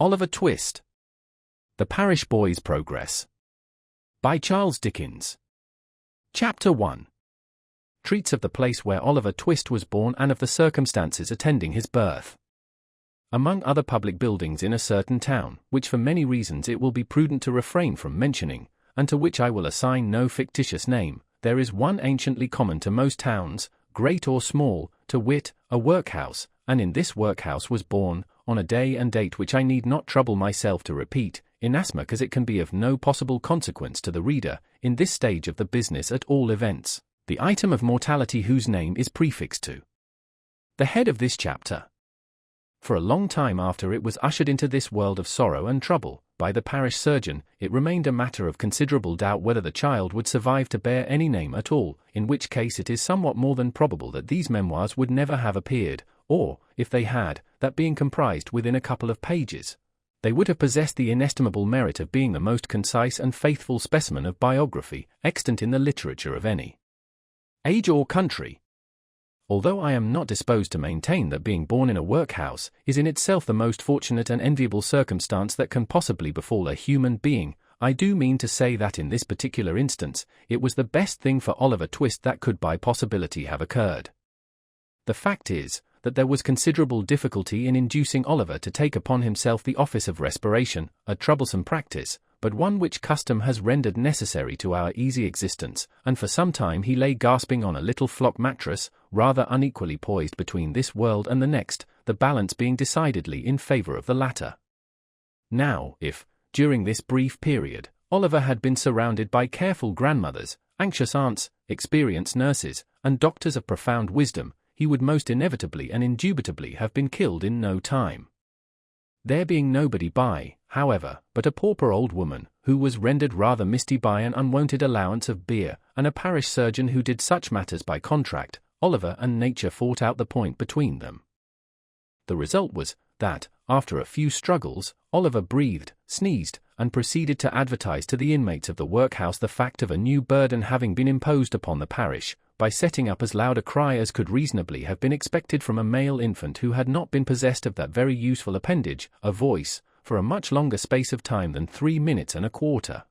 Oliver Twist. The Parish Boy's Progress. By Charles Dickens. Chapter 1. Treats of the place where Oliver Twist was born and of the circumstances attending his birth. Among other public buildings in a certain town, which for many reasons it will be prudent to refrain from mentioning, and to which I will assign no fictitious name, there is one anciently common to most towns, great or small, to wit, a workhouse, and in this workhouse was born, on a day and date which I need not trouble myself to repeat, inasmuch as it can be of no possible consequence to the reader, in this stage of the business at all events, the item of mortality whose name is prefixed to the head of this chapter. For a long time after it was ushered into this world of sorrow and trouble, by the parish surgeon, it remained a matter of considerable doubt whether the child would survive to bear any name at all, in which case it is somewhat more than probable that these memoirs would never have appeared, or, if they had, that being comprised within a couple of pages, they would have possessed the inestimable merit of being the most concise and faithful specimen of biography extant in the literature of any age or country. Although I am not disposed to maintain that being born in a workhouse is in itself the most fortunate and enviable circumstance that can possibly befall a human being, I do mean to say that in this particular instance, it was the best thing for Oliver Twist that could by possibility have occurred. The fact is, that there was considerable difficulty in inducing Oliver to take upon himself the office of respiration, a troublesome practice, but one which custom has rendered necessary to our easy existence, and for some time he lay gasping on a little flock mattress, rather unequally poised between this world and the next, the balance being decidedly in favor of the latter. Now, if, during this brief period, Oliver had been surrounded by careful grandmothers, anxious aunts, experienced nurses, and doctors of profound wisdom, he would most inevitably and indubitably have been killed in no time. There being nobody by, however, but a pauper old woman, who was rendered rather misty by an unwonted allowance of beer, and a parish surgeon who did such matters by contract, Oliver and nature fought out the point between them. The result was, that, after a few struggles, Oliver breathed, sneezed, and proceeded to advertise to the inmates of the workhouse the fact of a new burden having been imposed upon the parish, by setting up as loud a cry as could reasonably have been expected from a male infant who had not been possessed of that very useful appendage, a voice, for a much longer space of time than 3 minutes and a quarter.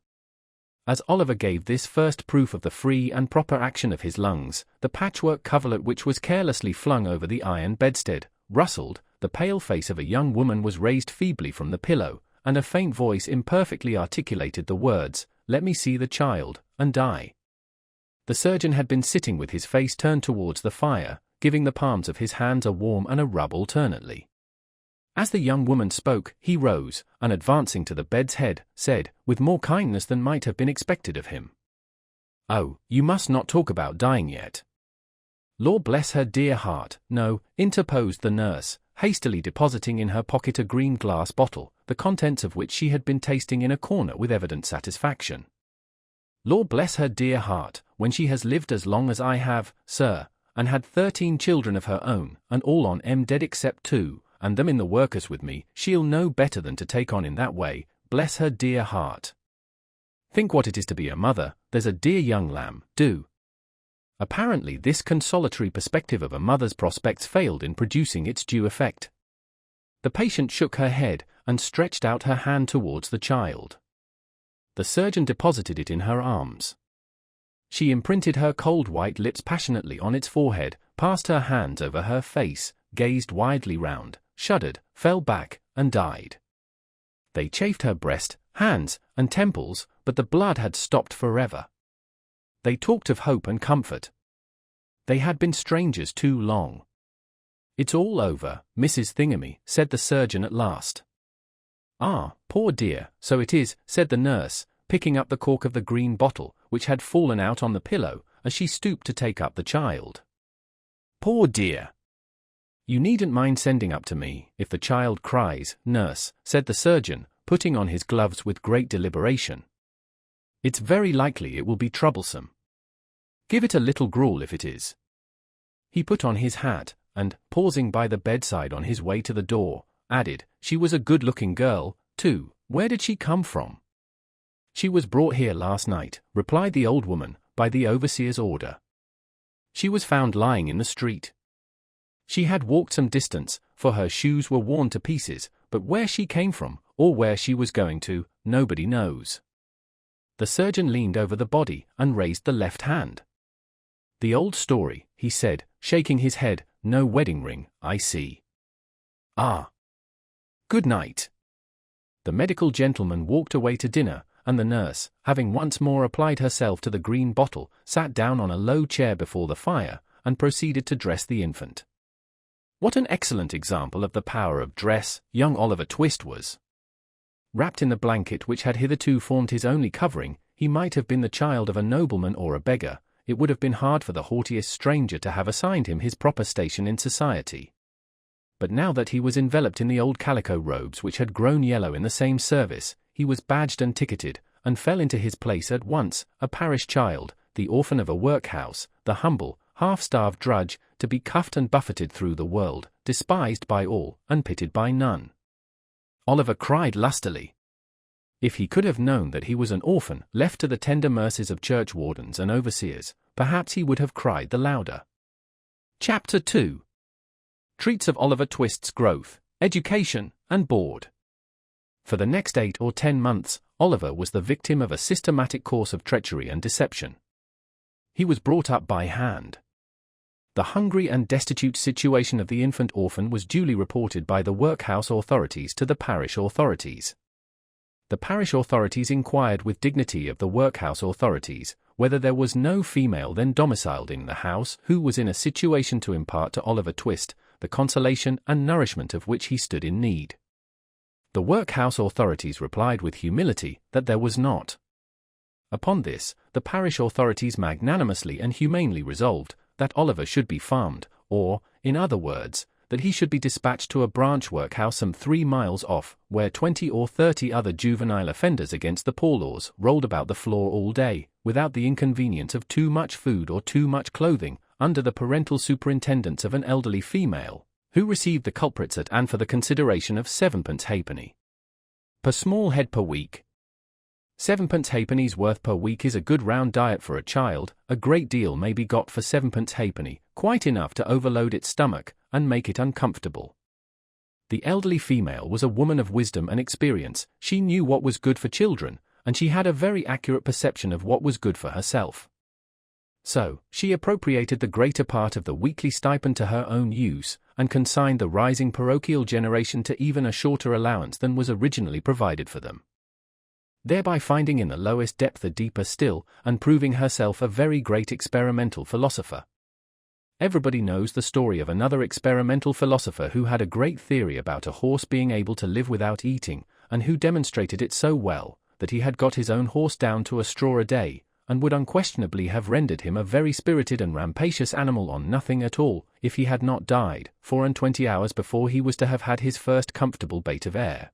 As Oliver gave this first proof of the free and proper action of his lungs, the patchwork coverlet which was carelessly flung over the iron bedstead rustled, the pale face of a young woman was raised feebly from the pillow, and a faint voice imperfectly articulated the words, "Let me see the child, and die." The surgeon had been sitting with his face turned towards the fire, giving the palms of his hands a warm and a rub alternately. As the young woman spoke, he rose, and advancing to the bed's head, said, with more kindness than might have been expected of him, "Oh, you must not talk about dying yet." "Lord bless her dear heart, no," interposed the nurse, hastily depositing in her pocket a green glass bottle, the contents of which she had been tasting in a corner with evident satisfaction. "Lord bless her dear heart, when she has lived as long as I have, sir, and had 13 children of her own, and all on dead except 2, and them in the workhouse with me, she'll know better than to take on in that way, bless her dear heart. Think what it is to be a mother, there's a dear young lamb, do." Apparently this consolatory perspective of a mother's prospects failed in producing its due effect. The patient shook her head, and stretched out her hand towards the child. The surgeon deposited it in her arms. She imprinted her cold white lips passionately on its forehead, passed her hands over her face, gazed widely round, shuddered, fell back, and died. They chafed her breast, hands, and temples, but the blood had stopped forever. They talked of hope and comfort. They had been strangers too long. "It's all over, Mrs. Thingamy," said the surgeon at last. "Ah, poor dear, so it is," said the nurse, picking up the cork of the green bottle, which had fallen out on the pillow, as she stooped to take up the child. "Poor dear! You needn't mind sending up to me, if the child cries, nurse," said the surgeon, putting on his gloves with great deliberation. "It's very likely it will be troublesome. Give it a little gruel if it is." He put on his hat, and, pausing by the bedside on his way to the door, added, "She was a good-looking girl, too. Where did she come from?" "She was brought here last night," replied the old woman, "by the overseer's order. She was found lying in the street. She had walked some distance, for her shoes were worn to pieces, but where she came from, or where she was going to, nobody knows. The surgeon leaned over the body and raised the left hand. The old story, he said, shaking his head, no wedding ring, I see. Ah. Good night. The medical gentleman walked away to dinner, and the nurse, having once more applied herself to the green bottle, sat down on a low chair before the fire, and proceeded to dress the infant. What an excellent example of the power of dress young Oliver Twist was. Wrapped in the blanket which had hitherto formed his only covering, he might have been the child of a nobleman or a beggar. It would have been hard for the haughtiest stranger to have assigned him his proper station in society. But now that he was enveloped in the old calico robes which had grown yellow in the same service, he was badged and ticketed, and fell into his place at once, a parish child, the orphan of a workhouse, the humble, half-starved drudge, to be cuffed and buffeted through the world, despised by all, and pitied by none. Oliver cried lustily. If he could have known that he was an orphan, left to the tender mercies of churchwardens and overseers, perhaps he would have cried the louder. Chapter 2. Treats of Oliver Twist's growth, education, and board. For the next 8 or 10 months, Oliver was the victim of a systematic course of treachery and deception. He was brought up by hand. The hungry and destitute situation of the infant orphan was duly reported by the workhouse authorities to the parish authorities. The parish authorities inquired with dignity of the workhouse authorities whether there was no female then domiciled in the house who was in a situation to impart to Oliver Twist the consolation and nourishment of which he stood in need. The workhouse authorities replied with humility that there was not. Upon this, the parish authorities magnanimously and humanely resolved that Oliver should be farmed, or, in other words, that he should be dispatched to a branch workhouse some 3 miles off, where 20 or 30 other juvenile offenders against the poor laws rolled about the floor all day, without the inconvenience of too much food or too much clothing, under the parental superintendence of an elderly female, who received the culprits at and for the consideration of 7d halfpenny per small head per week. 7d halfpenny's worth per week is a good round diet for a child. A great deal may be got for 7d halfpenny, quite enough to overload its stomach and make it uncomfortable. The elderly female was a woman of wisdom and experience. She knew what was good for children, and she had a very accurate perception of what was good for herself. So, she appropriated the greater part of the weekly stipend to her own use, and consigned the rising parochial generation to even a shorter allowance than was originally provided for them, thereby finding in the lowest depth a deeper still, and proving herself a very great experimental philosopher. Everybody knows the story of another experimental philosopher who had a great theory about a horse being able to live without eating, and who demonstrated it so well that he had got his own horse down to a straw a day, and would unquestionably have rendered him a very spirited and rampacious animal on nothing at all, if he had not died 24 hours before he was to have had his first comfortable bait of air.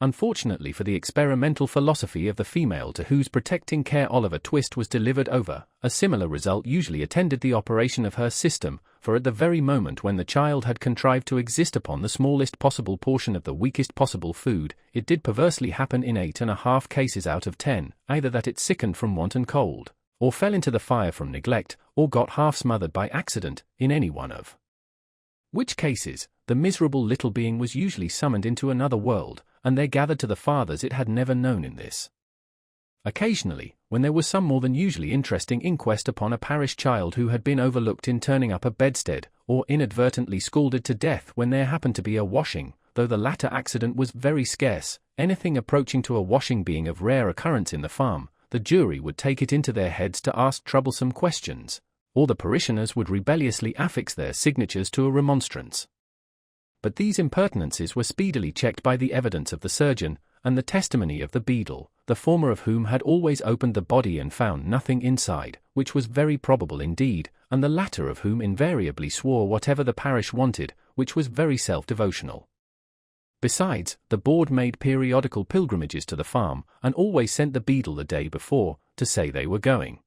Unfortunately for the experimental philosophy of the female to whose protecting care Oliver Twist was delivered over, a similar result usually attended the operation of her system, for at the very moment when the child had contrived to exist upon the smallest possible portion of the weakest possible food, it did perversely happen in 8.5 cases out of 10, either that it sickened from want and cold, or fell into the fire from neglect, or got half smothered by accident, in any one of which cases, the miserable little being was usually summoned into another world, and there gathered to the fathers it had never known in this. Occasionally, when there was some more than usually interesting inquest upon a parish child who had been overlooked in turning up a bedstead, or inadvertently scalded to death when there happened to be a washing, though the latter accident was very scarce, anything approaching to a washing being of rare occurrence in the farm, the jury would take it into their heads to ask troublesome questions, or the parishioners would rebelliously affix their signatures to a remonstrance. But these impertinences were speedily checked by the evidence of the surgeon, and the testimony of the beadle, the former of whom had always opened the body and found nothing inside, which was very probable indeed, and the latter of whom invariably swore whatever the parish wanted, which was very self-devotional. Besides, the board made periodical pilgrimages to the farm, and always sent the beadle the day before, to say they were going.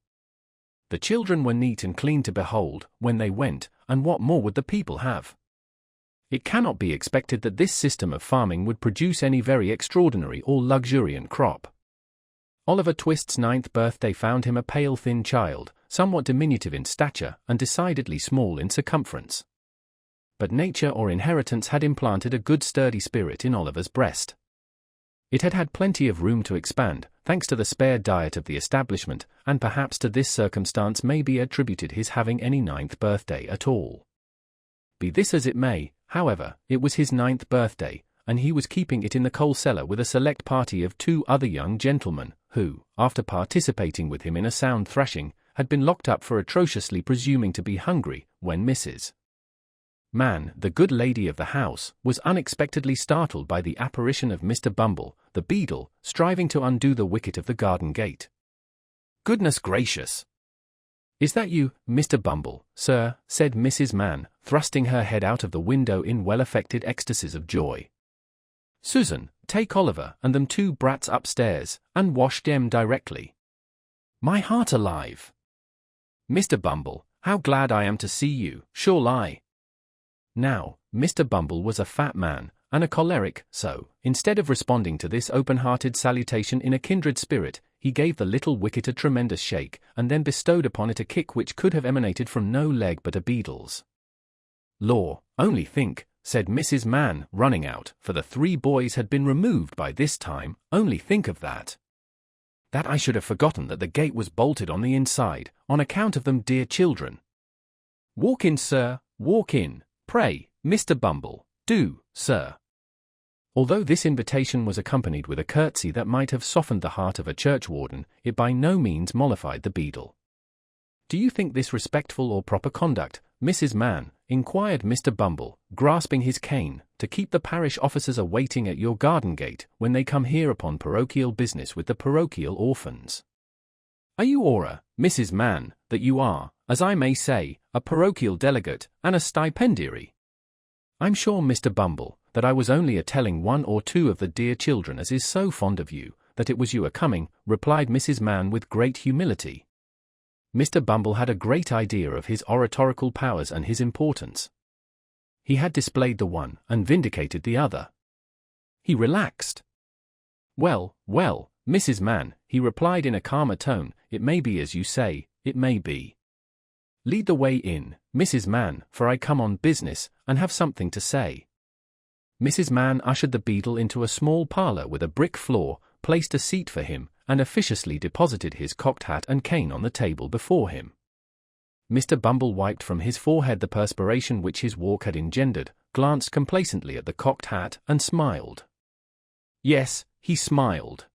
The children were neat and clean to behold, when they went, and what more would the people have? It cannot be expected that this system of farming would produce any very extraordinary or luxuriant crop. Oliver Twist's 9th birthday found him a pale thin child, somewhat diminutive in stature, and decidedly small in circumference. but nature or inheritance had implanted a good sturdy spirit in Oliver's breast. It had had plenty of room to expand, thanks to the spare diet of the establishment, and perhaps to this circumstance may be attributed his having any 9th birthday at all. Be this as it may, however, it was his 9th birthday, and he was keeping it in the coal cellar with a select party of 2 other young gentlemen, who, after participating with him in a sound thrashing, had been locked up for atrociously presuming to be hungry, when Mrs. Mann, the good lady of the house, was unexpectedly startled by the apparition of Mr. Bumble, the beadle, striving to undo the wicket of the garden gate. "Goodness gracious! Is that you, Mr. Bumble, sir?" said Mrs. Mann, thrusting her head out of the window in well-affected ecstasies of joy. "Susan, take Oliver and them 2 brats upstairs, and wash them directly. My heart alive! Mr. Bumble, how glad I am to see you, sure I." Now, Mr. Bumble was a fat man, and a choleric, so, instead of responding to this open-hearted salutation in a kindred spirit, he gave the little wicket a tremendous shake, and then bestowed upon it a kick which could have emanated from no leg but a beadle's. "Law, only think," said Mrs. Mann, running out, for the 3 boys had been removed by this time, "only think of that. That I should have forgotten that the gate was bolted on the inside, on account of them dear children. Walk in, sir, walk in. Pray, Mr. Bumble, do, sir." Although this invitation was accompanied with a curtsy that might have softened the heart of a churchwarden, it by no means mollified the beadle. "Do you think this respectful or proper conduct, Mrs. Mann?" inquired Mr. Bumble, grasping his cane, "to keep the parish officers awaiting at your garden gate, when they come here upon parochial business with the parochial orphans? Are you aura, Mrs. Mann, that you are, as I may say, a parochial delegate, and a stipendiary?" "I'm sure, Mr. Bumble, that I was only a-telling 1 or 2 of the dear children as is so fond of you, that it was you a-coming," replied Mrs. Mann with great humility. Mr. Bumble had a great idea of his oratorical powers and his importance. He had displayed the one, and vindicated the other. He relaxed. "Well, well, Mrs. Mann," he replied in a calmer tone, "it may be as you say, it may be. Lead the way in, Mrs. Mann, for I come on business, and have something to say." Mrs. Mann ushered the beadle into a small parlour with a brick floor, placed a seat for him, and officiously deposited his cocked hat and cane on the table before him. Mr. Bumble wiped from his forehead the perspiration which his walk had engendered, glanced complacently at the cocked hat, and smiled. Yes, he smiled.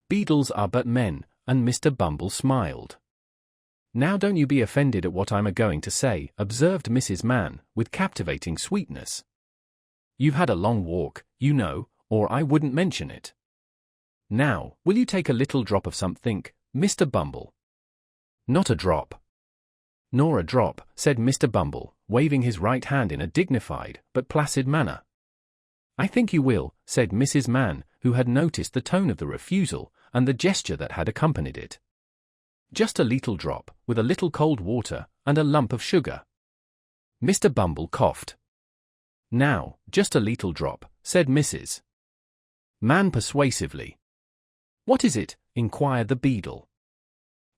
Beadles are but men, and Mr. Bumble smiled. "Now don't you be offended at what I'm a-going to say," observed Mrs. Mann, with captivating sweetness. "You've had a long walk, you know, or I wouldn't mention it. Now, will you take a little drop of something, Mr. Bumble?" "Not a drop." "Nor a drop," said Mr. Bumble, waving his right hand in a dignified, but placid manner. "I think you will," said Mrs. Mann, who had noticed the tone of the refusal, and the gesture that had accompanied it. "Just a little drop, with a little cold water, and a lump of sugar." Mr. Bumble coughed. "Now, just a little drop," said Mrs. Mann persuasively. "What is it?" inquired the beadle.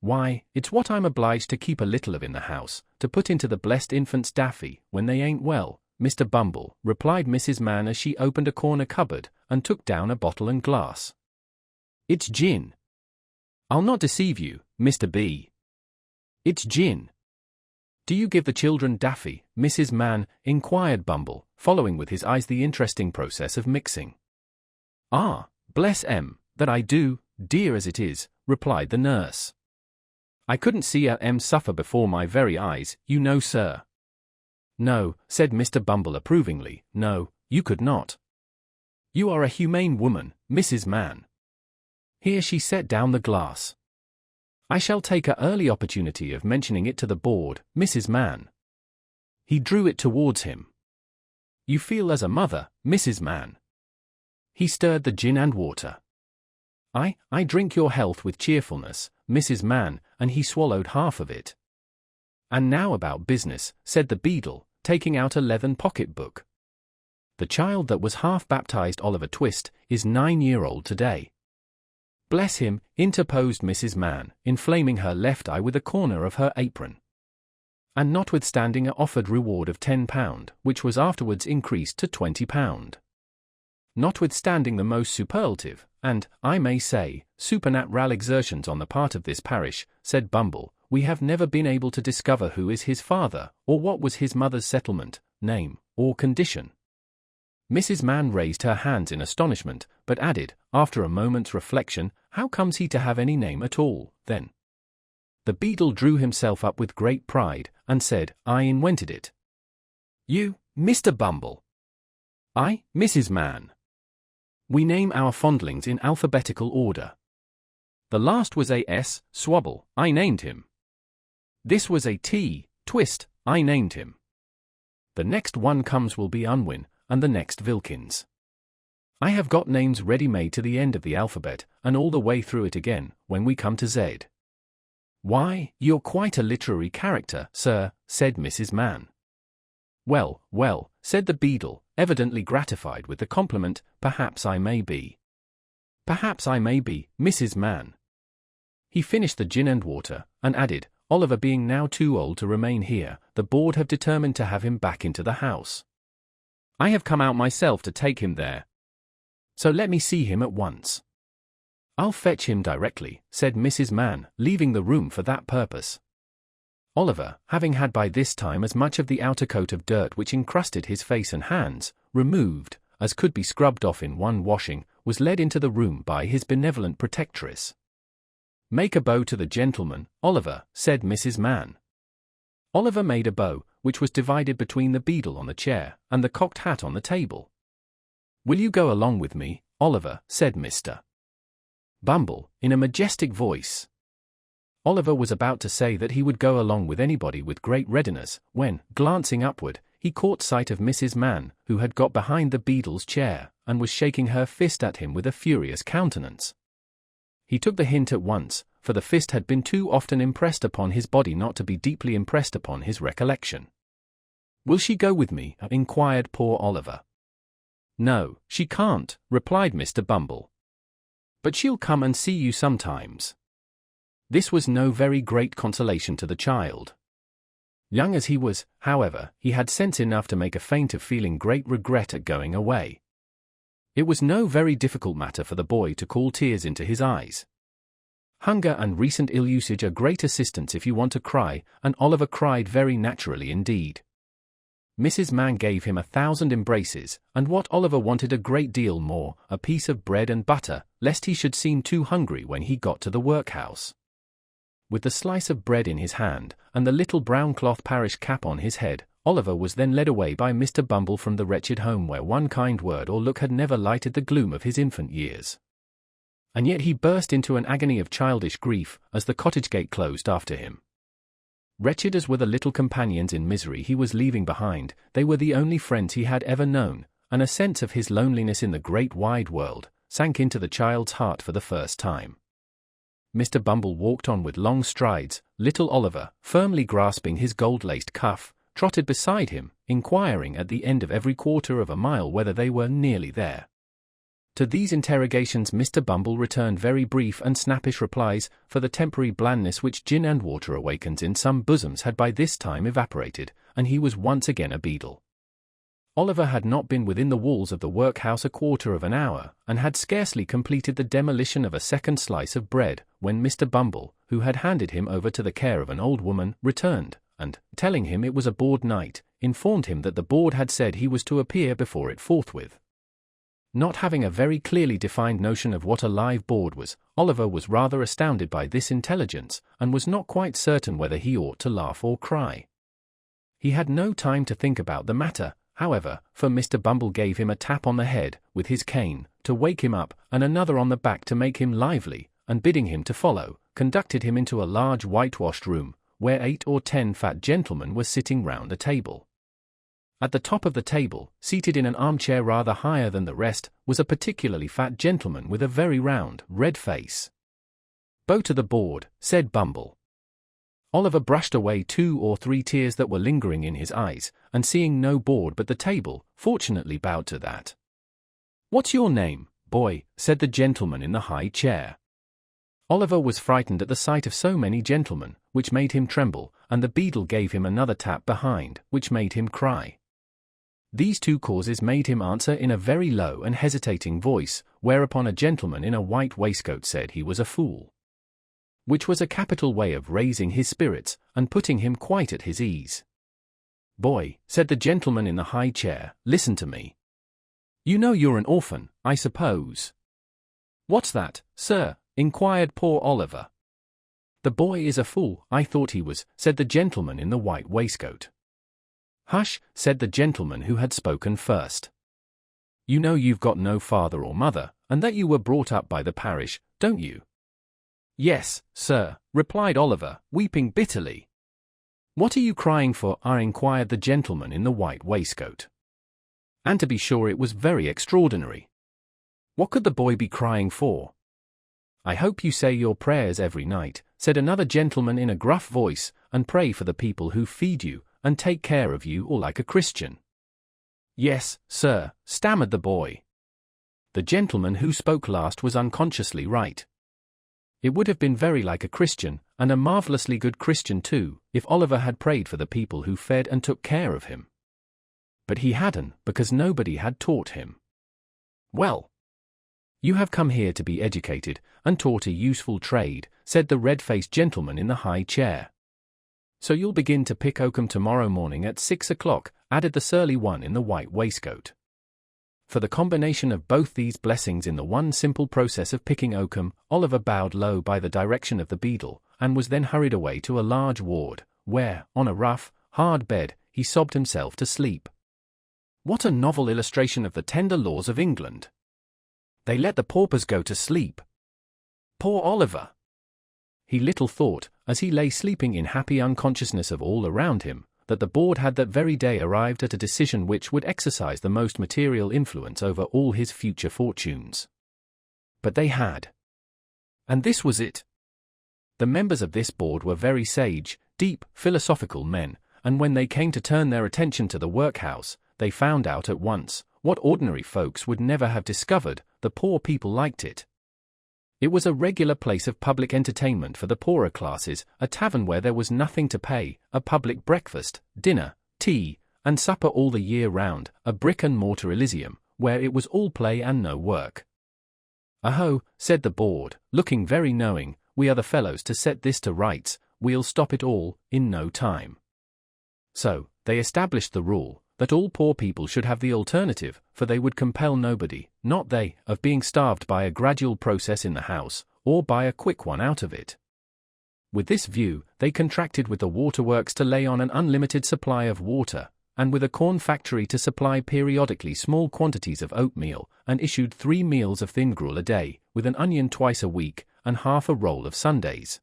"Why, it's what I'm obliged to keep a little of in the house, to put into the blessed infant's daffy, when they ain't well, Mr. Bumble," replied Mrs. Mann as she opened a corner cupboard, and took down a bottle and glass. "It's gin. I'll not deceive you, Mr. B. It's gin." "Do you give the children daffy, Mrs. Mann?" inquired Bumble, following with his eyes the interesting process of mixing. "Ah, bless 'em, that I do, dear as it is," replied the nurse. "I couldn't see 'em suffer before my very eyes, you know, sir." "No," said Mr. Bumble approvingly, "no, you could not. You are a humane woman, Mrs. Mann." Here she set down the glass. "I shall take an early opportunity of mentioning it to the board, Mrs. Mann." He drew it towards him. "You feel as a mother, Mrs. Mann." He stirred the gin and water. I drink your health with cheerfulness, Mrs. Mann," and he swallowed half of it. "And now about business," said the beadle, taking out a leathern pocket-book. "The child that was half-baptized Oliver Twist is 9-year-old today." "Bless him," interposed Mrs. Mann, inflaming her left eye with a corner of her apron. and notwithstanding an offered reward of £10, which was afterwards increased to £20. Notwithstanding the most superlative, and, I may say, supernatural exertions on the part of this parish, said Bumble, we have never been able to discover who is his father, or what was his mother's settlement, name, or condition. Mrs. Mann raised her hands in astonishment, but added, after a moment's reflection, how comes he to have any name at all, then? The beadle drew himself up with great pride, and said, I invented it. You, Mr. Bumble? I, Mrs. Mann. We name our fondlings in alphabetical order. The last was a S, Swabble, I named him. This was a T, Twist, I named him. The next one comes will be Unwin, and the next Vilkins. I have got names ready-made to the end of the alphabet, and all the way through it again, when we come to Z. Why, you're quite a literary character, sir, said Mrs. Mann. Well, well, said the beadle, evidently gratified with the compliment, perhaps I may be. Perhaps I may be, Mrs. Mann. He finished the gin and water, and added, Oliver being now too old to remain here, the board have determined to have him back into the house. I have come out myself to take him there. So let me see him at once. I'll fetch him directly, said Mrs. Mann, leaving the room for that purpose. Oliver, having had by this time as much of the outer coat of dirt which encrusted his face and hands, removed, as could be scrubbed off in one washing, was led into the room by his benevolent protectress. Make a bow to the gentleman, Oliver, said Mrs. Mann. Oliver made a bow, which was divided between the beadle on the chair, and the cocked hat on the table. Will you go along with me, Oliver, said Mr. Bumble, in a majestic voice. Oliver was about to say that he would go along with anybody with great readiness, when, glancing upward, he caught sight of Mrs. Mann, who had got behind the beadle's chair, and was shaking her fist at him with a furious countenance. He took the hint at once, for the fist had been too often impressed upon his body not to be deeply impressed upon his recollection. Will she go with me? Inquired poor Oliver. No, she can't, replied Mr. Bumble. But she'll come and see you sometimes. This was no very great consolation to the child. Young as he was, however, he had sense enough to make a feint of feeling great regret at going away. It was no very difficult matter for the boy to call tears into his eyes. Hunger and recent ill-usage are great assistants if you want to cry, and Oliver cried very naturally indeed. Mrs. Mann gave him 1,000 embraces, and what Oliver wanted a great deal more, a piece of bread and butter, lest he should seem too hungry when he got to the workhouse. With the slice of bread in his hand, and the little brown cloth parish cap on his head, Oliver was then led away by Mr. Bumble from the wretched home where one kind word or look had never lighted the gloom of his infant years. And yet he burst into an agony of childish grief, as the cottage gate closed after him. Wretched as were the little companions in misery he was leaving behind, they were the only friends he had ever known, and a sense of his loneliness in the great wide world sank into the child's heart for the first time. Mr. Bumble walked on with long strides, little Oliver, firmly grasping his gold-laced cuff, trotted beside him, inquiring at the end of every quarter of a mile whether they were nearly there. To these interrogations Mr. Bumble returned very brief and snappish replies, for the temporary blandness which gin and water awakens in some bosoms had by this time evaporated, and he was once again a beadle. Oliver had not been within the walls of the workhouse a quarter of an hour, and had scarcely completed the demolition of a second slice of bread, when Mr. Bumble, who had handed him over to the care of an old woman, returned, and, telling him it was a board night, informed him that the board had said he was to appear before it forthwith. Not having a very clearly defined notion of what a live board was, Oliver was rather astounded by this intelligence, and was not quite certain whether he ought to laugh or cry. He had no time to think about the matter, however, for Mr. Bumble gave him a tap on the head, with his cane, to wake him up, and another on the back to make him lively, and bidding him to follow, conducted him into a large whitewashed room, where 8 or 10 fat gentlemen were sitting round a table. At the top of the table, seated in an armchair rather higher than the rest, was a particularly fat gentleman with a very round, red face. "Bow to the board," said Bumble. Oliver brushed away 2 or 3 tears that were lingering in his eyes, and seeing no board but the table, fortunately bowed to that. "What's your name, boy?" said the gentleman in the high chair. Oliver was frightened at the sight of so many gentlemen, which made him tremble, and the beadle gave him another tap behind, which made him cry. These two causes made him answer in a very low and hesitating voice, whereupon a gentleman in a white waistcoat said he was a fool. Which was a capital way of raising his spirits, and putting him quite at his ease. "Boy," said the gentleman in the high chair, "listen to me. You know you're an orphan, I suppose?" "What's that, sir?" inquired poor Oliver. "The boy is a fool, I thought he was," said the gentleman in the white waistcoat. "Hush," said the gentleman who had spoken first. "You know you've got no father or mother, and that you were brought up by the parish, don't you?" "Yes, sir," replied Oliver, weeping bitterly. "What are you crying for?" inquired the gentleman in the white waistcoat. And to be sure it was very extraordinary. What could the boy be crying for? "I hope you say your prayers every night," said another gentleman in a gruff voice, "and pray for the people who feed you, and take care of you all like a Christian." "Yes, sir," stammered the boy. The gentleman who spoke last was unconsciously right. It would have been very like a Christian, and a marvelously good Christian too, if Oliver had prayed for the people who fed and took care of him. But he hadn't, because nobody had taught him. "Well, you have come here to be educated, and taught a useful trade," said the red-faced gentleman in the high chair. "So you'll begin to pick oakum tomorrow morning at 6 o'clock, added the surly one in the white waistcoat. For the combination of both these blessings in the one simple process of picking oakum, Oliver bowed low by the direction of the beadle, and was then hurried away to a large ward, where, on a rough, hard bed, he sobbed himself to sleep. What a novel illustration of the tender laws of England! They let the paupers go to sleep. Poor Oliver! He little thought, as he lay sleeping in happy unconsciousness of all around him, that the board had that very day arrived at a decision which would exercise the most material influence over all his future fortunes. But they had. And this was it. The members of this board were very sage, deep, philosophical men, and when they came to turn their attention to the workhouse, they found out at once, what ordinary folks would never have discovered, the poor people liked it. It was a regular place of public entertainment for the poorer classes, a tavern where there was nothing to pay, a public breakfast, dinner, tea, and supper all the year round, a brick-and-mortar Elysium, where it was all play and no work. "Aho," said the board, looking very knowing, "we are the fellows to set this to rights, we'll stop it all, in no time." So, they established the rule, that all poor people should have the alternative, for they would compel nobody, not they, of being starved by a gradual process in the house, or by a quick one out of it. With this view, they contracted with the waterworks to lay on an unlimited supply of water, and with a corn factory to supply periodically small quantities of oatmeal, and issued 3 meals of thin gruel a day, with an onion twice a week, and half a roll of Sundays.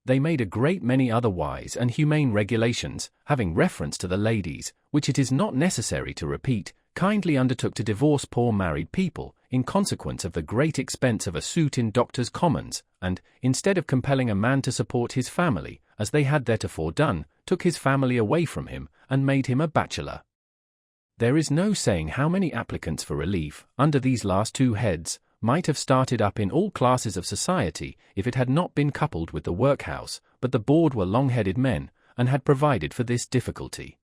They made a great many other wise and humane regulations, having reference to the ladies, which it is not necessary to repeat, kindly undertook to divorce poor married people, in consequence of the great expense of a suit in Doctors' Commons, and, instead of compelling a man to support his family, as they had theretofore done, took his family away from him, and made him a bachelor. There is no saying how many applicants for relief, under these last two heads, might have started up in all classes of society, if it had not been coupled with the workhouse, but the board were long-headed men, and had provided for this difficulty.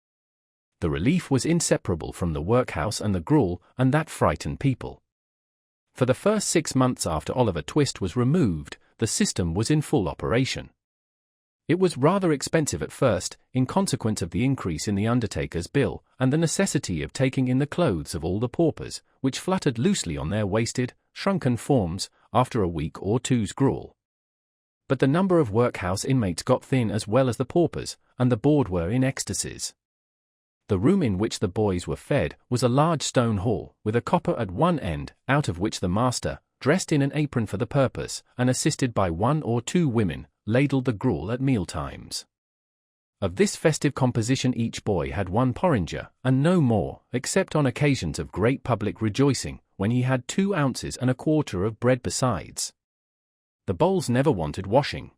The relief was inseparable from the workhouse and the gruel, and that frightened people. For the first 6 months after Oliver Twist was removed, the system was in full operation. It was rather expensive at first, in consequence of the increase in the undertaker's bill, and the necessity of taking in the clothes of all the paupers, which fluttered loosely on their wasted, shrunken forms, after a week or two's gruel. But the number of workhouse inmates got thin as well as the paupers, and the board were in ecstasies. The room in which the boys were fed was a large stone hall, with a copper at one end, out of which the master, dressed in an apron for the purpose, and assisted by 1 or 2 women, ladled the gruel at meal-times. Of this festive composition each boy had 1 porringer, and no more, except on occasions of great public rejoicing, when he had 2 ounces and a quarter of bread besides. The bowls never wanted washing.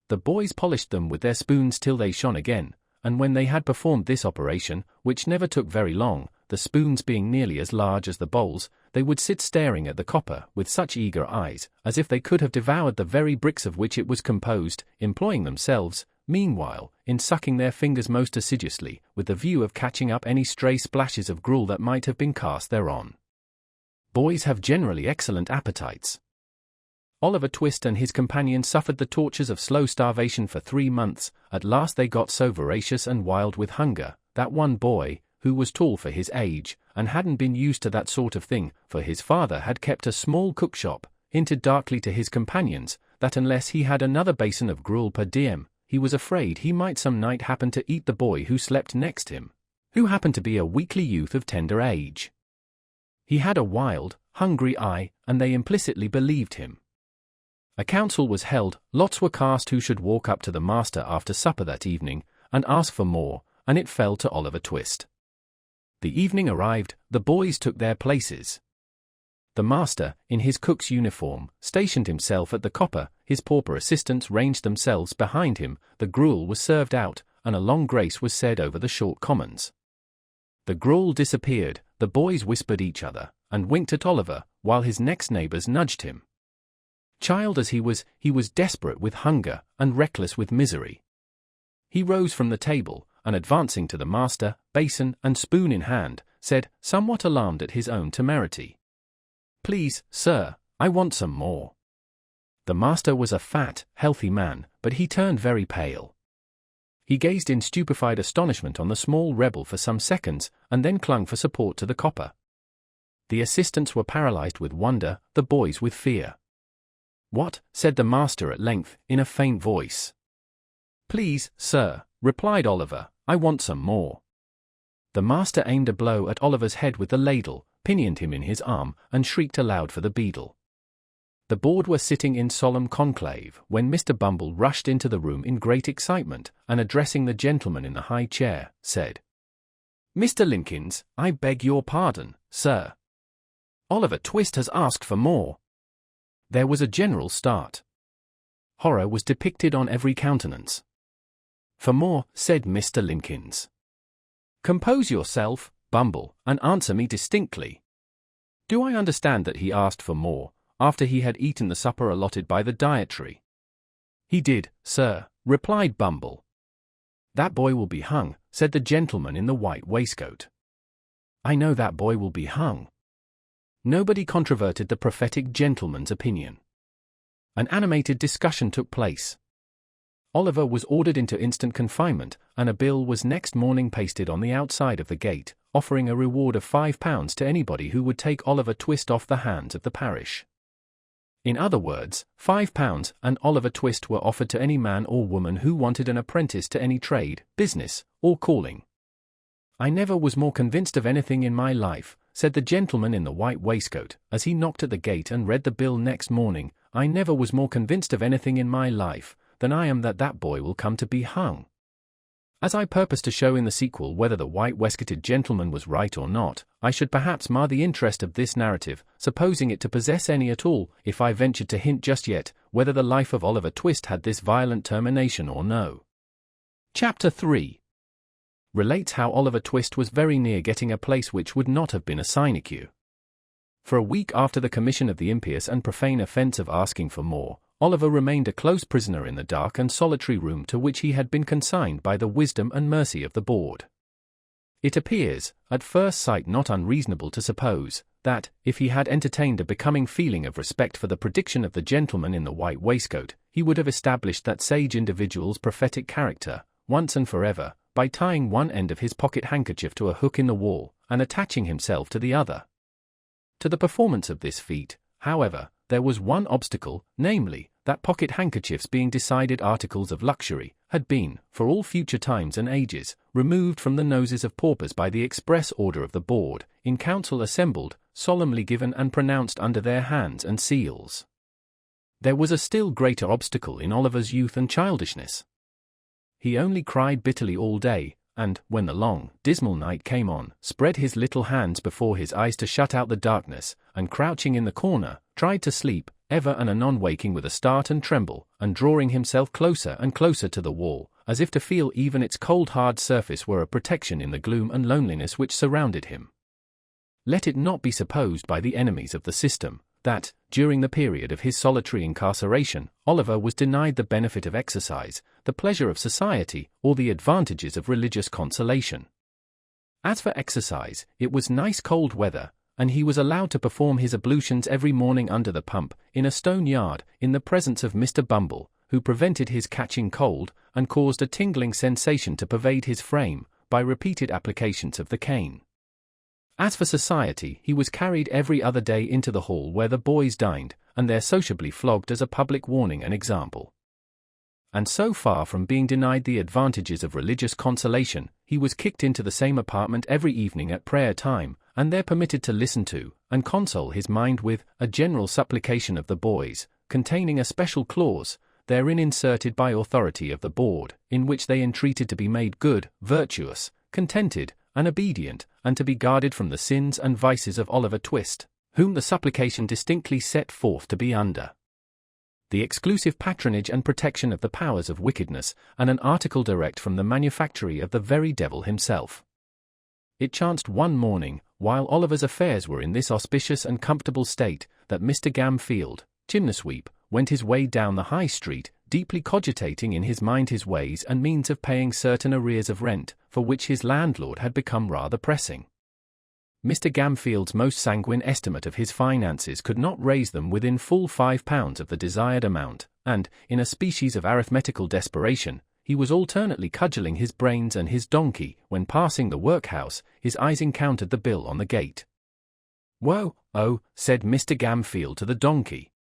The boys polished them with their spoons till they shone again, and when they had performed this operation, which never took very long, the spoons being nearly as large as the bowls, they would sit staring at the copper with such eager eyes, as if they could have devoured the very bricks of which it was composed, employing themselves, meanwhile, in sucking their fingers most assiduously, with the view of catching up any stray splashes of gruel that might have been cast thereon. Boys have generally excellent appetites. Oliver Twist and his companion suffered the tortures of slow starvation for 3 months. At last they got so voracious and wild with hunger, that one boy, who was tall for his age, and hadn't been used to that sort of thing, for his father had kept a small cookshop, hinted darkly to his companions, that unless he had another basin of gruel per diem, he was afraid he might some night happen to eat the boy who slept next him, who happened to be a weakly youth of tender age. He had a wild, hungry eye, and they implicitly believed him. A council was held, lots were cast who should walk up to the master after supper that evening, and ask for more, and it fell to Oliver Twist. The evening arrived, the boys took their places. The master, in his cook's uniform, stationed himself at the copper, his pauper assistants ranged themselves behind him, the gruel was served out, and a long grace was said over the short commons. The gruel disappeared, the boys whispered each other, and winked at Oliver, while his next neighbors nudged him. Child as he was desperate with hunger, and reckless with misery. He rose from the table, and advancing to the master, basin and spoon in hand, said, somewhat alarmed at his own temerity, "Please, sir, I want some more." The master was a fat, healthy man, but he turned very pale. He gazed in stupefied astonishment on the small rebel for some seconds, and then clung for support to the copper. The assistants were paralyzed with wonder, the boys with fear. "What?" said the master at length, in a faint voice. "Please, sir," replied Oliver, "I want some more." The master aimed a blow at Oliver's head with the ladle, pinioned him in his arm, and shrieked aloud for the beadle. The board were sitting in solemn conclave, when Mr. Bumble rushed into the room in great excitement, and addressing the gentleman in the high chair, said, "Mr. Linkins, I beg your pardon, sir. Oliver Twist has asked for more." There was a general start. Horror was depicted on every countenance. "For more," said Mr. Linkins. "Compose yourself, Bumble, and answer me distinctly. Do I understand that he asked for more, after he had eaten the supper allotted by the dietary?" "He did, sir," replied Bumble. "That boy will be hung," said the gentleman in the white waistcoat. "I know that boy will be hung." Nobody controverted the prophetic gentleman's opinion. An animated discussion took place. Oliver was ordered into instant confinement, and a bill was next morning pasted on the outside of the gate, offering a reward of £5 to anybody who would take Oliver Twist off the hands of the parish. In other words, £5 and Oliver Twist were offered to any man or woman who wanted an apprentice to any trade, business, or calling. "I never was more convinced of anything in my life," said the gentleman in the white waistcoat, as he knocked at the gate and read the bill next morning, "I never was more convinced of anything in my life, than I am that that boy will come to be hung." As I purpose to show in the sequel whether the white waistcoated gentleman was right or not, I should perhaps mar the interest of this narrative, supposing it to possess any at all, if I ventured to hint just yet, whether the life of Oliver Twist had this violent termination or no. Chapter 3 relates how Oliver Twist was very near getting a place which would not have been a sinecure. For a week after the commission of the impious and profane offence of asking for more, Oliver remained a close prisoner in the dark and solitary room to which he had been consigned by the wisdom and mercy of the board. It appears, at first sight not unreasonable to suppose, that, if he had entertained a becoming feeling of respect for the prediction of the gentleman in the white waistcoat, he would have established that sage individual's prophetic character, once and forever, by tying one end of his pocket-handkerchief to a hook in the wall, and attaching himself to the other. To the performance of this feat, however, there was one obstacle, namely, that pocket-handkerchiefs being decided articles of luxury, had been, for all future times and ages, removed from the noses of paupers by the express order of the board, in council assembled, solemnly given and pronounced under their hands and seals. There was a still greater obstacle in Oliver's youth and childishness. He only cried bitterly all day, and, when the long, dismal night came on, spread his little hands before his eyes to shut out the darkness, and crouching in the corner, tried to sleep, ever and anon waking with a start and tremble, and drawing himself closer and closer to the wall, as if to feel even its cold hard surface were a protection in the gloom and loneliness which surrounded him. let it not be supposed by the enemies of the system, that, during the period of his solitary incarceration, Oliver was denied the benefit of exercise, the pleasure of society, or the advantages of religious consolation. As for exercise, it was nice cold weather, and he was allowed to perform his ablutions every morning under the pump, in a stone yard, in the presence of Mr. Bumble, who prevented his catching cold, and caused a tingling sensation to pervade his frame, by repeated applications of the cane. As for society, he was carried every other day into the hall where the boys dined, and there sociably flogged as a public warning and example. And so far from being denied the advantages of religious consolation, he was kicked into the same apartment every evening at prayer time, and there permitted to listen to, and console his mind with, a general supplication of the boys, containing a special clause, therein inserted by authority of the board, in which they entreated to be made good, virtuous, contented, and obedient, and to be guarded from the sins and vices of Oliver Twist, whom the supplication distinctly set forth to be under the exclusive patronage and protection of the powers of wickedness, and an article direct from the manufactory of the very devil himself. It chanced one morning, while Oliver's affairs were in this auspicious and comfortable state, that Mr. Gamfield, chimney-sweep, went his way down the High Street, deeply cogitating in his mind his ways and means of paying certain arrears of rent, for which his landlord had become rather pressing. Mr. Gamfield's most sanguine estimate of his finances could not raise them within full £5 of the desired amount, and, in a species of arithmetical desperation, he was alternately cudgelling his brains and his donkey, when passing the workhouse, his eyes encountered the bill on the gate. "Whoa, oh," said Mr. Gamfield to the donkey.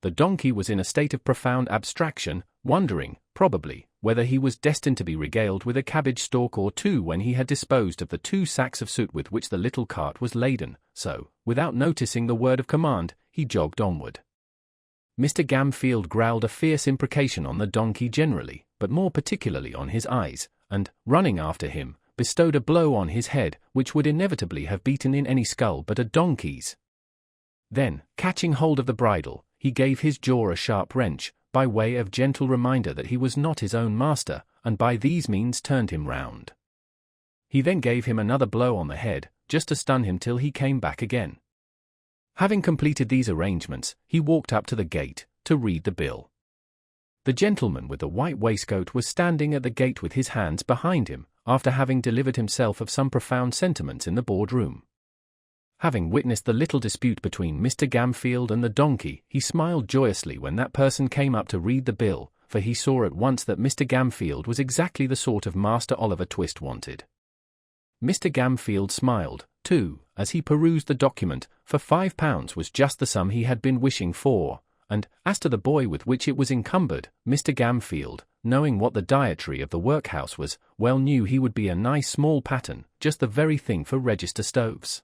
The donkey was in a state of profound abstraction, wondering, probably, whether he was destined to be regaled with a cabbage stalk or two when he had disposed of the 2 sacks of soot with which the little cart was laden, so, without noticing the word of command, he jogged onward. Mr. Gamfield growled a fierce imprecation on the donkey generally, but more particularly on his eyes, and, running after him, bestowed a blow on his head, which would inevitably have beaten in any skull but a donkey's. Then, catching hold of the bridle, he gave his jaw a sharp wrench, by way of gentle reminder that he was not his own master, and by these means turned him round. He then gave him another blow on the head, just to stun him till he came back again. Having completed these arrangements, he walked up to the gate, to read the bill. The gentleman with the white waistcoat was standing at the gate with his hands behind him, after having delivered himself of some profound sentiments in the board-room. Having witnessed the little dispute between Mr. Gamfield and the donkey, he smiled joyously when that person came up to read the bill, for he saw at once that Mr. Gamfield was exactly the sort of master Oliver Twist wanted. Mr. Gamfield smiled, too, as he perused the document, for £5 was just the sum he had been wishing for, and, as to the boy with which it was encumbered, Mr. Gamfield, knowing what the dietary of the workhouse was, well knew he would be a nice small pattern, just the very thing for register stoves.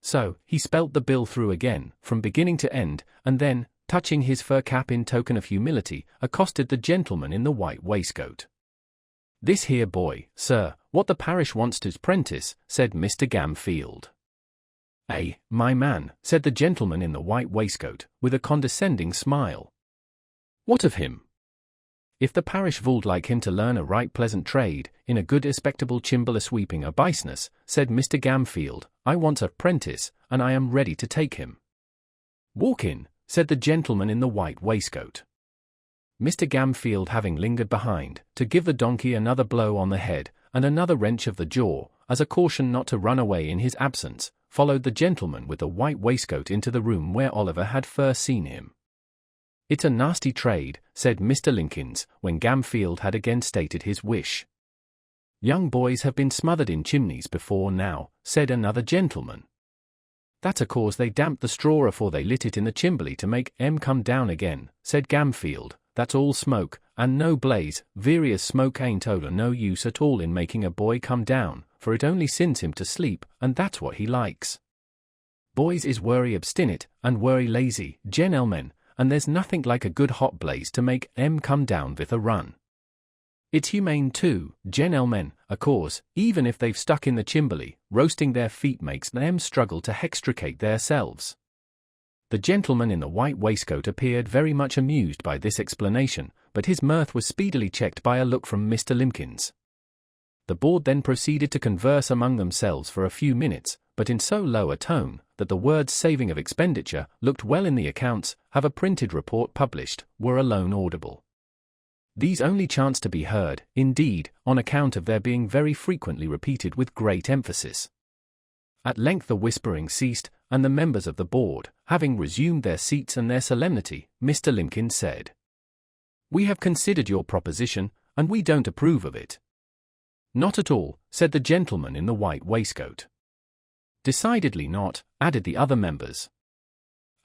So, he spelt the bill through again, from beginning to end, and then, touching his fur cap in token of humility, accosted the gentleman in the white waistcoat. "This here boy, sir, what the parish wants to's prentice," said Mr. Gamfield. "Eh, my man," said the gentleman in the white waistcoat, with a condescending smile. "What of him? If the parish vould like him to learn a right pleasant trade, in a good respectable chimble a-sweeping or business," said Mr. Gamfield, "I wants a prentice, and I am ready to take him." "Walk in," said the gentleman in the white waistcoat. Mr. Gamfield having lingered behind, to give the donkey another blow on the head, and another wrench of the jaw, as a caution not to run away in his absence, followed the gentleman with the white waistcoat into the room where Oliver had first seen him. "It's a nasty trade," said Mr. Linkins, when Gamfield had again stated his wish. "Young boys have been smothered in chimneys before now," said another gentleman. "That's a cause they damped the straw afore they lit it in the chimbley to make 'em come down again," said Gamfield. "That's all smoke, and no blaze, various smoke ain't odour no use at all in making a boy come down, for it only sins him to sleep, and that's what he likes. Boys is worry obstinate, and worry lazy, gentlemen, and there's nothing like a good hot blaze to make 'em come down with a run. It's humane too, gentlemen, a cause, even if they've stuck in the chimbley, roasting their feet makes them struggle to hextricate theirselves." The gentleman in the white waistcoat appeared very much amused by this explanation, but his mirth was speedily checked by a look from Mr. Limpkins. The board then proceeded to converse among themselves for a few minutes, but in so low a tone that the words saving of expenditure looked well in the accounts, have a printed report published, were alone audible. These only chanced to be heard, indeed, on account of their being very frequently repeated with great emphasis. At length the whispering ceased, and the members of the board, having resumed their seats and their solemnity, Mr. Limpkin said, "We have considered your proposition, and we don't approve of it." "Not at all," said the gentleman in the white waistcoat. "Decidedly not," added the other members.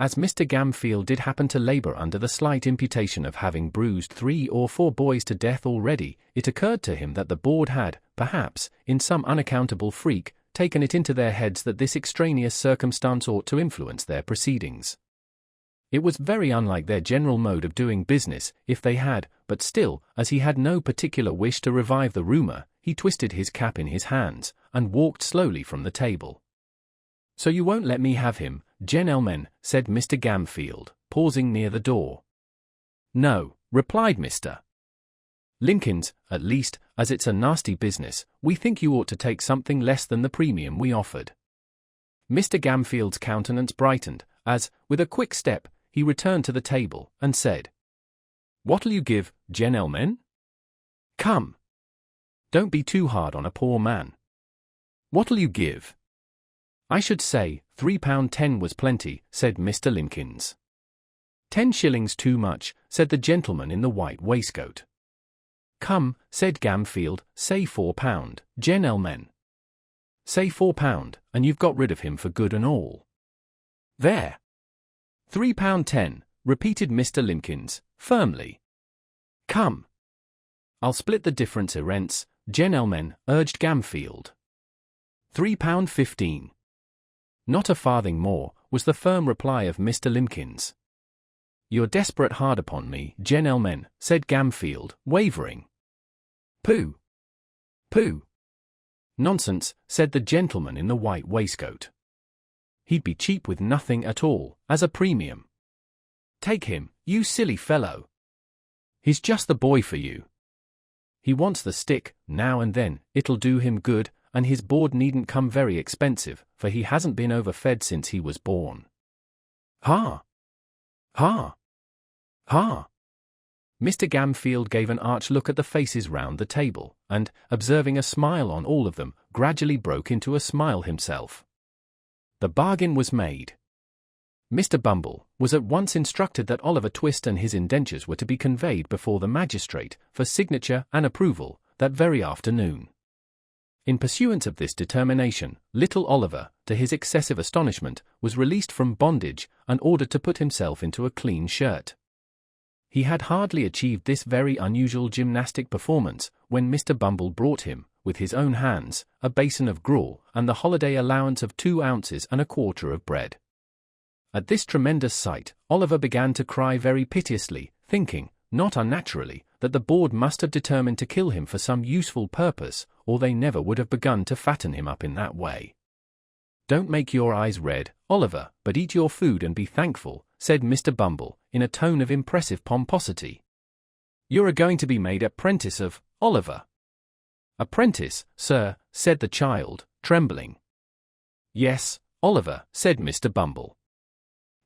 As Mr. Gamfield did happen to labour under the slight imputation of having bruised 3 or 4 boys to death already, it occurred to him that the board had, perhaps, in some unaccountable freak, taken it into their heads that this extraneous circumstance ought to influence their proceedings. It was very unlike their general mode of doing business, if they had, but still, as he had no particular wish to revive the rumour, he twisted his cap in his hands, and walked slowly from the table. "So you won't let me have him, gentlemen," said Mr. Gamfield, pausing near the door. "No," replied Mr. Limpkins, "at least, as it's a nasty business, we think you ought to take something less than the premium we offered." Mr. Gamfield's countenance brightened, as, with a quick step, he returned to the table, and said, "What'll you give, gentlemen? Come. Don't be too hard on a poor man. What'll you give?" "I should say, £3.10 was plenty," said Mr. Limpkins. "10 shillings too much," said the gentleman in the white waistcoat. "Come," said Gamfield, "say £4, gentlemen. Say £4, and you've got rid of him for good and all." "There. £3.10, repeated Mr. Limpkins, firmly. "Come. I'll split the difference rents, gentlemen," urged Gamfield. £3.15. "Not a farthing more," was the firm reply of Mr. Limpkins. "You're desperate hard upon me, gentlemen," said Gamfield, wavering. "Pooh! Pooh! Nonsense," said the gentleman in the white waistcoat. "He'd be cheap with nothing at all, as a premium. Take him, you silly fellow. He's just the boy for you. He wants the stick, now and then, it'll do him good, and his board needn't come very expensive, for he hasn't been overfed since he was born." "Ha! Ha! Ha!" Mr. Gamfield gave an arch look at the faces round the table, and, observing a smile on all of them, gradually broke into a smile himself. The bargain was made. Mr. Bumble was at once instructed that Oliver Twist and his indentures were to be conveyed before the magistrate, for signature and approval, that very afternoon. In pursuance of this determination, little Oliver, to his excessive astonishment, was released from bondage, and ordered to put himself into a clean shirt. He had hardly achieved this very unusual gymnastic performance, when Mr. Bumble brought him, with his own hands, a basin of gruel, and the holiday allowance of 2 ounces and a quarter of bread. At this tremendous sight, Oliver began to cry very piteously, thinking, not unnaturally, that the board must have determined to kill him for some useful purpose, or they never would have begun to fatten him up in that way. "Don't make your eyes red, Oliver, but eat your food and be thankful," said Mr. Bumble, in a tone of impressive pomposity. "You're a-going to be made apprentice of, Oliver." "Apprentice, sir," said the child, trembling. "Yes, Oliver," said Mr. Bumble.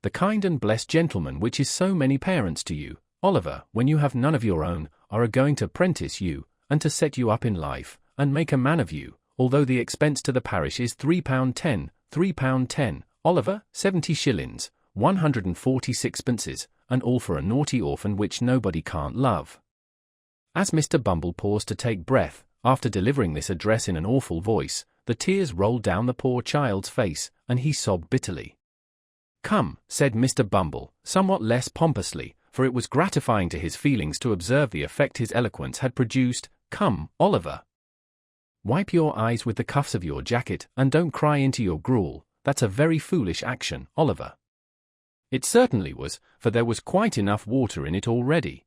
"The kind and blessed gentleman which is so many parents to you, Oliver, when you have none of your own, are a-going to apprentice you, and to set you up in life, and make a man of you, although the expense to the parish is £3.10, Oliver, 70 shillings, 146 and all for a naughty orphan which nobody can't love." As Mr. Bumble paused to take breath, after delivering this address in an awful voice, the tears rolled down the poor child's face, and he sobbed bitterly. "Come," said Mr. Bumble, somewhat less pompously, for it was gratifying to his feelings to observe the effect his eloquence had produced, "come, Oliver. Wipe your eyes with the cuffs of your jacket, and don't cry into your gruel. That's a very foolish action, Oliver." It certainly was, for there was quite enough water in it already.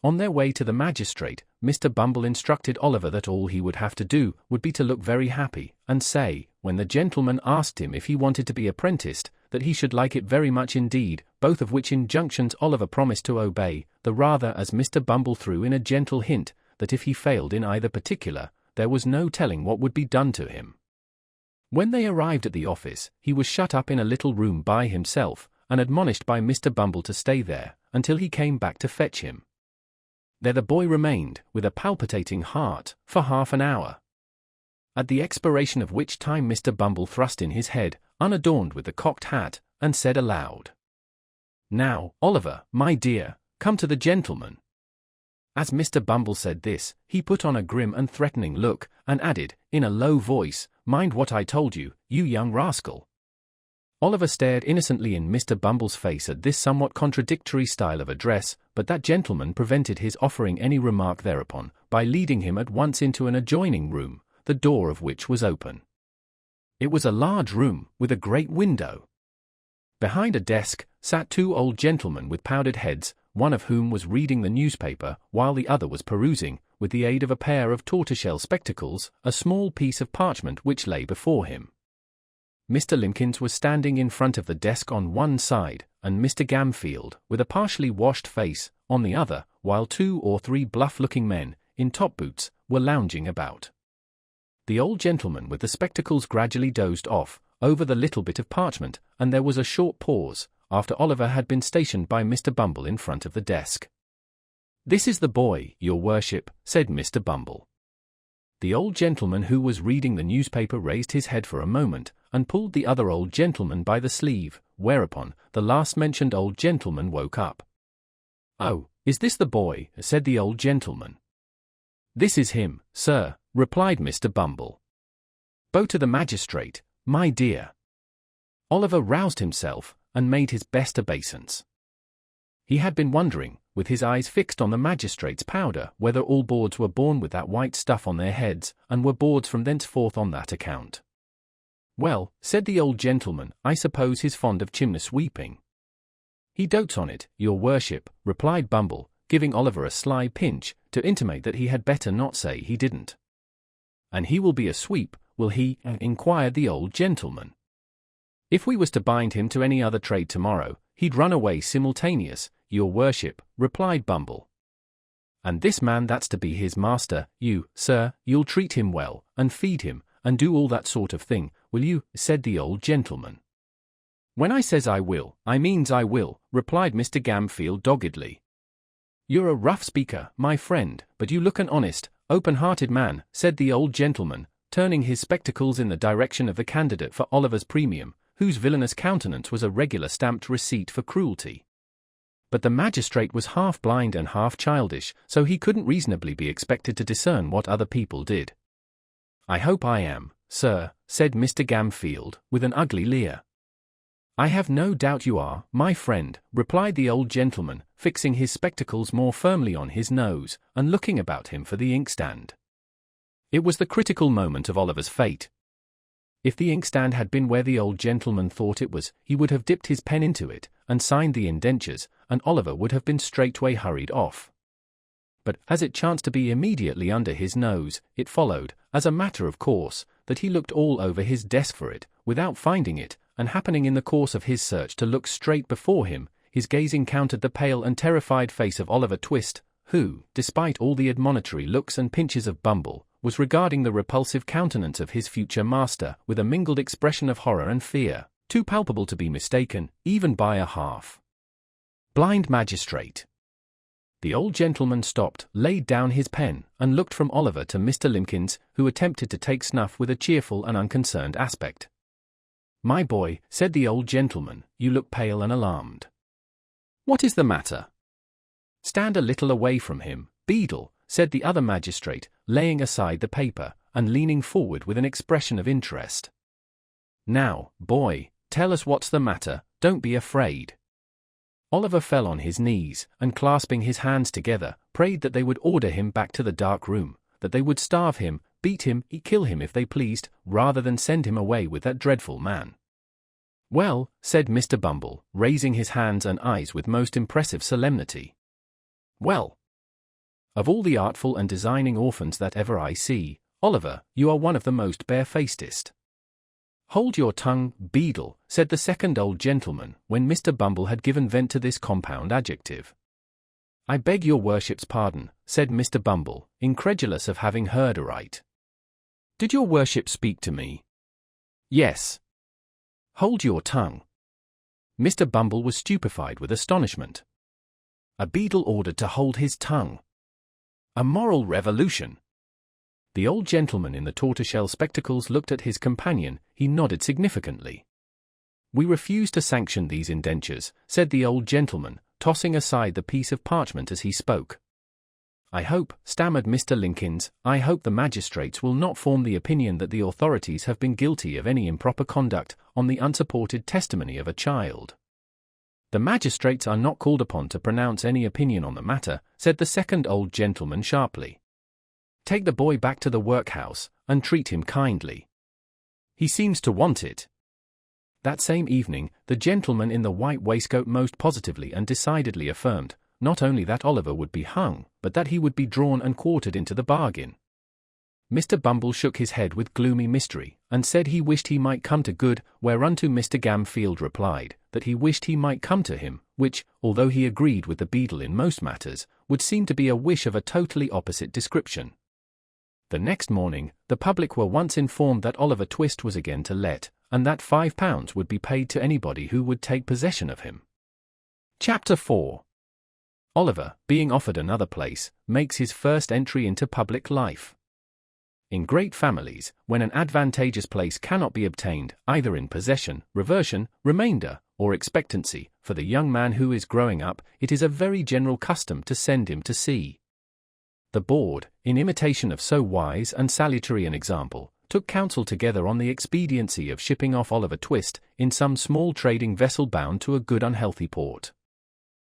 On their way to the magistrate, Mr. Bumble instructed Oliver that all he would have to do would be to look very happy, and say, when the gentleman asked him if he wanted to be apprenticed, that he should like it very much indeed, both of which injunctions Oliver promised to obey, the rather as Mr. Bumble threw in a gentle hint, that if he failed in either particular, there was no telling what would be done to him. When they arrived at the office, he was shut up in a little room by himself, and admonished by Mr. Bumble to stay there, until he came back to fetch him. There the boy remained, with a palpitating heart, for half an hour. At the expiration of which time Mr. Bumble thrust in his head, unadorned with the cocked hat, and said aloud, "Now, Oliver, my dear, come to the gentleman." As Mr. Bumble said this, he put on a grim and threatening look, and added, in a low voice, "Mind what I told you, you young rascal." Oliver stared innocently in Mr. Bumble's face at this somewhat contradictory style of address, but that gentleman prevented his offering any remark thereupon, by leading him at once into an adjoining room, the door of which was open. It was a large room, with a great window. Behind a desk sat two old gentlemen with powdered heads, one of whom was reading the newspaper, while the other was perusing, with the aid of a pair of tortoiseshell spectacles, a small piece of parchment which lay before him. Mr. Limpkins was standing in front of the desk on one side, and Mr. Gamfield, with a partially washed face, on the other, while 2 or 3 bluff-looking men, in top boots, were lounging about. The old gentleman with the spectacles gradually dozed off, over the little bit of parchment, and there was a short pause, after Oliver had been stationed by Mr. Bumble in front of the desk. "This is the boy, your worship," said Mr. Bumble. The old gentleman who was reading the newspaper raised his head for a moment, and pulled the other old gentleman by the sleeve, whereupon the last-mentioned old gentleman woke up. "Oh, is this the boy?" said the old gentleman. "This is him, sir," replied Mr. Bumble. "Bow to the magistrate, my dear." Oliver roused himself, and made his best obeisance. He had been wondering, with his eyes fixed on the magistrate's powder, whether all boards were born with that white stuff on their heads, and were boards from thenceforth on that account. "Well," said the old gentleman, "I suppose he's fond of chimney sweeping." "He dotes on it, your worship," replied Bumble, giving Oliver a sly pinch, to intimate that he had better not say he didn't. "And he will be a sweep, will he?" inquired the old gentleman. "If we was to bind him to any other trade tomorrow, he'd run away simultaneous, your worship," replied Bumble. "And this man that's to be his master, you, sir, you'll treat him well, and feed him, and do all that sort of thing, will you?" said the old gentleman. "When I says I will, I means I will," replied Mr. Gamfield doggedly. "You're a rough speaker, my friend, but you look an honest, open-hearted man," said the old gentleman, turning his spectacles in the direction of the candidate for Oliver's premium, whose villainous countenance was a regular stamped receipt for cruelty. But the magistrate was half blind and half childish, so he couldn't reasonably be expected to discern what other people did. "I hope I am, sir," said Mr. Gamfield, with an ugly leer. "I have no doubt you are, my friend," replied the old gentleman, fixing his spectacles more firmly on his nose, and looking about him for the inkstand. It was the critical moment of Oliver's fate. If the inkstand had been where the old gentleman thought it was, he would have dipped his pen into it, and signed the indentures, and Oliver would have been straightway hurried off. But, as it chanced to be immediately under his nose, it followed, as a matter of course, that he looked all over his desk for it, without finding it, and happening in the course of his search to look straight before him, his gaze encountered the pale and terrified face of Oliver Twist, who, despite all the admonitory looks and pinches of Bumble, was regarding the repulsive countenance of his future master with a mingled expression of horror and fear, too palpable to be mistaken, even by a half. Blind magistrate. The old gentleman stopped, laid down his pen, and looked from Oliver to Mr. Limpkins, who attempted to take snuff with a cheerful and unconcerned aspect. "My boy," said the old gentleman, "you look pale and alarmed. What is the matter?" "Stand a little away from him, Beadle," said the other magistrate, laying aside the paper, and leaning forward with an expression of interest. "Now, boy, tell us what's the matter, don't be afraid." Oliver fell on his knees, and clasping his hands together, prayed that they would order him back to the dark room, that they would starve him, beat him, kill him if they pleased, rather than send him away with that dreadful man. "Well," said Mr. Bumble, raising his hands and eyes with most impressive solemnity. "Well, of all the artful and designing orphans that ever I see, Oliver, you are one of the most barefacedest." "Hold your tongue, Beadle," said the second old gentleman, when Mr. Bumble had given vent to this compound adjective. "I beg your worship's pardon," said Mr. Bumble, incredulous of having heard aright. "Did your worship speak to me?" Yes. Hold your tongue. Mr. Bumble was stupefied with astonishment. A beadle ordered to hold his tongue. A moral revolution. The old gentleman in the tortoiseshell spectacles looked at his companion. He nodded significantly. We refuse to sanction these indentures, said the old gentleman, tossing aside the piece of parchment as he spoke. I hope, stammered Mr. Linkins, I hope the magistrates will not form the opinion that the authorities have been guilty of any improper conduct on the unsupported testimony of a child. The magistrates are not called upon to pronounce any opinion on the matter, said the second old gentleman sharply. Take the boy back to the workhouse, and treat him kindly. He seems to want it. That same evening, the gentleman in the white waistcoat most positively and decidedly affirmed, not only that Oliver would be hung, but that he would be drawn and quartered into the bargain. Mr. Bumble shook his head with gloomy mystery, and said he wished he might come to good, whereunto Mr. Gamfield replied, that he wished he might come to him, which, although he agreed with the beadle in most matters, would seem to be a wish of a totally opposite description. The next morning, the public were once informed that Oliver Twist was again to let, and that £5 would be paid to anybody who would take possession of him. Chapter 4. Oliver, being offered another place, makes his first entry into public life. In great families, when an advantageous place cannot be obtained, either in possession, reversion, remainder, or expectancy, for the young man who is growing up, it is a very general custom to send him to sea. The board, in imitation of so wise and salutary an example, took counsel together on the expediency of shipping off Oliver Twist in some small trading vessel bound to a good unhealthy port.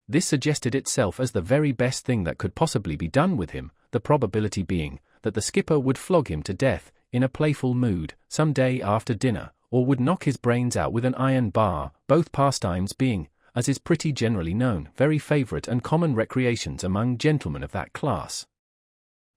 This suggested itself as the very best thing that could possibly be done with him, the probability being that the skipper would flog him to death, in a playful mood, some day after dinner, or would knock his brains out with an iron bar, both pastimes being, as is pretty generally known, very favourite and common recreations among gentlemen of that class.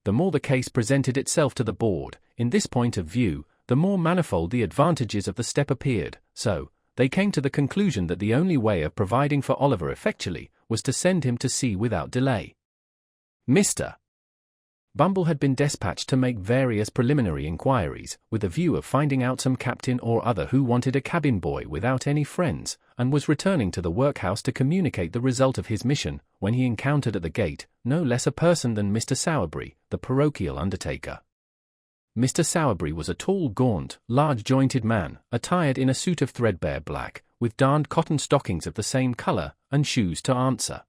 The more the case presented itself to the board, in this point of view, the more manifold the advantages of the step appeared, so they came to the conclusion that the only way of providing for Oliver effectually was to send him to sea without delay. Mr. Bumble had been despatched to make various preliminary inquiries, with the view of finding out some captain or other who wanted a cabin boy without any friends, and was returning to the workhouse to communicate the result of his mission, when he encountered at the gate no less a person than Mr. Sowerberry, the parochial undertaker. Mr. Sowerberry was a tall, gaunt, large-jointed man, attired in a suit of threadbare black, with darned cotton stockings of the same colour, and shoes to answer.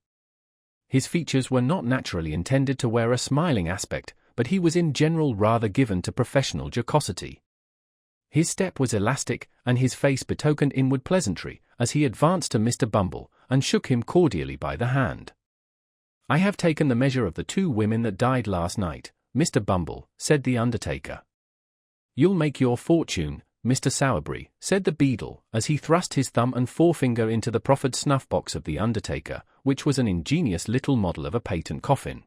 His features were not naturally intended to wear a smiling aspect, but he was in general rather given to professional jocosity. His step was elastic, and his face betokened inward pleasantry, as he advanced to Mr. Bumble, and shook him cordially by the hand. "I have taken the measure of the 2 women that died last night, Mr. Bumble," said the undertaker. "You'll make your fortune, Mr. Sowerberry," said the beadle, as he thrust his thumb and forefinger into the proffered snuff-box of the undertaker, which was an ingenious little model of a patent coffin.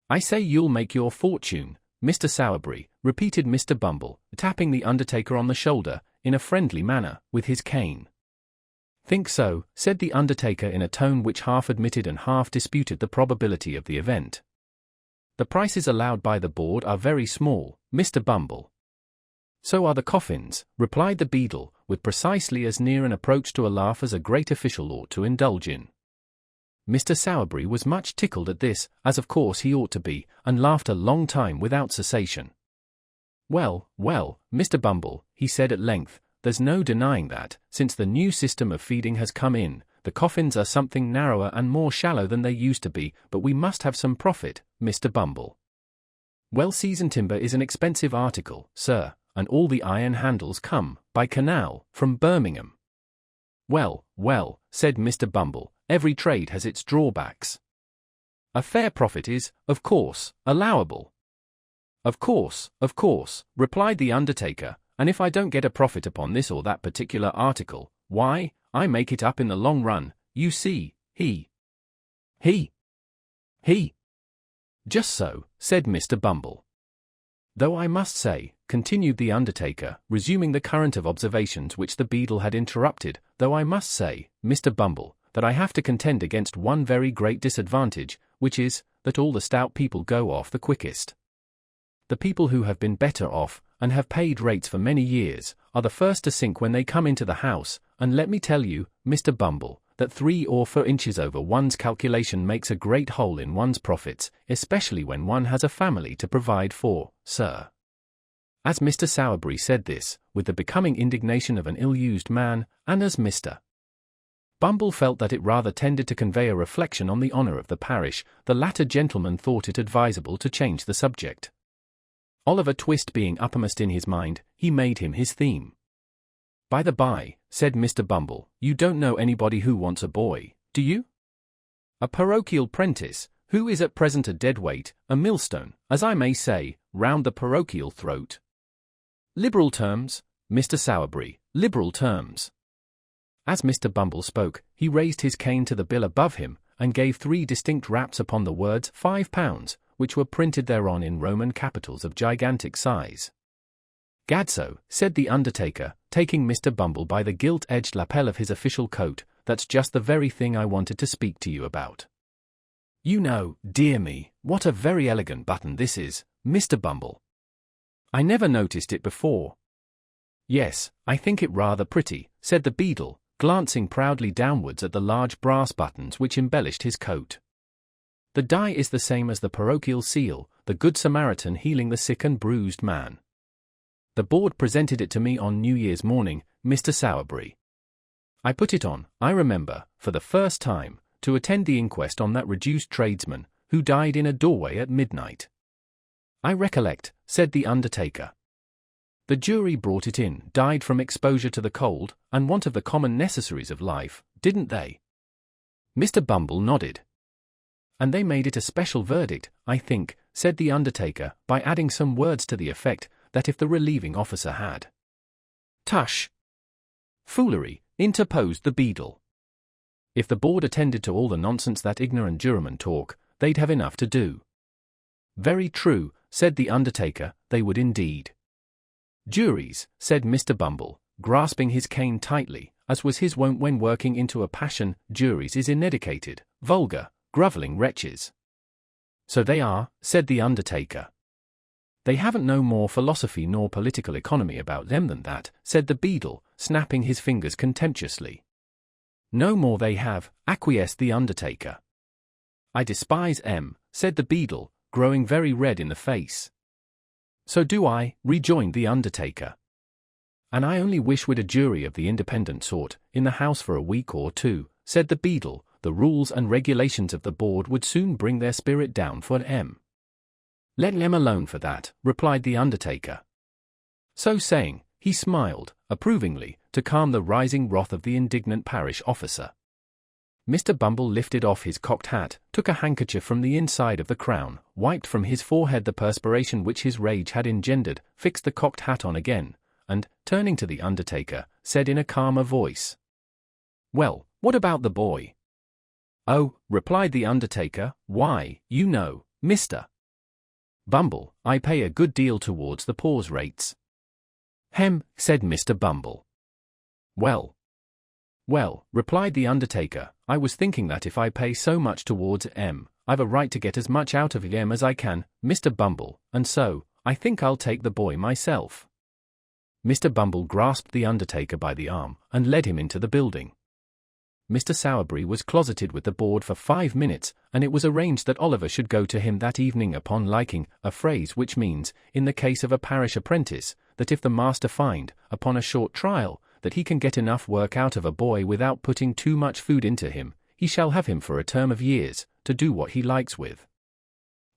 "I say you'll make your fortune, Mr. Sowerberry," repeated Mr. Bumble, tapping the undertaker on the shoulder, in a friendly manner, with his cane. "Think so," said the undertaker in a tone which half admitted and half disputed the probability of the event. "The prices allowed by the board are very small, Mr. Bumble." "So are the coffins," replied the beadle, with precisely as near an approach to a laugh as a great official ought to indulge in. Mr. Sowerberry was much tickled at this, as of course he ought to be, and laughed a long time without cessation. Well, Mr. Bumble," he said at length, "there's no denying that, since the new system of feeding has come in, the coffins are something narrower and more shallow than they used to be, but we must have some profit, Mr. Bumble. Well-seasoned timber is an expensive article, sir, and all the iron handles come, by canal, from Birmingham." Well, said Mr. Bumble, "every trade has its drawbacks. A fair profit is, of course, allowable." Of course," replied the undertaker, "and if I don't get a profit upon this or that particular article, why, I make it up in the long run, you see, he. Just so, said Mr. Bumble. "Though I must say," continued the undertaker, resuming the current of observations which the beadle had interrupted, "though I must say, Mr. Bumble, that I have to contend against one very great disadvantage, which is, that all the stout people go off the quickest. The people who have been better off, and have paid rates for many years, are the first to sink when they come into the house, and let me tell you, Mr. Bumble, that 3 or 4 inches over one's calculation makes a great hole in one's profits, especially when one has a family to provide for, sir. As Mr. Sowerberry said this, with the becoming indignation of an ill-used man, and as Mr. Bumble felt that it rather tended to convey a reflection on the honour of the parish, the latter gentleman thought it advisable to change the subject. Oliver Twist being uppermost in his mind, he made him his theme. "By the by," said Mr. Bumble, "you don't know anybody who wants a boy, do you? A parochial prentice, who is at present a dead weight, a millstone, as I may say, round the parochial throat. Liberal terms, Mr. Sowerberry, liberal terms." As Mr. Bumble spoke, he raised his cane to the bill above him, and gave 3 distinct raps upon the words £5, which were printed thereon in Roman capitals of gigantic size. "Gadso," said the undertaker, taking Mr. Bumble by the gilt-edged lapel of his official coat, "that's just the very thing I wanted to speak to you about. You know, dear me, what a very elegant button this is, Mr. Bumble. I never noticed it before." "Yes, I think it rather pretty," said the beadle, glancing proudly downwards at the large brass buttons which embellished his coat. "The die is the same as the parochial seal, the Good Samaritan healing the sick and bruised man. The board presented it to me on New Year's morning, Mr. Sowerberry. I put it on, I remember, for the first time, to attend the inquest on that reduced tradesman, who died in a doorway at midnight." "I recollect," said the undertaker. "The jury brought it in, died from exposure to the cold, and want of the common necessaries of life, didn't they?" Mr. Bumble nodded. "And they made it a special verdict, I think," said the undertaker, by adding some words to the effect that if the relieving officer had— "Tush! Foolery," interposed the beadle. "If the board attended to all the nonsense that ignorant jurymen talk, they'd have enough to do." "Very true," said the undertaker, "they would indeed." "Juries," said Mr. Bumble, grasping his cane tightly, as was his wont when working into a passion, "juries is ineducated, vulgar, grovelling wretches." "So they are," said the undertaker. "They haven't no more philosophy nor political economy about them than that," said the beadle, snapping his fingers contemptuously. "No more they have," acquiesced the undertaker. "I despise 'em," said the beadle, growing very red in the face. "So do I," rejoined the undertaker. "And I only wish we'd a jury of the independent sort, in the house for a week or 2, said the beadle. "The rules and regulations of the board would soon bring their spirit down for 'em." "Let 'em alone for that," replied the undertaker. So saying, he smiled, approvingly, to calm the rising wrath of the indignant parish officer. Mr. Bumble lifted off his cocked hat, took a handkerchief from the inside of the crown, wiped from his forehead the perspiration which his rage had engendered, fixed the cocked hat on again, and, turning to the undertaker, said in a calmer voice, "Well, what about the boy?" "Oh," replied the undertaker, "why, you know, Mr. Bumble, I pay a good deal towards the poor's rates." "Hem," said Mr. Bumble. Well, replied the undertaker, "I was thinking that if I pay so much towards 'em, I've a right to get as much out of 'em as I can, Mr. Bumble, and so, I think I'll take the boy myself." Mr. Bumble grasped the undertaker by the arm, and led him into the building. Mr. Sowerberry was closeted with the board for 5 minutes, and it was arranged that Oliver should go to him that evening upon liking, a phrase which means, in the case of a parish apprentice, that if the master find, upon a short trial, that he can get enough work out of a boy without putting too much food into him, he shall have him for a term of years, to do what he likes with.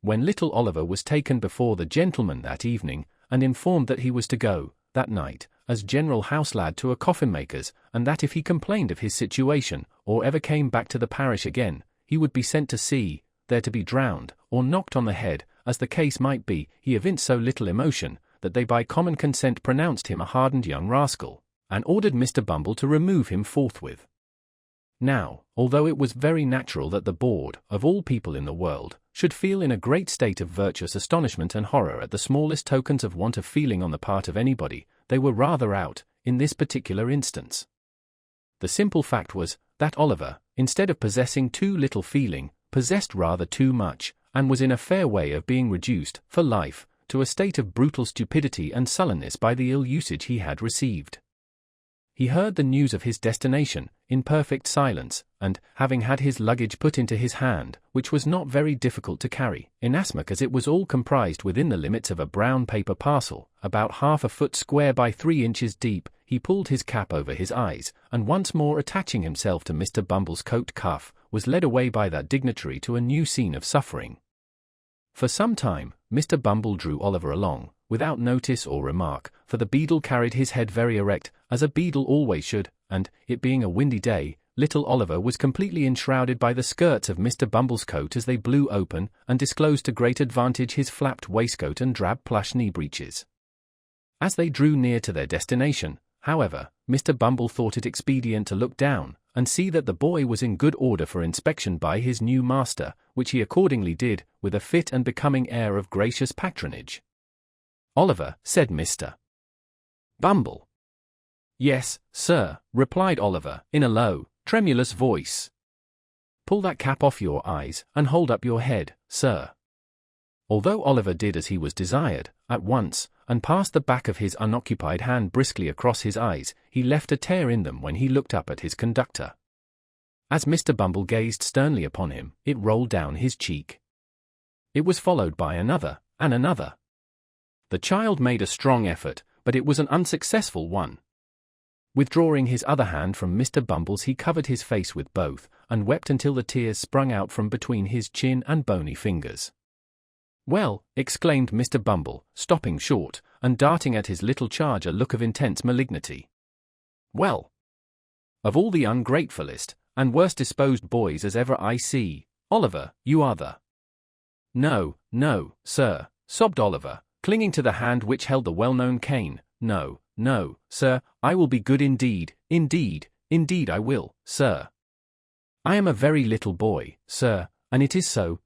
When little Oliver was taken before the gentleman that evening, and informed that he was to go, that night, as general house lad to a coffin-maker's, and that if he complained of his situation, or ever came back to the parish again, he would be sent to sea, there to be drowned, or knocked on the head, as the case might be, he evinced so little emotion, that they by common consent pronounced him a hardened young rascal, and ordered Mr. Bumble to remove him forthwith. Now, although it was very natural that the board, of all people in the world, should feel in a great state of virtuous astonishment and horror at the smallest tokens of want of feeling on the part of anybody, they were rather out, in this particular instance. The simple fact was, that Oliver, instead of possessing too little feeling, possessed rather too much, and was in a fair way of being reduced, for life, to a state of brutal stupidity and sullenness by the ill usage he had received. He heard the news of his destination, in perfect silence, and, having had his luggage put into his hand, which was not very difficult to carry, inasmuch as it was all comprised within the limits of a brown paper parcel, about 1/2 foot square by 3 inches deep, he pulled his cap over his eyes, and once more attaching himself to Mr. Bumble's coat cuff, was led away by that dignitary to a new scene of suffering. For some time, Mr. Bumble drew Oliver along, without notice or remark, for the beadle carried his head very erect, as a beadle always should, and, it being a windy day, little Oliver was completely enshrouded by the skirts of Mr. Bumble's coat as they blew open, and disclosed to great advantage his flapped waistcoat and drab plush knee breeches. As they drew near to their destination, however, Mr. Bumble thought it expedient to look down, and see that the boy was in good order for inspection by his new master, which he accordingly did, with a fit and becoming air of gracious patronage. "Oliver," said Mr. Bumble. "Yes, sir," replied Oliver, in a low, tremulous voice. "Pull that cap off your eyes, and hold up your head, sir." Although Oliver did as he was desired, at once, and passed the back of his unoccupied hand briskly across his eyes, he left a tear in them when he looked up at his conductor. As Mr. Bumble gazed sternly upon him, it rolled down his cheek. It was followed by another, and another. The child made a strong effort, but it was an unsuccessful one. Withdrawing his other hand from Mr. Bumble's, he covered his face with both, and wept until the tears sprung out from between his chin and bony fingers. "Well," exclaimed Mr. Bumble, stopping short, and darting at his little charge a look of intense malignity. "Well, of all the ungratefullest and worst disposed boys as ever I see, Oliver, you are the—" "No, no, sir," sobbed Oliver, clinging to the hand which held the well-known cane. "No, no, sir, I will be good indeed, indeed, indeed I will, sir. I am a very little boy, sir, and it is so."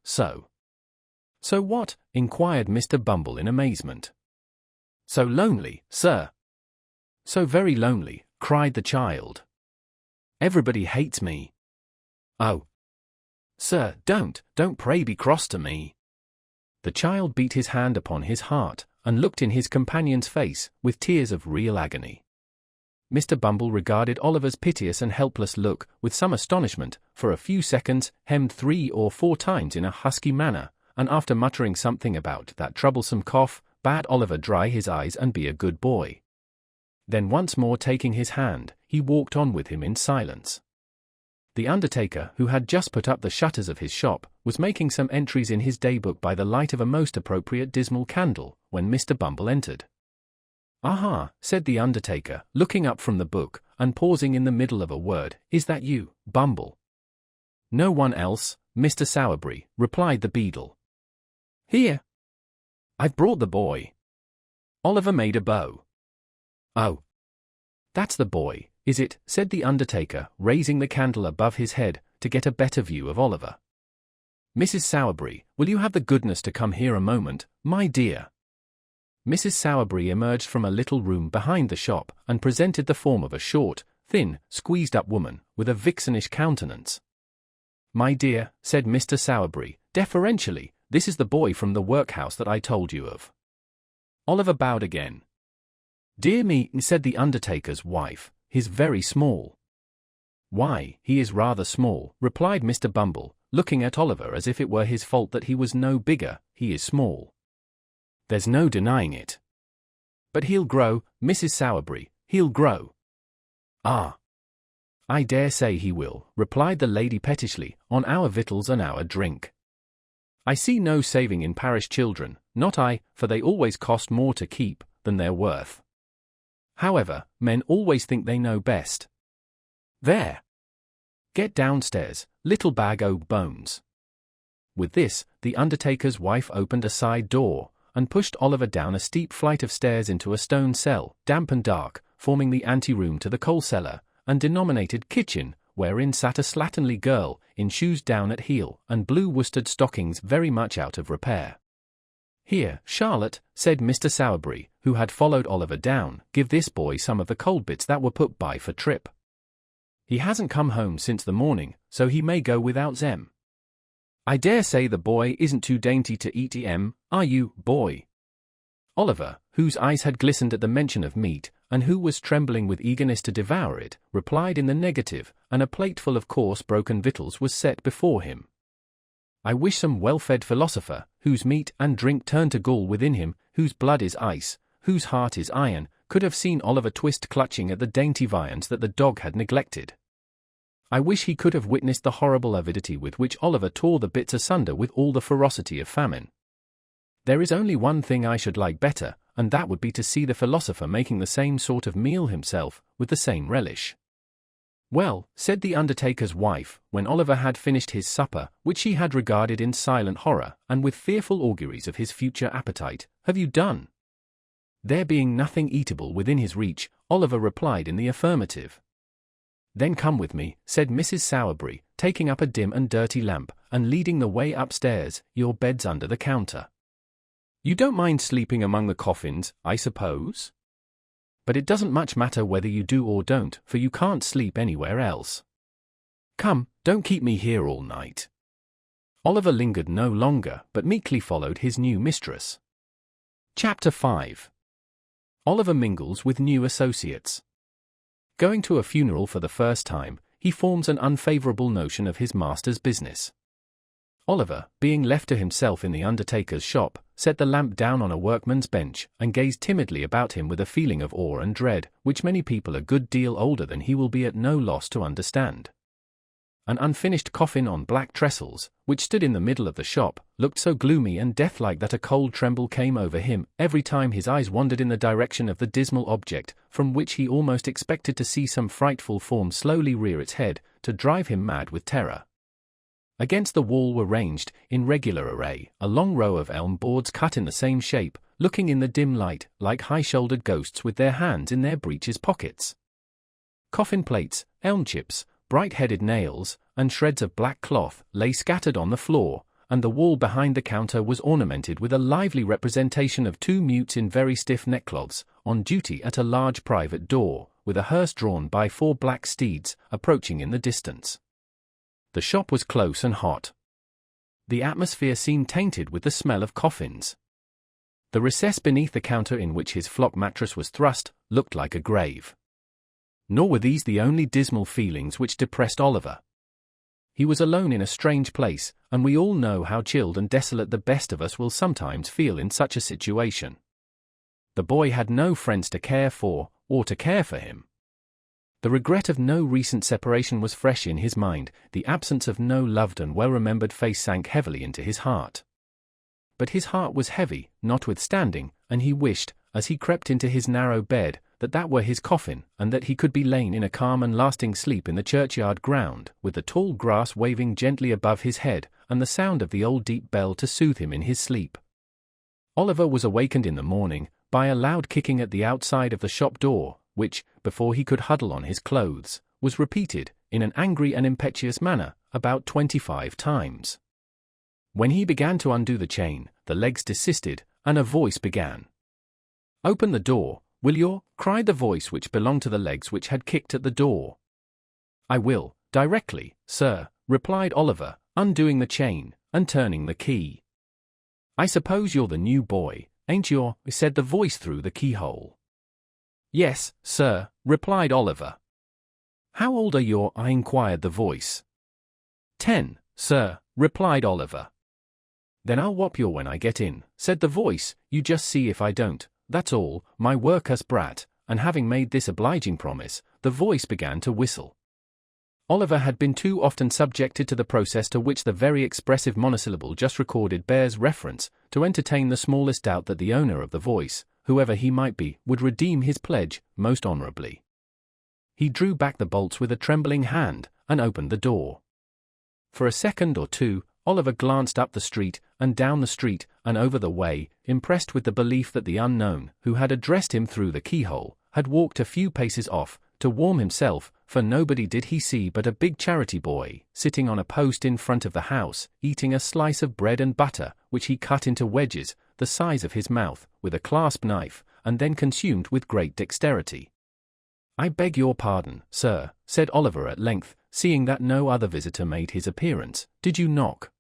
"So what?" inquired Mr. Bumble in amazement. "So lonely, sir." "So very lonely," cried the child. "Everybody hates me." "Oh, sir, don't pray be cross to me." The child beat his hand upon his heart, and looked in his companion's face, with tears of real agony. Mr. Bumble regarded Oliver's piteous and helpless look, with some astonishment, for a few seconds, hemmed 3 or 4 times in a husky manner, and after muttering something about that troublesome cough, bade Oliver dry his eyes and be a good boy. Then once more taking his hand, he walked on with him in silence. The undertaker, who had just put up the shutters of his shop, was making some entries in his day-book by the light of a most appropriate dismal candle, when Mr. Bumble entered. "Aha," said the undertaker, looking up from the book, and pausing in the middle of a word, "is that you, Bumble?" "No one else, Mr. Sowerberry," replied the beadle. "Here. I've brought the boy." Oliver made a bow. "Oh, that's the boy, is it?" said the undertaker, raising the candle above his head, to get a better view of Oliver. "Mrs. Sowerberry, will you have the goodness to come here a moment, my dear?" Mrs. Sowerberry emerged from a little room behind the shop, and presented the form of a short, thin, squeezed-up woman, with a vixenish countenance. "My dear," said Mr. Sowerberry, deferentially, "this is the boy from the workhouse that I told you of." Oliver bowed again. "Dear me," said the undertaker's wife, "he's very small." "Why, he is rather small," replied Mr. Bumble, looking at Oliver as if it were his fault that he was no bigger. "He is small. There's no denying it. But he'll grow, Mrs. Sowerberry, he'll grow." "Ah, I dare say he will," replied the lady pettishly, "on our victuals and our drink. I see no saving in parish children, not I, for they always cost more to keep than they're worth. However, men always think they know best. There. Get downstairs, little bag o' bones." With this, the undertaker's wife opened a side door, and pushed Oliver down a steep flight of stairs into a stone cell, damp and dark, forming the ante-room to the coal cellar, and denominated kitchen, wherein sat a slatternly girl, in shoes down at heel, and blue worsted stockings very much out of repair. "Here, Charlotte," said Mr. Sowerberry, who had followed Oliver down, "give this boy some of the cold bits that were put by for Trip. He hasn't come home since the morning, so he may go without them. I dare say the boy isn't too dainty to eat are you, boy?" Oliver, whose eyes had glistened at the mention of meat, and who was trembling with eagerness to devour it, replied in the negative, and a plateful of coarse broken victuals was set before him. I wish some well-fed philosopher, whose meat and drink turn to gall within him, whose blood is ice, whose heart is iron, could have seen Oliver Twist clutching at the dainty viands that the dog had neglected. I wish he could have witnessed the horrible avidity with which Oliver tore the bits asunder with all the ferocity of famine. There is only one thing I should like better, and that would be to see the philosopher making the same sort of meal himself, with the same relish. Well, said the undertaker's wife, when Oliver had finished his supper, which she had regarded in silent horror, and with fearful auguries of his future appetite, have you done? There being nothing eatable within his reach, Oliver replied in the affirmative. Then come with me, said Mrs. Sowerberry, taking up a dim and dirty lamp, and leading the way upstairs. Your bed's under the counter. You don't mind sleeping among the coffins, I suppose? But it doesn't much matter whether you do or don't, for you can't sleep anywhere else. Come, don't keep me here all night. Oliver lingered no longer, but meekly followed his new mistress. Chapter 5. Oliver mingles with new associates. Going to a funeral for the first time, he forms an unfavorable notion of his master's business. Oliver, being left to himself in the undertaker's shop, set the lamp down on a workman's bench, and gazed timidly about him with a feeling of awe and dread, which many people a good deal older than he will be at no loss to understand. An unfinished coffin on black trestles, which stood in the middle of the shop, looked so gloomy and deathlike that a cold tremble came over him every time his eyes wandered in the direction of the dismal object, from which he almost expected to see some frightful form slowly rear its head, to drive him mad with terror. Against the wall were ranged, in regular array, a long row of elm boards cut in the same shape, looking in the dim light like high-shouldered ghosts with their hands in their breeches pockets. Coffin plates, elm chips, bright-headed nails, and shreds of black cloth lay scattered on the floor, and the wall behind the counter was ornamented with a lively representation of two mutes in very stiff neckcloths, on duty at a large private door, with a hearse drawn by 4 black steeds, approaching in the distance. The shop was close and hot. The atmosphere seemed tainted with the smell of coffins. The recess beneath the counter in which his flock mattress was thrust looked like a grave. Nor were these the only dismal feelings which depressed Oliver. He was alone in a strange place, and we all know how chilled and desolate the best of us will sometimes feel in such a situation. The boy had no friends to care for, or to care for him. The regret of no recent separation was fresh in his mind, the absence of no loved and well-remembered face sank heavily into his heart. But his heart was heavy, notwithstanding, and he wished, as he crept into his narrow bed, that were his coffin, and that he could be lain in a calm and lasting sleep in the churchyard ground, with the tall grass waving gently above his head, and the sound of the old deep bell to soothe him in his sleep. Oliver was awakened in the morning by a loud kicking at the outside of the shop door, which, before he could huddle on his clothes, was repeated, in an angry and impetuous manner, about 25 times. When he began to undo the chain, the legs desisted, and a voice began. "Open the door, will you?" cried the voice which belonged to the legs which had kicked at the door. "I will, directly, sir," replied Oliver, undoing the chain, and turning the key. "I suppose you're the new boy, ain't you?" said the voice through the keyhole. "Yes, sir," replied Oliver. "How old are you?" inquired the voice. 10, sir," replied Oliver. "Then I'll whop you when I get in," said the voice. "You just see if I don't, that's all, my workhouse brat," and having made this obliging promise, the voice began to whistle. Oliver had been too often subjected to the process to which the very expressive monosyllable just recorded bears reference, to entertain the smallest doubt that the owner of the voice, whoever he might be, would redeem his pledge most honorably. He drew back the bolts with a trembling hand, and opened the door. For a second or two, Oliver glanced up the street, and down the street, and over the way, impressed with the belief that the unknown, who had addressed him through the keyhole, had walked a few paces off, to warm himself, for nobody did he see but a big charity boy, sitting on a post in front of the house, eating a slice of bread and butter, which he cut into wedges, the size of his mouth, with a clasp knife, and then consumed with great dexterity. "I beg your pardon, sir," said Oliver at length, seeing that no other visitor made his appearance. "Did you knock?"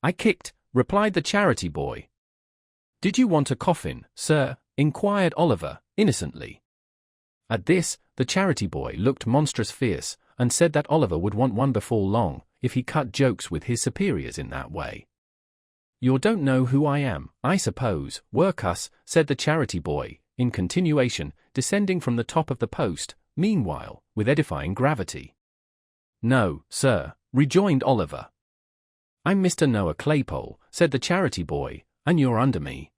"I kicked," replied the charity boy. "Did you want a coffin, sir?" inquired Oliver, innocently. At this, the charity boy looked monstrous fierce, and said that Oliver would want one before long, if he cut jokes with his superiors in that way. "You don't know who I am, I suppose, workhouse," said the charity boy, in continuation, descending from the top of the post, meanwhile, with edifying gravity. "No, sir," rejoined Oliver. "I'm Mr. Noah Claypole," said the charity boy, "and you're under me.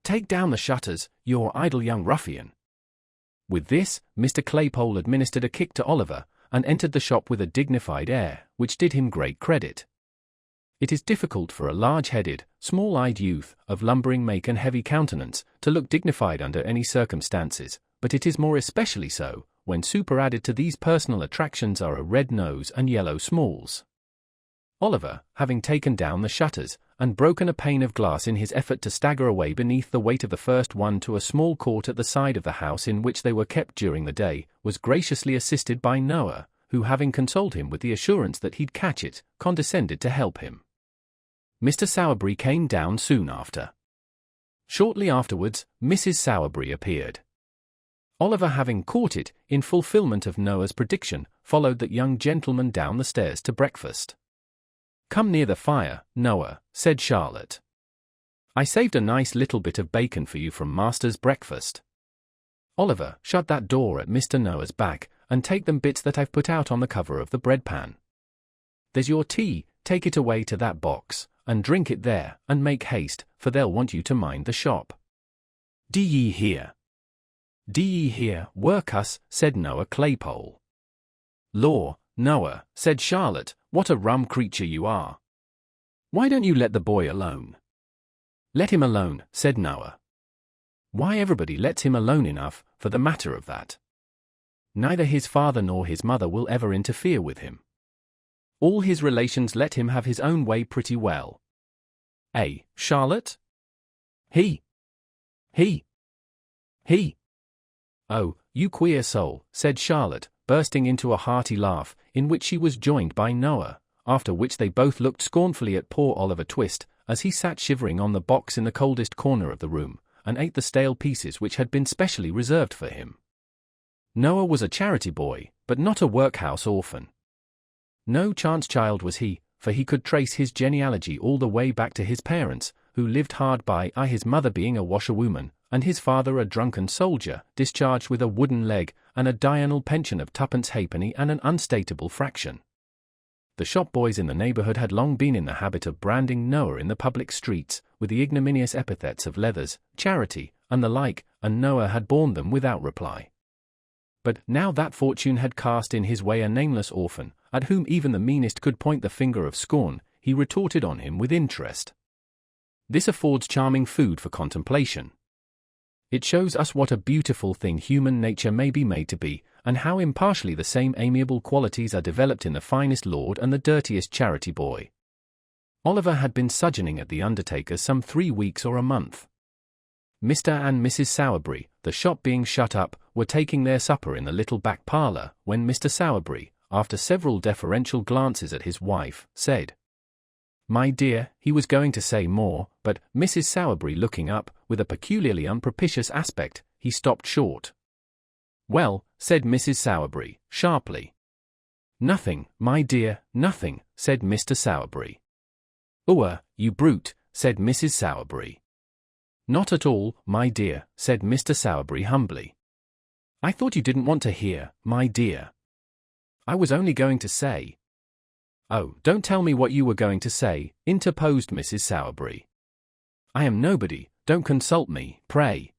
Take down the shutters, you idle young ruffian." With this, Mr. Claypole administered a kick to Oliver, and entered the shop with a dignified air, which did him great credit. It is difficult for a large-headed, small-eyed youth, of lumbering make and heavy countenance, to look dignified under any circumstances, but it is more especially so, when superadded to these personal attractions are a red nose and yellow smalls. Oliver, having taken down the shutters, and broken a pane of glass in his effort to stagger away beneath the weight of the first one to a small court at the side of the house in which they were kept during the day, was graciously assisted by Noah, who, having consoled him with the assurance that he'd catch it, condescended to help him. Mr. Sowerberry came down soon after. Shortly afterwards, Mrs. Sowerberry appeared. Oliver, having caught it, in fulfillment of Noah's prediction, followed that young gentleman down the stairs to breakfast. "Come near the fire, Noah," said Charlotte. "I saved a nice little bit of bacon for you from master's breakfast." "Oliver, shut that door at Mr. Noah's back, and take them bits that I've put out on the cover of the bread pan. There's your tea, take it away to that box, and drink it there, and make haste, for they'll want you to mind the shop. "D'ye hear?" "D'ye hear, workhouse," said Noah Claypole. "Law, Noah," said Charlotte, "what a rum creature you are. Why don't you let the boy alone?" "Let him alone," said Noah. "Why, everybody lets him alone enough, for the matter of that. Neither his father nor his mother will ever interfere with him. All his relations let him have his own way pretty well. Eh, Charlotte?" He. "Oh, you queer soul," said Charlotte, bursting into a hearty laugh, in which she was joined by Noah, after which they both looked scornfully at poor Oliver Twist, as he sat shivering on the box in the coldest corner of the room, and ate the stale pieces which had been specially reserved for him. Noah was a charity boy, but not a workhouse orphan. No chance child was he, for he could trace his genealogy all the way back to his parents, who lived hard by, his mother being a washerwoman, and his father a drunken soldier, discharged with a wooden leg, and a diurnal pension of twopence halfpenny and an unstateable fraction. The shop boys in the neighborhood had long been in the habit of branding Noah in the public streets, with the ignominious epithets of leathers, charity, and the like, and Noah had borne them without reply. But now that fortune had cast in his way a nameless orphan, at whom even the meanest could point the finger of scorn, he retorted on him with interest. This affords charming food for contemplation. It shows us what a beautiful thing human nature may be made to be, and how impartially the same amiable qualities are developed in the finest lord and the dirtiest charity boy. Oliver had been sojourning at the undertaker's some 3 weeks or a month. Mr. and Mrs. Sowerberry, the shop being shut up, were taking their supper in the little back parlour, when Mr. Sowerberry, after several deferential glances at his wife, said, "My dear," he was going to say more, but, Mrs. Sowerberry looking up, with a peculiarly unpropitious aspect, he stopped short. "Well," said Mrs. Sowerberry, sharply. "Nothing, my dear, nothing," said Mr. Sowerberry. You brute," said Mrs. Sowerberry. "Not at all, my dear," said Mr. Sowerberry humbly. "I thought you didn't want to hear, my dear. I was only going to say—" "Oh, don't tell me what you were going to say," interposed Mrs. Sowerberry. "I am nobody, don't consult me, pray.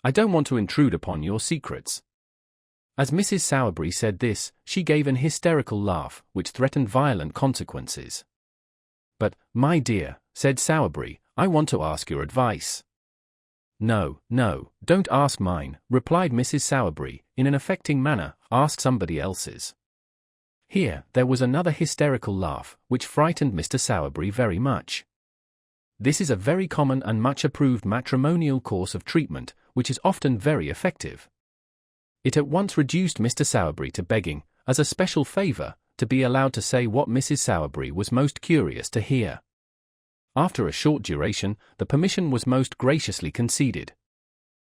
I don't want to intrude upon your secrets." As Mrs. Sowerberry said this, she gave an hysterical laugh, which threatened violent consequences. "But, my dear," said Sowerberry, "I want to ask your advice." No, don't ask mine," replied Mrs. Sowerberry, in an affecting manner, "ask somebody else's." Here, there was another hysterical laugh, which frightened Mr. Sowerberry very much. This is a very common and much approved matrimonial course of treatment, which is often very effective. It at once reduced Mr. Sowerberry to begging, as a special favor, to be allowed to say what Mrs. Sowerberry was most curious to hear. After a short duration, the permission was most graciously conceded.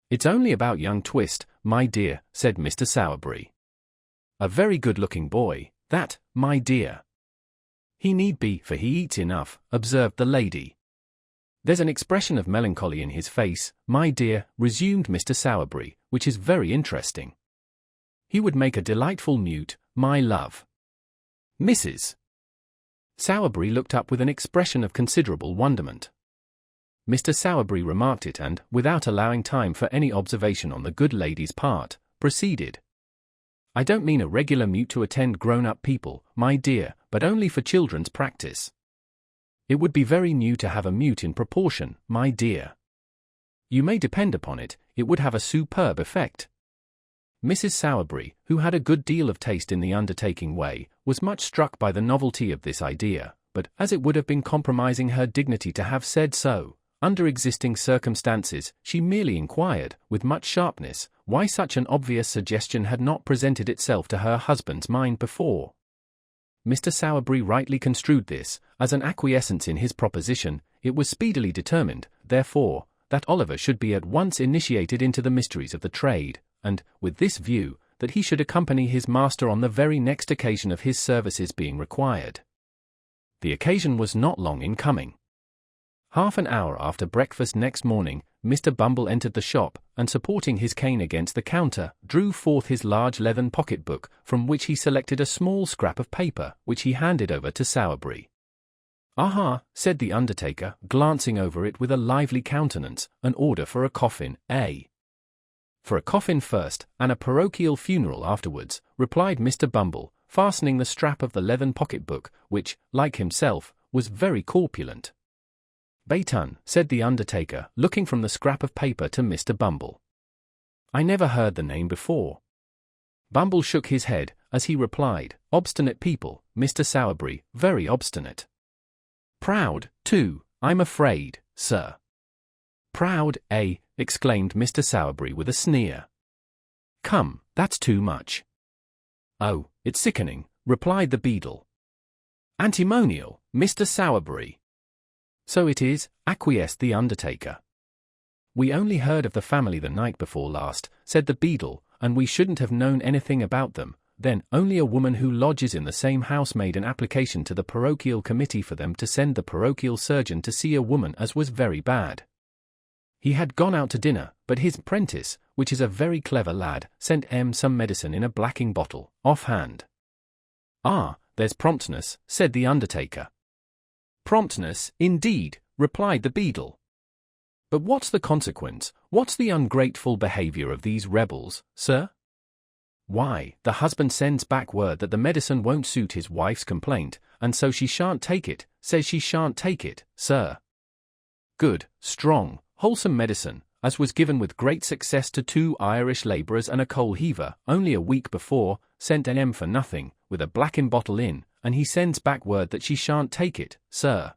"It's only about young Twist, my dear," said Mr. Sowerberry. "A very good-looking boy, that, my dear." "He need be, for he eats enough," observed the lady. "There's an expression of melancholy in his face, my dear," resumed Mr. Sowerberry, "which is very interesting. He would make a delightful newt, my love." Mrs. Sowerberry looked up with an expression of considerable wonderment. Mr. Sowerberry remarked it and, without allowing time for any observation on the good lady's part, proceeded. "I don't mean a regular mute to attend grown-up people, my dear, but only for children's practice. It would be very new to have a mute in proportion, my dear. You may depend upon it, it would have a superb effect." Mrs. Sowerberry, who had a good deal of taste in the undertaking way, was much struck by the novelty of this idea, but, as it would have been compromising her dignity to have said so, under existing circumstances, she merely inquired, with much sharpness, why such an obvious suggestion had not presented itself to her husband's mind before. Mr. Sowerberry rightly construed this, as an acquiescence in his proposition. It was speedily determined, therefore, that Oliver should be at once initiated into the mysteries of the trade, and, with this view, that he should accompany his master on the very next occasion of his services being required. The occasion was not long in coming. Half an hour after breakfast next morning, Mr. Bumble entered the shop, and supporting his cane against the counter, drew forth his large leathern pocket-book, from which he selected a small scrap of paper, which he handed over to Sowerberry. "Aha," said the undertaker, glancing over it with a lively countenance, "an order for a coffin, eh?" "For a coffin first, and a parochial funeral afterwards," replied Mr. Bumble, fastening the strap of the leathern pocket-book, which, like himself, was very corpulent. "Bayton," said the undertaker, looking from the scrap of paper to Mr. Bumble. "I never heard the name before." Bumble shook his head, as he replied, "Obstinate people, Mr. Sowerberry, very obstinate. Proud, too, I'm afraid, sir." "Proud, eh?" exclaimed Mr. Sowerberry with a sneer. "Come, that's too much." "Oh, it's sickening," replied the beadle. "Antimonial, Mr. Sowerberry." "So it is," acquiesced the undertaker. "We only heard of the family the night before last," said the beadle, "and we shouldn't have known anything about them. Then, only a woman who lodges in the same house made an application to the parochial committee for them to send the parochial surgeon to see a woman as was very bad. He had gone out to dinner, but his apprentice, which is a very clever lad, sent some medicine in a blacking bottle, off-hand." "Ah, there's promptness," said the undertaker. "Promptness, indeed," replied the beadle. "But what's the consequence, what's the ungrateful behavior of these rebels, sir? Why, the husband sends back word that the medicine won't suit his wife's complaint, and so she shan't take it, says she shan't take it, sir. Good, strong, wholesome medicine, as was given with great success to 2 Irish labourers and a coal heaver, only a week before, sent for nothing, with a blacking bottle in, and he sends back word that she shan't take it, sir."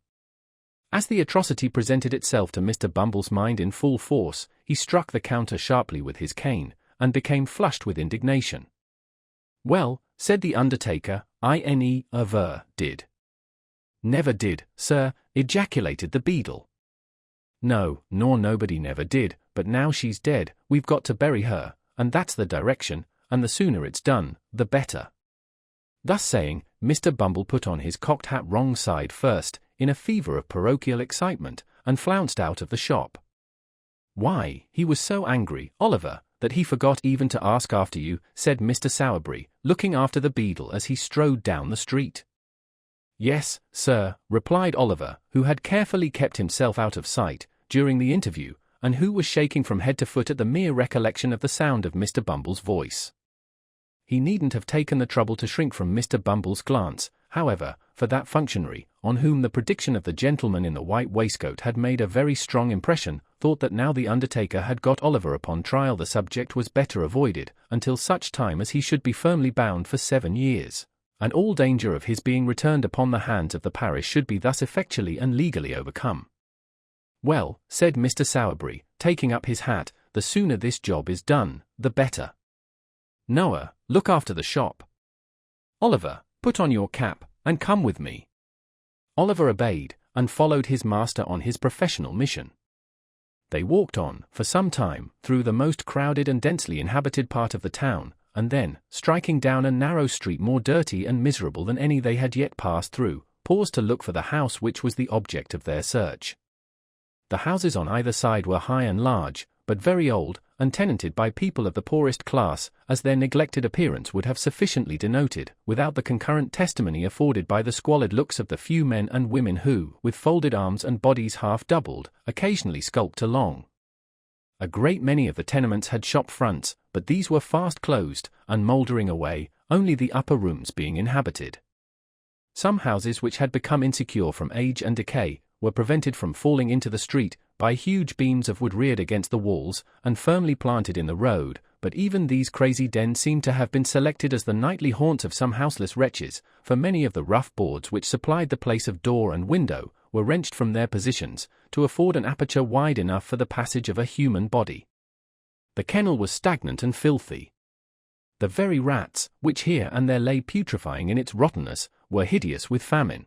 As the atrocity presented itself to Mr. Bumble's mind in full force, he struck the counter sharply with his cane, and became flushed with indignation. "Well," said the undertaker, did." "Never did, sir," ejaculated the beadle. "No, nor nobody never did, but now she's dead, we've got to bury her, and that's the direction, and the sooner it's done, the better." Thus saying, Mr. Bumble put on his cocked hat wrong side first, in a fever of parochial excitement, and flounced out of the shop. "Why, he was so angry, Oliver, that he forgot even to ask after you," said Mr. Sowerberry, looking after the beadle as he strode down the street. "Yes, sir," replied Oliver, who had carefully kept himself out of sight during the interview, and who was shaking from head to foot at the mere recollection of the sound of Mr. Bumble's voice. He needn't have taken the trouble to shrink from Mr. Bumble's glance, however, for that functionary, on whom the prediction of the gentleman in the white waistcoat had made a very strong impression, thought that now the undertaker had got Oliver upon trial the subject was better avoided, until such time as he should be firmly bound for 7 years. And all danger of his being returned upon the hands of the parish should be thus effectually and legally overcome. "Well," said Mr. Sowerberry, taking up his hat, "the sooner this job is done, the better. Noah, look after the shop. Oliver, put on your cap, and come with me." Oliver obeyed, and followed his master on his professional mission. They walked on, for some time, through the most crowded and densely inhabited part of the town, and then, striking down a narrow street more dirty and miserable than any they had yet passed through, paused to look for the house which was the object of their search. The houses on either side were high and large, but very old, and tenanted by people of the poorest class, as their neglected appearance would have sufficiently denoted, without the concurrent testimony afforded by the squalid looks of the few men and women who, with folded arms and bodies half doubled, occasionally skulked along. A great many of the tenements had shop fronts, but these were fast closed, and mouldering away, only the upper rooms being inhabited. Some houses which had become insecure from age and decay, were prevented from falling into the street, by huge beams of wood reared against the walls, and firmly planted in the road, but even these crazy dens seemed to have been selected as the nightly haunts of some houseless wretches, for many of the rough boards which supplied the place of door and window, were wrenched from their positions, to afford an aperture wide enough for the passage of a human body. The kennel was stagnant and filthy. The very rats, which here and there lay putrefying in its rottenness, were hideous with famine.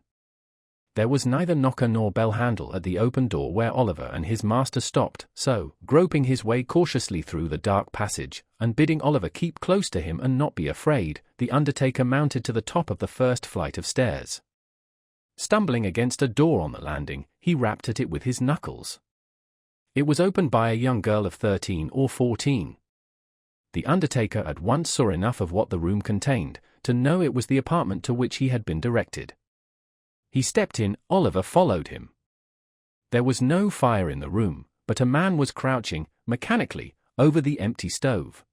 There was neither knocker nor bell handle at the open door where Oliver and his master stopped, so, groping his way cautiously through the dark passage, and bidding Oliver keep close to him and not be afraid, the undertaker mounted to the top of the first flight of stairs. Stumbling against a door on the landing, he rapped at it with his knuckles. It was opened by a young girl of 13 or 14. The undertaker at once saw enough of what the room contained, to know it was the apartment to which he had been directed. He stepped in, Oliver followed him. There was no fire in the room, but a man was crouching, mechanically, over the empty stove.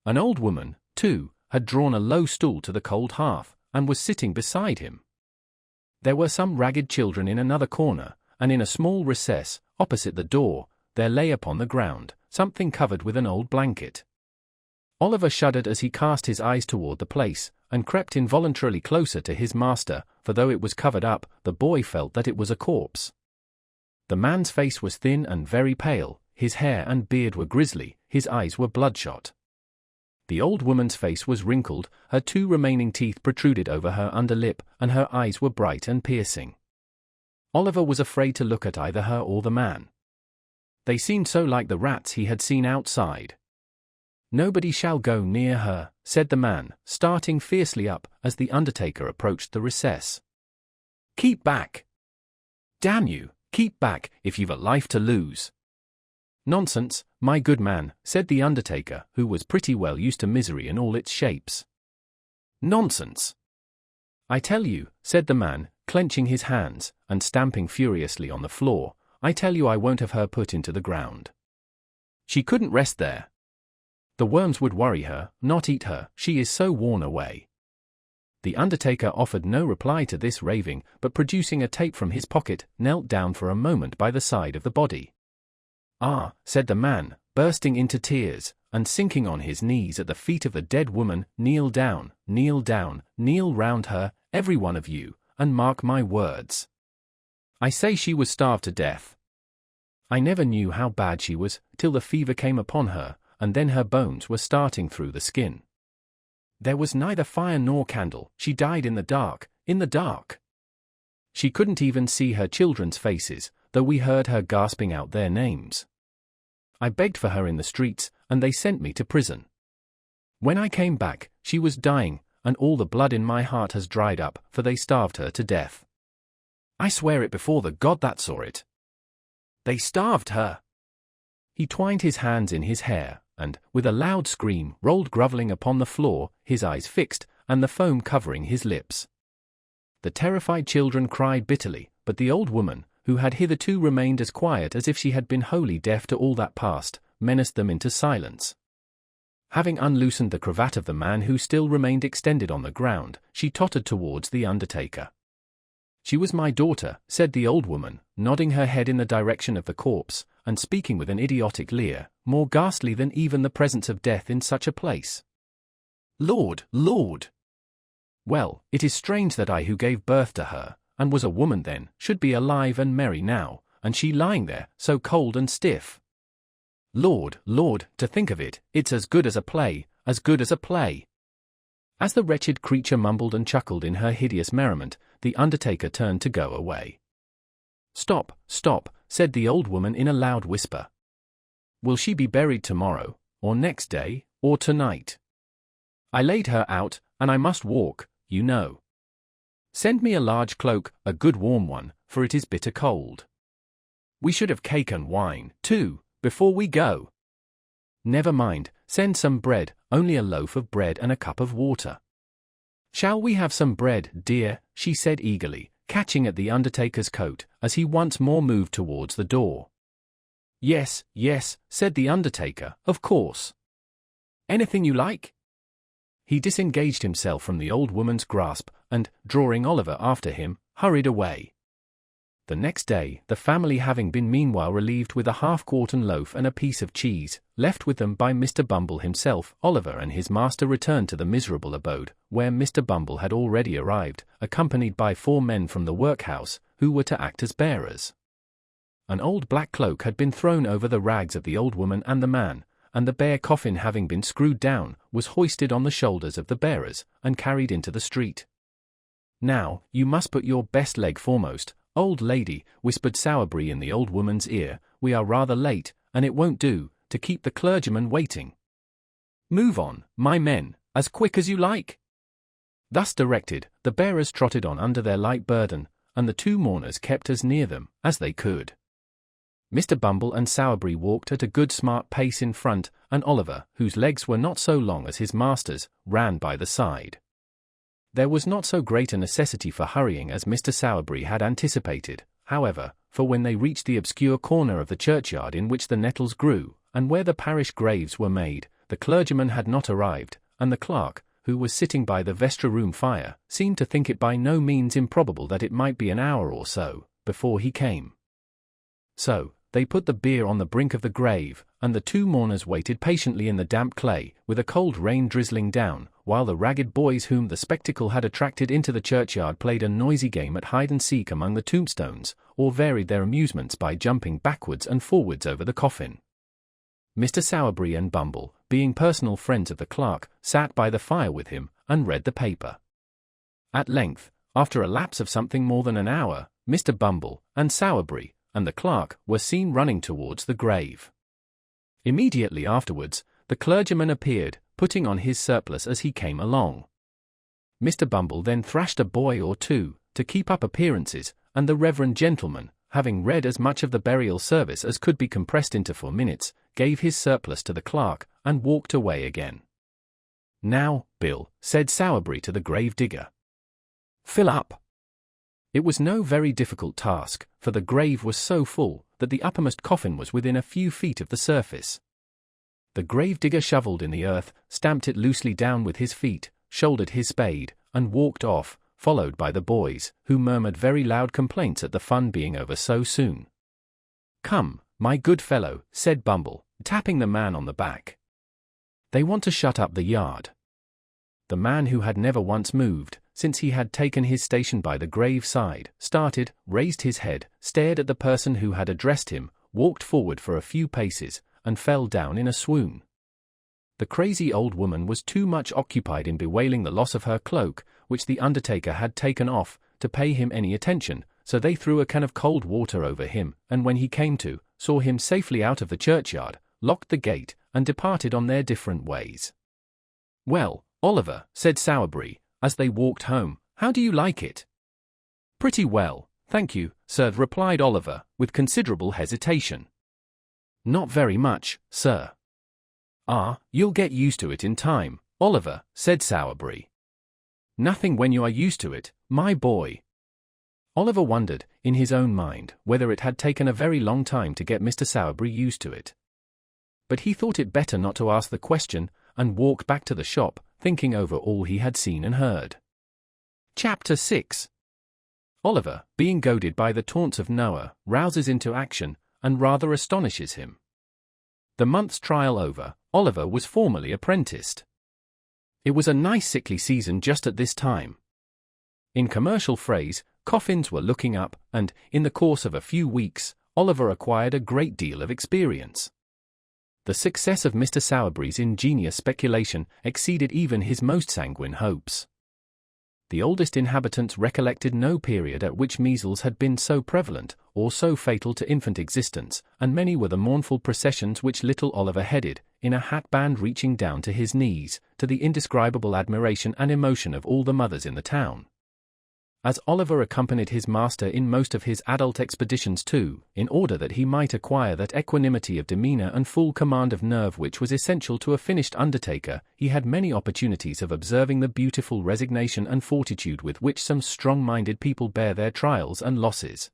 An old woman, too, had drawn a low stool to the cold hearth, and was sitting beside him. There were some ragged children in another corner, and in a small recess, opposite the door, there lay upon the ground, something covered with an old blanket. Oliver shuddered as he cast his eyes toward the place, and crept involuntarily closer to his master, for though it was covered up, the boy felt that it was a corpse. The man's face was thin and very pale, his hair and beard were grisly, his eyes were bloodshot. The old woman's face was wrinkled, her 2 remaining teeth protruded over her underlip, and her eyes were bright and piercing. Oliver was afraid to look at either her or the man. They seemed so like the rats he had seen outside. "Nobody shall go near her," said the man, starting fiercely up as the undertaker approached the recess. "Keep back! Damn you, keep back, if you've a life to lose." "Nonsense, my good man," said the undertaker, who was pretty well used to misery in all its shapes. "Nonsense!" "I tell you," said the man, clenching his hands, and stamping furiously on the floor, "I tell you I won't have her put into the ground. She couldn't rest there. The worms would worry her, not eat her, she is so worn away." The undertaker offered no reply to this raving, but producing a tape from his pocket, knelt down for a moment by the side of the body. "Ah," said the man, bursting into tears, and sinking on his knees at the feet of the dead woman, kneel down, kneel round her, every one of you, and mark my words. I say she was starved to death. I never knew how bad she was, till the fever came upon her, and then her bones were starting through the skin. There was neither fire nor candle, she died in the dark, in the dark. She couldn't even see her children's faces, though we heard her gasping out their names. I begged for her in the streets, and they sent me to prison. When I came back, she was dying, and all the blood in my heart has dried up, for they starved her to death. I swear it before the God that saw it. They starved her." He twined his hands in his hair, and, with a loud scream, rolled grovelling upon the floor, his eyes fixed, and the foam covering his lips. The terrified children cried bitterly, but the old woman, who had hitherto remained as quiet as if she had been wholly deaf to all that passed, menaced them into silence. Having unloosened the cravat of the man who still remained extended on the ground, she tottered towards the undertaker. "She was my daughter," said the old woman, nodding her head in the direction of the corpse, and speaking with an idiotic leer, more ghastly than even the presence of death in such a place. "Lord, Lord! Well, it is strange that I who gave birth to her, and was a woman then, should be alive and merry now, and she lying there, so cold and stiff. Lord, Lord, to think of it, it's as good as a play, as good as a play." As the wretched creature mumbled and chuckled in her hideous merriment, the undertaker turned to go away. "Stop, stop," said the old woman in a loud whisper. "Will she be buried tomorrow, or next day, or tonight? I laid her out, and I must walk, you know. Send me a large cloak, a good warm one, for it is bitter cold. We should have cake and wine, too, before we go. Never mind, send some bread, only a loaf of bread and a cup of water." "Shall we have some bread, dear?" she said eagerly, catching at the undertaker's coat, as he once more moved towards the door. "Yes, yes," said the undertaker, "of course. Anything you like?" He disengaged himself from the old woman's grasp, and, drawing Oliver after him, hurried away. The next day, the family having been meanwhile relieved with a half-quartern loaf and a piece of cheese, left with them by Mr. Bumble himself, Oliver and his master returned to the miserable abode, where Mr. Bumble had already arrived, accompanied by 4 men from the workhouse, who were to act as bearers. An old black cloak had been thrown over the rags of the old woman and the man, and the bare coffin having been screwed down, was hoisted on the shoulders of the bearers, and carried into the street. "Now, you must put your best leg foremost, old lady," whispered Sowerberry in the old woman's ear. "We are rather late, and it won't do to keep the clergyman waiting. Move on, my men, as quick as you like." Thus directed, the bearers trotted on under their light burden, and the 2 mourners kept as near them as they could. Mr. Bumble and Sowerberry walked at a good smart pace in front, and Oliver, whose legs were not so long as his master's, ran by the side. There was not so great a necessity for hurrying as Mr. Sowerberry had anticipated, however, for when they reached the obscure corner of the churchyard in which the nettles grew, and where the parish graves were made, the clergyman had not arrived, and the clerk, who was sitting by the vestry-room fire, seemed to think it by no means improbable that it might be an hour or so before he came. So, they put the bier on the brink of the grave, and the 2 mourners waited patiently in the damp clay, with a cold rain drizzling down, while the ragged boys whom the spectacle had attracted into the churchyard played a noisy game at hide-and-seek among the tombstones, or varied their amusements by jumping backwards and forwards over the coffin. Mr. Sowerberry and Bumble, being personal friends of the clerk, sat by the fire with him, and read the paper. At length, after a lapse of something more than an hour, Mr. Bumble, and Sowerberry, and the clerk were seen running towards the grave. Immediately afterwards, the clergyman appeared, putting on his surplice as he came along. Mr. Bumble then thrashed a boy or 2, to keep up appearances, and the reverend gentleman, having read as much of the burial service as could be compressed into 4 minutes, gave his surplice to the clerk, and walked away again. "Now, Bill," said Sowerberry to the grave digger, "fill up." It was no very difficult task, for the grave was so full that the uppermost coffin was within a few feet of the surface. The grave digger shovelled in the earth, stamped it loosely down with his feet, shouldered his spade, and walked off, followed by the boys, who murmured very loud complaints at the fun being over so soon. "Come, my good fellow," said Bumble, tapping the man on the back. "They want to shut up the yard." The man, who had never once moved, since he had taken his station by the grave side, started, raised his head, stared at the person who had addressed him, walked forward for a few paces, and fell down in a swoon. The crazy old woman was too much occupied in bewailing the loss of her cloak, which the undertaker had taken off, to pay him any attention, so they threw a can of cold water over him, and when he came to, saw him safely out of the churchyard, locked the gate, and departed on their different ways. "Well, Oliver," said Sowerberry, as they walked home, "how do you like it?" "Pretty well, thank you, sir," replied Oliver, with considerable hesitation. "Not very much, sir." "Ah, you'll get used to it in time, Oliver," said Sowerberry. "Nothing when you are used to it, my boy." Oliver wondered, in his own mind, whether it had taken a very long time to get Mr. Sowerberry used to it. But he thought it better not to ask the question, and walked back to the shop, thinking over all he had seen and heard. Chapter 6. Oliver, being goaded by the taunts of Noah, rouses into action, and rather astonishes him. The month's trial over, Oliver was formally apprenticed. It was a nice sickly season just at this time. In commercial phrase, coffins were looking up, and, in the course of a few weeks, Oliver acquired a great deal of experience. The success of Mr. Sowerberry's ingenious speculation exceeded even his most sanguine hopes. The oldest inhabitants recollected no period at which measles had been so prevalent, or so fatal to infant existence, and many were the mournful processions which little Oliver headed, in a hatband reaching down to his knees, to the indescribable admiration and emotion of all the mothers in the town. As Oliver accompanied his master in most of his adult expeditions too, in order that he might acquire that equanimity of demeanor and full command of nerve which was essential to a finished undertaker, he had many opportunities of observing the beautiful resignation and fortitude with which some strong-minded people bear their trials and losses.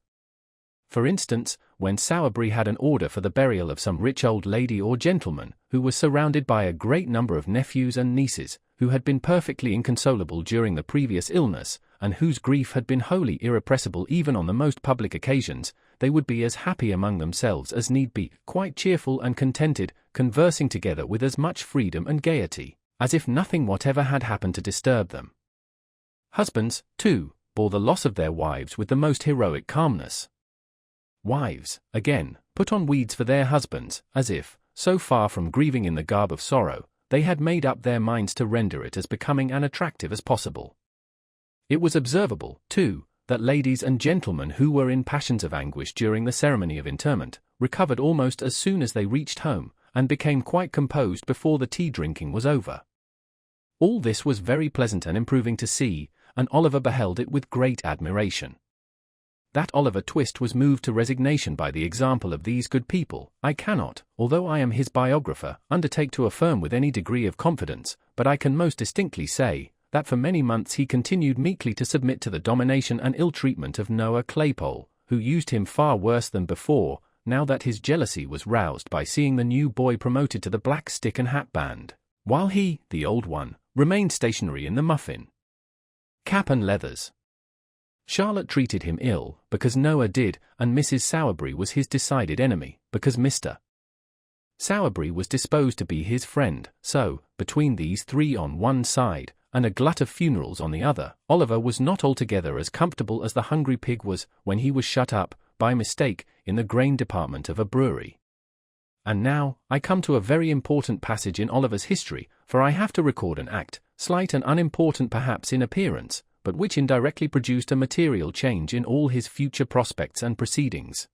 For instance, when Sowerberry had an order for the burial of some rich old lady or gentleman, who was surrounded by a great number of nephews and nieces, who had been perfectly inconsolable during the previous illness, and whose grief had been wholly irrepressible even on the most public occasions, they would be as happy among themselves as need be, quite cheerful and contented, conversing together with as much freedom and gaiety, as if nothing whatever had happened to disturb them. Husbands, too, bore the loss of their wives with the most heroic calmness. Wives, again, put on weeds for their husbands, as if, so far from grieving in the garb of sorrow, they had made up their minds to render it as becoming and attractive as possible. It was observable, too, that ladies and gentlemen who were in passions of anguish during the ceremony of interment, recovered almost as soon as they reached home, and became quite composed before the tea-drinking was over. All this was very pleasant and improving to see, and Oliver beheld it with great admiration. That Oliver Twist was moved to resignation by the example of these good people, I cannot, although I am his biographer, undertake to affirm with any degree of confidence, but I can most distinctly say, that for many months he continued meekly to submit to the domination and ill-treatment of Noah Claypole, who used him far worse than before, now that his jealousy was roused by seeing the new boy promoted to the black stick and hat band, while he, the old one, remained stationary in the muffin cap and leathers. Charlotte treated him ill, because Noah did, and Mrs. Sowerberry was his decided enemy, because Mr. Sowerberry was disposed to be his friend, so, between these three on one side, and a glut of funerals on the other, Oliver was not altogether as comfortable as the hungry pig was, when he was shut up, by mistake, in the grain department of a brewery. And now, I come to a very important passage in Oliver's history, for I have to record an act, slight and unimportant perhaps in appearance, but which indirectly produced a material change in all his future prospects and proceedings.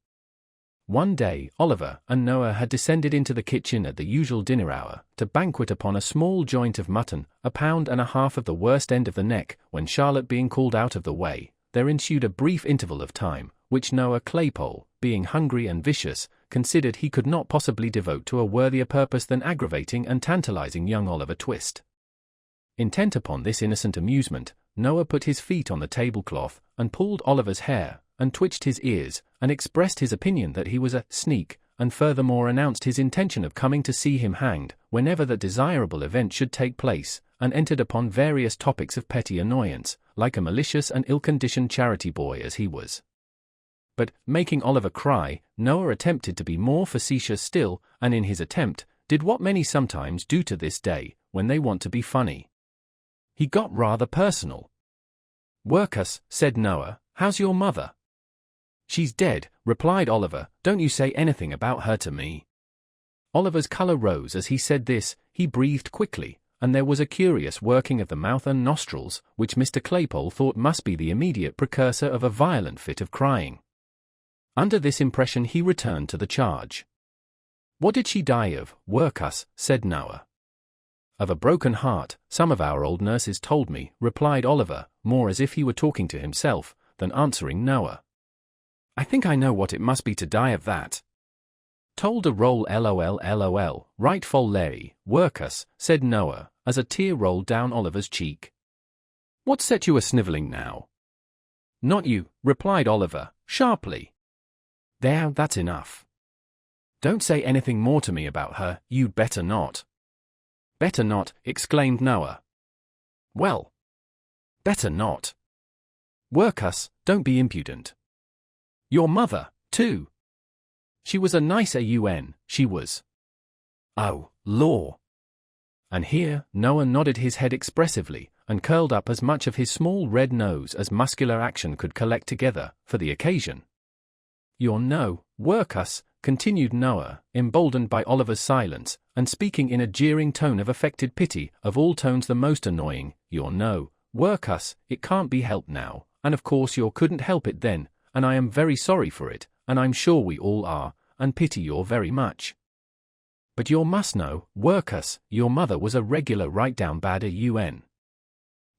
One day, Oliver and Noah had descended into the kitchen at the usual dinner hour, to banquet upon a small joint of mutton, 1.5 pounds of the worst end of the neck, when Charlotte being called out of the way, there ensued a brief interval of time, which Noah Claypole, being hungry and vicious, considered he could not possibly devote to a worthier purpose than aggravating and tantalizing young Oliver Twist. Intent upon this innocent amusement, Noah put his feet on the tablecloth, and pulled Oliver's hair, and twitched his ears, and expressed his opinion that he was a sneak, and furthermore announced his intention of coming to see him hanged, whenever the desirable event should take place, and entered upon various topics of petty annoyance, like a malicious and ill-conditioned charity boy as he was. But, making Oliver cry, Noah attempted to be more facetious still, and in his attempt, did what many sometimes do to this day, when they want to be funny. He got rather personal. "Workhouse," said Noah, "how's your mother?" "She's dead," replied Oliver, "don't you say anything about her to me." Oliver's colour rose as he said this, he breathed quickly, and there was a curious working of the mouth and nostrils, which Mr. Claypole thought must be the immediate precursor of a violent fit of crying. Under this impression he returned to the charge. "What did she die of, Workhouse?" said Noah. "Of a broken heart, some of our old nurses told me," replied Oliver, more as if he were talking to himself, than answering Noah. "I think I know what it must be to die of that." "Told a roll lol, right fol Larry, Workhouse," said Noah, as a tear rolled down Oliver's cheek. "What set you a-snivelling now?" "Not you," replied Oliver, sharply. "There, that's enough. Don't say anything more to me about her, you'd better not." "Better not," exclaimed Noah. "Well, better not. Workhouse, don't be impudent. Your mother, too. She was a nice a-un, she was." "Oh, law." And here, Noah nodded his head expressively, and curled up as much of his small red nose as muscular action could collect together, for the occasion. "You're no, Workhouse," continued Noah, emboldened by Oliver's silence, and speaking in a jeering tone of affected pity, of all tones the most annoying, "you're no, workhouse, it can't be helped now, and of course you couldn't help it then, and I am very sorry for it, and I'm sure we all are, and pity you very much. But you must know, workhouse, your mother was a regular right-down bad UN.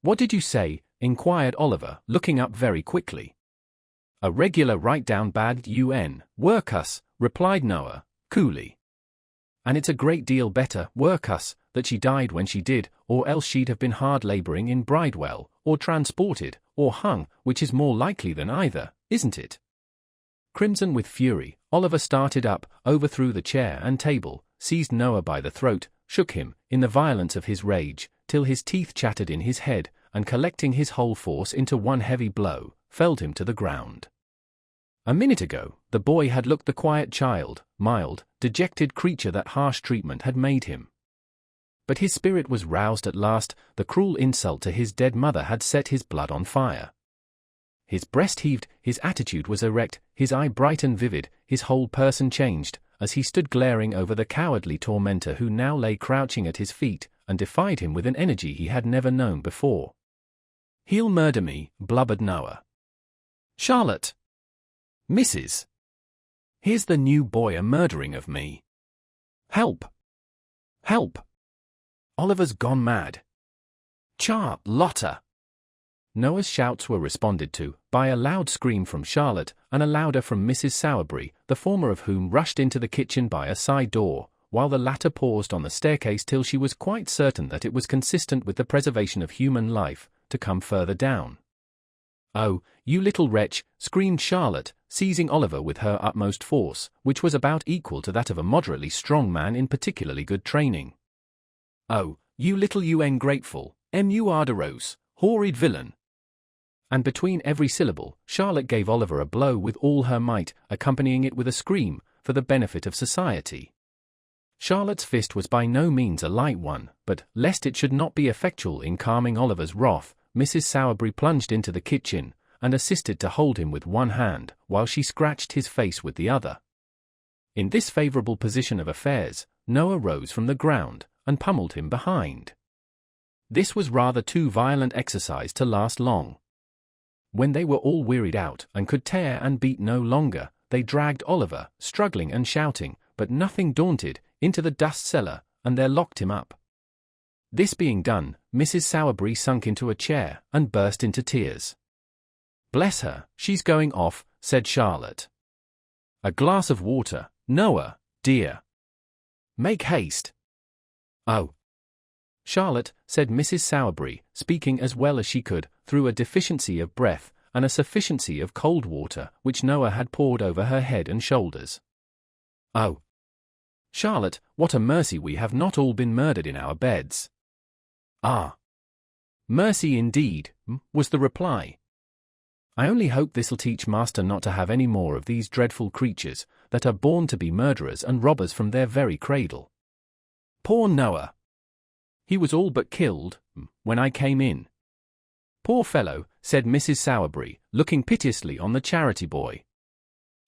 What did you say? Inquired Oliver, looking up very quickly. A regular right-down bad UN, workhouse, replied Noah, coolly. And it's a great deal better, workhouse, that she died when she did, or else she'd have been hard labouring in Bridewell, or transported, or hung, which is more likely than either, isn't it? Crimson with fury, Oliver started up, overthrew the chair and table, seized Noah by the throat, shook him, in the violence of his rage, till his teeth chattered in his head, and collecting his whole force into one heavy blow, felled him to the ground. A minute ago, the boy had looked the quiet child, mild, dejected creature that harsh treatment had made him. But his spirit was roused at last, the cruel insult to his dead mother had set his blood on fire. His breast heaved, his attitude was erect, his eye bright and vivid, his whole person changed, as he stood glaring over the cowardly tormentor who now lay crouching at his feet, and defied him with an energy he had never known before. "He'll murder me," blubbered Noah. "Charlotte! Mrs. Here's the new boy a-murdering of me. Help! Help! Oliver's gone mad. Charlotta!" Noah's shouts were responded to by a loud scream from Charlotte and a louder from Mrs. Sowerberry, the former of whom rushed into the kitchen by a side door, while the latter paused on the staircase till she was quite certain that it was consistent with the preservation of human life, to come further down. "Oh, you little wretch!" screamed Charlotte, seizing Oliver with her utmost force, which was about equal to that of a moderately strong man in particularly good training. "Oh, you little ungrateful, murderous, horrid villain!" And between every syllable, Charlotte gave Oliver a blow with all her might, accompanying it with a scream, for the benefit of society. Charlotte's fist was by no means a light one, but, lest it should not be effectual in calming Oliver's wrath, Mrs. Sowerberry plunged into the kitchen, and assisted to hold him with one hand, while she scratched his face with the other. In this favourable position of affairs, Noah rose from the ground, and pummeled him behind. This was rather too violent exercise to last long. When they were all wearied out, and could tear and beat no longer, they dragged Oliver, struggling and shouting, but nothing daunted, into the dust cellar, and there locked him up. This being done, Mrs. Sowerberry sunk into a chair, and burst into tears. "Bless her, she's going off," said Charlotte. "A glass of water, Noah, dear. Make haste." "Oh." "Charlotte," said Mrs. Sowerberry, speaking as well as she could, through a deficiency of breath, and a sufficiency of cold water, which Noah had poured over her head and shoulders. "Oh. Charlotte, what a mercy we have not all been murdered in our beds." "Ah. Mercy indeed," was the reply. "I only hope this'll teach master not to have any more of these dreadful creatures, that are born to be murderers and robbers from their very cradle. Poor Noah! He was all but killed, when I came in." "Poor fellow," said Mrs. Sowerberry, looking piteously on the charity boy.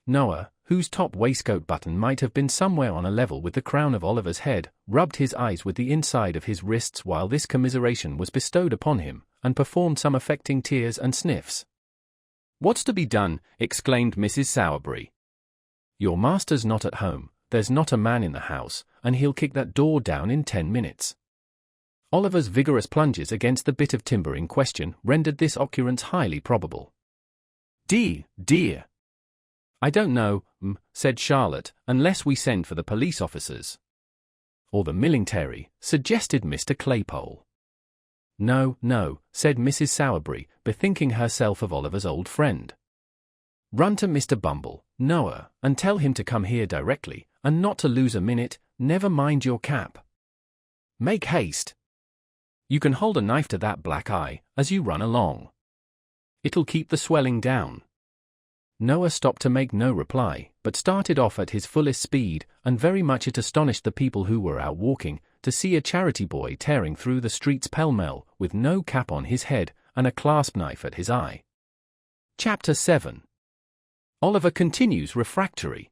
Noah, whose top waistcoat button might have been somewhere on a level with the crown of Oliver's head, rubbed his eyes with the inside of his wrists while this commiseration was bestowed upon him, and performed some affecting tears and sniffs. "What's to be done?" exclaimed Mrs. Sowerberry. "Your master's not at home, there's not a man in the house, and he'll kick that door down in 10 minutes. Oliver's vigorous plunges against the bit of timber in question rendered this occurrence highly probable. "Dear. I don't know," said Charlotte, "unless we send for the police officers." "Or the military," suggested Mr. Claypole. No, said Mrs. Sowerberry, bethinking herself of Oliver's old friend. "Run to Mr. Bumble, Noah, and tell him to come here directly, and not to lose a minute, never mind your cap. Make haste. You can hold a knife to that black eye, as you run along. It'll keep the swelling down." Noah stopped to make no reply, but started off at his fullest speed, and very much it astonished the people who were out walking, to see a charity boy tearing through the streets pell-mell, with no cap on his head, and a clasp knife at his eye. Chapter 7. Oliver continues refractory.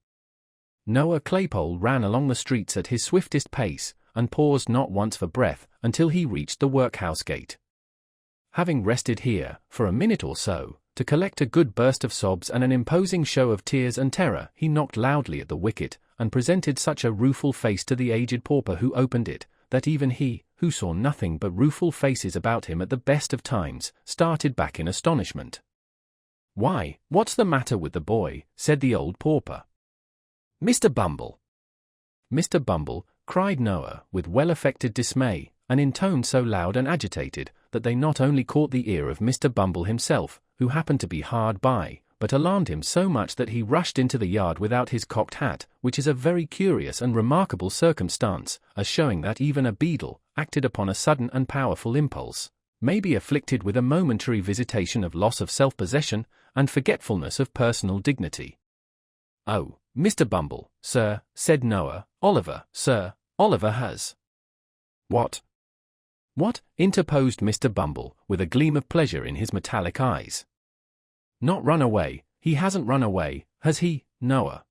Noah Claypole ran along the streets at his swiftest pace, and paused not once for breath, until he reached the workhouse gate. having rested here, for a minute or so, to collect a good burst of sobs and an imposing show of tears and terror, he knocked loudly at the wicket, and presented such a rueful face to the aged pauper who opened it, that even he, who saw nothing but rueful faces about him at the best of times, started back in astonishment. "Why, what's the matter with the boy?" said the old pauper. "Mr. Bumble!" "Mr. Bumble!" cried Noah, with well-affected dismay, and in tones so loud and agitated, that they not only caught the ear of Mr. Bumble himself, who happened to be hard by, but alarmed him so much that he rushed into the yard without his cocked hat, which is a very curious and remarkable circumstance, as showing that even a beadle, acted upon a sudden and powerful impulse, may be afflicted with a momentary visitation of loss of self-possession, and forgetfulness of personal dignity. "Oh, Mr. Bumble, sir," said Noah, "Oliver, sir, Oliver has—" "What? What?" interposed Mr. Bumble, with a gleam of pleasure in his metallic eyes. "Not run away? He hasn't run away, has he, Noah?"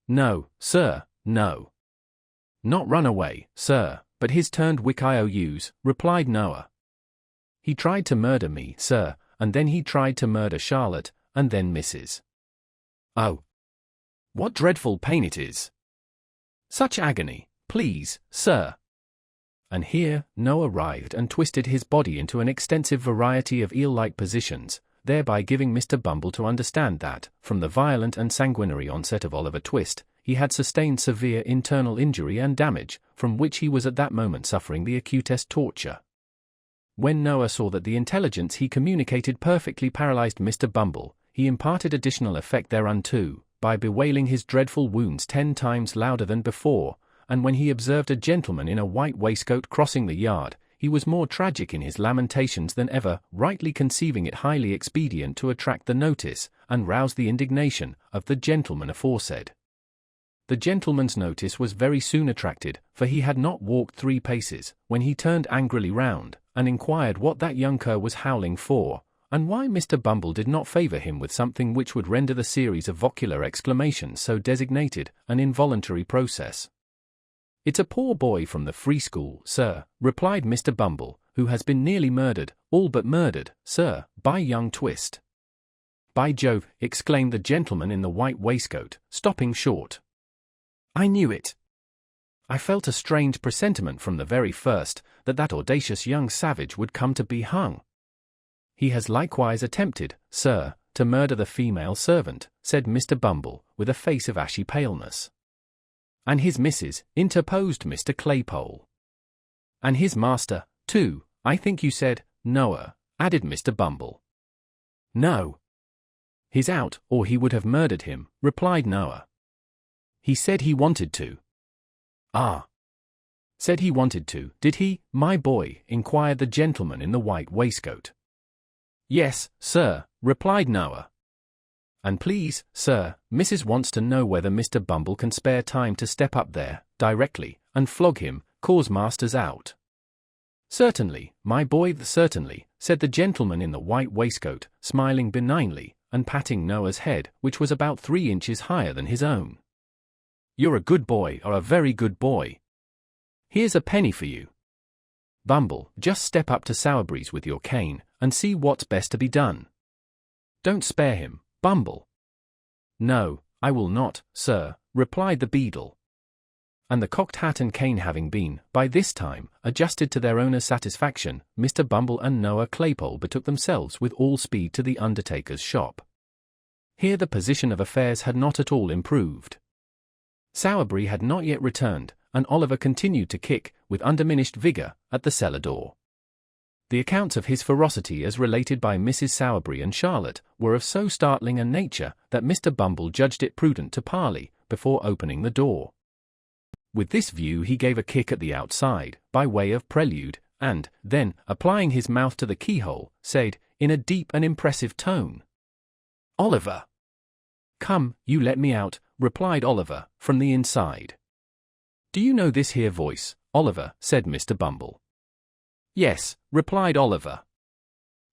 "No, sir, no. Not run away, sir, but he's turned wickous," replied Noah. "He tried to murder me, sir, and then he tried to murder Charlotte, and then Mrs. Oh, what dreadful pain it is! Such agony, please, sir." And here Noah writhed and twisted his body into an extensive variety of eel-like positions, thereby giving Mr. Bumble to understand that, from the violent and sanguinary onset of Oliver Twist, he had sustained severe internal injury and damage, from which he was at that moment suffering the acutest torture. When Noah saw that the intelligence he communicated perfectly paralyzed Mr. Bumble, he imparted additional effect thereunto, by bewailing his dreadful wounds 10 times louder than before, and when he observed a gentleman in a white waistcoat crossing the yard, he was more tragic in his lamentations than ever, rightly conceiving it highly expedient to attract the notice, and rouse the indignation, of the gentleman aforesaid. The gentleman's notice was very soon attracted, for he had not walked 3 paces, when he turned angrily round, and inquired what that young cur was howling for, and why Mr. Bumble did not favour him with something which would render the series of vocular exclamations so designated an involuntary process. "It's a poor boy from the free school, sir," replied Mr. Bumble, "who has been nearly murdered, all but murdered, sir, by young Twist." "By Jove!" exclaimed the gentleman in the white waistcoat, stopping short. "I knew it. I felt a strange presentiment from the very first, that audacious young savage would come to be hung." "He has likewise attempted, sir, to murder the female servant," said Mr. Bumble, with a face of ashy paleness. "And his missus," interposed Mr. Claypole. "And his master, too, I think you said, Noah," added Mr. Bumble. "No. He's out, or he would have murdered him," replied Noah. "He said he wanted to." "Ah. Said he wanted to, did he, my boy?" inquired the gentleman in the white waistcoat. "Yes, sir," replied Noah. "And please, sir, Mrs. wants to know whether Mr. Bumble can spare time to step up there, directly, and flog him, 'cause master's out." "Certainly, my boy, certainly," said the gentleman in the white waistcoat, smiling benignly, and patting Noah's head, which was about 3 inches higher than his own. "You're a good boy, or a very good boy. Here's a penny for you. Bumble, just step up to Sowerberry's with your cane, and see what's best to be done. Don't spare him, Bumble." "No, I will not, sir," replied the beadle. And the cocked hat and cane having been, by this time, adjusted to their owner's satisfaction, Mr. Bumble and Noah Claypole betook themselves with all speed to the undertaker's shop. Here the position of affairs had not at all improved. Sowerberry had not yet returned, and Oliver continued to kick, with undiminished vigour, at the cellar door. The accounts of his ferocity as related by Mrs. Sowerberry and Charlotte were of so startling a nature that Mr. Bumble judged it prudent to parley, before opening the door. With this view he gave a kick at the outside, by way of prelude, and, then, applying his mouth to the keyhole, said, in a deep and impressive tone, "Oliver." "Come, you let me out," replied Oliver, from the inside. "Do you know this here voice, Oliver?" said Mr. Bumble. "Yes," replied Oliver.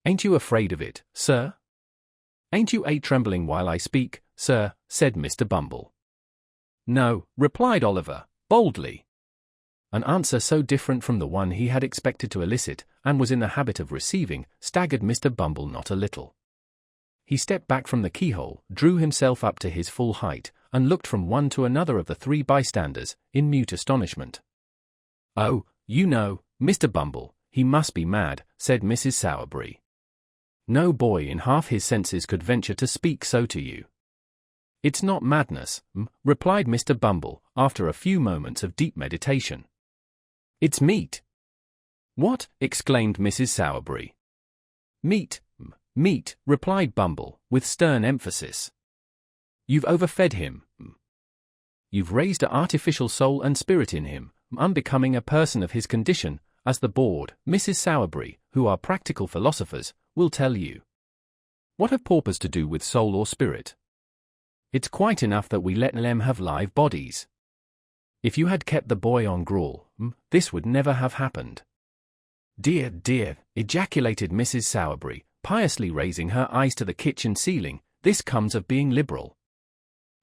"Ain't you afraid of it, sir?" "Ain't you trembling while I speak, sir?" said Mr. Bumble. "No," replied Oliver, boldly. An answer so different from the one he had expected to elicit, and was in the habit of receiving, staggered Mr. Bumble not a little. He stepped back from the keyhole, drew himself up to his full height, and looked from one to another of the three bystanders, in mute astonishment. "Oh, you know, Mr. Bumble, he must be mad," said Mrs. Sowerberry. "No boy in half his senses could venture to speak so to you." "It's not madness," replied Mr. Bumble, after a few moments of deep meditation. "It's meat." "What?" exclaimed Mrs. Sowerberry. "Meat, meat," replied Bumble, with stern emphasis. "You've overfed him. You've raised an artificial soul and spirit in him, unbecoming a person of his condition, as the board, Mrs. Sowerberry, who are practical philosophers, will tell you. What have paupers to do with soul or spirit? It's quite enough that we let them have live bodies. If you had kept the boy on gruel, this would never have happened." "Dear, dear," ejaculated Mrs. Sowerberry, piously raising her eyes to the kitchen ceiling, "this comes of being liberal."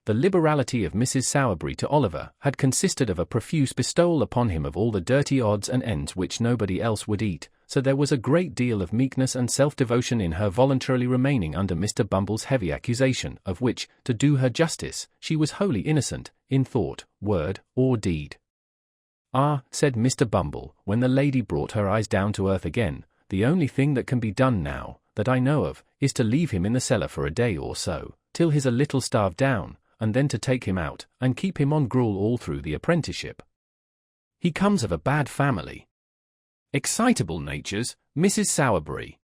The liberality of Mrs. Sowerberry to Oliver had consisted of a profuse bestowal upon him of all the dirty odds and ends which nobody else would eat, so there was a great deal of meekness and self-devotion in her voluntarily remaining under Mr. Bumble's heavy accusation, of which, to do her justice, she was wholly innocent, in thought, word, or deed. "Ah," said Mr. Bumble, when the lady brought her eyes down to earth again, "the only thing that can be done now, that I know of, is to leave him in the cellar for a day or so, till he's a little starved down, and then to take him out, and keep him on gruel all through the apprenticeship. He comes of a bad family. Excitable natures, Mrs. Sowerberry."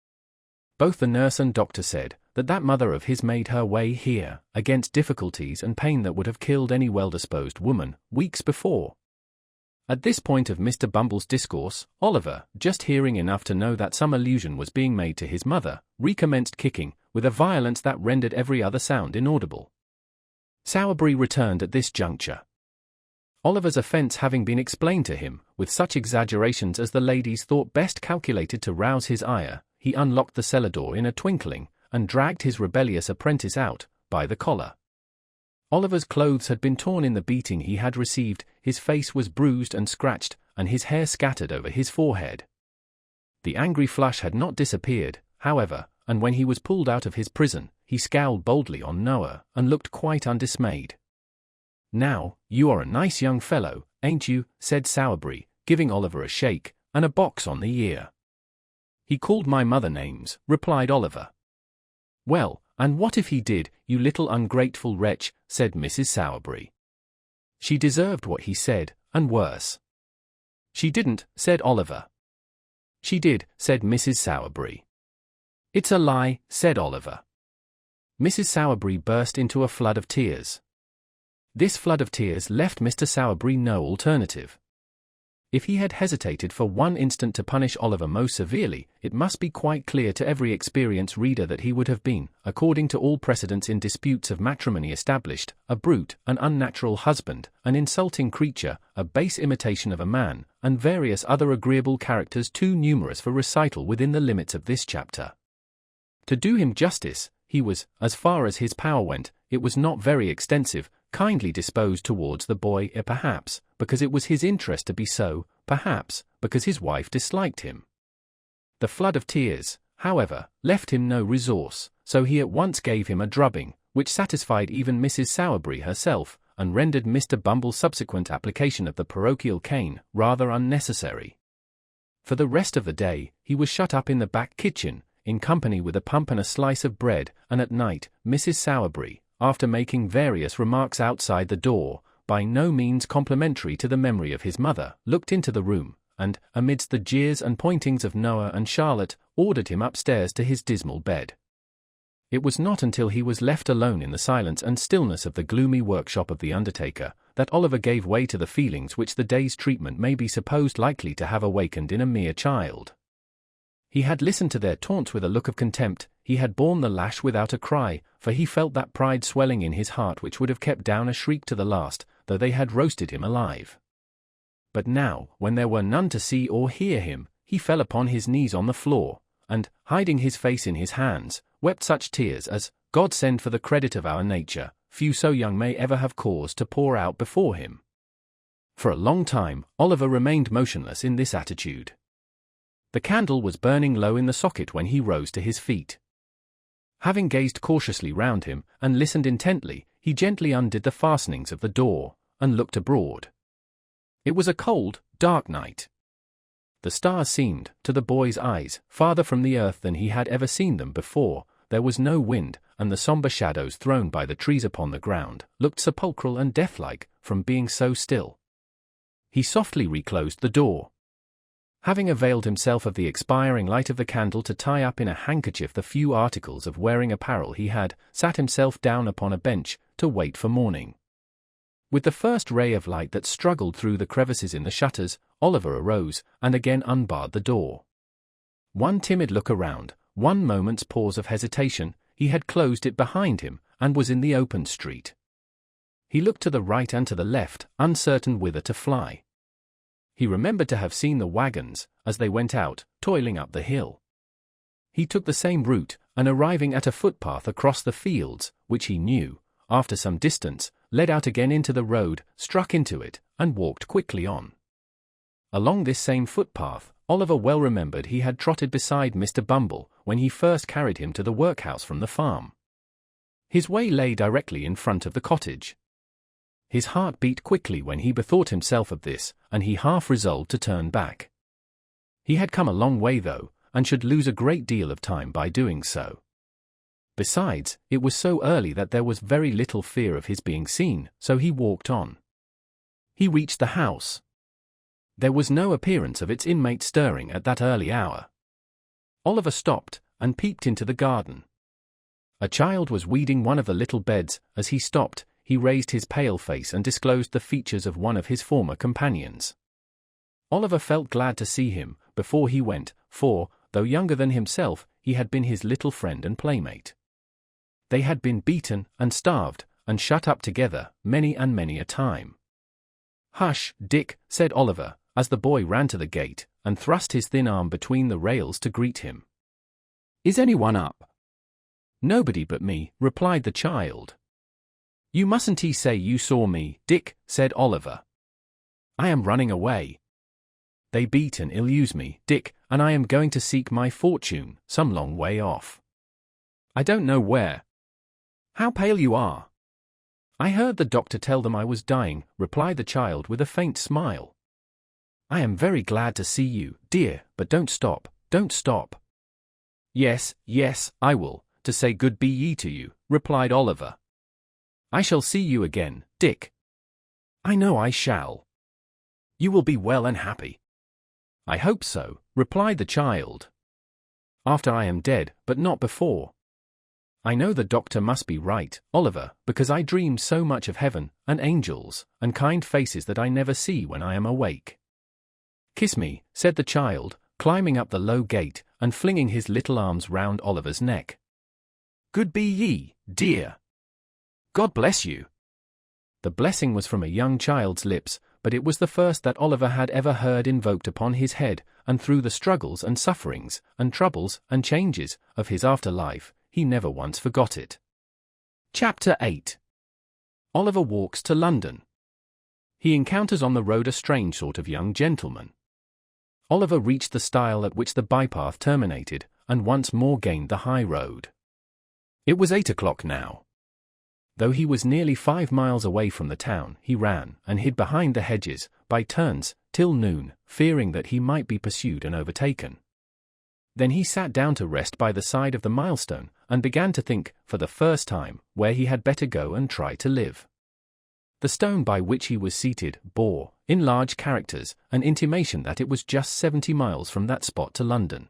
Both the nurse and doctor said that mother of his made her way here, against difficulties and pain that would have killed any well-disposed woman, weeks before. At this point of Mr. Bumble's discourse, Oliver, just hearing enough to know that some allusion was being made to his mother, recommenced kicking, with a violence that rendered every other sound inaudible. Sowerberry returned at this juncture. Oliver's offence having been explained to him, with such exaggerations as the ladies thought best calculated to rouse his ire, he unlocked the cellar door in a twinkling, and dragged his rebellious apprentice out, by the collar. Oliver's clothes had been torn in the beating he had received, his face was bruised and scratched, and his hair scattered over his forehead. The angry flush had not disappeared, however, and when he was pulled out of his prison, he scowled boldly on Noah, and looked quite undismayed. "Now, you are a nice young fellow, ain't you?" said Sowerberry, giving Oliver a shake, and a box on the ear. "He called my mother names," replied Oliver. "Well, and what if he did, you little ungrateful wretch?" said Mrs. Sowerberry. "She deserved what he said, and worse." "She didn't," said Oliver. "She did," said Mrs. Sowerberry. "It's a lie," said Oliver. Mrs. Sowerberry burst into a flood of tears. This flood of tears left Mr. Sowerberry no alternative. If he had hesitated for one instant to punish Oliver most severely, it must be quite clear to every experienced reader that he would have been, according to all precedents in disputes of matrimony established, a brute, an unnatural husband, an insulting creature, a base imitation of a man, and various other agreeable characters too numerous for recital within the limits of this chapter. To do him justice, he was, as far as his power went, it was not very extensive, kindly disposed towards the boy, perhaps, because it was his interest to be so, perhaps, because his wife disliked him. The flood of tears, however, left him no resource, so he at once gave him a drubbing, which satisfied even Mrs. Sowerberry herself, and rendered Mr. Bumble's subsequent application of the parochial cane rather unnecessary. For the rest of the day, he was shut up in the back kitchen, in company with a pump and a slice of bread, and at night, Mrs. Sowerberry, after making various remarks outside the door, by no means complimentary to the memory of his mother, looked into the room, and, amidst the jeers and pointings of Noah and Charlotte, ordered him upstairs to his dismal bed. It was not until he was left alone in the silence and stillness of the gloomy workshop of the undertaker, that Oliver gave way to the feelings which the day's treatment may be supposed likely to have awakened in a mere child. He had listened to their taunts with a look of contempt, he had borne the lash without a cry, for he felt that pride swelling in his heart which would have kept down a shriek to the last, though they had roasted him alive. But now, when there were none to see or hear him, he fell upon his knees on the floor, and, hiding his face in his hands, wept such tears as, God send for the credit of our nature, few so young may ever have cause to pour out before him. For a long time, Oliver remained motionless in this attitude. The candle was burning low in the socket when he rose to his feet. Having gazed cautiously round him, and listened intently, he gently undid the fastenings of the door, and looked abroad. It was a cold, dark night. The stars seemed, to the boy's eyes, farther from the earth than he had ever seen them before. There was no wind, and the somber shadows thrown by the trees upon the ground looked sepulchral and deathlike from being so still. He softly reclosed the door. Having availed himself of the expiring light of the candle to tie up in a handkerchief the few articles of wearing apparel he had, sat himself down upon a bench to wait for morning. With the first ray of light that struggled through the crevices in the shutters, Oliver arose and again unbarred the door. One timid look around, one moment's pause of hesitation, he had closed it behind him and was in the open street. He looked to the right and to the left, uncertain whither to fly. He remembered to have seen the wagons, as they went out, toiling up the hill. He took the same route, and arriving at a footpath across the fields, which he knew, after some distance, led out again into the road, struck into it, and walked quickly on. Along this same footpath, Oliver well remembered he had trotted beside Mr. Bumble when he first carried him to the workhouse from the farm. His way lay directly in front of the cottage. His heart beat quickly when he bethought himself of this, and he half resolved to turn back. He had come a long way though, and should lose a great deal of time by doing so. Besides, it was so early that there was very little fear of his being seen, so he walked on. He reached the house. There was no appearance of its inmate stirring at that early hour. Oliver stopped, and peeped into the garden. A child was weeding one of the little beds. As he stopped, he raised his pale face and disclosed the features of one of his former companions. Oliver felt glad to see him, before he went, for, though younger than himself, he had been his little friend and playmate. They had been beaten, and starved, and shut up together, many and many a time. "Hush, Dick," said Oliver, as the boy ran to the gate, and thrust his thin arm between the rails to greet him. "Is anyone up?" "Nobody but me," replied the child. "You mustn't say you saw me, Dick," said Oliver. "I am running away. They beat and ill-use me, Dick, and I am going to seek my fortune, some long way off. I don't know where." "How pale you are!" "I heard the doctor tell them I was dying," replied the child with a faint smile. "I am very glad to see you, dear, but don't stop, don't stop." "Yes, yes, I will, to say good be ye to you," replied Oliver. "I shall see you again, Dick." "I know I shall. You will be well and happy." "I hope so," replied the child. "After I am dead, but not before. I know the doctor must be right, Oliver, because I dream so much of heaven, and angels, and kind faces that I never see when I am awake." "Kiss me," said the child, climbing up the low gate, and flinging his little arms round Oliver's neck. "Good be ye, dear. God bless you." The blessing was from a young child's lips, but it was the first that Oliver had ever heard invoked upon his head, and through the struggles and sufferings, and troubles, and changes, of his afterlife, he never once forgot it. Chapter 8. Oliver walks to London. He encounters on the road a strange sort of young gentleman. Oliver reached the stile at which the bypath terminated, and once more gained the high road. It was 8 o'clock now. Though he was nearly 5 miles away from the town, he ran and hid behind the hedges, by turns, till noon, fearing that he might be pursued and overtaken. Then he sat down to rest by the side of the milestone, and began to think, for the first time, where he had better go and try to live. The stone by which he was seated bore, in large characters, an intimation that it was just 70 miles from that spot to London.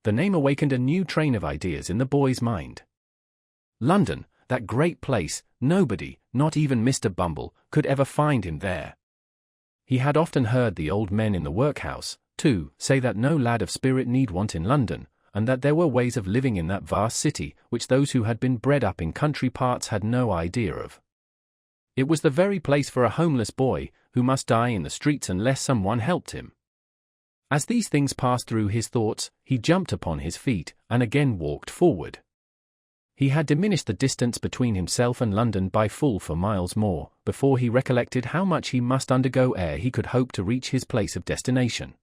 The name awakened a new train of ideas in the boy's mind. London, that great place, nobody, not even Mr. Bumble, could ever find him there. He had often heard the old men in the workhouse, too, say that no lad of spirit need want in London, and that there were ways of living in that vast city which those who had been bred up in country parts had no idea of. It was the very place for a homeless boy, who must die in the streets unless someone helped him. As these things passed through his thoughts, he jumped upon his feet, and again walked forward. He had diminished the distance between himself and London by full 4 miles more, before he recollected how much he must undergo ere he could hope to reach his place of destination.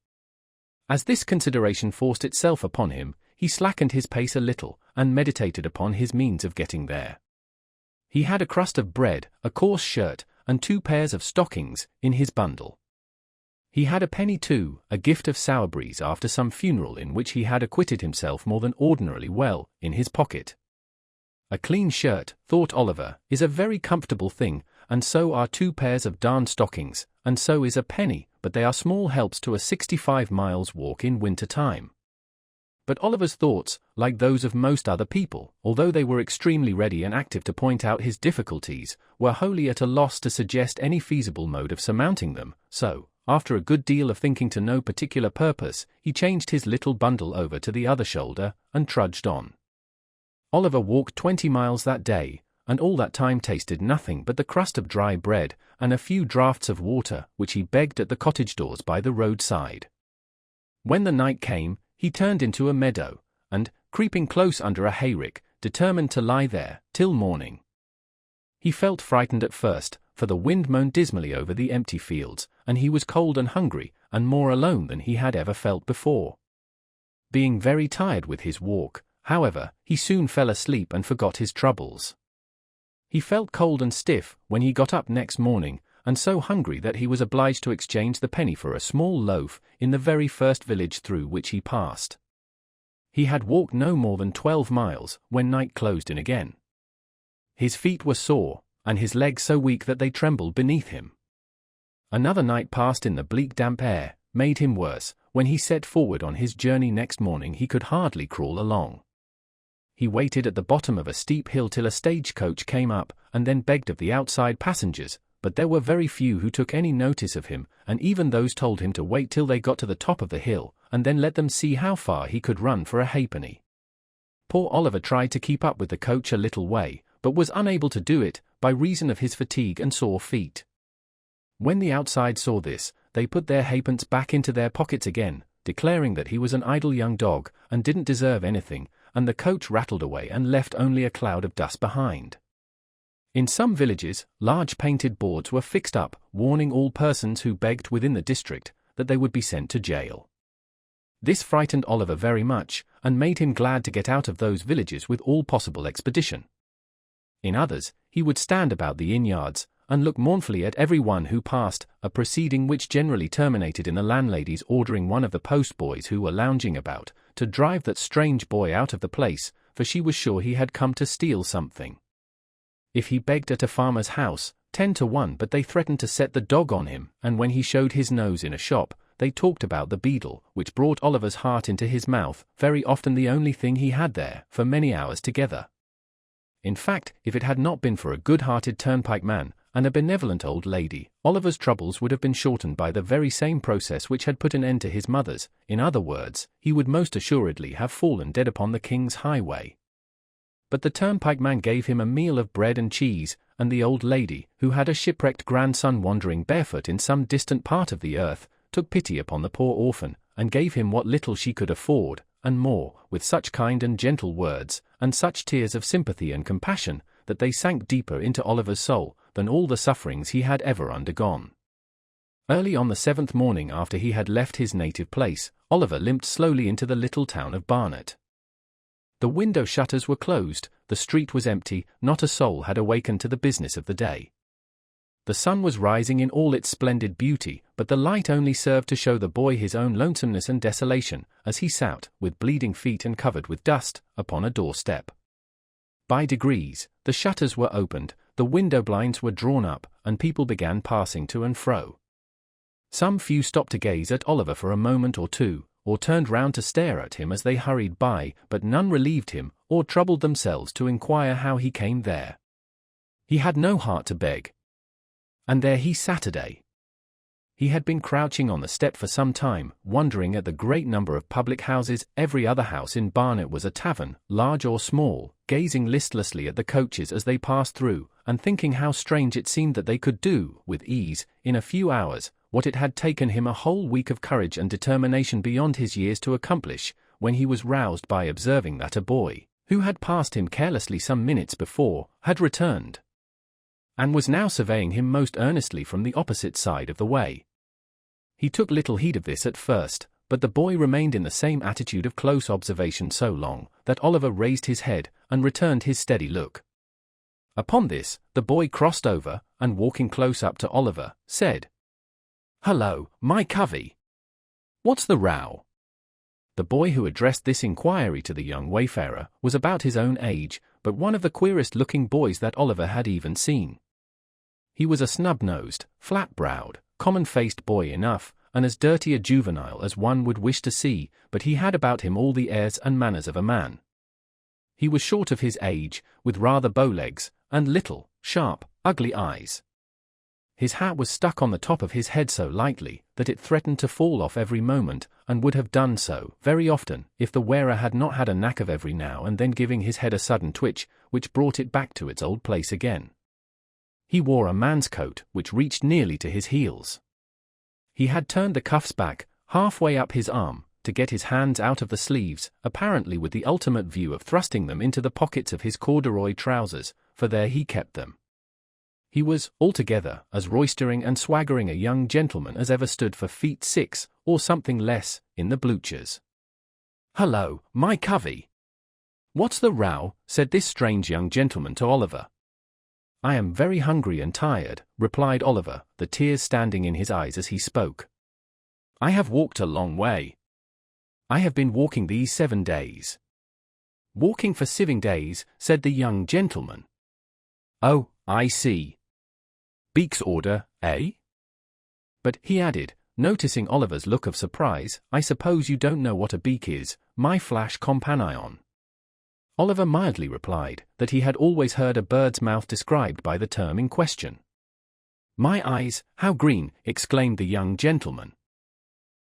As this consideration forced itself upon him, he slackened his pace a little, and meditated upon his means of getting there. He had a crust of bread, a coarse shirt, and 2 pairs of stockings in his bundle. He had a penny too, a gift of Sowerberry's after some funeral in which he had acquitted himself more than ordinarily well, in his pocket. A clean shirt, thought Oliver, is a very comfortable thing, and so are 2 pairs of darned stockings, and so is a penny, but they are small helps to a 65 miles walk in winter time. But Oliver's thoughts, like those of most other people, although they were extremely ready and active to point out his difficulties, were wholly at a loss to suggest any feasible mode of surmounting them, so, after a good deal of thinking to no particular purpose, he changed his little bundle over to the other shoulder, and trudged on. Oliver walked 20 miles that day, and all that time tasted nothing but the crust of dry bread, and a few draughts of water, which he begged at the cottage doors by the roadside. When the night came, he turned into a meadow, and, creeping close under a hayrick, determined to lie there till morning. He felt frightened at first, for the wind moaned dismally over the empty fields, and he was cold and hungry, and more alone than he had ever felt before. Being very tired with his walk, however, he soon fell asleep and forgot his troubles. He felt cold and stiff when he got up next morning, and so hungry that he was obliged to exchange the penny for a small loaf in the very first village through which he passed. He had walked no more than 12 miles when night closed in again. His feet were sore, and his legs so weak that they trembled beneath him. Another night passed in the bleak damp air made him worse. When he set forward on his journey next morning he could hardly crawl along. He waited at the bottom of a steep hill till a stagecoach came up, and then begged of the outside passengers, but there were very few who took any notice of him, and even those told him to wait till they got to the top of the hill, and then let them see how far he could run for a halfpenny. Poor Oliver tried to keep up with the coach a little way, but was unable to do it, by reason of his fatigue and sore feet. When the outside saw this, they put their halfpence back into their pockets again, declaring that he was an idle young dog, and didn't deserve anything, and the coach rattled away and left only a cloud of dust behind. In some villages, large painted boards were fixed up, warning all persons who begged within the district that they would be sent to jail. This frightened Oliver very much, and made him glad to get out of those villages with all possible expedition. In others, he would stand about the inn-yards, and look mournfully at every one who passed, a proceeding which generally terminated in the landlady's ordering one of the postboys who were lounging about to drive that strange boy out of the place, for she was sure he had come to steal something. If he begged at a farmer's house, 10 to 1 but they threatened to set the dog on him, and when he showed his nose in a shop, they talked about the beadle, which brought Oliver's heart into his mouth, very often the only thing he had there, for many hours together. In fact, if it had not been for a good-hearted turnpike man, and a benevolent old lady, Oliver's troubles would have been shortened by the very same process which had put an end to his mother's. In other words, he would most assuredly have fallen dead upon the king's highway. But the turnpike man gave him a meal of bread and cheese, and the old lady, who had a shipwrecked grandson wandering barefoot in some distant part of the earth, took pity upon the poor orphan, and gave him what little she could afford, and more, with such kind and gentle words, and such tears of sympathy and compassion, that they sank deeper into Oliver's soul than all the sufferings he had ever undergone. Early on the 7th morning after he had left his native place, Oliver limped slowly into the little town of Barnet. The window shutters were closed, the street was empty, not a soul had awakened to the business of the day. The sun was rising in all its splendid beauty, but the light only served to show the boy his own lonesomeness and desolation, as he sat, with bleeding feet and covered with dust, upon a doorstep. By degrees, the shutters were opened, the window blinds were drawn up, and people began passing to and fro. Some few stopped to gaze at Oliver for a moment or two, or turned round to stare at him as they hurried by, but none relieved him, or troubled themselves to inquire how he came there. He had no heart to beg. And there he sat a day. He had been crouching on the step for some time, wondering at the great number of public houses. Every other house in Barnet was a tavern, large or small, gazing listlessly at the coaches as they passed through, and thinking how strange it seemed that they could do, with ease, in a few hours, what it had taken him a whole week of courage and determination beyond his years to accomplish, when he was roused by observing that a boy, who had passed him carelessly some minutes before, had returned. and was now surveying him most earnestly from the opposite side of the way. He took little heed of this at first, but the boy remained in the same attitude of close observation so long that Oliver raised his head and returned his steady look. Upon this, the boy crossed over, and walking close up to Oliver, said, "Hello, my covey. What's the row?" The boy who addressed this inquiry to the young wayfarer was about his own age, but one of the queerest-looking boys that Oliver had even seen. He was a snub-nosed, flat-browed, common-faced boy enough, and as dirty a juvenile as one would wish to see, but he had about him all the airs and manners of a man. He was short of his age, with rather bow legs, and little, sharp, ugly eyes. His hat was stuck on the top of his head so lightly that it threatened to fall off every moment, and would have done so very often if the wearer had not had a knack of every now and then giving his head a sudden twitch, which brought it back to its old place again. He wore a man's coat which reached nearly to his heels. He had turned the cuffs back, halfway up his arm, to get his hands out of the sleeves, apparently with the ultimate view of thrusting them into the pockets of his corduroy trousers, for there he kept them. He was, altogether, as roistering and swaggering a young gentleman as ever stood for feet 6, or something less, in the bluchers. "Hello, my covey. What's the row?" said this strange young gentleman to Oliver. "I am very hungry and tired," replied Oliver, the tears standing in his eyes as he spoke. "I have walked a long way. I have been walking these 7 days. "Walking for 7 days," said the young gentleman. "Oh, I see. Beak's order, eh?" "But," he added, noticing Oliver's look of surprise, "I suppose you don't know what a beak is, my flash companion." Oliver mildly replied that he had always heard a bird's mouth described by the term in question. "My eyes, how green!" exclaimed the young gentleman.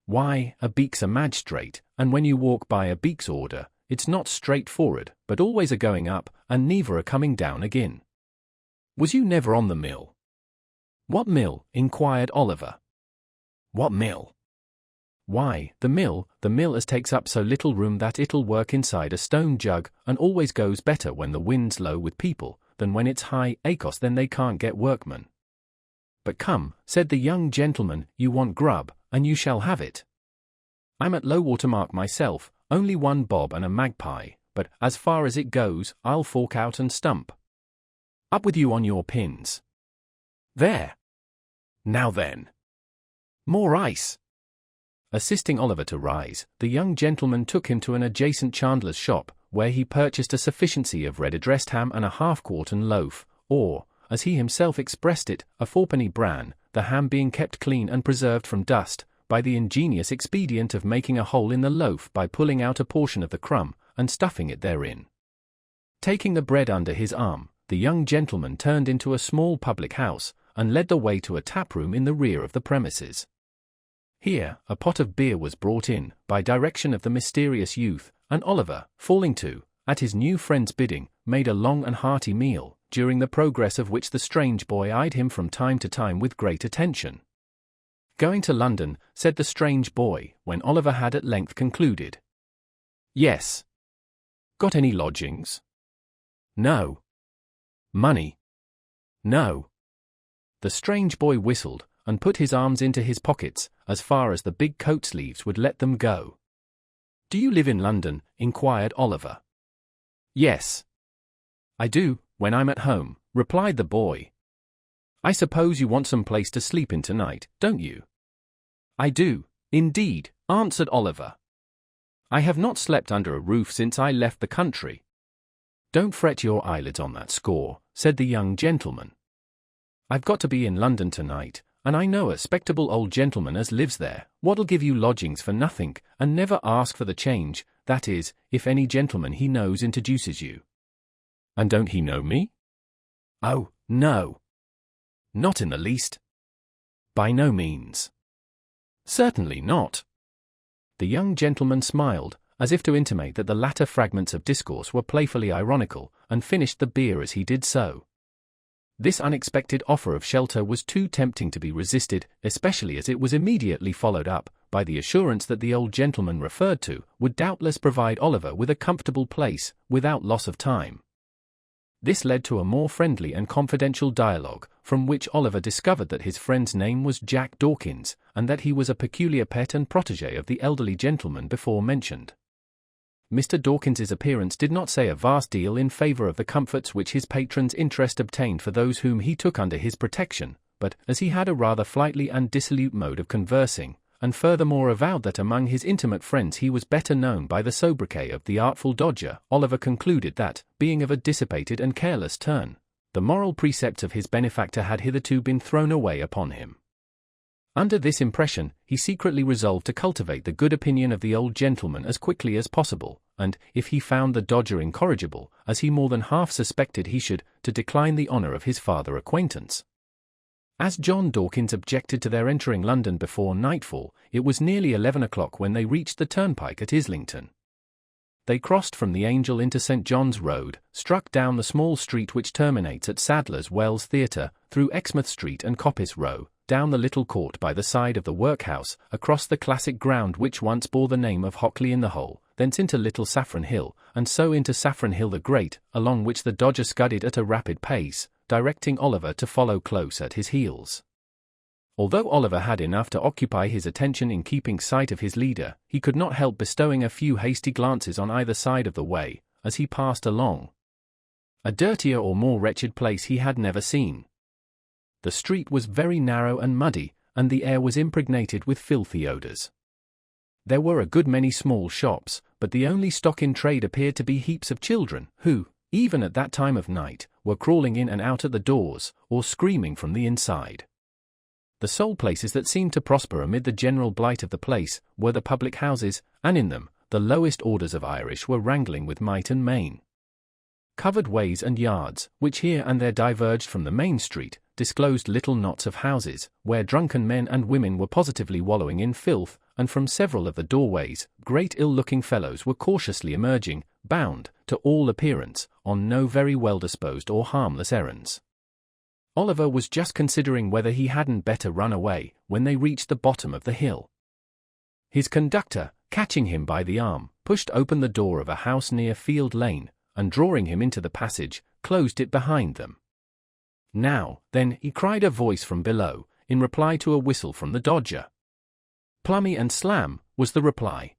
"Why, a beak's a magistrate, and when you walk by a beak's order, it's not straightforward, but always a going up, and never a coming down again. Was you never on the mill?" "What mill?" inquired Oliver. "What mill?" "Why, the mill as takes up so little room that it'll work inside a stone jug, and always goes better when the wind's low with people, than when it's high, acos then they can't get workmen." "But come," said the young gentleman, "you want grub, and you shall have it. I'm at low water mark myself, only 1 bob and a magpie, but, as far as it goes, I'll fork out and stump. Up with you on your pins. There. Now then. More ice." Assisting Oliver to rise, the young gentleman took him to an adjacent chandler's shop, where he purchased a sufficiency of red-addressed ham and a half-quartern loaf, or, as he himself expressed it, a 4-penny bran, the ham being kept clean and preserved from dust, by the ingenious expedient of making a hole in the loaf by pulling out a portion of the crumb, and stuffing it therein. Taking the bread under his arm, the young gentleman turned into a small public house, and led the way to a tap-room in the rear of the premises. Here, a pot of beer was brought in, by direction of the mysterious youth, and Oliver, falling to, at his new friend's bidding, made a long and hearty meal, during the progress of which the strange boy eyed him from time to time with great attention. "Going to London," said the strange boy, when Oliver had at length concluded. "Yes." "Got any lodgings?" "No." "Money?" "No." The strange boy whistled, and put his arms into his pockets, as far as the big coat sleeves would let them go. "Do you live in London?" inquired Oliver. "Yes." "I do, when I'm at home," replied the boy. "I suppose you want some place to sleep in tonight, don't you?" "I do, indeed," answered Oliver. "I have not slept under a roof since I left the country." "Don't fret your eyelids on that score," said the young gentleman. "I've got to be in London tonight, and I know a 'spectable old gentleman as lives there, what'll give you lodgings for nothink, and never ask for the change, that is, if any gentleman he knows introduces you." "And don't he know me?" "Oh, no." "Not in the least?" "By no means." "Certainly not." The young gentleman smiled, as if to intimate that the latter fragments of discourse were playfully ironical, and finished the beer as he did so. This unexpected offer of shelter was too tempting to be resisted, especially as it was immediately followed up by the assurance that the old gentleman referred to would doubtless provide Oliver with a comfortable place, without loss of time. This led to a more friendly and confidential dialogue, from which Oliver discovered that his friend's name was Jack Dawkins, and that he was a peculiar pet and protégé of the elderly gentleman before mentioned. Mr. Dawkins's appearance did not say a vast deal in favour of the comforts which his patron's interest obtained for those whom he took under his protection, but, as he had a rather flighty and dissolute mode of conversing, and furthermore avowed that among his intimate friends he was better known by the sobriquet of the Artful Dodger, Oliver concluded that, being of a dissipated and careless turn, the moral precepts of his benefactor had hitherto been thrown away upon him. Under this impression, he secretly resolved to cultivate the good opinion of the old gentleman as quickly as possible, and, if he found the Dodger incorrigible, as he more than half suspected he should, to decline the honour of his farther acquaintance. As John Dawkins objected to their entering London before nightfall, it was nearly 11 o'clock when they reached the turnpike at Islington. They crossed from the Angel into St. John's Road, struck down the small street which terminates at Sadler's Wells Theatre, through Exmouth Street and Coppice Row, down the little court by the side of the workhouse, across the classic ground which once bore the name of Hockley in the Hole, thence into Little Saffron Hill, and so into Saffron Hill the Great, along which the Dodger scudded at a rapid pace, directing Oliver to follow close at his heels. Although Oliver had enough to occupy his attention in keeping sight of his leader, he could not help bestowing a few hasty glances on either side of the way, as he passed along. A dirtier or more wretched place he had never seen. The street was very narrow and muddy, and the air was impregnated with filthy odours. There were a good many small shops, but the only stock in trade appeared to be heaps of children, who, even at that time of night, were crawling in and out at the doors, or screaming from the inside. The sole places that seemed to prosper amid the general blight of the place were the public houses, and in them, the lowest orders of Irish were wrangling with might and main. Covered ways and yards, which here and there diverged from the main street, disclosed little knots of houses, where drunken men and women were positively wallowing in filth, and from several of the doorways, great ill-looking fellows were cautiously emerging, bound, to all appearance, on no very well-disposed or harmless errands. Oliver was just considering whether he hadn't better run away, when they reached the bottom of the hill. His conductor, catching him by the arm, pushed open the door of a house near Field Lane, and drawing him into the passage, closed it behind them. "Now, then," he cried a voice from below, in reply to a whistle from the Dodger. "Plummy and slam," was the reply.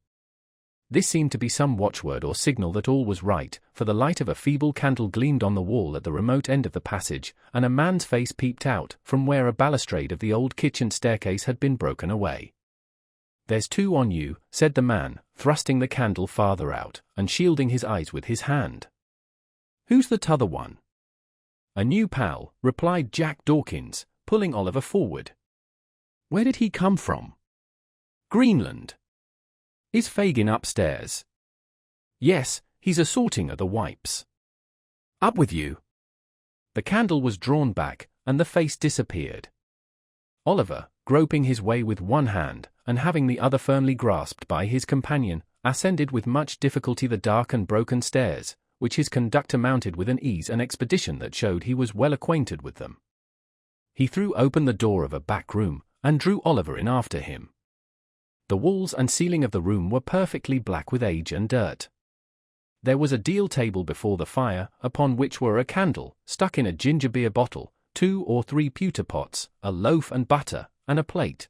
This seemed to be some watchword or signal that all was right, for the light of a feeble candle gleamed on the wall at the remote end of the passage, and a man's face peeped out, from where a balustrade of the old kitchen staircase had been broken away. "There's two on you," said the man, thrusting the candle farther out, and shielding his eyes with his hand. "Who's the t'other one?" "A new pal," replied Jack Dawkins, pulling Oliver forward. "Where did he come from?" "Greenland." "Is Fagin upstairs?" "Yes, he's assorting at the wipes." "Up with you." The candle was drawn back, and the face disappeared. Oliver, groping his way with one hand, and having the other firmly grasped by his companion, ascended with much difficulty the dark and broken stairs, which his conductor mounted with an ease and expedition that showed he was well acquainted with them. He threw open the door of a back room, and drew Oliver in after him. The walls and ceiling of the room were perfectly black with age and dirt. There was a deal table before the fire, upon which were a candle, stuck in a ginger beer bottle, 2 or 3 pewter pots, a loaf and butter, and a plate.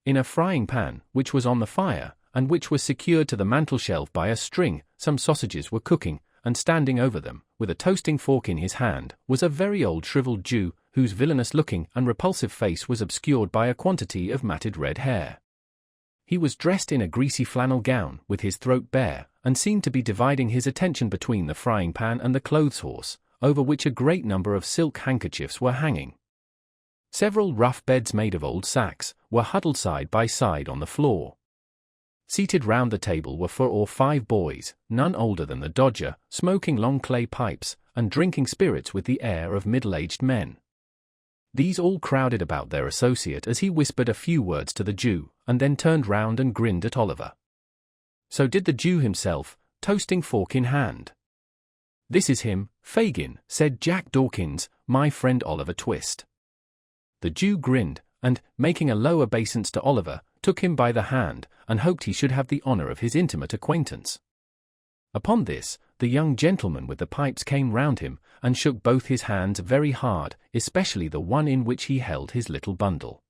In a frying pan, which was on the fire, and which was secured to the mantel-shelf by a string, some sausages were cooking, and standing over them, with a toasting fork in his hand, was a very old shriveled Jew, whose villainous-looking and repulsive face was obscured by a quantity of matted red hair. He was dressed in a greasy flannel gown, with his throat bare, and seemed to be dividing his attention between the frying pan and the clothes-horse, over which a great number of silk handkerchiefs were hanging. Several rough beds made of old sacks were huddled side by side on the floor. Seated round the table were 4 or 5 boys, none older than the Dodger, smoking long clay pipes, and drinking spirits with the air of middle-aged men. These all crowded about their associate as he whispered a few words to the Jew, and then turned round and grinned at Oliver. So did the Jew himself, toasting fork in hand. "This is him, Fagin," said Jack Dawkins, "my friend Oliver Twist." The Jew grinned, and, making a low obeisance to Oliver, took him by the hand, and hoped he should have the honour of his intimate acquaintance. Upon this, the young gentleman with the pipes came round him, and shook both his hands very hard, especially the one in which he held his little bundle.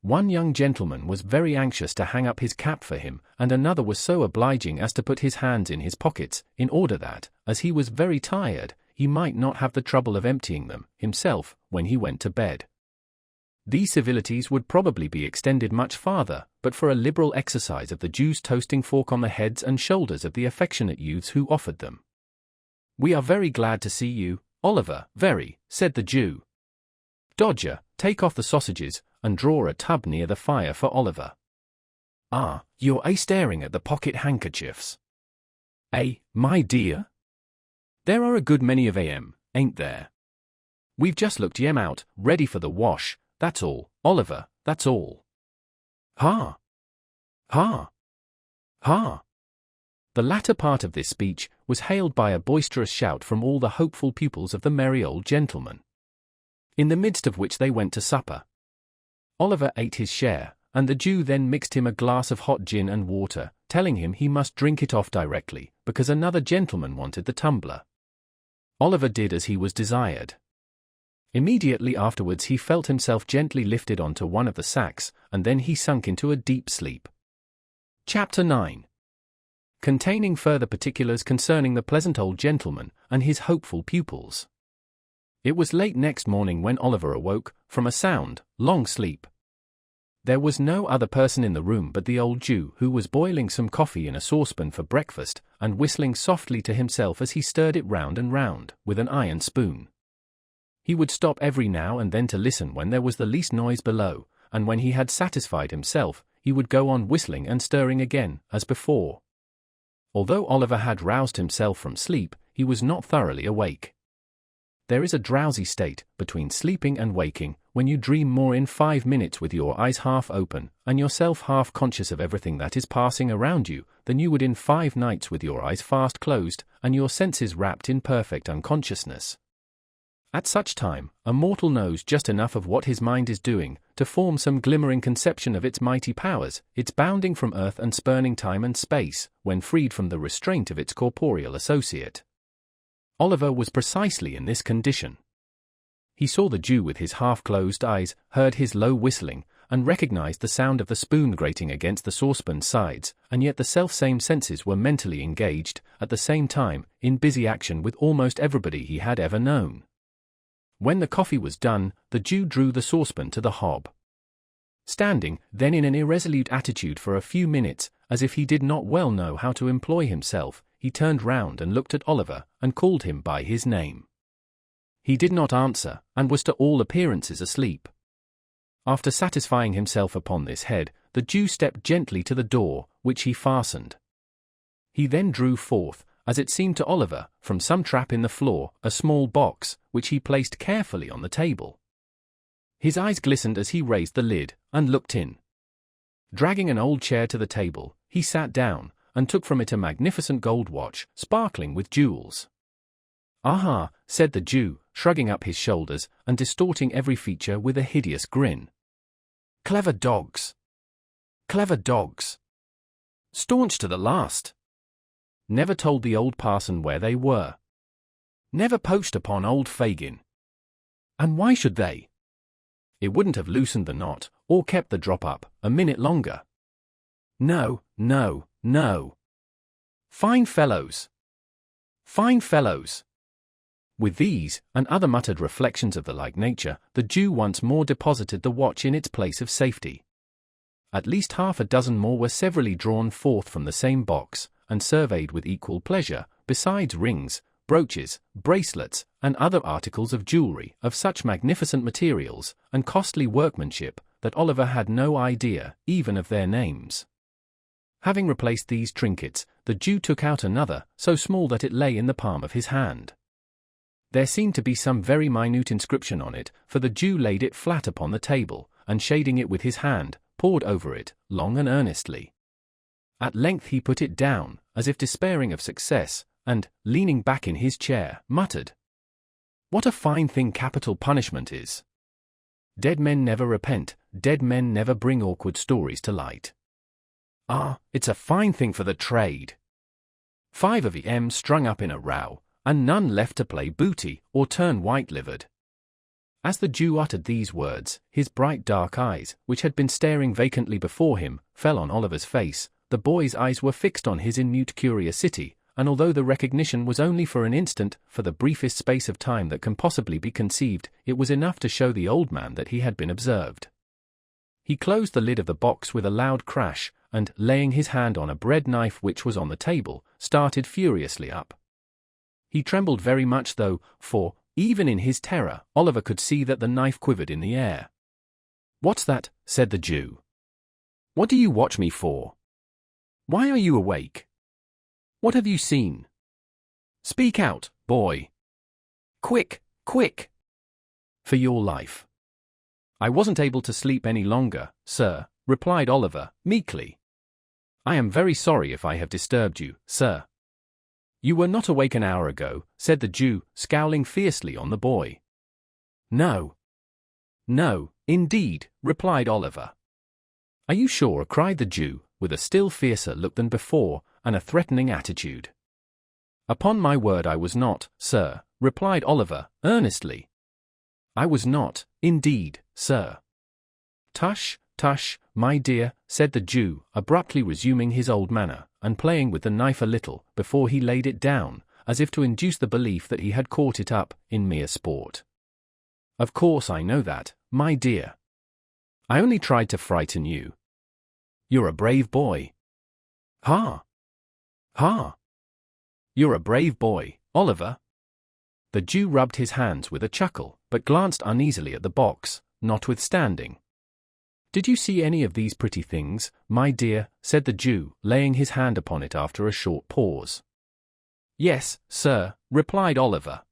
One young gentleman was very anxious to hang up his cap for him, and another was so obliging as to put his hands in his pockets, in order that, as he was very tired, he might not have the trouble of emptying them, himself, when he went to bed. These civilities would probably be extended much farther, but for a liberal exercise of the Jew's toasting fork on the heads and shoulders of the affectionate youths who offered them. "We are very glad to see you, Oliver, very," said the Jew. "Dodger, take off the sausages, and draw a tub near the fire for Oliver. Ah, you're staring at the pocket handkerchiefs. My dear? There are a good many of 'em, ain't there? We've just looked 'em out, ready for the wash, that's all, Oliver, that's all." Ha! Ha! Ha! The latter part of this speech was hailed by a boisterous shout from all the hopeful pupils of the merry old gentleman, in the midst of which they went to supper. Oliver ate his share, and the Jew then mixed him a glass of hot gin and water, telling him he must drink it off directly, because another gentleman wanted the tumbler. Oliver did as he was desired. Immediately afterwards he felt himself gently lifted onto one of the sacks, and then he sunk into a deep sleep. Chapter 9. Containing further particulars concerning the pleasant old gentleman and his hopeful pupils. It was late next morning when Oliver awoke from a sound, long sleep. There was no other person in the room but the old Jew, who was boiling some coffee in a saucepan for breakfast, and whistling softly to himself as he stirred it round and round, with an iron spoon. He would stop every now and then to listen when there was the least noise below, and when he had satisfied himself, he would go on whistling and stirring again, as before. Although Oliver had roused himself from sleep, he was not thoroughly awake. There is a drowsy state, between sleeping and waking, when you dream more in 5 minutes with your eyes half open, and yourself half conscious of everything that is passing around you, than you would in 5 nights with your eyes fast closed, and your senses wrapped in perfect unconsciousness. At such time, a mortal knows just enough of what his mind is doing, to form some glimmering conception of its mighty powers, its bounding from earth and spurning time and space, when freed from the restraint of its corporeal associate. Oliver was precisely in this condition. He saw the Jew with his half-closed eyes, heard his low whistling, and recognized the sound of the spoon grating against the saucepan sides, and yet the self-same senses were mentally engaged, at the same time, in busy action with almost everybody he had ever known. When the coffee was done, the Jew drew the saucepan to the hob. Standing, then in an irresolute attitude for a few minutes, as if he did not well know how to employ himself, he turned round and looked at Oliver, and called him by his name. He did not answer, and was to all appearances asleep. After satisfying himself upon this head, the Jew stepped gently to the door, which he fastened. He then drew forth, as it seemed to Oliver, from some trap in the floor, a small box, which he placed carefully on the table. His eyes glistened as he raised the lid, and looked in. Dragging an old chair to the table, he sat down, and took from it a magnificent gold watch, sparkling with jewels. "Aha," said the Jew, shrugging up his shoulders, and distorting every feature with a hideous grin. "Clever dogs! Clever dogs! Staunch to the last! Never told the old parson where they were. Never poached upon old Fagin. And why should they? It wouldn't have loosened the knot, or kept the drop up, a minute longer. No, no, no. Fine fellows! Fine fellows!" With these, and other muttered reflections of the like nature, the Jew once more deposited the watch in its place of safety. At least half a dozen more were severally drawn forth from the same box, and surveyed with equal pleasure, besides rings, brooches, bracelets, and other articles of jewelry, of such magnificent materials, and costly workmanship, that Oliver had no idea, even of their names. Having replaced these trinkets, the Jew took out another, so small that it lay in the palm of his hand. There seemed to be some very minute inscription on it, for the Jew laid it flat upon the table, and shading it with his hand, pored over it, long and earnestly. At length he put it down, as if despairing of success, and, leaning back in his chair, muttered, "What a fine thing capital punishment is! Dead men never repent, dead men never bring awkward stories to light. Ah, it's a fine thing for the trade! 5 of them strung up in a row, and none left to play booty or turn white-livered. As the Jew uttered these words, his bright dark eyes, which had been staring vacantly before him, fell on Oliver's face. The boy's eyes were fixed on his in mute curiosity, and although the recognition was only for an instant, for the briefest space of time that can possibly be conceived, it was enough to show the old man that he had been observed. He closed the lid of the box with a loud crash, and, laying his hand on a bread knife which was on the table, started furiously up. He trembled very much though, for, even in his terror, Oliver could see that the knife quivered in the air. "What's that?" said the Jew. "What do you watch me for? Why are you awake? What have you seen? Speak out, boy. Quick, quick! For your life." "I wasn't able to sleep any longer, sir," replied Oliver, meekly. "I am very sorry if I have disturbed you, sir." "You were not awake an hour ago," said the Jew, scowling fiercely on the boy. "No. No, indeed," replied Oliver. "Are you sure?" cried the Jew, with a still fiercer look than before, and a threatening attitude. "Upon my word I was not, sir," replied Oliver, earnestly. "I was not, indeed, sir." "Tush, tush, my dear," said the Jew, abruptly resuming his old manner, and playing with the knife a little, before he laid it down, as if to induce the belief that he had caught it up, in mere sport. "Of course I know that, my dear. I only tried to frighten you. You're a brave boy. Ha! Ha! You're a brave boy, Oliver." The Jew rubbed his hands with a chuckle, but glanced uneasily at the box, notwithstanding. "Did you see any of these pretty things, my dear?" said the Jew, laying his hand upon it after a short pause. "Yes, sir," replied Oliver.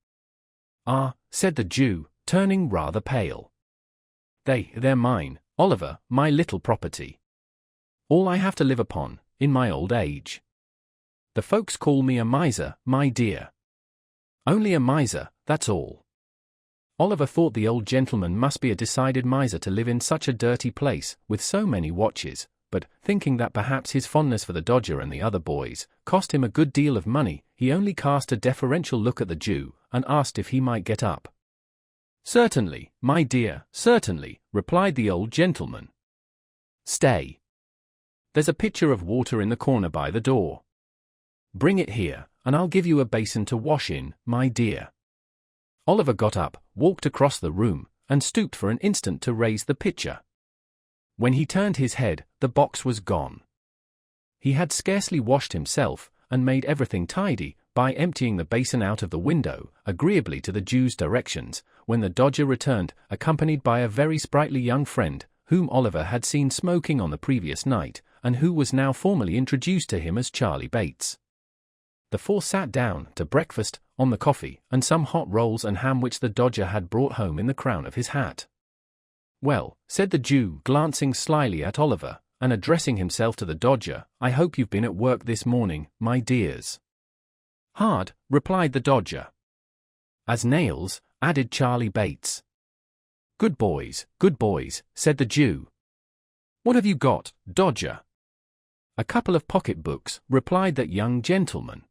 "Ah," said the Jew, turning rather pale. They're mine, Oliver, my little property. All I have to live upon, in my old age. The folks call me a miser, my dear. Only a miser, that's all." Oliver thought the old gentleman must be a decided miser to live in such a dirty place, with so many watches, but, thinking that perhaps his fondness for the Dodger and the other boys cost him a good deal of money, he only cast a deferential look at the Jew, and asked if he might get up. "Certainly, my dear, certainly," replied the old gentleman. "Stay. There's a pitcher of water in the corner by the door. Bring it here, and I'll give you a basin to wash in, my dear." Oliver got up, walked across the room, and stooped for an instant to raise the pitcher. When he turned his head, the box was gone. He had scarcely washed himself, and made everything tidy, by emptying the basin out of the window, agreeably to the Jew's directions, when the Dodger returned, accompanied by a very sprightly young friend, whom Oliver had seen smoking on the previous night, and who was now formally introduced to him as Charlie Bates. The four sat down to breakfast, on the coffee, and some hot rolls and ham which the Dodger had brought home in the crown of his hat. "Well," said the Jew, glancing slyly at Oliver, and addressing himself to the Dodger, "I hope you've been at work this morning, my dears." "Hard," replied the Dodger. "As nails," added Charlie Bates. good boys," said the Jew. "What have you got, Dodger?" "A couple of pocket-books," replied that young gentleman.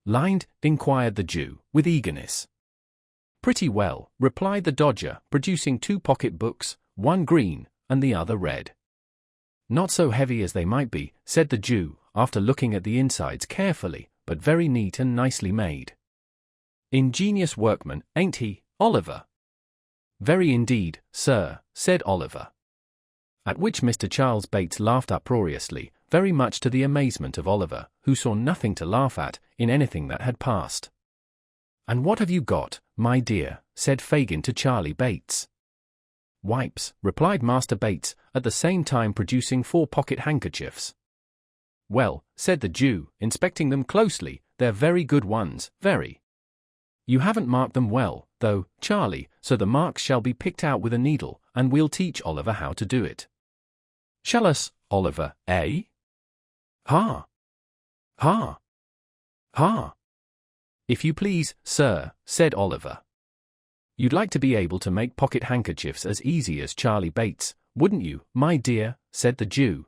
"Lined?" inquired the Jew, with eagerness. "Pretty well," replied the Dodger, producing 2 pocket-books, one green, and the other red. "Not so heavy as they might be," said the Jew, after looking at the insides carefully, "but very neat and nicely made. Ingenious workman, ain't he, Oliver?" "Very indeed, sir," said Oliver. At which Mr. Charles Bates laughed uproariously, very much to the amazement of Oliver, who saw nothing to laugh at in anything that had passed. "And what have you got, my dear?" said Fagin to Charlie Bates. "Wipes," replied Master Bates, at the same time producing 4 pocket handkerchiefs. "Well," said the Jew, inspecting them closely, "they're very good ones, very. You haven't marked them well, though, Charlie, so the marks shall be picked out with a needle, and we'll teach Oliver how to do it. Shall us, Oliver, eh?" "Ha! Ha! Ha! If you please, sir," said Oliver. "You'd like to be able to make pocket handkerchiefs as easy as Charlie Bates, wouldn't you, my dear?" said the Jew.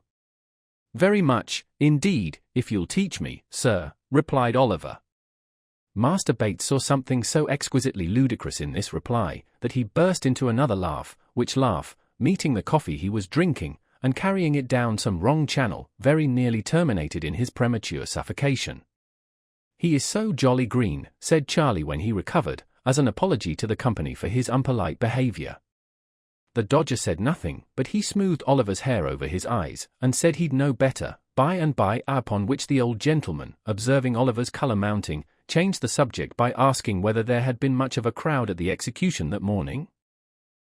"Very much, indeed, if you'll teach me, sir," replied Oliver. Master Bates saw something so exquisitely ludicrous in this reply, that he burst into another laugh, which laugh, meeting the coffee he was drinking, and carrying it down some wrong channel, very nearly terminated in his premature suffocation. "He is so jolly green," said Charlie when he recovered, as an apology to the company for his unpolite behavior. The Dodger said nothing, but he smoothed Oliver's hair over his eyes, and said he'd know better, by and by, upon which the old gentleman, observing Oliver's colour mounting, changed the subject by asking whether there had been much of a crowd at the execution that morning.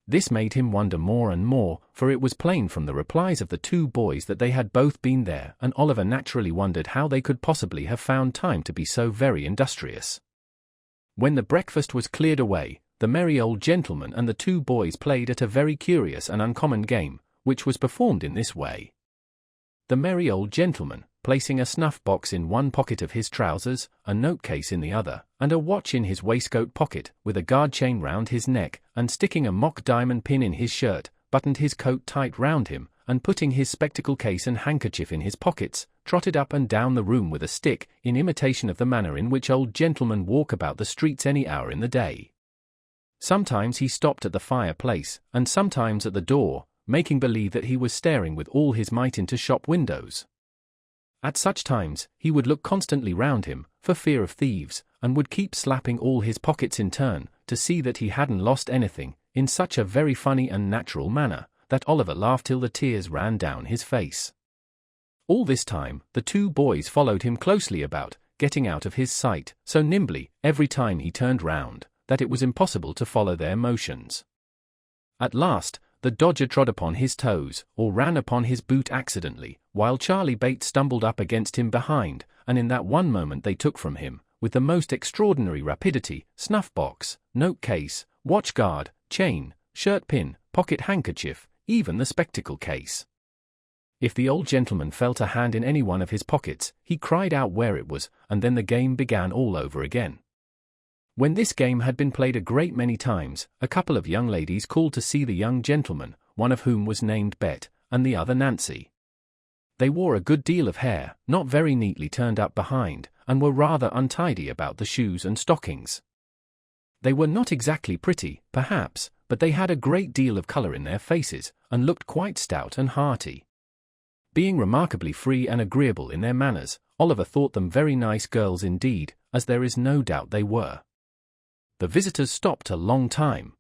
This made him wonder more and more, for it was plain from the replies of the two boys that they had both been there, and Oliver naturally wondered how they could possibly have found time to be so very industrious. When the breakfast was cleared away, the merry old gentleman and the two boys played at a very curious and uncommon game, which was performed in this way. The merry old gentleman, placing a snuff-box in one pocket of his trousers, a note-case in the other, and a watch in his waistcoat pocket, with a guard-chain round his neck, and sticking a mock diamond pin in his shirt, buttoned his coat tight round him, and putting his spectacle case and handkerchief in his pockets, trotted up and down the room with a stick, in imitation of the manner in which old gentlemen walk about the streets any hour in the day. Sometimes he stopped at the fireplace, and sometimes at the door, making believe that he was staring with all his might into shop windows. At such times, he would look constantly round him, for fear of thieves, and would keep slapping all his pockets in turn, to see that he hadn't lost anything, in such a very funny and natural manner, that Oliver laughed till the tears ran down his face. All this time, the two boys followed him closely about, getting out of his sight, so nimbly, every time he turned round, that it was impossible to follow their motions. At last, the Dodger trod upon his toes, or ran upon his boot accidentally, while Charlie Bates stumbled up against him behind, and in that one moment they took from him, with the most extraordinary rapidity, snuff-box, note-case, watch-guard, chain, shirt-pin, pocket-handkerchief, even the spectacle-case. If the old gentleman felt a hand in any one of his pockets, he cried out where it was, and then the game began all over again. When this game had been played a great many times, a couple of young ladies called to see the young gentleman, one of whom was named Bet, and the other Nancy. They wore a good deal of hair, not very neatly turned up behind, and were rather untidy about the shoes and stockings. They were not exactly pretty, perhaps, but they had a great deal of colour in their faces, and looked quite stout and hearty. Being remarkably free and agreeable in their manners, Oliver thought them very nice girls indeed, as there is no doubt they were. The visitors stopped a long time.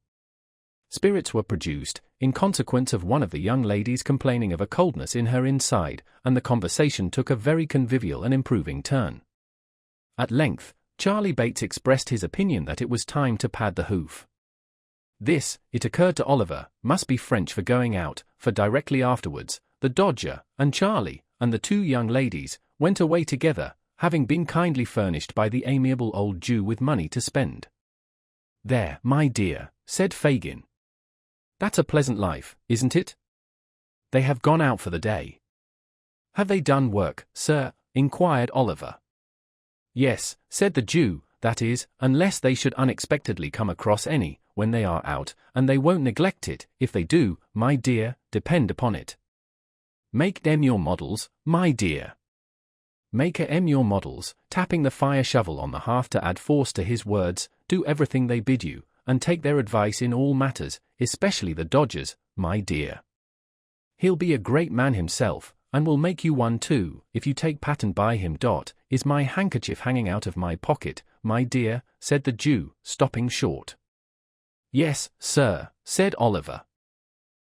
Spirits were produced, in consequence of one of the young ladies complaining of a coldness in her inside, and the conversation took a very convivial and improving turn. At length, Charlie Bates expressed his opinion that it was time to pad the hoof. This, it occurred to Oliver, must be French for going out, for directly afterwards, the Dodger, and Charlie, and the two young ladies, went away together, having been kindly furnished by the amiable old Jew with money to spend. "There, my dear," said Fagin. "That's a pleasant life, isn't it? They have gone out for the day." "Have they done work, sir?" inquired Oliver. "Yes," said the Jew, "that is, unless they should unexpectedly come across any, when they are out, and they won't neglect it, if they do, my dear, depend upon it. Make them your models, my dear. Make them your models," tapping the fire shovel on the hearth to add force to his words, "do everything they bid you, and take their advice in all matters, especially the Dodger's, my dear. He'll be a great man himself, and will make you one too, if you take pattern by him. Is my handkerchief hanging out of my pocket, my dear?" said the Jew, stopping short. "Yes, sir," said Oliver.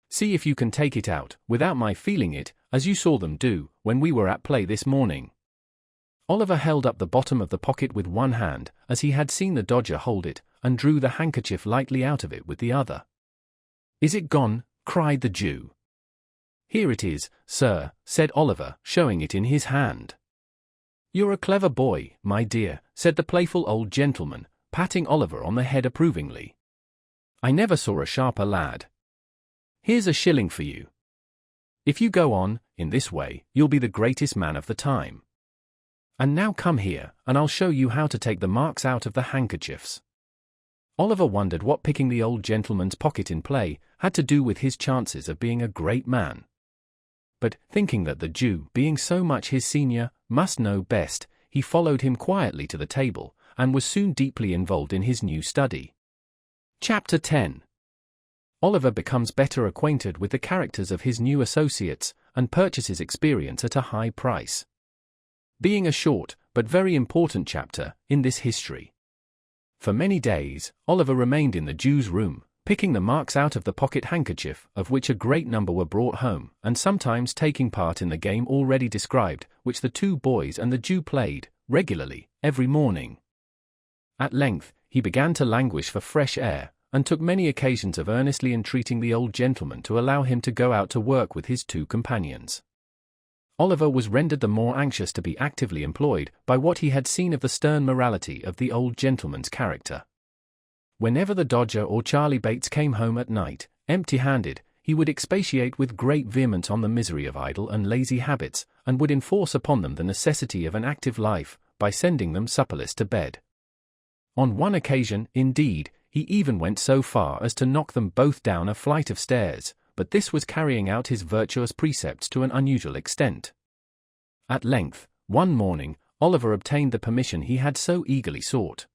"See if you can take it out, without my feeling it, as you saw them do, when we were at play this morning." Oliver held up the bottom of the pocket with one hand, as he had seen the Dodger hold it, and drew the handkerchief lightly out of it with the other. "Is it gone?" cried the Jew. "Here it is, sir," said Oliver, showing it in his hand. "You're a clever boy, my dear," said the playful old gentleman, patting Oliver on the head approvingly. "I never saw a sharper lad. Here's a shilling for you. If you go on, in this way, you'll be the greatest man of the time. And now come here, and I'll show you how to take the marks out of the handkerchiefs." Oliver wondered what picking the old gentleman's pocket in play had to do with his chances of being a great man. but thinking that the Jew, being so much his senior, must know best, he followed him quietly to the table, and was soon deeply involved in his new study. Chapter 10. Oliver becomes better acquainted with the characters of his new associates, and purchases experience at a high price. Being a short, but very important chapter, in this history. For many days, Oliver remained in the Jew's room, picking the marks out of the pocket handkerchief, of which a great number were brought home, and sometimes taking part in the game already described, which the two boys and the Jew played, regularly, every morning. At length, he began to languish for fresh air, and took many occasions of earnestly entreating the old gentleman to allow him to go out to work with his two companions. Oliver was rendered the more anxious to be actively employed by what he had seen of the stern morality of the old gentleman's character. Whenever the Dodger or Charlie Bates came home at night, empty-handed, he would expatiate with great vehemence on the misery of idle and lazy habits, and would enforce upon them the necessity of an active life, by sending them supperless to bed. On one occasion, indeed, he even went so far as to knock them both down a flight of stairs, but this was carrying out his virtuous precepts to an unusual extent. At length, one morning, Oliver obtained the permission he had so eagerly sought.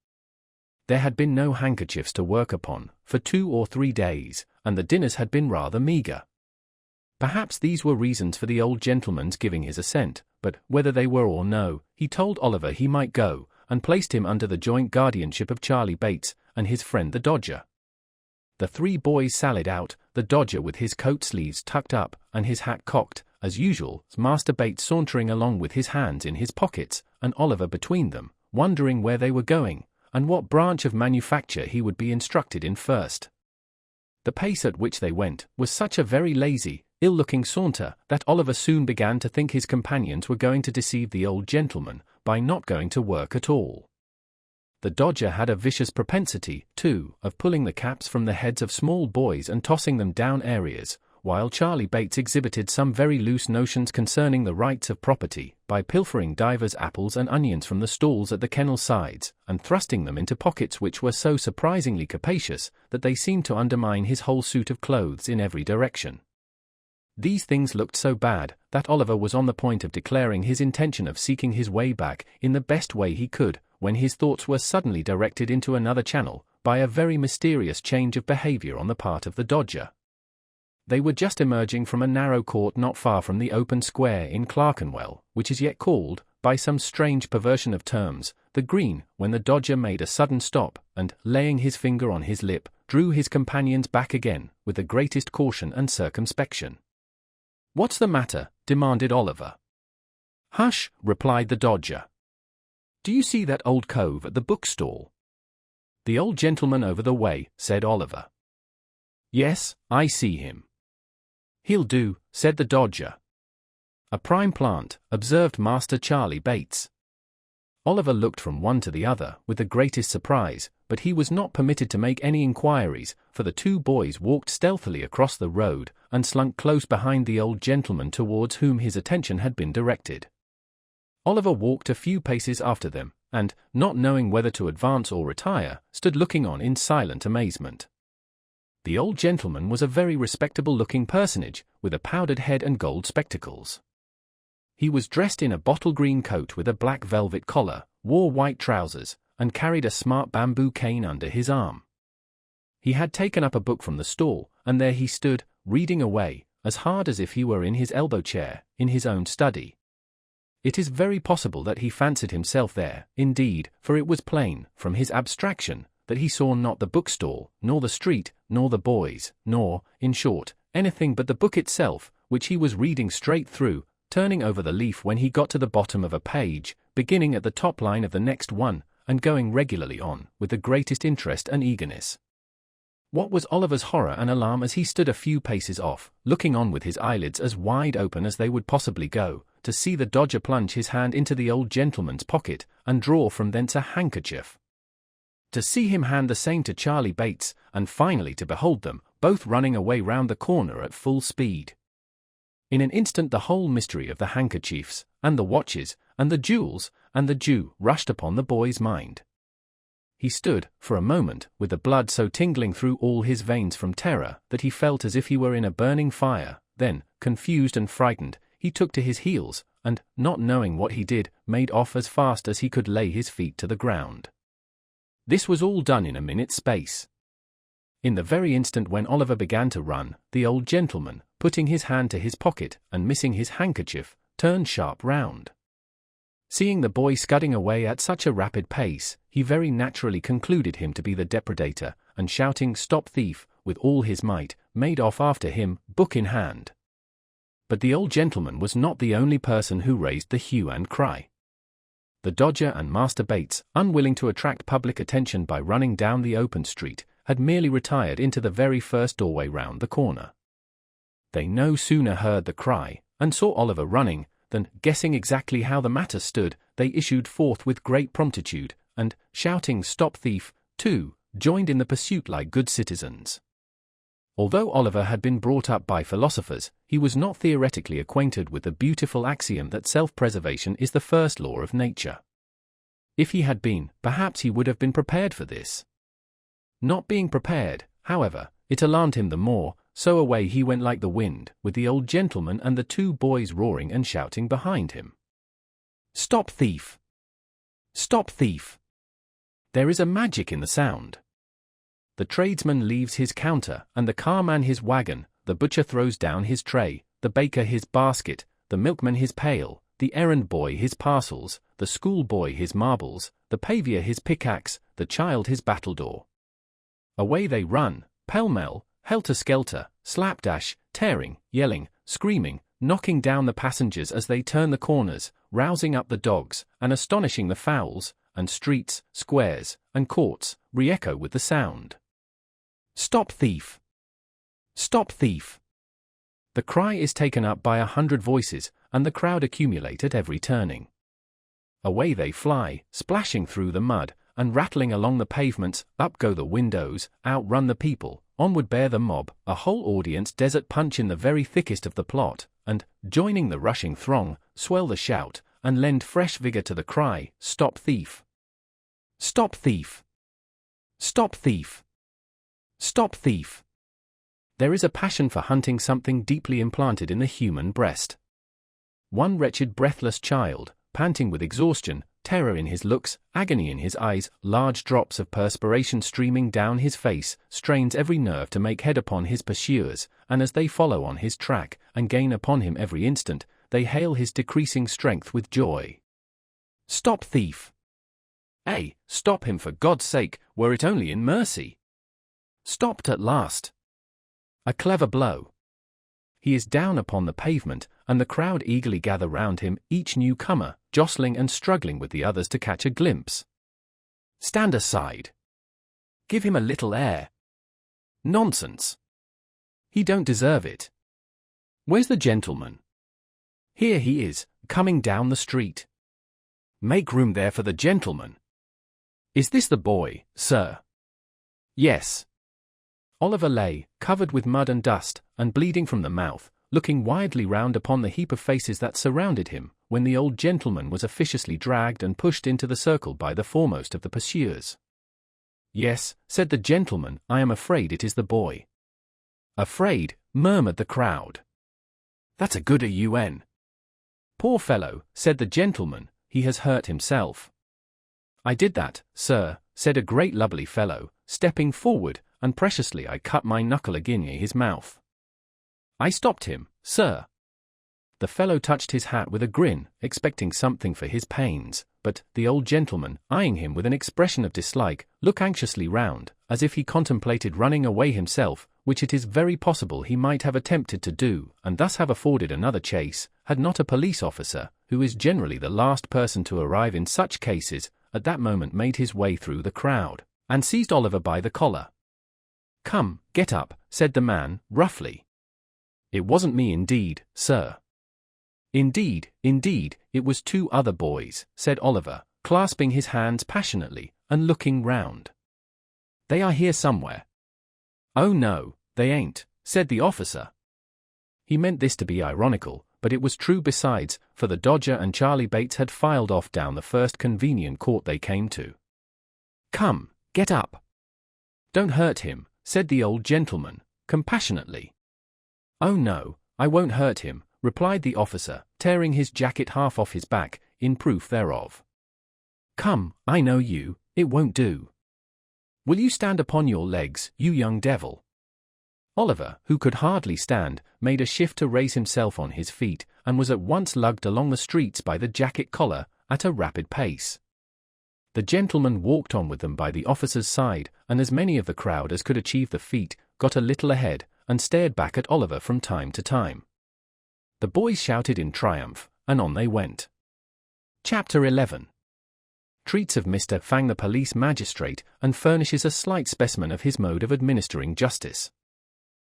There had been no handkerchiefs to work upon, for 2 or 3 days, and the dinners had been rather meagre. Perhaps these were reasons for the old gentleman's giving his assent, but whether they were or no, he told Oliver he might go, and placed him under the joint guardianship of Charlie Bates and his friend the Dodger. The 3 boys sallied out, the Dodger with his coat sleeves tucked up, and his hat cocked, as usual, Master Bates sauntering along with his hands in his pockets, and Oliver between them, wondering where they were going, and what branch of manufacture he would be instructed in first. The pace at which they went was such a very lazy, ill-looking saunter, that Oliver soon began to think his companions were going to deceive the old gentleman, by not going to work at all. The Dodger had a vicious propensity, too, of pulling the caps from the heads of small boys and tossing them down areas, while Charlie Bates exhibited some very loose notions concerning the rights of property, by pilfering divers apples and onions from the stalls at the kennel sides, and thrusting them into pockets which were so surprisingly capacious, that they seemed to undermine his whole suit of clothes in every direction. These things looked so bad, that Oliver was on the point of declaring his intention of seeking his way back, in the best way he could, when his thoughts were suddenly directed into another channel, by a very mysterious change of behavior on the part of the Dodger. They were just emerging from a narrow court not far from the open square in Clerkenwell, which is yet called, by some strange perversion of terms, the Green, when the Dodger made a sudden stop, and, laying his finger on his lip, drew his companions back again, with the greatest caution and circumspection. "What's the matter?" demanded Oliver. "Hush," replied the Dodger. "Do you see that old cove at the bookstall?" "The old gentleman over the way," said Oliver. "Yes, I see him." "He'll do," said the Dodger. "A prime plant," observed Master Charlie Bates. Oliver looked from one to the other with the greatest surprise, but he was not permitted to make any inquiries, for the 2 boys walked stealthily across the road, and slunk close behind the old gentleman towards whom his attention had been directed. Oliver walked a few paces after them, and, not knowing whether to advance or retire, stood looking on in silent amazement. The old gentleman was a very respectable-looking personage, with a powdered head and gold spectacles. He was dressed in a bottle-green coat with a black velvet collar, wore white trousers, and carried a smart bamboo cane under his arm. He had taken up a book from the stall, and there he stood, reading away, as hard as if he were in his elbow-chair, in his own study. It is very possible that he fancied himself there, indeed, for it was plain, from his abstraction, that he saw not the bookstall, nor the street, nor the boys, nor, in short, anything but the book itself, which he was reading straight through, turning over the leaf when he got to the bottom of a page, beginning at the top line of the next one, and going regularly on, with the greatest interest and eagerness. What was Oliver's horror and alarm as he stood a few paces off, looking on with his eyelids as wide open as they would possibly go, to see the Dodger plunge his hand into the old gentleman's pocket, and draw from thence a handkerchief. To see him hand the same to Charlie Bates, and finally to behold them, both running away round the corner at full speed. In an instant the whole mystery of the handkerchiefs, and the watches, and the jewels, and the Jew rushed upon the boy's mind. He stood, for a moment, with the blood so tingling through all his veins from terror, that he felt as if he were in a burning fire, then, confused and frightened, he took to his heels, and, not knowing what he did, made off as fast as he could lay his feet to the ground. This was all done in a minute's space. In the very instant when Oliver began to run, the old gentleman, putting his hand to his pocket and missing his handkerchief, turned sharp round. Seeing the boy scudding away at such a rapid pace, he very naturally concluded him to be the depredator, and shouting "Stop thief!" with all his might, made off after him, book in hand. But the old gentleman was not the only person who raised the hue and cry. The Dodger and Master Bates, unwilling to attract public attention by running down the open street, had merely retired into the very first doorway round the corner. They no sooner heard the cry, and saw Oliver running, than, guessing exactly how the matter stood, they issued forth with great promptitude, and, shouting "Stop thief!" too, joined in the pursuit like good citizens. Although Oliver had been brought up by philosophers, he was not theoretically acquainted with the beautiful axiom that self-preservation is the first law of nature. If he had been, perhaps he would have been prepared for this. Not being prepared, however, it alarmed him the more, so away he went like the wind, with the old gentleman and the two boys roaring and shouting behind him. "Stop thief! Stop thief!" There is a magic in the sound. The tradesman leaves his counter, and the carman his wagon, the butcher throws down his tray, the baker his basket, the milkman his pail, the errand boy his parcels, the schoolboy his marbles, the pavior his pickaxe, the child his battledore. Away they run, pell-mell, helter-skelter, slapdash, tearing, yelling, screaming, knocking down the passengers as they turn the corners, rousing up the dogs, and astonishing the fowls, and streets, squares, and courts re-echo with the sound. "Stop thief! Stop thief!" The cry is taken up by 100 voices, and the crowd accumulate at every turning. Away they fly, splashing through the mud, and rattling along the pavements, up go the windows, outrun the people, onward bear the mob, a whole audience desert punch in the very thickest of the plot, and, joining the rushing throng, swell the shout, and lend fresh vigor to the cry, "Stop thief! Stop thief! Stop thief! Stop thief!" There is a passion for hunting something deeply implanted in the human breast. One wretched breathless child, panting with exhaustion, terror in his looks, agony in his eyes, large drops of perspiration streaming down his face, strains every nerve to make head upon his pursuers, and as they follow on his track, and gain upon him every instant, they hail his decreasing strength with joy. "Stop thief! Stop him for God's sake, were it only in mercy! Stopped at last! A clever blow! He is down upon the pavement, and the crowd eagerly gather round him, each newcomer, jostling and struggling with the others to catch a glimpse. Stand aside! Give him a little air! Nonsense! He don't deserve it! Where's the gentleman? Here he is, coming down the street. Make room there for the gentleman. Is this the boy, sir? Yes. Oliver lay, covered with mud and dust, and bleeding from the mouth, looking wildly round upon the heap of faces that surrounded him, when the old gentleman was officiously dragged and pushed into the circle by the foremost of the pursuers. "Yes," said the gentleman, "I am afraid it is the boy." "Afraid," murmured the crowd. "That's a good UN." "Poor fellow," said the gentleman, "he has hurt himself." "I did that, sir," said a great lovely fellow, stepping forward, "and preciously I cut my knuckle again his mouth. I stopped him, sir." The fellow touched his hat with a grin, expecting something for his pains, but the old gentleman, eyeing him with an expression of dislike, looked anxiously round, as if he contemplated running away himself, which it is very possible he might have attempted to do, and thus have afforded another chase, had not a police officer, who is generally the last person to arrive in such cases, at that moment made his way through the crowd, and seized Oliver by the collar. "Come, get up," said the man, roughly. "It wasn't me indeed, sir." Indeed, it was two other boys," said Oliver, clasping his hands passionately, and looking round. "They are here somewhere." "Oh no, they ain't," said the officer. He meant this to be ironical, but it was true besides, for the Dodger and Charlie Bates had filed off down the first convenient court they came to. "Come, get up. Don't hurt him," said the old gentleman, compassionately. "Oh no, I won't hurt him," replied the officer, tearing his jacket half off his back, in proof thereof. "Come, I know you, it won't do. Will you stand upon your legs, you young devil?" Oliver, who could hardly stand, made a shift to raise himself on his feet, and was at once lugged along the streets by the jacket collar, at a rapid pace. The gentleman walked on with them by the officer's side, and as many of the crowd as could achieve the feat, got a little ahead, and stared back at Oliver from time to time. The boys shouted in triumph, and on they went. Chapter 11. Treats of Mr. Fang the police magistrate, and furnishes a slight specimen of his mode of administering justice.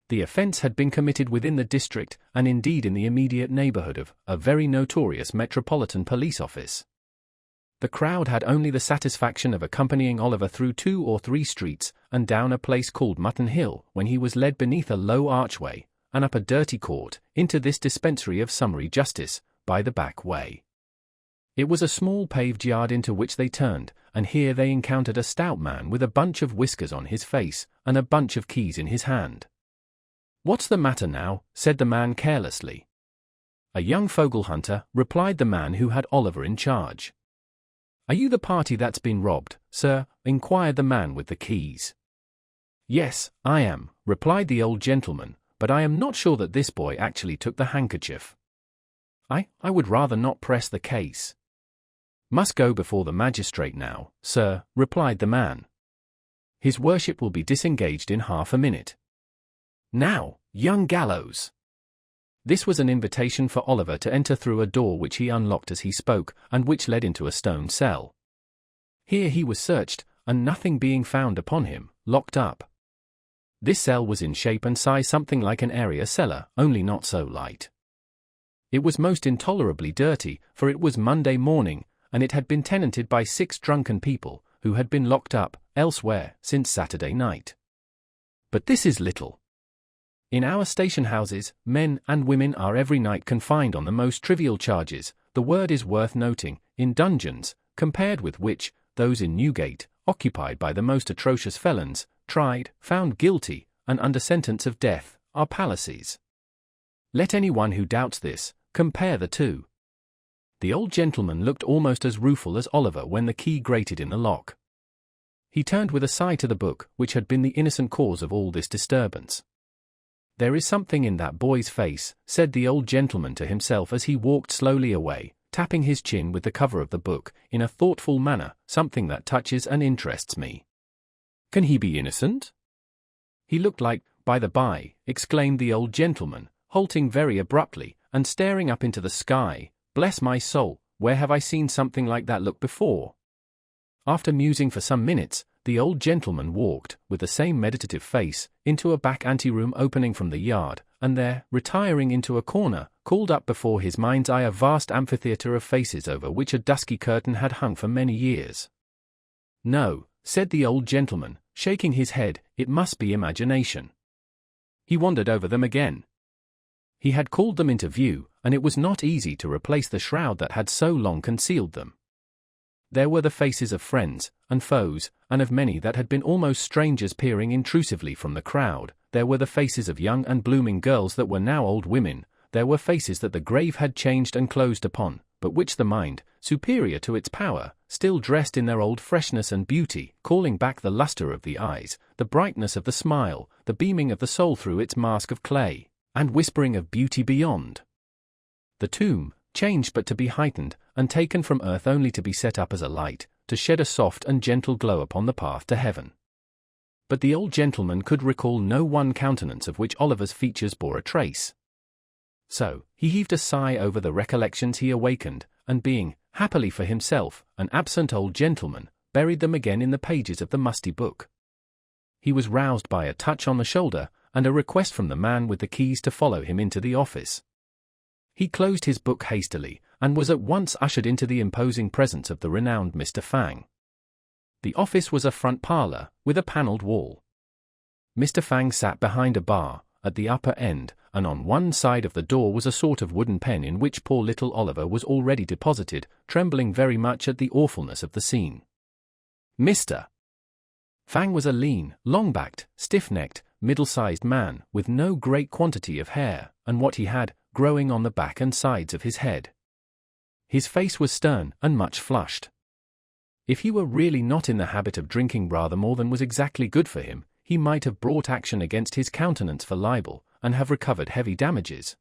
The offence had been committed within the district, and indeed in the immediate neighbourhood of a very notorious metropolitan police office. The crowd had only the satisfaction of accompanying Oliver through 2 or 3 streets, and down a place called Mutton Hill, when he was led beneath a low archway, and up a dirty court, into this dispensary of summary justice, by the back way. It was a small paved yard into which they turned, and here they encountered a stout man with a bunch of whiskers on his face, and a bunch of keys in his hand. "What's the matter now?" said the man carelessly. "A young fogle hunter," replied the man who had Oliver in charge. "Are you the party that's been robbed, sir?" inquired the man with the keys. "Yes, I am," replied the old gentleman, "but I am not sure that this boy actually took the handkerchief. I would rather not press the case." "Must go before the magistrate now, sir," replied the man. "His worship will be disengaged in half a minute. Now, young gallows." This was an invitation for Oliver to enter through a door which he unlocked as he spoke, and which led into a stone cell. Here he was searched, and nothing being found upon him, locked up. This cell was in shape and size something like an area cellar, only not so light. It was most intolerably dirty, for it was Monday morning, and it had been tenanted by 6 drunken people, who had been locked up elsewhere since Saturday night. But this is little. In our station houses, men and women are every night confined on the most trivial charges. The word is worth noting, in dungeons, compared with which, those in Newgate, occupied by the most atrocious felons, tried, found guilty, and under sentence of death, are palaces. Let anyone who doubts this, compare the two. The old gentleman looked almost as rueful as Oliver when the key grated in the lock. He turned with a sigh to the book, which had been the innocent cause of all this disturbance. "There is something in that boy's face," said the old gentleman to himself as he walked slowly away, tapping his chin with the cover of the book, in a thoughtful manner, "something that touches and interests me. Can he be innocent? He looked like, by the by," exclaimed the old gentleman, halting very abruptly, and staring up into the sky. "Bless my soul, where have I seen something like that look before?" After musing for some minutes, the old gentleman walked, with the same meditative face, into a back anteroom opening from the yard, and there, retiring into a corner, called up before his mind's eye a vast amphitheatre of faces over which a dusky curtain had hung for many years. "No," said the old gentleman, shaking his head, "it must be imagination." He wandered over them again. He had called them into view, and it was not easy to replace the shroud that had so long concealed them. There were the faces of friends and foes, and of many that had been almost strangers peering intrusively from the crowd. There were the faces of young and blooming girls that were now old women. There were faces that the grave had changed and closed upon, but which the mind, superior to its power, still dressed in their old freshness and beauty, calling back the lustre of the eyes, the brightness of the smile, the beaming of the soul through its mask of clay, and whispering of beauty beyond. The tomb, changed but to be heightened, and taken from earth only to be set up as a light, to shed a soft and gentle glow upon the path to heaven. But the old gentleman could recall no one countenance of which Oliver's features bore a trace. So, he heaved a sigh over the recollections he awakened, and being, happily for himself, an absent old gentleman, buried them again in the pages of the musty book. He was roused by a touch on the shoulder, and a request from the man with the keys to follow him into the office. He closed his book hastily, and was at once ushered into the imposing presence of the renowned Mr. Fang. The office was a front parlour, with a panelled wall. Mr. Fang sat behind a bar, at the upper end, and on one side of the door was a sort of wooden pen in which poor little Oliver was already deposited, trembling very much at the awfulness of the scene. Mr. Fang was a lean, long-backed, stiff-necked, middle-sized man with no great quantity of hair, and what he had, growing on the back and sides of his head. His face was stern and much flushed. If he were really not in the habit of drinking rather more than was exactly good for him, he might have brought action against his countenance for libel, and have recovered heavy damages.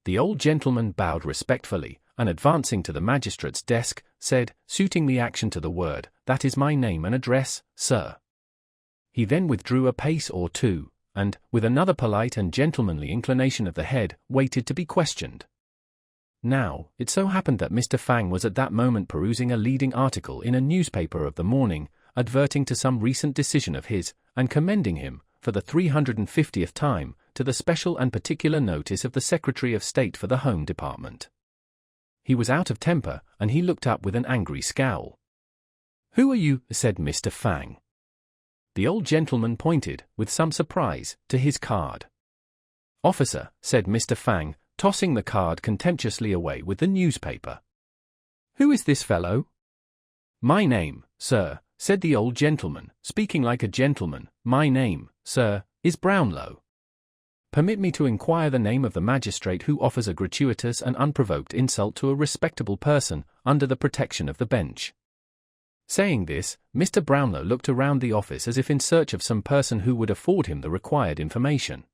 The old gentleman bowed respectfully, and advancing to the magistrate's desk, said, suiting the action to the word, "That is my name and address, sir." He then withdrew a pace or two, and, with another polite and gentlemanly inclination of the head, waited to be questioned. Now, it so happened that Mr. Fang was at that moment perusing a leading article in a newspaper of the morning, adverting to some recent decision of his, and commending him, for the 350th time, to the special and particular notice of the Secretary of State for the Home Department. He was out of temper, and he looked up with an angry scowl. "Who are you?" said Mr. Fang. The old gentleman pointed, with some surprise, to his card. "Officer," said Mr. Fang, tossing the card contemptuously away with the newspaper. "Who is this fellow?" "My name, sir," said the old gentleman, speaking like a gentleman, "my name, sir, is Brownlow. Permit me to inquire the name of the magistrate who offers a gratuitous and unprovoked insult to a respectable person, under the protection of the bench." Saying this, Mr. Brownlow looked around the office as if in search of some person who would afford him the required information.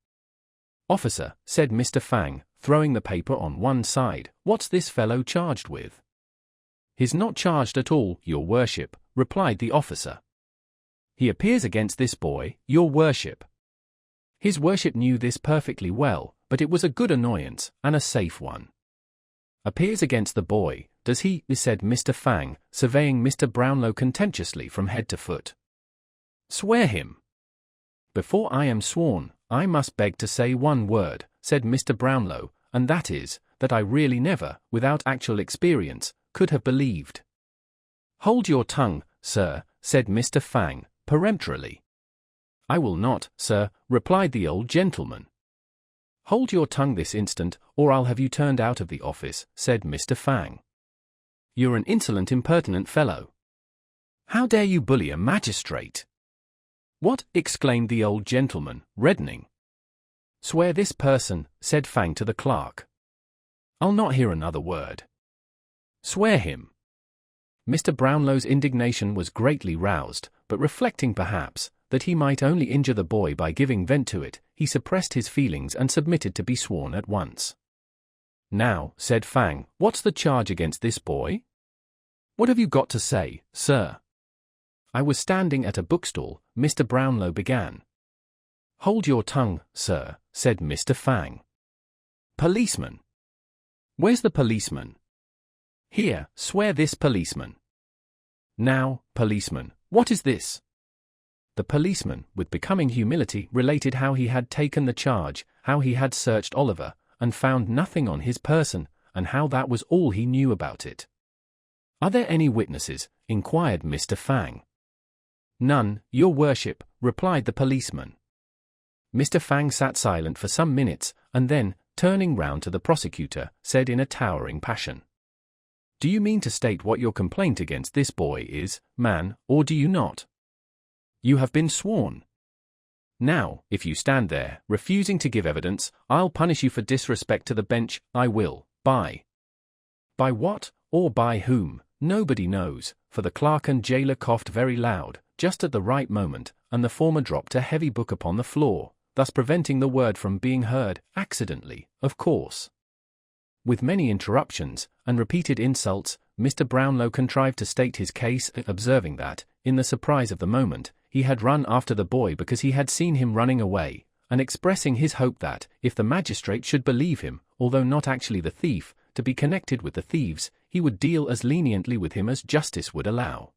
"Officer," said Mr. Fang, throwing the paper on one side, "what's this fellow charged with?" "He's not charged at all, your worship," replied the officer. "He appears against this boy, your worship." His worship knew this perfectly well, but it was a good annoyance, and a safe one. "Appears against the boy, does he?" said Mr. Fang, surveying Mr. Brownlow contemptuously from head to foot. "Swear him." "Before I am sworn, I must beg to say one word," said Mr. Brownlow, "and that is, that I really never, without actual experience, could have believed." "Hold your tongue, sir," said Mr. Fang, peremptorily. "I will not, sir," replied the old gentleman. "Hold your tongue this instant, or I'll have you turned out of the office," said Mr. Fang. "You're an insolent, impertinent fellow. How dare you bully a magistrate?" "What?" exclaimed the old gentleman, reddening. "Swear this person," said Fang to the clerk. "I'll not hear another word." "Swear him." Mr. Brownlow's indignation was greatly roused, but reflecting perhaps that he might only injure the boy by giving vent to it, he suppressed his feelings and submitted to be sworn at once. "Now," said Fang, "what's the charge against this boy?" "What have you got to say, sir?" "I was standing at a bookstall," Mr. Brownlow began. "Hold your tongue, sir," said Mr. Fang. "Policeman." "Where's the policeman?" "Here, swear this policeman." "Now, policeman, what is this?" The policeman, with becoming humility, related how he had taken the charge, how he had searched Oliver, and found nothing on his person, and how that was all he knew about it. "Are there any witnesses?" inquired Mr. Fang. "None, your worship," replied the policeman. Mr. Fang sat silent for some minutes, and then, turning round to the prosecutor, said in a towering passion, "Do you mean to state what your complaint against this boy is, man, or do you not? You have been sworn. Now, if you stand there, refusing to give evidence, I'll punish you for disrespect to the bench. I will, by what, or by whom, nobody knows," for the clerk and jailer coughed very loud, just at the right moment, and the former dropped a heavy book upon the floor, thus preventing the word from being heard, accidentally, of course. With many interruptions, and repeated insults, Mr. Brownlow contrived to state his case, observing that, in the surprise of the moment, he had run after the boy because he had seen him running away, and expressing his hope that, if the magistrate should believe him, although not actually the thief, to be connected with the thieves, he would deal as leniently with him as justice would allow.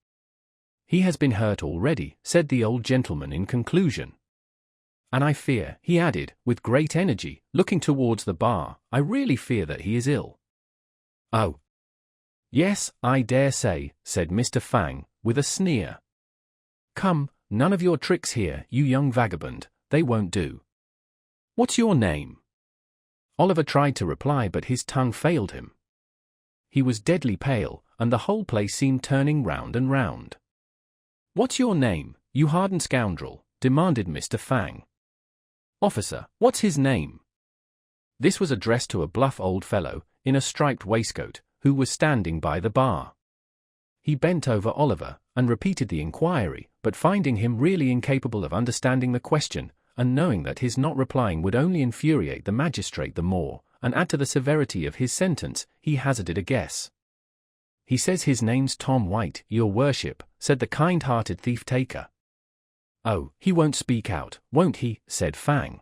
"He has been hurt already," said the old gentleman in conclusion. "And I fear," he added, with great energy, looking towards the bar, "I really fear that he is ill." "Oh. Yes, I dare say," said Mr. Fang, with a sneer. "Come, none of your tricks here, you young vagabond, they won't do. What's your name?" Oliver tried to reply, but his tongue failed him. He was deadly pale, and the whole place seemed turning round and round. "What's your name, you hardened scoundrel?" demanded Mr. Fang. Officer, what's his name? This was addressed to a bluff old fellow, in a striped waistcoat, who was standing by the bar. He bent over Oliver, and repeated the inquiry, but finding him really incapable of understanding the question, and knowing that his not replying would only infuriate the magistrate the more, and add to the severity of his sentence, he hazarded a guess. He says his name's Tom White, your worship, said the kind-hearted thief-taker. Oh, he won't speak out, won't he? Said Fang.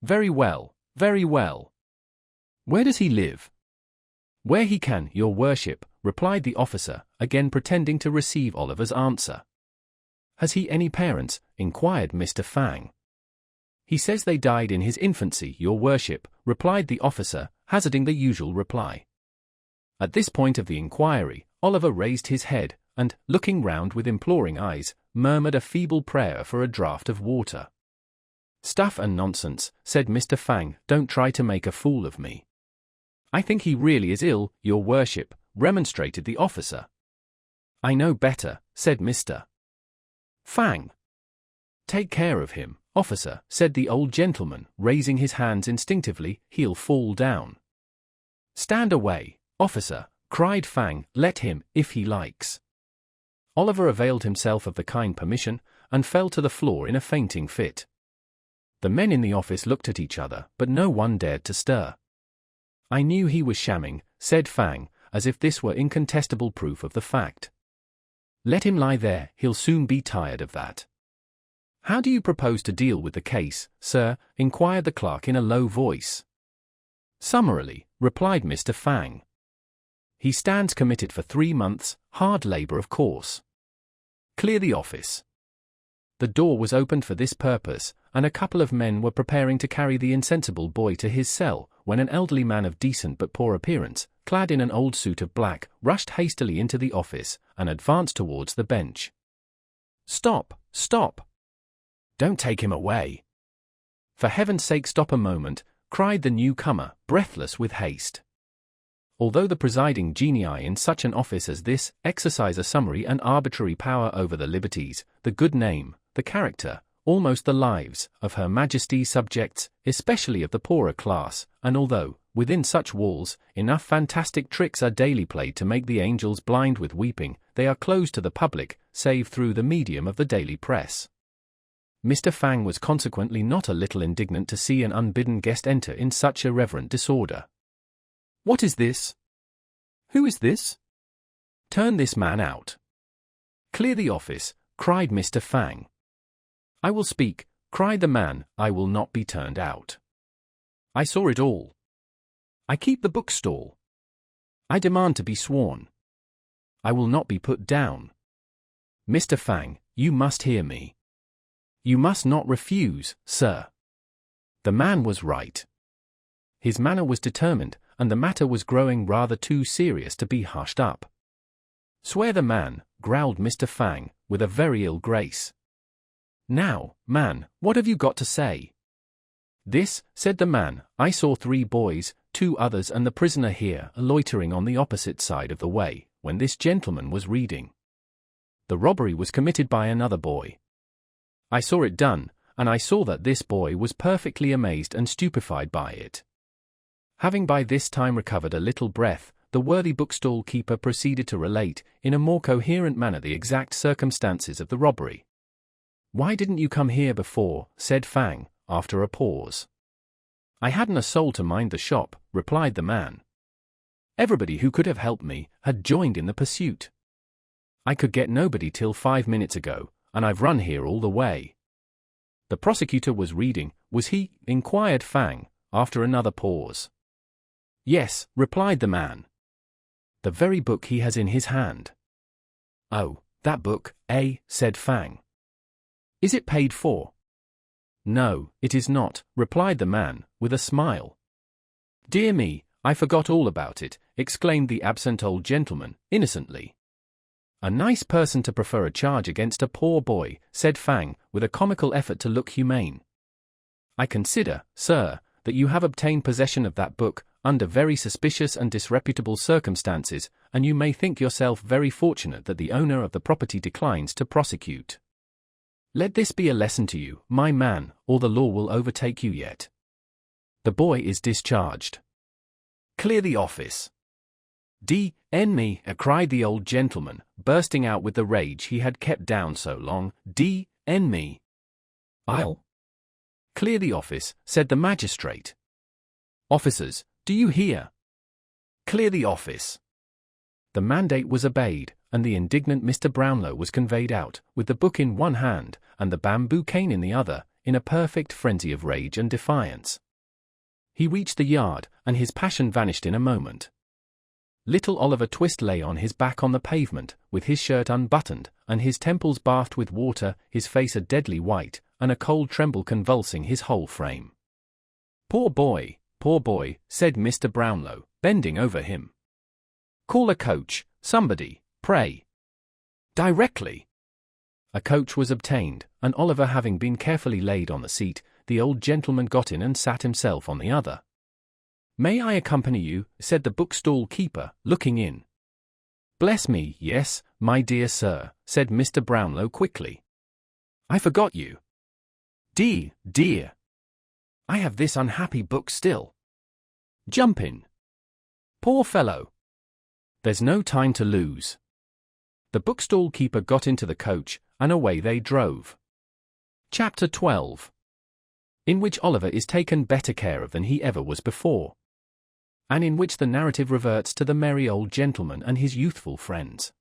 Very well, very well. Where does he live? Where he can, your worship, replied the officer, again pretending to receive Oliver's answer. Has he any parents? Inquired Mr. Fang. He says they died in his infancy, your worship, replied the officer, hazarding the usual reply. At this point of the inquiry, Oliver raised his head, and, looking round with imploring eyes, murmured a feeble prayer for a draught of water. Stuff and nonsense, said Mr. Fang, don't try to make a fool of me. I think he really is ill, your worship, remonstrated the officer. I know better, said Mr. Fang. Take care of him, officer, said the old gentleman, raising his hands instinctively, he'll fall down. Stand away, officer, cried Fang, let him, if he likes. Oliver availed himself of the kind permission, and fell to the floor in a fainting fit. The men in the office looked at each other, but no one dared to stir. I knew he was shamming, said Fang, as if this were incontestable proof of the fact. Let him lie there, he'll soon be tired of that. How do you propose to deal with the case, sir? Inquired the clerk in a low voice. Summarily, replied Mr. Fang. He stands committed for 3 months, hard labor of course. Clear the office. The door was opened for this purpose, and a couple of men were preparing to carry the insensible boy to his cell, when an elderly man of decent but poor appearance, clad in an old suit of black, rushed hastily into the office, and advanced towards the bench. Stop, stop! Don't take him away! For heaven's sake stop a moment, cried the newcomer, breathless with haste. Although the presiding genii in such an office as this exercise a summary and arbitrary power over the liberties, the good name, the character, almost the lives, of Her Majesty's subjects, especially of the poorer class, and although, within such walls, enough fantastic tricks are daily played to make the angels blind with weeping, they are closed to the public, save through the medium of the daily press. Mr. Fang was consequently not a little indignant to see an unbidden guest enter in such irreverent disorder. What is this? Who is this? Turn this man out. Clear the office, cried Mr. Fang. I will speak, cried the man, I will not be turned out. I saw it all. I keep the bookstall. I demand to be sworn. I will not be put down. Mr. Fang, you must hear me. You must not refuse, sir. The man was right. His manner was determined, and the matter was growing rather too serious to be hushed up. Swear the man, growled Mr. Fang, with a very ill grace. Now, man, what have you got to say? This, said the man, I saw 3 boys, 2 others and the prisoner here, loitering on the opposite side of the way, when this gentleman was reading. The robbery was committed by another boy. I saw it done, and I saw that this boy was perfectly amazed and stupefied by it. Having by this time recovered a little breath, the worthy bookstall keeper proceeded to relate, in a more coherent manner, the exact circumstances of the robbery. Why didn't you come here before? Said Fang, after a pause. I hadn't a soul to mind the shop, replied the man. Everybody who could have helped me had joined in the pursuit. I could get nobody till 5 minutes ago, and I've run here all the way. The prosecutor was reading, was he? Inquired Fang, after another pause. Yes, replied the man. The very book he has in his hand. Oh, that book, eh? Said Fang. Is it paid for? No, it is not, replied the man, with a smile. Dear me, I forgot all about it, exclaimed the absent old gentleman, innocently. A nice person to prefer a charge against a poor boy, said Fang, with a comical effort to look humane. I consider, sir, that you have obtained possession of that book, under very suspicious and disreputable circumstances, and you may think yourself very fortunate that the owner of the property declines to prosecute. Let this be a lesson to you, my man, or the law will overtake you yet. The boy is discharged. Clear the office. D-N me, cried the old gentleman, bursting out with the rage he had kept down so long. D-N me. I'll clear the office, said the magistrate. Officers, do you hear? Clear the office. The mandate was obeyed, and the indignant Mr. Brownlow was conveyed out, with the book in one hand, and the bamboo cane in the other, in a perfect frenzy of rage and defiance. He reached the yard, and his passion vanished in a moment. Little Oliver Twist lay on his back on the pavement, with his shirt unbuttoned, and his temples bathed with water, his face a deadly white, and a cold tremble convulsing his whole frame. Poor boy, said Mr. Brownlow, bending over him. Call a coach, somebody, pray. Directly. A coach was obtained, and Oliver having been carefully laid on the seat, the old gentleman got in and sat himself on the other. May I accompany you? Said the bookstall keeper, looking in. Bless me, yes, my dear sir, said Mr. Brownlow quickly. I forgot you. Dear. I have this unhappy book still. Jump in. Poor fellow. There's no time to lose. The bookstall keeper got into the coach, and away they drove. Chapter 12. In which Oliver is taken better care of than he ever was before, and in which the narrative reverts to the merry old gentleman and his youthful friends.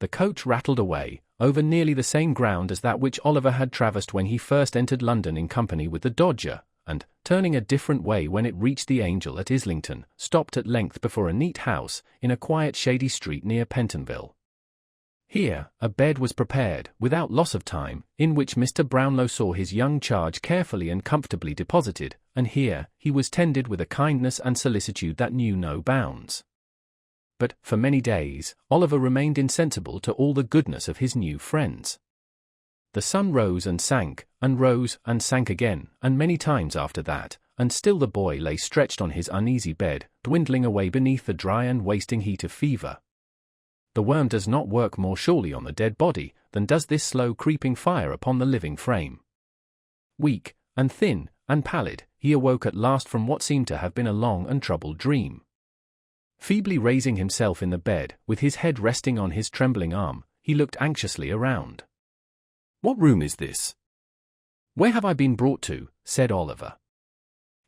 The coach rattled away, over nearly the same ground as that which Oliver had traversed when he first entered London in company with the Dodger, and, turning a different way when it reached the Angel at Islington, stopped at length before a neat house, in a quiet shady street near Pentonville. Here, a bed was prepared, without loss of time, in which Mr. Brownlow saw his young charge carefully and comfortably deposited, and here he was tended with a kindness and solicitude that knew no bounds. But, for many days, Oliver remained insensible to all the goodness of his new friends. The sun rose and sank again, and many times after that, and still the boy lay stretched on his uneasy bed, dwindling away beneath the dry and wasting heat of fever. The worm does not work more surely on the dead body than does this slow creeping fire upon the living frame. Weak, and thin, and pallid, he awoke at last from what seemed to have been a long and troubled dream. Feebly raising himself in the bed, with his head resting on his trembling arm, he looked anxiously around. What room is this? Where have I been brought to? Said Oliver.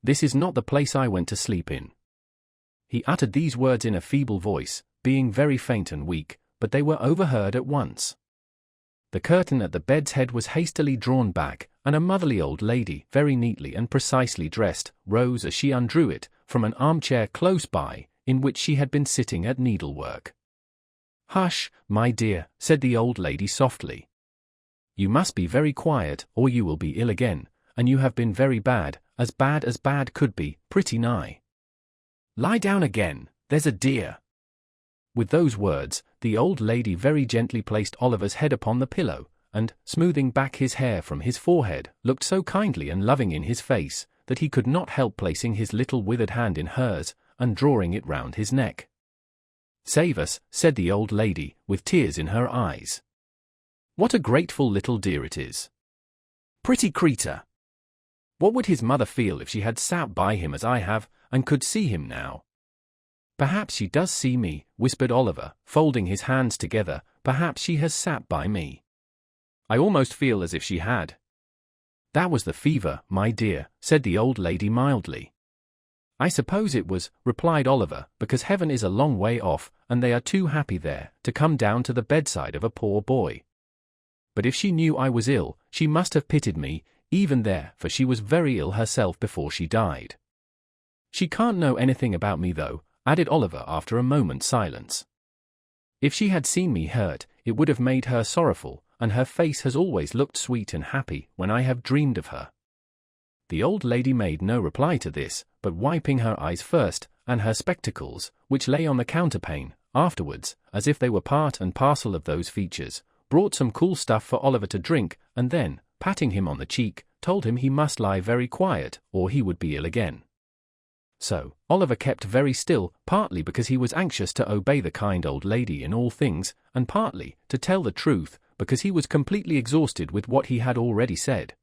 This is not the place I went to sleep in. He uttered these words in a feeble voice, being very faint and weak, but they were overheard at once. The curtain at the bed's head was hastily drawn back, and a motherly old lady, very neatly and precisely dressed, rose as she undrew it, from an armchair close by, in which she had been sitting at needlework. Hush, my dear, said the old lady softly. You must be very quiet, or you will be ill again, and you have been very bad as bad could be, pretty nigh. Lie down again, there's a dear. With those words, the old lady very gently placed Oliver's head upon the pillow, and, smoothing back his hair from his forehead, looked so kindly and loving in his face, that he could not help placing his little withered hand in hers, and drawing it round his neck. Save us, said the old lady, with tears in her eyes. What a grateful little dear it is. Pretty creature. What would his mother feel if she had sat by him as I have, and could see him now? Perhaps she does see me, whispered Oliver, folding his hands together, perhaps she has sat by me. I almost feel as if she had. That was the fever, my dear, said the old lady mildly. I suppose it was, replied Oliver, because heaven is a long way off, and they are too happy there, to come down to the bedside of a poor boy. But if she knew I was ill, she must have pitied me, even there, for she was very ill herself before she died. She can't know anything about me though, added Oliver after a moment's silence. If she had seen me hurt, it would have made her sorrowful, and her face has always looked sweet and happy when I have dreamed of her. The old lady made no reply to this, but wiping her eyes first, and her spectacles, which lay on the counterpane, afterwards, as if they were part and parcel of those features, brought some cool stuff for Oliver to drink, and then, patting him on the cheek, told him he must lie very quiet, or he would be ill again. So, Oliver kept very still, partly because he was anxious to obey the kind old lady in all things, and partly, to tell the truth, because he was completely exhausted with what he had already said.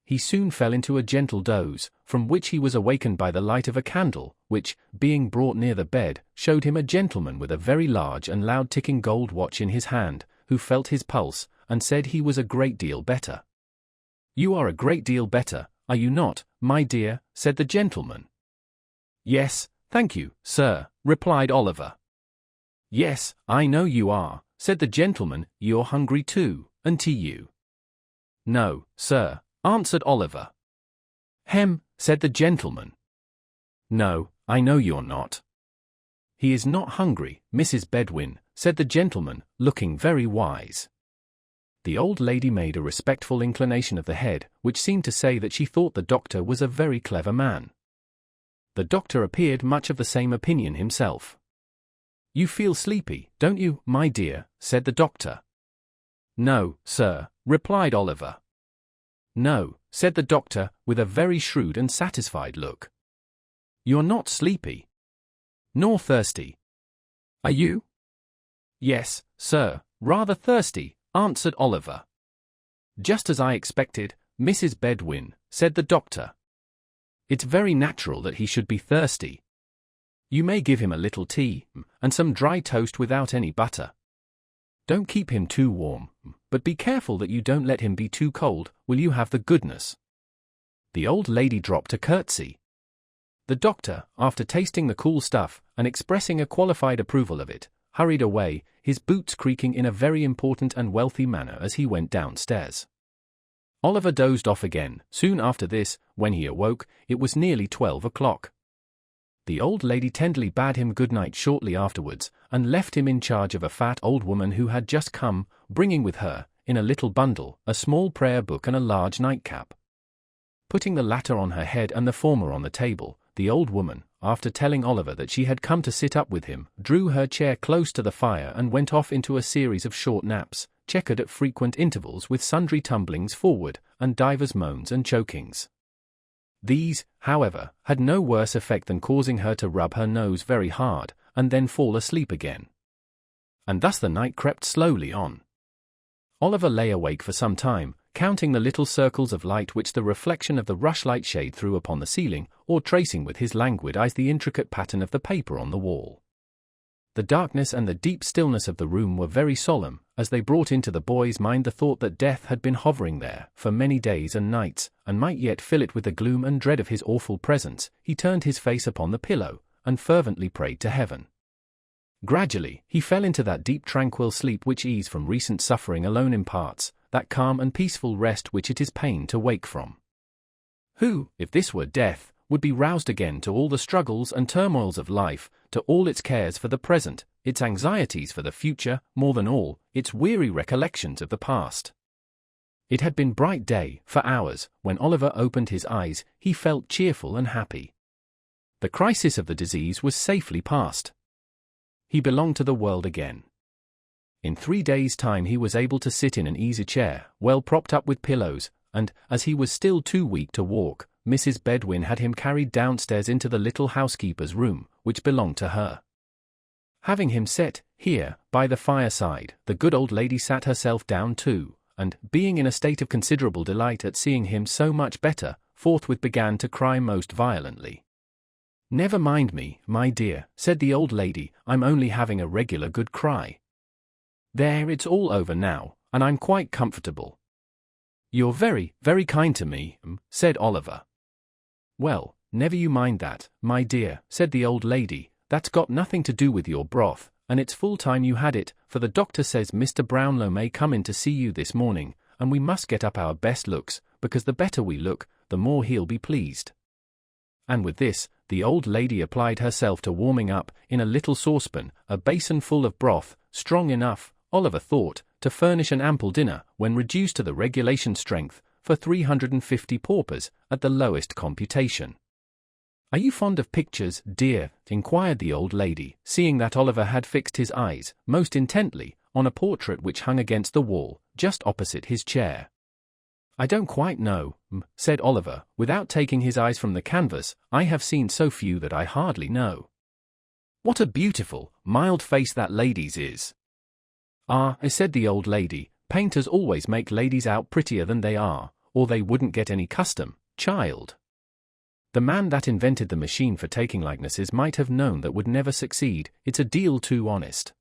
He soon fell into a gentle doze, from which he was awakened by the light of a candle, which, being brought near the bed, showed him a gentleman with a very large and loud ticking gold watch in his hand, who felt his pulse, and said he was a great deal better. "You are a great deal better, are you not, my dear?" said the gentleman. "Yes, thank you, sir," replied Oliver. "Yes, I know you are," said the gentleman. "You're hungry too, aren't you?" "No, sir," answered Oliver. "Hem," said the gentleman. "No, I know you're not." "He is not hungry, Mrs. Bedwin," said the gentleman, looking very wise. The old lady made a respectful inclination of the head, which seemed to say that she thought the doctor was a very clever man. The doctor appeared much of the same opinion himself. "You feel sleepy, don't you, my dear?" said the doctor. "No, sir," replied Oliver. "No," said the doctor, with a very shrewd and satisfied look. "You're not sleepy? Nor thirsty? Are you?" "Yes, sir, rather thirsty," answered Oliver. "Just as I expected, Mrs. Bedwin," said the doctor. "It's very natural that he should be thirsty. You may give him a little tea, and some dry toast without any butter. Don't keep him too warm, but be careful that you don't let him be too cold. Will you have the goodness?" The old lady dropped a curtsy. The doctor, after tasting the cool stuff, and expressing a qualified approval of it, hurried away, his boots creaking in a very important and wealthy manner as he went downstairs. Oliver dozed off again. Soon after this, when he awoke, it was nearly 12 o'clock. The old lady tenderly bade him good night shortly afterwards, and left him in charge of a fat old woman who had just come, bringing with her, in a little bundle, a small prayer book and a large nightcap. Putting the latter on her head and the former on the table, the old woman, after telling Oliver that she had come to sit up with him, drew her chair close to the fire and went off into a series of short naps, checkered at frequent intervals with sundry tumblings forward, and divers moans and chokings. These, however, had no worse effect than causing her to rub her nose very hard, and then fall asleep again. And thus the night crept slowly on. Oliver lay awake for some time, counting the little circles of light which the reflection of the rushlight shade threw upon the ceiling, or tracing with his languid eyes the intricate pattern of the paper on the wall. The darkness and the deep stillness of the room were very solemn, as they brought into the boy's mind the thought that death had been hovering there for many days and nights, and might yet fill it with the gloom and dread of his awful presence. He turned his face upon the pillow, and fervently prayed to heaven. Gradually, he fell into that deep tranquil sleep which ease from recent suffering alone imparts, that calm and peaceful rest which it is pain to wake from. Who, if this were death, would be roused again to all the struggles and turmoils of life, to all its cares for the present, its anxieties for the future, more than all, its weary recollections of the past. It had been bright day, for hours. When Oliver opened his eyes, he felt cheerful and happy. The crisis of the disease was safely past. He belonged to the world again. In 3 days' time he was able to sit in an easy chair, well propped up with pillows, and, as he was still too weak to walk, Mrs. Bedwin had him carried downstairs into the little housekeeper's room, which belonged to her. Having him set, here, by the fireside, the good old lady sat herself down too, and, being in a state of considerable delight at seeing him so much better, forthwith began to cry most violently. "Never mind me, my dear," said the old lady, "I'm only having a regular good cry. There, it's all over now, and I'm quite comfortable." "You're very, very kind to me," said Oliver. "Well, never you mind that, my dear," said the old lady, "that's got nothing to do with your broth, and it's full time you had it, for the doctor says Mr. Brownlow may come in to see you this morning, and we must get up our best looks, because the better we look, the more he'll be pleased." And with this, the old lady applied herself to warming up, in a little saucepan, a basin full of broth, strong enough, Oliver thought, to furnish an ample dinner, when reduced to the regulation strength, for 350 paupers, at the lowest computation. "Are you fond of pictures, dear?" inquired the old lady, seeing that Oliver had fixed his eyes, most intently, on a portrait which hung against the wall, just opposite his chair. "I don't quite know," said Oliver, without taking his eyes from the canvas. "I have seen so few that I hardly know." "What a beautiful, mild face that lady's is!" "Ah," said the old lady, painters always make ladies out prettier than they are, or they wouldn't get any custom, child. The man that invented the machine for taking likenesses might have known that would never succeed. It's a deal too honest.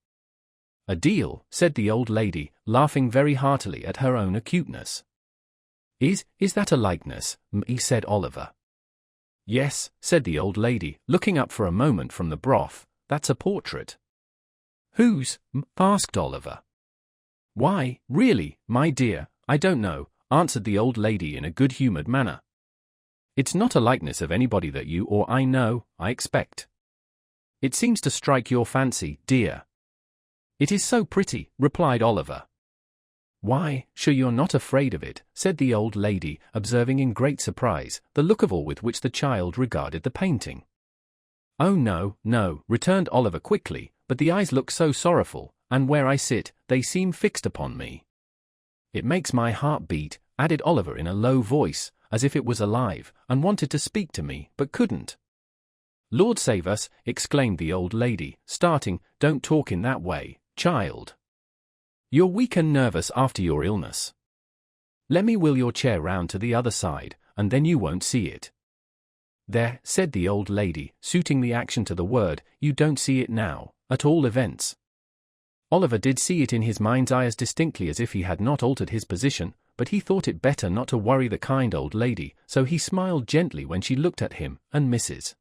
A deal, said the old lady, laughing very heartily at her own acuteness. Is that a likeness, said Oliver. Yes, said the old lady, looking up for a moment from the broth, that's a portrait. Whose? Asked Oliver. Why, really, my dear, I don't know, answered the old lady in a good-humoured manner. It's not a likeness of anybody that you or I know, I expect. It seems to strike your fancy, dear. It is so pretty, replied Oliver. Why, sure you're not afraid of it, said the old lady, observing in great surprise the look of awe with which the child regarded the painting. Oh no, no, returned Oliver quickly, but the eyes look so sorrowful, and where I sit, they seem fixed upon me. It makes my heart beat, added Oliver in a low voice, as if it was alive, and wanted to speak to me, but couldn't. Lord save us, exclaimed the old lady, starting, don't talk in that way, child. You're weak and nervous after your illness. Let me wheel your chair round to the other side, and then you won't see it. There, said the old lady, suiting the action to the word, you don't see it now, at all events. Oliver did see it in his mind's eye as distinctly as if he had not altered his position, but he thought it better not to worry the kind old lady, so he smiled gently when she looked at him, and Mrs.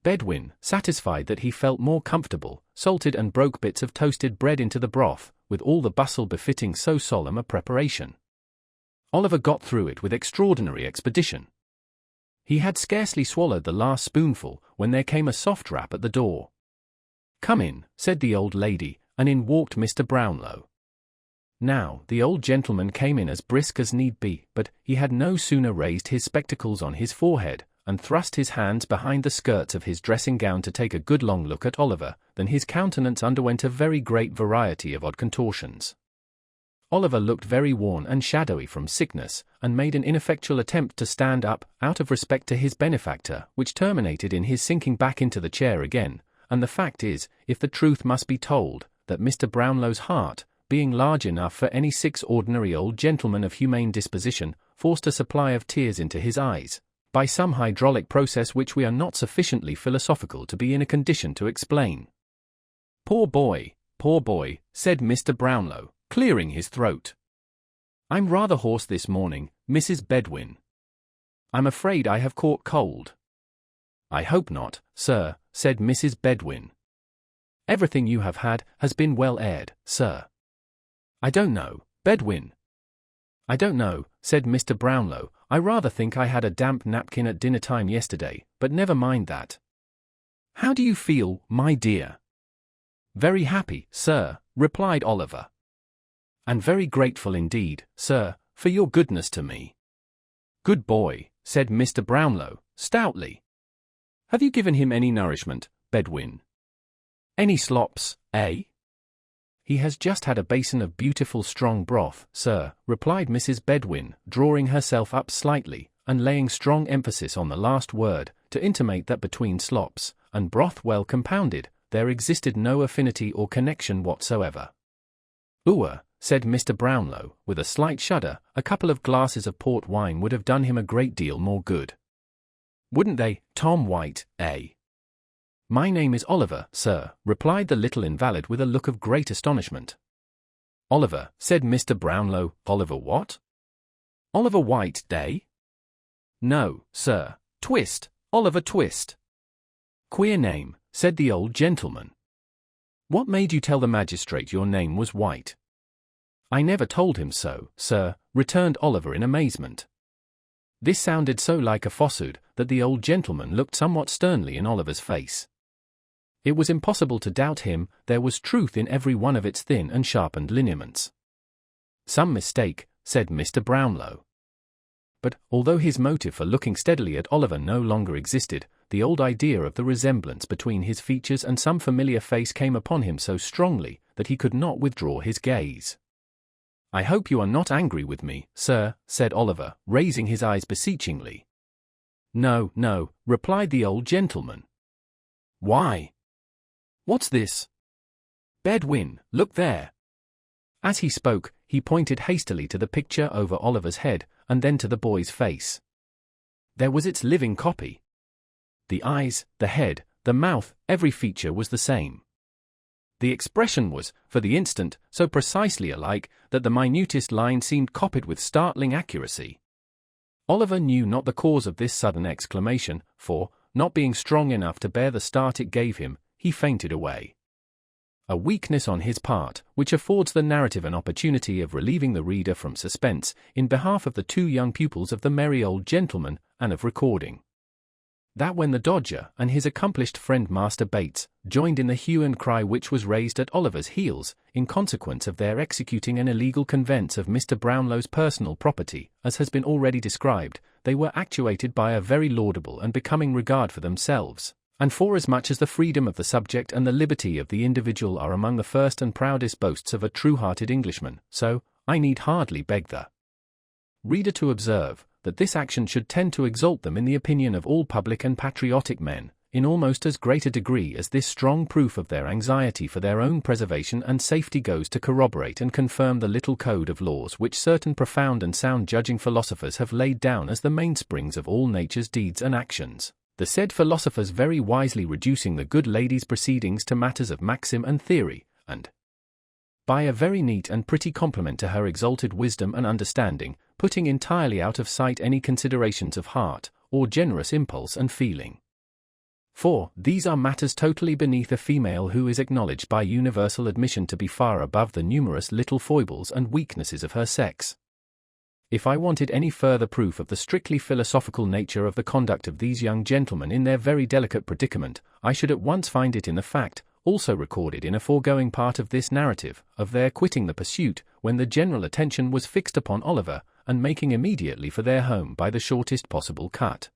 Bedwin, satisfied that he felt more comfortable, salted and broke bits of toasted bread into the broth, with all the bustle befitting so solemn a preparation. Oliver got through it with extraordinary expedition. He had scarcely swallowed the last spoonful, when there came a soft rap at the door. Come in, said the old lady, and in walked Mr. Brownlow. Now, the old gentleman came in as brisk as need be, but he had no sooner raised his spectacles on his forehead, and thrust his hands behind the skirts of his dressing gown to take a good long look at Oliver, than his countenance underwent a very great variety of odd contortions. Oliver looked very worn and shadowy from sickness, and made an ineffectual attempt to stand up, out of respect to his benefactor, which terminated in his sinking back into the chair again, and the fact is, if the truth must be told, that Mr. Brownlow's heart, being large enough for any 6 ordinary old gentlemen of humane disposition, forced a supply of tears into his eyes, by some hydraulic process which we are not sufficiently philosophical to be in a condition to explain. Poor boy, said Mr. Brownlow, clearing his throat. I'm rather hoarse this morning, Mrs. Bedwin. I'm afraid I have caught cold. I hope not, sir, said Mrs. Bedwin. Everything you have had has been well aired, sir. I don't know, Bedwin. I don't know, said Mr. Brownlow. I rather think I had a damp napkin at dinner time yesterday, but never mind that. How do you feel, my dear? Very happy, sir, replied Oliver. And very grateful indeed, sir, for your goodness to me. Good boy, said Mr. Brownlow, stoutly. Have you given him any nourishment, Bedwin? Any slops, eh? He has just had a basin of beautiful strong broth, sir, replied Mrs. Bedwin, drawing herself up slightly, and laying strong emphasis on the last word, to intimate that between slops and broth well compounded, there existed no affinity or connection whatsoever. Ooh, said Mr. Brownlow, with a slight shudder, a couple of glasses of port wine would have done him a great deal more good. Wouldn't they, Tom White, eh? My name is Oliver, sir, replied the little invalid with a look of great astonishment. Oliver, said Mr. Brownlow. Oliver what? Oliver White, eh? No, sir, Twist, Oliver Twist. Queer name, said the old gentleman. What made you tell the magistrate your name was White? I never told him so, sir, returned Oliver in amazement. This sounded so like a falsehood that the old gentleman looked somewhat sternly in Oliver's face. It was impossible to doubt him, there was truth in every one of its thin and sharpened lineaments. Some mistake, said Mr. Brownlow. But, although his motive for looking steadily at Oliver no longer existed, the old idea of the resemblance between his features and some familiar face came upon him so strongly that he could not withdraw his gaze. I hope you are not angry with me, sir, said Oliver, raising his eyes beseechingly. No, no, replied the old gentleman. Why? What's this? Bedwin, look there. As he spoke, he pointed hastily to the picture over Oliver's head, and then to the boy's face. There was its living copy. The eyes, the head, the mouth, every feature was the same. The expression was, for the instant, so precisely alike that the minutest line seemed copied with startling accuracy. Oliver knew not the cause of this sudden exclamation, for, not being strong enough to bear the start it gave him, he fainted away. A weakness on his part, which affords the narrative an opportunity of relieving the reader from suspense, in behalf of the two young pupils of the merry old gentleman, and of recording that when the Dodger and his accomplished friend Master Bates joined in the hue and cry which was raised at Oliver's heels, in consequence of their executing an illegal conveyance of Mr. Brownlow's personal property, as has been already described, they were actuated by a very laudable and becoming regard for themselves, and forasmuch as the freedom of the subject and the liberty of the individual are among the first and proudest boasts of a true-hearted Englishman, so, I need hardly beg the reader to observe, that this action should tend to exalt them in the opinion of all public and patriotic men, in almost as great a degree as this strong proof of their anxiety for their own preservation and safety goes to corroborate and confirm the little code of laws which certain profound and sound judging philosophers have laid down as the mainsprings of all nature's deeds and actions, the said philosophers very wisely reducing the good lady's proceedings to matters of maxim and theory, and by a very neat and pretty compliment to her exalted wisdom and understanding, putting entirely out of sight any considerations of heart, or generous impulse and feeling. For, these are matters totally beneath a female who is acknowledged by universal admission to be far above the numerous little foibles and weaknesses of her sex. If I wanted any further proof of the strictly philosophical nature of the conduct of these young gentlemen in their very delicate predicament, I should at once find it in the fact, also recorded in a foregoing part of this narrative, of their quitting the pursuit, when the general attention was fixed upon Oliver, and making immediately for their home by the shortest possible cut.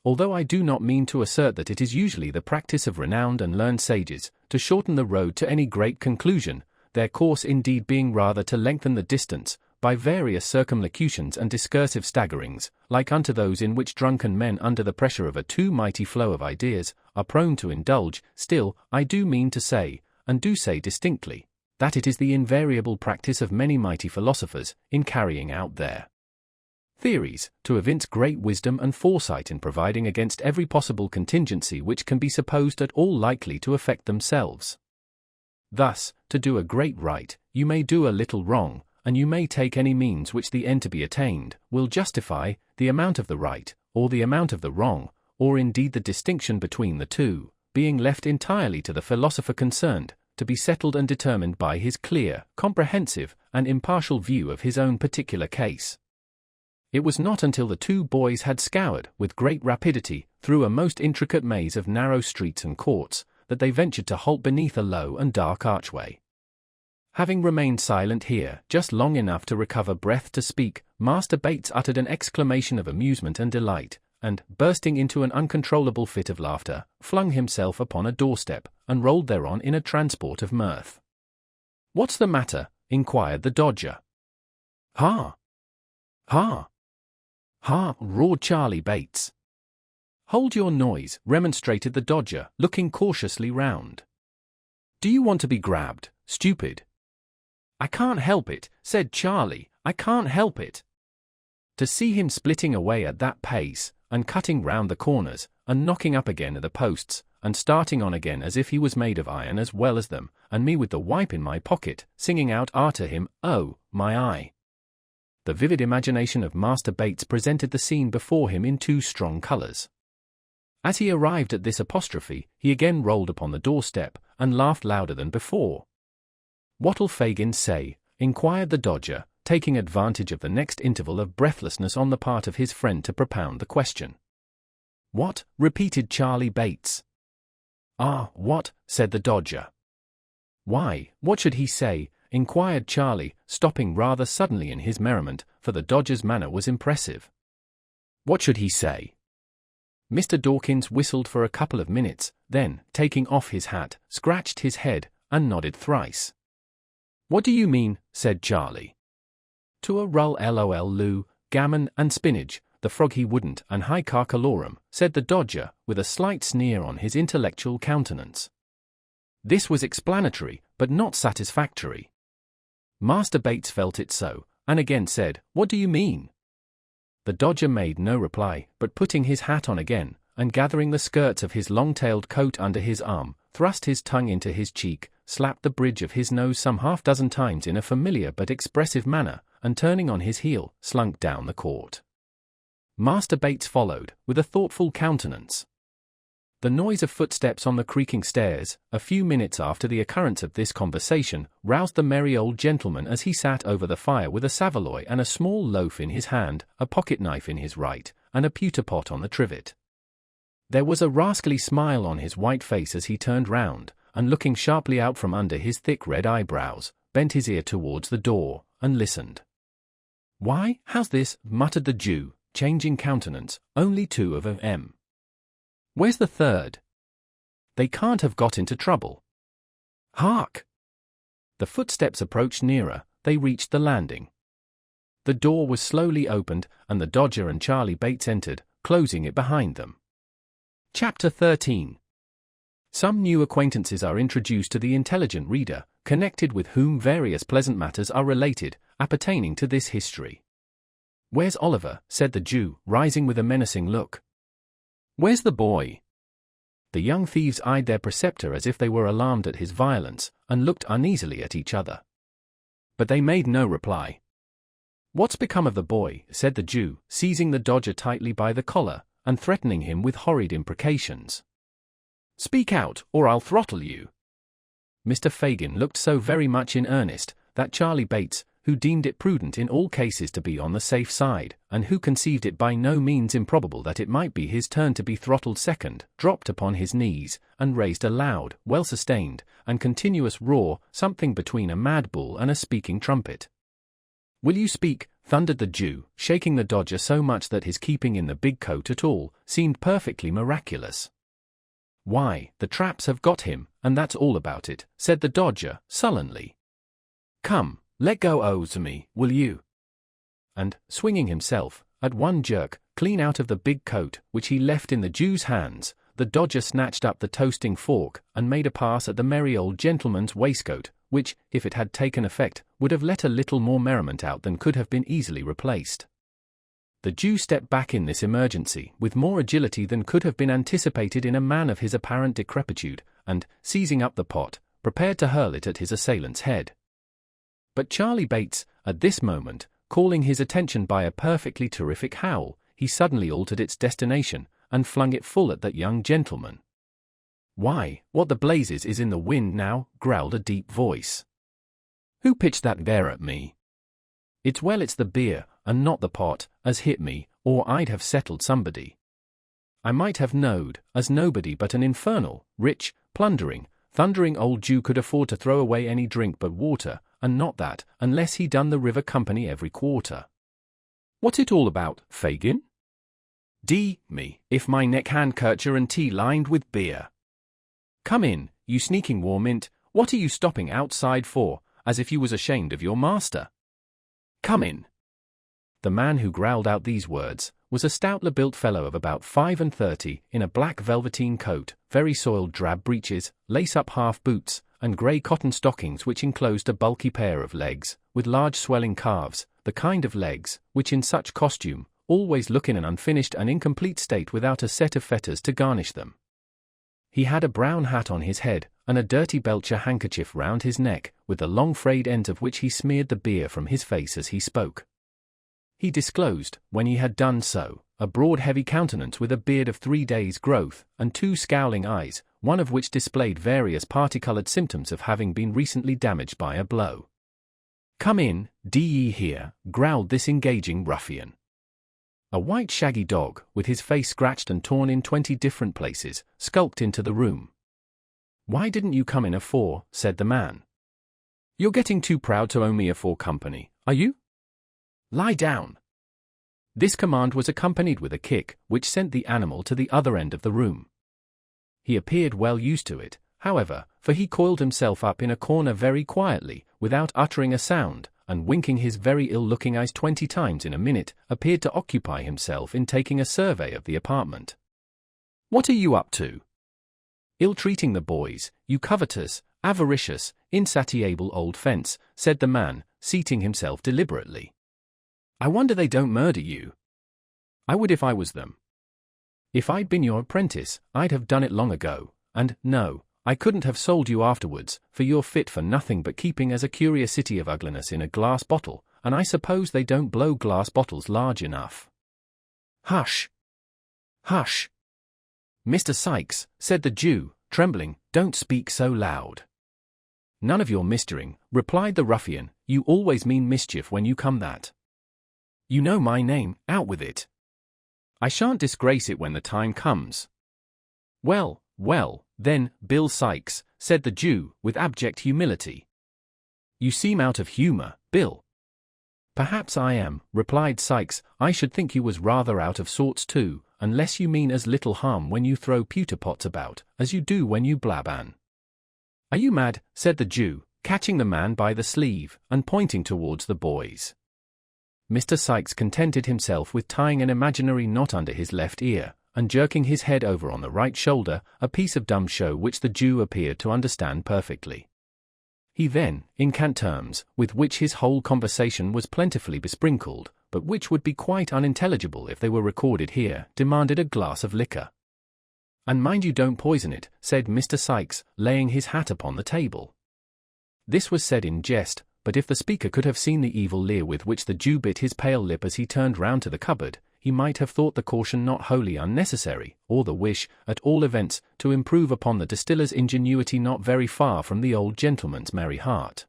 Although I do not mean to assert that it is usually the practice of renowned and learned sages, to shorten the road to any great conclusion, their course indeed being rather to lengthen the distance, by various circumlocutions and discursive staggerings, like unto those in which drunken men under the pressure of a too mighty flow of ideas, are prone to indulge, still, I do mean to say, and do say distinctly, that it is the invariable practice of many mighty philosophers, in carrying out their theories, to evince great wisdom and foresight in providing against every possible contingency which can be supposed at all likely to affect themselves. Thus, to do a great right, you may do a little wrong, and you may take any means which the end to be attained will justify, the amount of the right, or the amount of the wrong, or indeed the distinction between the two, being left entirely to the philosopher concerned, to be settled and determined by his clear, comprehensive, and impartial view of his own particular case. It was not until the two boys had scoured, with great rapidity, through a most intricate maze of narrow streets and courts, that they ventured to halt beneath a low and dark archway. Having remained silent here just long enough to recover breath to speak, Master Bates uttered an exclamation of amusement and delight, and, bursting into an uncontrollable fit of laughter, flung himself upon a doorstep, and rolled thereon in a transport of mirth. "What's the matter?" inquired the Dodger. "Ha! Ha! Ha!" roared Charlie Bates. "Hold your noise," remonstrated the Dodger, looking cautiously round. "Do you want to be grabbed, stupid?" "I can't help it," said Charlie, "I can't help it." To see him splitting away at that pace, and cutting round the corners, and knocking up again at the posts, and starting on again as if he was made of iron as well as them, and me with the wipe in my pocket, singing out after him, "Oh, my eye!" The vivid imagination of Master Bates presented the scene before him in too strong colours. As he arrived at this apostrophe, he again rolled upon the doorstep, and laughed louder than before. "What'll Fagin say?" inquired the Dodger, taking advantage of the next interval of breathlessness on the part of his friend to propound the question. "What?" repeated Charlie Bates. "Ah, what?" said the Dodger. "Why, what should he say?" inquired Charlie, stopping rather suddenly in his merriment, for the Dodger's manner was impressive. "What should he say?" Mr. Dawkins whistled for a couple of minutes, then, taking off his hat, scratched his head, and nodded thrice. "What do you mean?" said Charlie. "To a rull lol loo, gammon and spinach, the frog he wouldn't and high carcalorum," said the Dodger, with a slight sneer on his intellectual countenance. This was explanatory, but not satisfactory. Master Bates felt it so, and again said, "What do you mean?" The Dodger made no reply, but putting his hat on again, and gathering the skirts of his long-tailed coat under his arm, thrust his tongue into his cheek, slapped the bridge of his nose some half-dozen times in a familiar but expressive manner, and turning on his heel, slunk down the court. Master Bates followed, with a thoughtful countenance. The noise of footsteps on the creaking stairs, a few minutes after the occurrence of this conversation, roused the merry old gentleman as he sat over the fire with a saveloy and a small loaf in his hand, a pocket-knife in his right, and a pewter-pot on the trivet. There was a rascally smile on his white face as he turned round, and looking sharply out from under his thick red eyebrows, bent his ear towards the door, and listened. "Why, how's this?" muttered the Jew, changing countenance. "Only 2 of 'em. Where's the 3rd? They can't have got into trouble. Hark!" The footsteps approached nearer, they reached the landing. The door was slowly opened, and the Dodger and Charlie Bates entered, closing it behind them. Chapter 13. Some new acquaintances are introduced to the intelligent reader, connected with whom various pleasant matters are related, appertaining to this history. "Where's Oliver?" said the Jew, rising with a menacing look. "Where's the boy?" The young thieves eyed their preceptor as if they were alarmed at his violence, and looked uneasily at each other. But they made no reply. "What's become of the boy?" said the Jew, seizing the Dodger tightly by the collar, and threatening him with horrid imprecations. "Speak out, or I'll throttle you." Mr. Fagin looked so very much in earnest, that Charlie Bates, who deemed it prudent in all cases to be on the safe side, and who conceived it by no means improbable that it might be his turn to be throttled second, dropped upon his knees, and raised a loud, well-sustained, and continuous roar, something between a mad bull and a speaking trumpet. "Will you speak?" thundered the Jew, shaking the Dodger so much that his keeping in the big coat at all seemed perfectly miraculous. "Why, the traps have got him, and that's all about it," said the Dodger, sullenly. "Come, let go of me, will you?" And, swinging himself, at one jerk, clean out of the big coat, which he left in the Jew's hands, the Dodger snatched up the toasting fork, and made a pass at the merry old gentleman's waistcoat, which, if it had taken effect, would have let a little more merriment out than could have been easily replaced. The Jew stepped back in this emergency, with more agility than could have been anticipated in a man of his apparent decrepitude, and, seizing up the pot, prepared to hurl it at his assailant's head. But Charlie Bates, at this moment, calling his attention by a perfectly terrific howl, he suddenly altered its destination, and flung it full at that young gentleman. "Why, what the blazes is in the wind now?" growled a deep voice. "Who pitched that there at me? It's the beer, and not the pot, as hit me, or I'd have settled somebody. I might have knowed, as nobody but an infernal, rich, plundering, thundering old Jew could afford to throw away any drink but water, and not that, unless he done the river company every quarter. What's it all about, Fagin? Me, if my neck-handkercher and tea lined with beer. Come in, you sneaking warmint, what are you stopping outside for, as if you was ashamed of your master? Come in." The man who growled out these words was a stoutly built fellow of about 35, in a black velveteen coat, very soiled drab breeches, lace-up half boots, and grey cotton stockings which enclosed a bulky pair of legs, with large swelling calves, the kind of legs which in such costume always look in an unfinished and incomplete state without a set of fetters to garnish them. He had a brown hat on his head, and a dirty belcher handkerchief round his neck, with the long frayed ends of which he smeared the beer from his face as he spoke. He disclosed, when he had done so, a broad heavy countenance with a beard of 3 days' growth, and 2 scowling eyes, one of which displayed various parti-coloured symptoms of having been recently damaged by a blow. "Come in, d'ye hear?" growled this engaging ruffian. A white shaggy dog, with his face scratched and torn in 20 different places, skulked into the room. "Why didn't you come in afore?" said the man. "You're getting too proud to own me afore company, are you? Lie down." This command was accompanied with a kick, which sent the animal to the other end of the room. He appeared well used to it, however, for he coiled himself up in a corner very quietly, without uttering a sound, and winking his very ill-looking eyes 20 times in a minute, appeared to occupy himself in taking a survey of the apartment. "What are you up to?" "Ill-treating the boys, you covetous, avaricious, insatiable old fence," said the man, seating himself deliberately. "I wonder they don't murder you. I would if I was them. If I'd been your apprentice, I'd have done it long ago, and, no, I couldn't have sold you afterwards, for you're fit for nothing but keeping as a curiosity of ugliness in a glass bottle, and I suppose they don't blow glass bottles large enough." "Hush! Hush! Mr. Sikes," said the Jew, trembling, "don't speak so loud." "None of your mistering," replied the ruffian, "you always mean mischief when you come that. You know my name, out with it. I shan't disgrace it when the time comes." "Well, well, then, Bill Sikes," said the Jew, with abject humility. "You seem out of humor, Bill." "Perhaps I am," replied Sikes. "I should think you was rather out of sorts too, unless you mean as little harm when you throw pewter pots about, as you do when you blab an." "Are you mad?" said the Jew, catching the man by the sleeve, and pointing towards the boys. Mr. Sikes contented himself with tying an imaginary knot under his left ear, and jerking his head over on the right shoulder, a piece of dumb show which the Jew appeared to understand perfectly. He then, in cant terms, with which his whole conversation was plentifully besprinkled, but which would be quite unintelligible if they were recorded here, demanded a glass of liquor. "And mind you don't poison it," said Mr. Sikes, laying his hat upon the table. This was said in jest, but if the speaker could have seen the evil leer with which the Jew bit his pale lip as he turned round to the cupboard, he might have thought the caution not wholly unnecessary, or the wish, at all events, to improve upon the distiller's ingenuity not very far from the old gentleman's merry heart.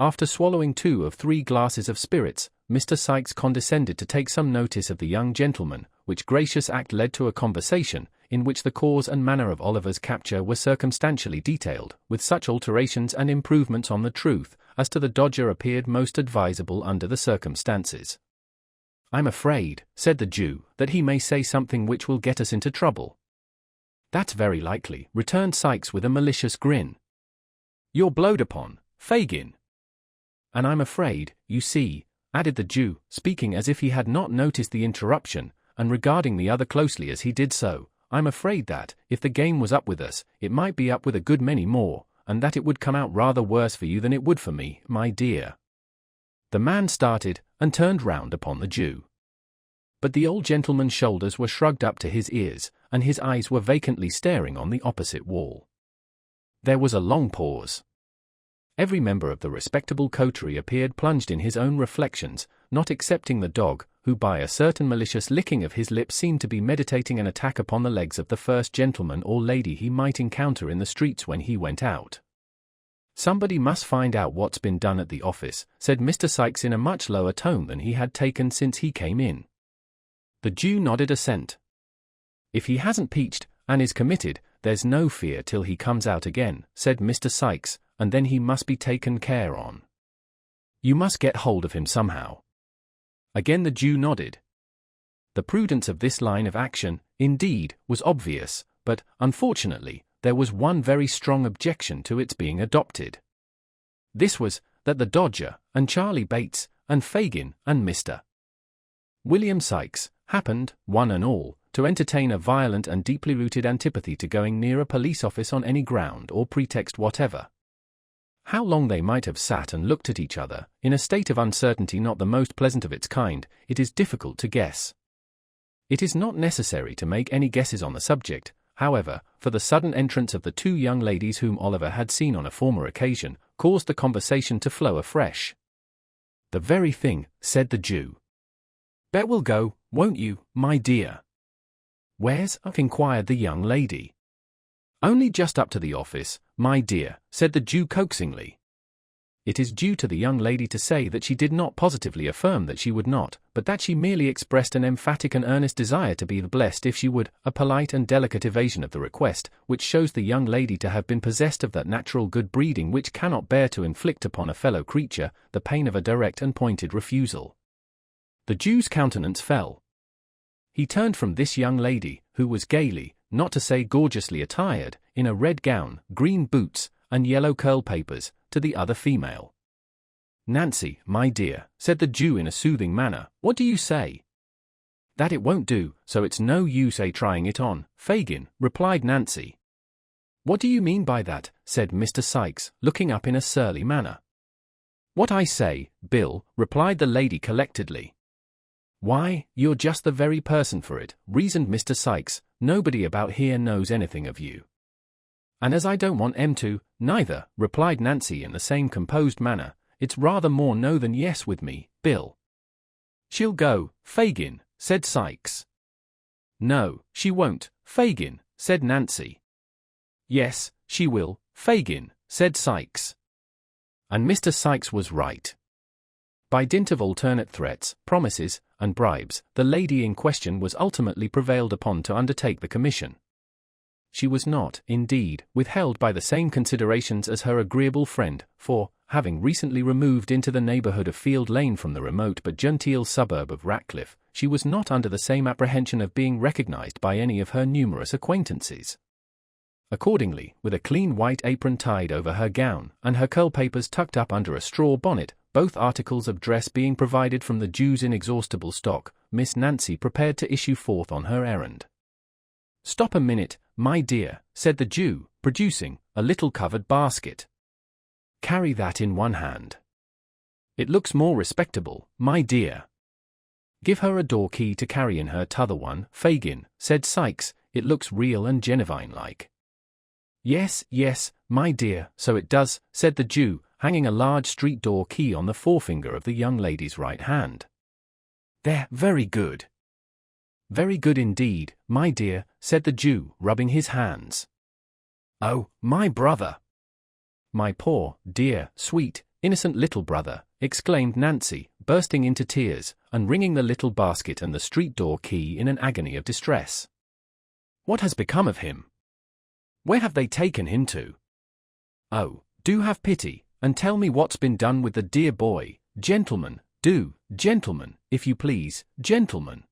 After swallowing 2 of 3 glasses of spirits, Mr. Sikes condescended to take some notice of the young gentleman, which gracious act led to a conversation, in which the cause and manner of Oliver's capture were circumstantially detailed, with such alterations and improvements on the truth, as to the Dodger appeared most advisable under the circumstances. "I'm afraid," said the Jew, "that he may say something which will get us into trouble." "That's very likely," returned Sikes with a malicious grin. "You're blowed upon, Fagin." "And I'm afraid, you see," added the Jew, speaking as if he had not noticed the interruption, and regarding the other closely as he did so, "I'm afraid that, if the game was up with us, it might be up with a good many more, and that it would come out rather worse for you than it would for me, my dear." The man started, and turned round upon the Jew. But the old gentleman's shoulders were shrugged up to his ears, and his eyes were vacantly staring on the opposite wall. There was a long pause. Every member of the respectable coterie appeared plunged in his own reflections, not excepting the dog, who by a certain malicious licking of his lips seemed to be meditating an attack upon the legs of the first gentleman or lady he might encounter in the streets when he went out. "Somebody must find out what's been done at the office," said Mr. Sikes in a much lower tone than he had taken since he came in. The Jew nodded assent. "If he hasn't peached, and is committed, there's no fear till he comes out again," said Mr. Sikes, "and then he must be taken care on. You must get hold of him somehow." Again the Jew nodded. The prudence of this line of action, indeed, was obvious, but, unfortunately, there was one very strong objection to its being adopted. This was, that the Dodger, and Charlie Bates, and Fagin, and Mr. William Sikes, happened, one and all, to entertain a violent and deeply rooted antipathy to going near a police office on any ground or pretext whatever. How long they might have sat and looked at each other, in a state of uncertainty not the most pleasant of its kind, it is difficult to guess. It is not necessary to make any guesses on the subject, however, for the sudden entrance of the 2 young ladies whom Oliver had seen on a former occasion, caused the conversation to flow afresh. "The very thing," said the Jew. "Bet we'll go, won't you, my dear?" "Where's?" inquired the young lady. "Only just up to the office, my dear," said the Jew coaxingly. It is due to the young lady to say that she did not positively affirm that she would not, but that she merely expressed an emphatic and earnest desire to be blessed if she would, a polite and delicate evasion of the request, which shows the young lady to have been possessed of that natural good breeding which cannot bear to inflict upon a fellow creature the pain of a direct and pointed refusal. The Jew's countenance fell. He turned from this young lady, who was gaily, not to say gorgeously attired, in a red gown, green boots, and yellow curl papers, to the other female. "Nancy, my dear," said the Jew in a soothing manner, "what do you say?" "That it won't do, so it's no use trying it on, Fagin," replied Nancy. "What do you mean by that?" said Mr. Sikes, looking up in a surly manner. "What I say, Bill," replied the lady collectedly. "Why, you're just the very person for it," reasoned Mr. Sikes. "Nobody about here knows anything of you." "And as I don't want 'em to, neither," replied Nancy in the same composed manner, "it's rather more no than yes with me, Bill." "She'll go, Fagin," said Sikes. "No, she won't, Fagin," said Nancy. "Yes, she will, Fagin," said Sikes. And Mr. Sikes was right. By dint of alternate threats, promises, and bribes, the lady in question was ultimately prevailed upon to undertake the commission. She was not, indeed, withheld by the same considerations as her agreeable friend, for, having recently removed into the neighbourhood of Field Lane from the remote but genteel suburb of Ratcliffe, she was not under the same apprehension of being recognised by any of her numerous acquaintances. Accordingly, with a clean white apron tied over her gown, and her curl papers tucked up under a straw bonnet, both articles of dress being provided from the Jew's inexhaustible stock, Miss Nancy prepared to issue forth on her errand. "Stop a minute, my dear," said the Jew, producing a little covered basket. "Carry that in one hand. It looks more respectable, my dear." "Give her a door key to carry in her t'other one, Fagin," said Sikes. "It looks real and genuine-like." "Yes, yes, my dear, so it does," said the Jew, hanging a large street door key on the forefinger of the young lady's right hand. "They're very good." "Very good indeed, my dear," said the Jew, rubbing his hands. "Oh, my brother! My poor, dear, sweet, innocent little brother," exclaimed Nancy, bursting into tears, and wringing the little basket and the street door key in an agony of distress. "What has become of him? Where have they taken him to? Oh, do have pity, and tell me what's been done with the dear boy, gentlemen, do, gentlemen, if you please, gentlemen."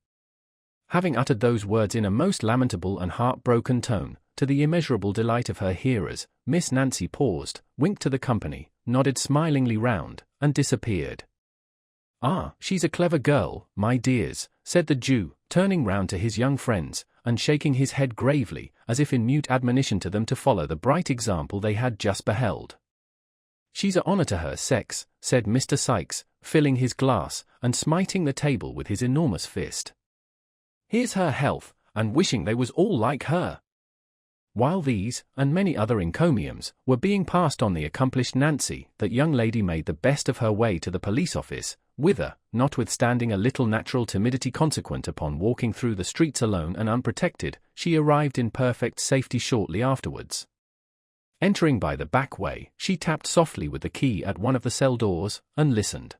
Having uttered those words in a most lamentable and heartbroken tone, to the immeasurable delight of her hearers, Miss Nancy paused, winked to the company, nodded smilingly round, and disappeared. "Ah, she's a clever girl, my dears," said the Jew, turning round to his young friends, and shaking his head gravely, as if in mute admonition to them to follow the bright example they had just beheld. "She's a honour to her sex," said Mr. Sikes, filling his glass, and smiting the table with his enormous fist. "Here's her health, and wishing they was all like her." While these, and many other encomiums, were being passed on the accomplished Nancy, that young lady made the best of her way to the police office, whither, notwithstanding a little natural timidity consequent upon walking through the streets alone and unprotected, she arrived in perfect safety shortly afterwards. Entering by the back way, she tapped softly with the key at one of the cell doors, and listened.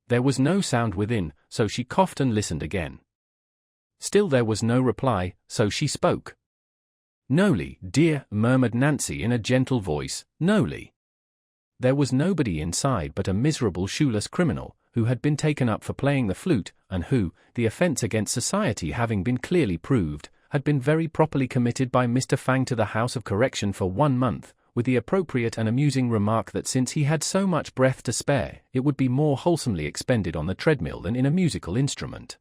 There was no sound within, so she coughed and listened again. Still there was no reply, so she spoke. "Noli, dear," murmured Nancy in a gentle voice, "Noli." There was nobody inside but a miserable shoeless criminal, who had been taken up for playing the flute, and who, the offence against society having been clearly proved, had been very properly committed by Mr. Fang to the House of Correction for 1 month, with the appropriate and amusing remark that since he had so much breath to spare, it would be more wholesomely expended on the treadmill than in a musical instrument.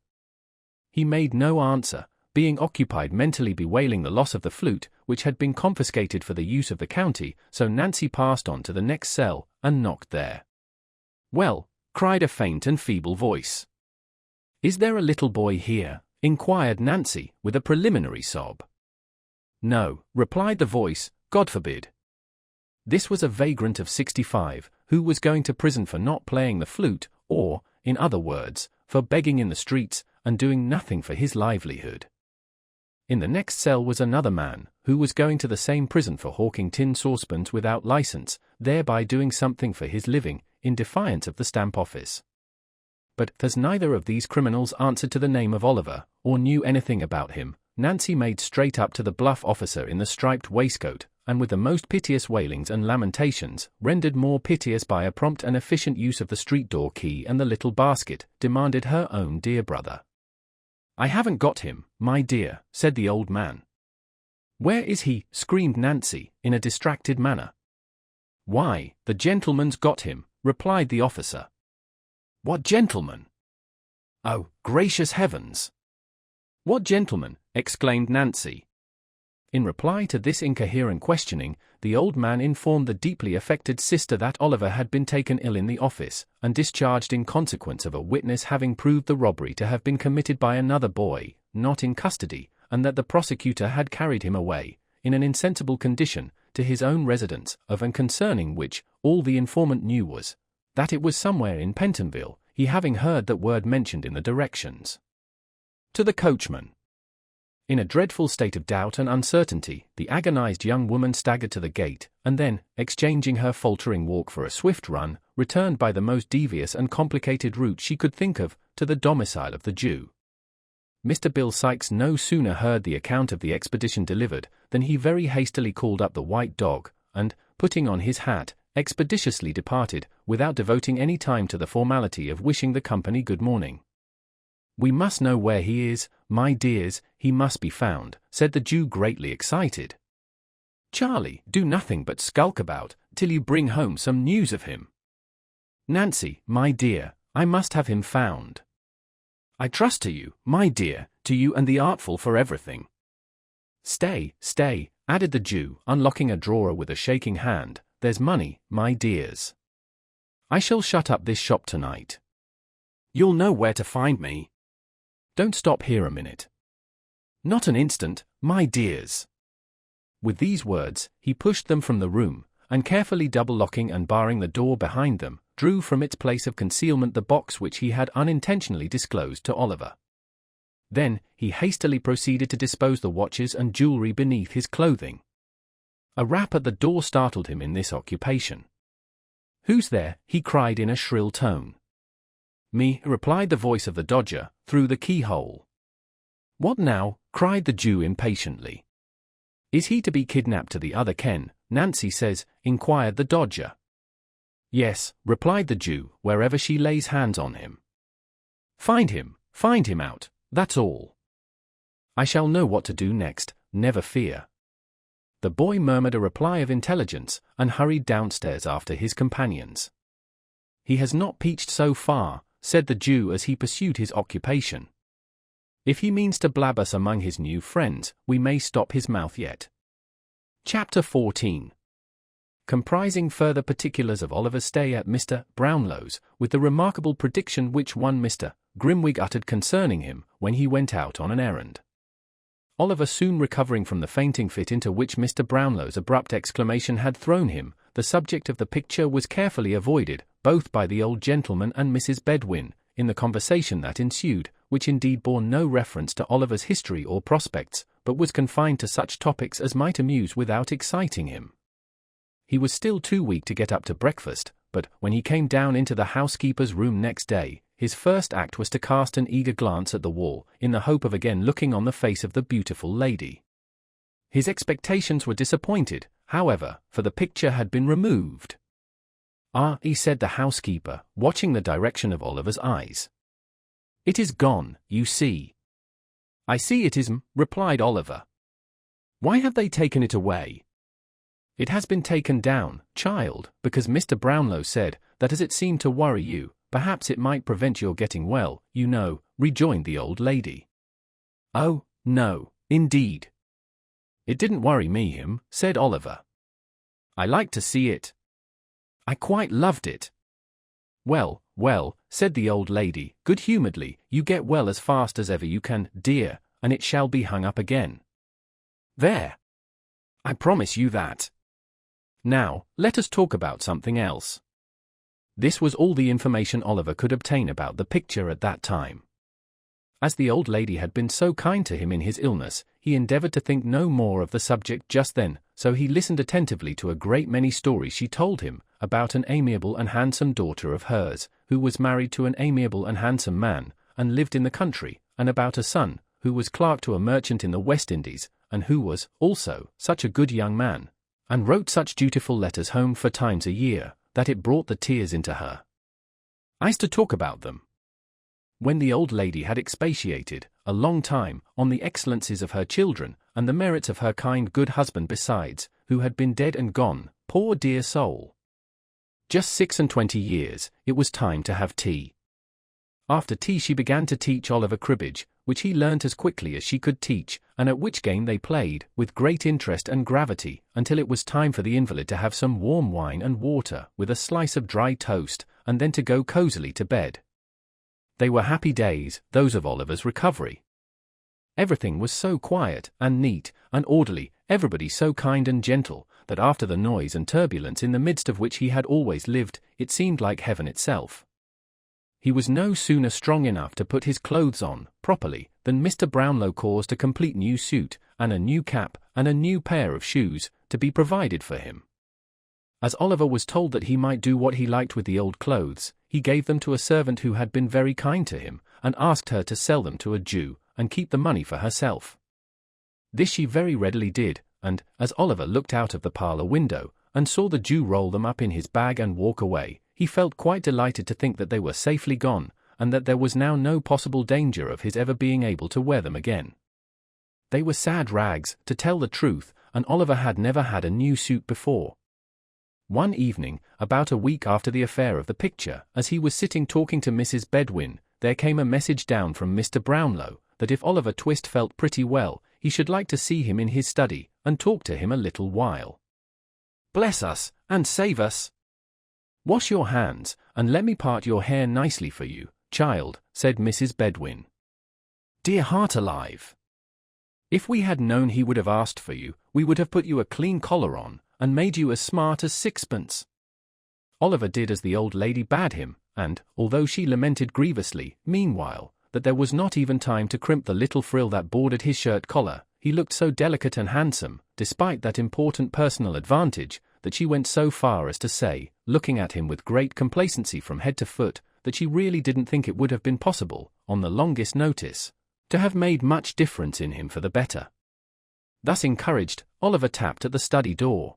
He made no answer, being occupied mentally bewailing the loss of the flute, which had been confiscated for the use of the county, so Nancy passed on to the next cell, and knocked there. "Well," cried a faint and feeble voice. "Is there a little boy here?" inquired Nancy, with a preliminary sob. "No," replied the voice, "God forbid." This was a vagrant of 65, who was going to prison for not playing the flute, or, in other words, for begging in the streets, and doing nothing for his livelihood. In the next cell was another man, who was going to the same prison for hawking tin saucepans without license, thereby doing something for his living, in defiance of the stamp office. But, as neither of these criminals answered to the name of Oliver, or knew anything about him, Nancy made straight up to the bluff officer in the striped waistcoat, and with the most piteous wailings and lamentations, rendered more piteous by a prompt and efficient use of the street door key and the little basket, demanded her own dear brother. "I haven't got him, my dear," said the old man. "Where is he?" screamed Nancy, in a distracted manner. "Why, the gentleman's got him," replied the officer. "What gentleman?" "Oh, gracious heavens!" "What gentleman?" exclaimed Nancy. In reply to this incoherent questioning, the old man informed the deeply affected sister that Oliver had been taken ill in the office, and discharged in consequence of a witness having proved the robbery to have been committed by another boy, not in custody, and that the prosecutor had carried him away, in an insensible condition, to his own residence, of and concerning which, all the informant knew was, that it was somewhere in Pentonville, he having heard that word mentioned in the directions. To the coachman. In a dreadful state of doubt and uncertainty, the agonized young woman staggered to the gate, and then, exchanging her faltering walk for a swift run, returned by the most devious and complicated route she could think of, to the domicile of the Jew. Mr. Bill Sikes no sooner heard the account of the expedition delivered, than he very hastily called up the white dog, and, putting on his hat, expeditiously departed, without devoting any time to the formality of wishing the company good morning. "We must know where he is, my dears, he must be found," said the Jew, greatly excited. "Charlie, do nothing but skulk about, till you bring home some news of him. Nancy, my dear, I must have him found. I trust to you, my dear, to you and the artful for everything. Stay, stay," added the Jew, unlocking a drawer with a shaking hand, "there's money, my dears. I shall shut up this shop tonight. You'll know where to find me. Don't stop here a minute. Not an instant, my dears." With these words, he pushed them from the room, and carefully double-locking and barring the door behind them, drew from its place of concealment the box which he had unintentionally disclosed to Oliver. Then, he hastily proceeded to dispose the watches and jewelry beneath his clothing. A rap at the door startled him in this occupation. "Who's there?" he cried in a shrill tone. "Me," replied the voice of the Dodger, through the keyhole. "What now?" cried the Jew impatiently. "Is he to be kidnapped to the other Ken, Nancy says?" inquired the Dodger. "Yes," replied the Jew, "wherever she lays hands on him. Find him out, that's all. I shall know what to do next, never fear." The boy murmured a reply of intelligence, and hurried downstairs after his companions. "He has not peached so far," said the Jew as he pursued his occupation. "If he means to blab us among his new friends, we may stop his mouth yet." Chapter 14. Comprising further particulars of Oliver's stay at Mr. Brownlow's, with the remarkable prediction which one Mr. Grimwig uttered concerning him, when he went out on an errand. Oliver soon recovering from the fainting fit into which Mr. Brownlow's abrupt exclamation had thrown him, the subject of the picture was carefully avoided, both by the old gentleman and Mrs. Bedwin, in the conversation that ensued, which indeed bore no reference to Oliver's history or prospects, but was confined to such topics as might amuse without exciting him. He was still too weak to get up to breakfast, but, when he came down into the housekeeper's room next day, his first act was to cast an eager glance at the wall, in the hope of again looking on the face of the beautiful lady. His expectations were disappointed, however, for the picture had been removed. "Ah," said the housekeeper, watching the direction of Oliver's eyes. "It is gone, you see." "I see it is, replied Oliver. "Why have they taken it away?" "It has been taken down, child, because Mr. Brownlow said that as it seemed to worry you, perhaps it might prevent your getting well, you know," rejoined the old lady. "Oh, no, indeed. It didn't worry me, said Oliver. "I like to see it. I quite loved it." "Well, well," said the old lady, good-humoredly, "you get well as fast as ever you can, dear, and it shall be hung up again. There. I promise you that. Now, let us talk about something else." This was all the information Oliver could obtain about the picture at that time. As the old lady had been so kind to him in his illness, he endeavored to think no more of the subject just then, so he listened attentively to a great many stories she told him, about an amiable and handsome daughter of hers, who was married to an amiable and handsome man, and lived in the country, and about a son, who was clerk to a merchant in the West Indies, and who was, also, such a good young man, and wrote such dutiful letters home 4 times a year, that it brought the tears into her eyes to talk about them. When the old lady had expatiated, a long time, on the excellencies of her children, and the merits of her kind good husband besides, who had been dead and gone, poor dear soul, just 26 years, it was time to have tea. After tea she began to teach Oliver cribbage, which he learnt as quickly as she could teach, and at which game they played, with great interest and gravity, until it was time for the invalid to have some warm wine and water, with a slice of dry toast, and then to go cosily to bed. They were happy days, those of Oliver's recovery. Everything was so quiet, and neat, and orderly, everybody so kind and gentle, that after the noise and turbulence in the midst of which he had always lived, it seemed like heaven itself. He was no sooner strong enough to put his clothes on, properly, than Mr. Brownlow caused a complete new suit, and a new cap, and a new pair of shoes, to be provided for him. As Oliver was told that he might do what he liked with the old clothes, he gave them to a servant who had been very kind to him, and asked her to sell them to a Jew, and keep the money for herself. This she very readily did, and, as Oliver looked out of the parlour window, and saw the Jew roll them up in his bag and walk away, he felt quite delighted to think that they were safely gone, and that there was now no possible danger of his ever being able to wear them again. They were sad rags, to tell the truth, and Oliver had never had a new suit before. One evening, about a week after the affair of the picture, as he was sitting talking to Mrs. Bedwin, there came a message down from Mr. Brownlow, that if Oliver Twist felt pretty well, he should like to see him in his study, and talk to him a little while. "Bless us, and save us! Wash your hands, and let me part your hair nicely for you, child," said Mrs. Bedwin. "Dear heart alive! If we had known he would have asked for you, we would have put you a clean collar on, and made you as smart as sixpence." Oliver did as the old lady bade him, and, although she lamented grievously, meanwhile, that there was not even time to crimp the little frill that bordered his shirt collar, he looked so delicate and handsome, despite that important personal advantage, that she went so far as to say, looking at him with great complacency from head to foot, that she really didn't think it would have been possible, on the longest notice, to have made much difference in him for the better. Thus encouraged, Oliver tapped at the study door.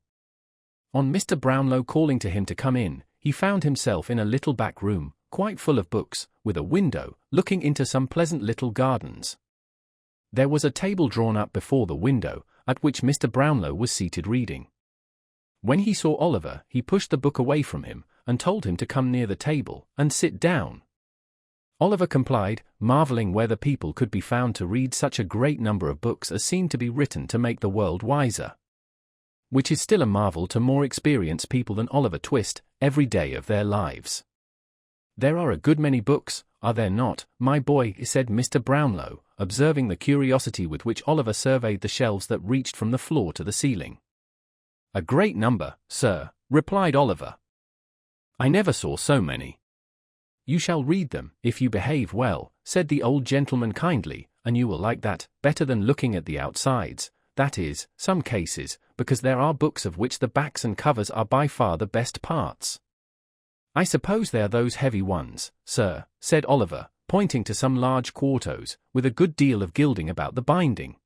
On Mr. Brownlow calling to him to come in, he found himself in a little back room, quite full of books, with a window, looking into some pleasant little gardens. There was a table drawn up before the window, at which Mr. Brownlow was seated reading. When he saw Oliver, he pushed the book away from him, and told him to come near the table, and sit down. Oliver complied, marvelling whether people could be found to read such a great number of books as seemed to be written to make the world wiser. Which is still a marvel to more experienced people than Oliver Twist, every day of their lives. "There are a good many books, are there not, my boy?" said Mr. Brownlow, observing the curiosity with which Oliver surveyed the shelves that reached from the floor to the ceiling. "A great number, sir," replied Oliver. "I never saw so many." "You shall read them, if you behave well," said the old gentleman kindly, "and you will like that, better than looking at the outsides, that is, some cases, because there are books of which the backs and covers are by far the best parts." "I suppose they are those heavy ones, sir," said Oliver, pointing to some large quartos, with a good deal of gilding about the binding.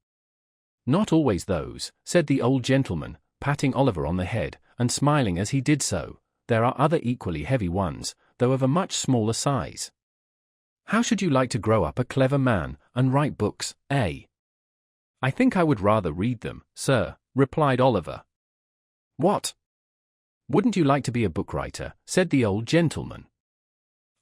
"Not always those," said the old gentleman, patting Oliver on the head, and smiling as he did so. "There are other equally heavy ones, though of a much smaller size. How should you like to grow up a clever man, and write books, eh?" "I think I would rather read them, sir," replied Oliver. "What? Wouldn't you like to be a book writer?" said the old gentleman.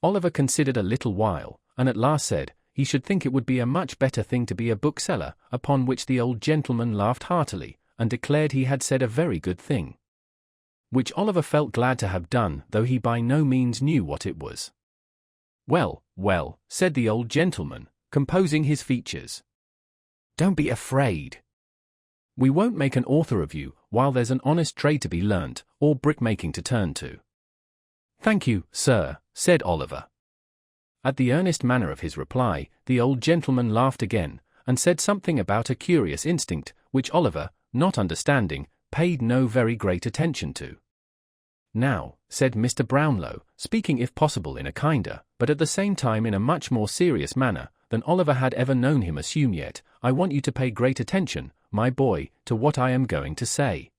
Oliver considered a little while, and at last said, he should think it would be a much better thing to be a bookseller, upon which the old gentleman laughed heartily, and declared he had said a very good thing. Which Oliver felt glad to have done, though he by no means knew what it was. "Well, well," said the old gentleman, composing his features. "Don't be afraid. We won't make an author of you, while there's an honest trade to be learnt, or brickmaking to turn to." "Thank you, sir," said Oliver. At the earnest manner of his reply, the old gentleman laughed again, and said something about a curious instinct, which Oliver, not understanding, paid no very great attention to. "Now," said Mr. Brownlow, speaking if possible in a kinder, but at the same time in a much more serious manner, than Oliver had ever known him assume yet, "I want you to pay great attention, my boy, to what I am going to say.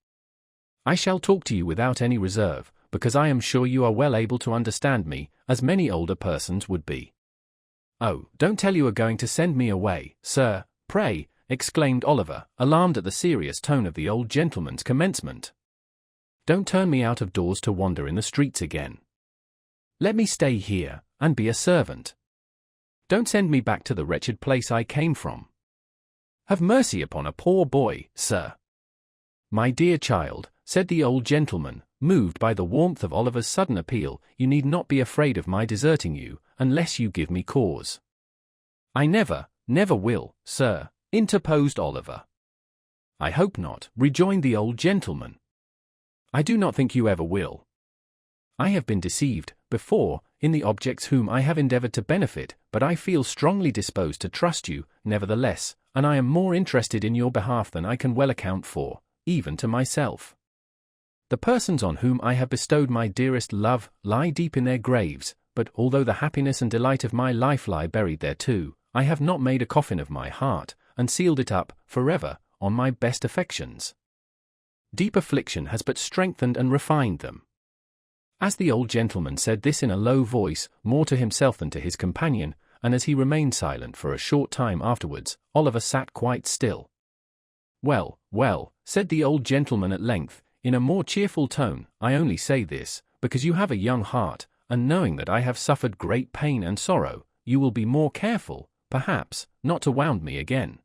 I shall talk to you without any reserve, because I am sure you are well able to understand me, as many older persons would be." "Oh, don't tell you are going to send me away, sir, pray," exclaimed Oliver, alarmed at the serious tone of the old gentleman's commencement. "Don't turn me out of doors to wander in the streets again. Let me stay here, and be a servant." Don't send me back to the wretched place I came from. Have mercy upon a poor boy, sir. My dear child, said the old gentleman, moved by the warmth of Oliver's sudden appeal, you need not be afraid of my deserting you, unless you give me cause. I never will, sir, interposed Oliver. I hope not, rejoined the old gentleman. I do not think you ever will. I have been deceived, before, in the objects whom I have endeavored to benefit, but I feel strongly disposed to trust you, nevertheless, and I am more interested in your behalf than I can well account for, even to myself. The persons on whom I have bestowed my dearest love lie deep in their graves, but although the happiness and delight of my life lie buried there too, I have not made a coffin of my heart, and sealed it up, forever, on my best affections. Deep affliction has but strengthened and refined them. As the old gentleman said this in a low voice, more to himself than to his companion, and as he remained silent for a short time afterwards, Oliver sat quite still. Well, said the old gentleman at length, in a more cheerful tone, I only say this, because you have a young heart, and knowing that I have suffered great pain and sorrow, you will be more careful, perhaps, not to wound me again.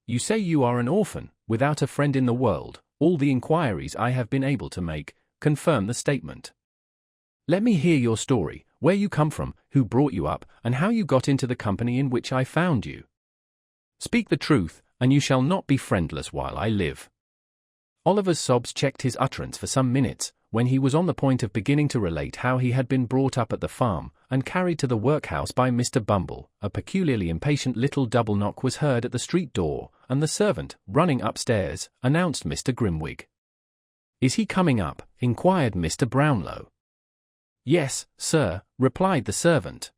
You say you are an orphan, without a friend in the world. All the inquiries I have been able to make confirm the statement. Let me hear your story, where you come from, who brought you up, and how you got into the company in which I found you. Speak the truth, and you shall not be friendless while I live. Oliver's sobs checked his utterance for some minutes, when he was on the point of beginning to relate how he had been brought up at the farm, and carried to the workhouse by Mr. Bumble. A peculiarly impatient little double knock was heard at the street door, and the servant, running upstairs, announced Mr. Grimwig. Is he coming up? Inquired Mr. Brownlow. Yes, sir, replied the servant.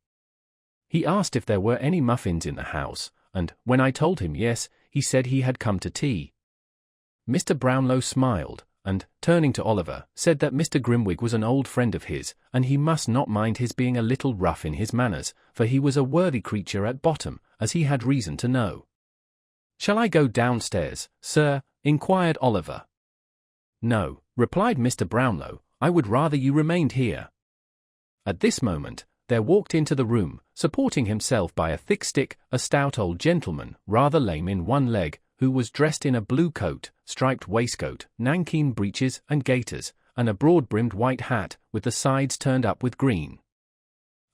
He asked if there were any muffins in the house, and, when I told him yes, he said he had come to tea. Mr. Brownlow smiled, and, turning to Oliver, said that Mr. Grimwig was an old friend of his, and he must not mind his being a little rough in his manners, for he was a worthy creature at bottom, as he had reason to know. Shall I go downstairs, sir? Inquired Oliver. No, replied Mr. Brownlow, I would rather you remained here. At this moment, there walked into the room, supporting himself by a thick stick, a stout old gentleman, rather lame in one leg, who was dressed in a blue coat, striped waistcoat, nankeen breeches and gaiters, and a broad-brimmed white hat, with the sides turned up with green.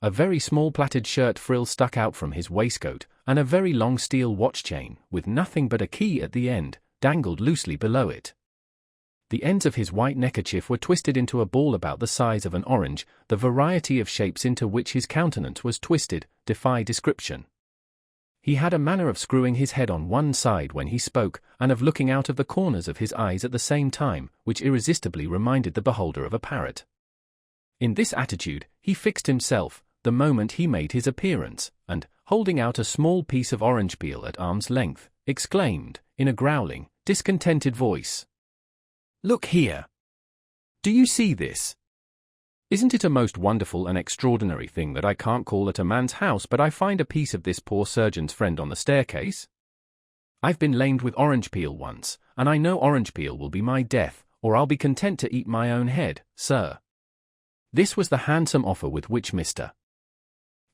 A very small plaited shirt frill stuck out from his waistcoat, and a very long steel watch chain, with nothing but a key at the end, dangled loosely below it. The ends of his white neckerchief were twisted into a ball about the size of an orange. The variety of shapes into which his countenance was twisted defy description. He had a manner of screwing his head on one side when he spoke, and of looking out of the corners of his eyes at the same time, which irresistibly reminded the beholder of a parrot. In this attitude, he fixed himself, the moment he made his appearance, and, holding out a small piece of orange peel at arm's length, exclaimed, in a growling, discontented voice, "Look here! Do you see this? Isn't it a most wonderful and extraordinary thing that I can't call at a man's house but I find a piece of this poor surgeon's friend on the staircase? I've been lamed with orange peel once, and I know orange peel will be my death, or I'll be content to eat my own head, sir." This was the handsome offer with which Mr.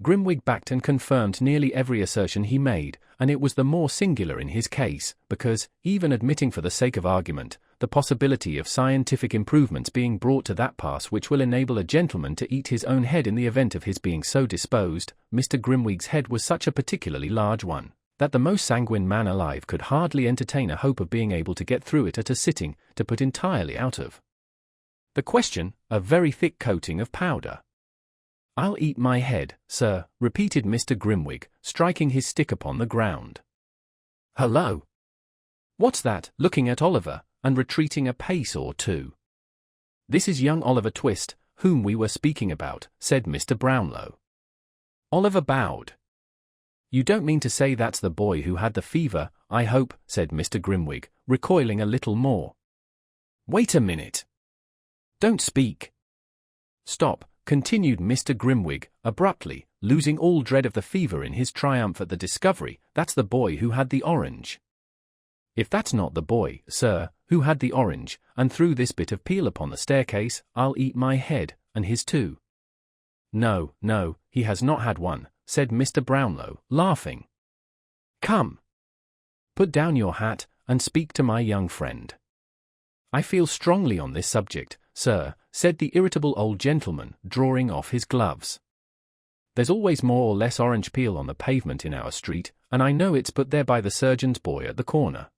Grimwig backed and confirmed nearly every assertion he made, and it was the more singular in his case, because, even admitting for the sake of argument, the possibility of scientific improvements being brought to that pass which will enable a gentleman to eat his own head in the event of his being so disposed, Mr. Grimwig's head was such a particularly large one, that the most sanguine man alive could hardly entertain a hope of being able to get through it at a sitting, to put entirely out of the question, a very thick coating of powder. "I'll eat my head, sir," repeated Mr. Grimwig, striking his stick upon the ground. "Hullo! What's that?" looking at Oliver, and retreating a pace or two. "This is young Oliver Twist, whom we were speaking about," said Mr. Brownlow. Oliver bowed. "You don't mean to say that's the boy who had the fever, I hope," said Mr. Grimwig, recoiling a little more. "Wait a minute. Don't speak. Stop," continued Mr. Grimwig, abruptly, losing all dread of the fever in his triumph at the discovery. "That's the boy who had the orange. If that's not the boy, sir, who had the orange, and threw this bit of peel upon the staircase, I'll eat my head, and his too." No, he has not had one," said Mr. Brownlow, laughing. "Come. Put down your hat, and speak to my young friend." "I feel strongly on this subject, sir," said the irritable old gentleman, drawing off his gloves. "There's always more or less orange peel on the pavement in our street, and I know it's put there by the surgeon's boy at the corner.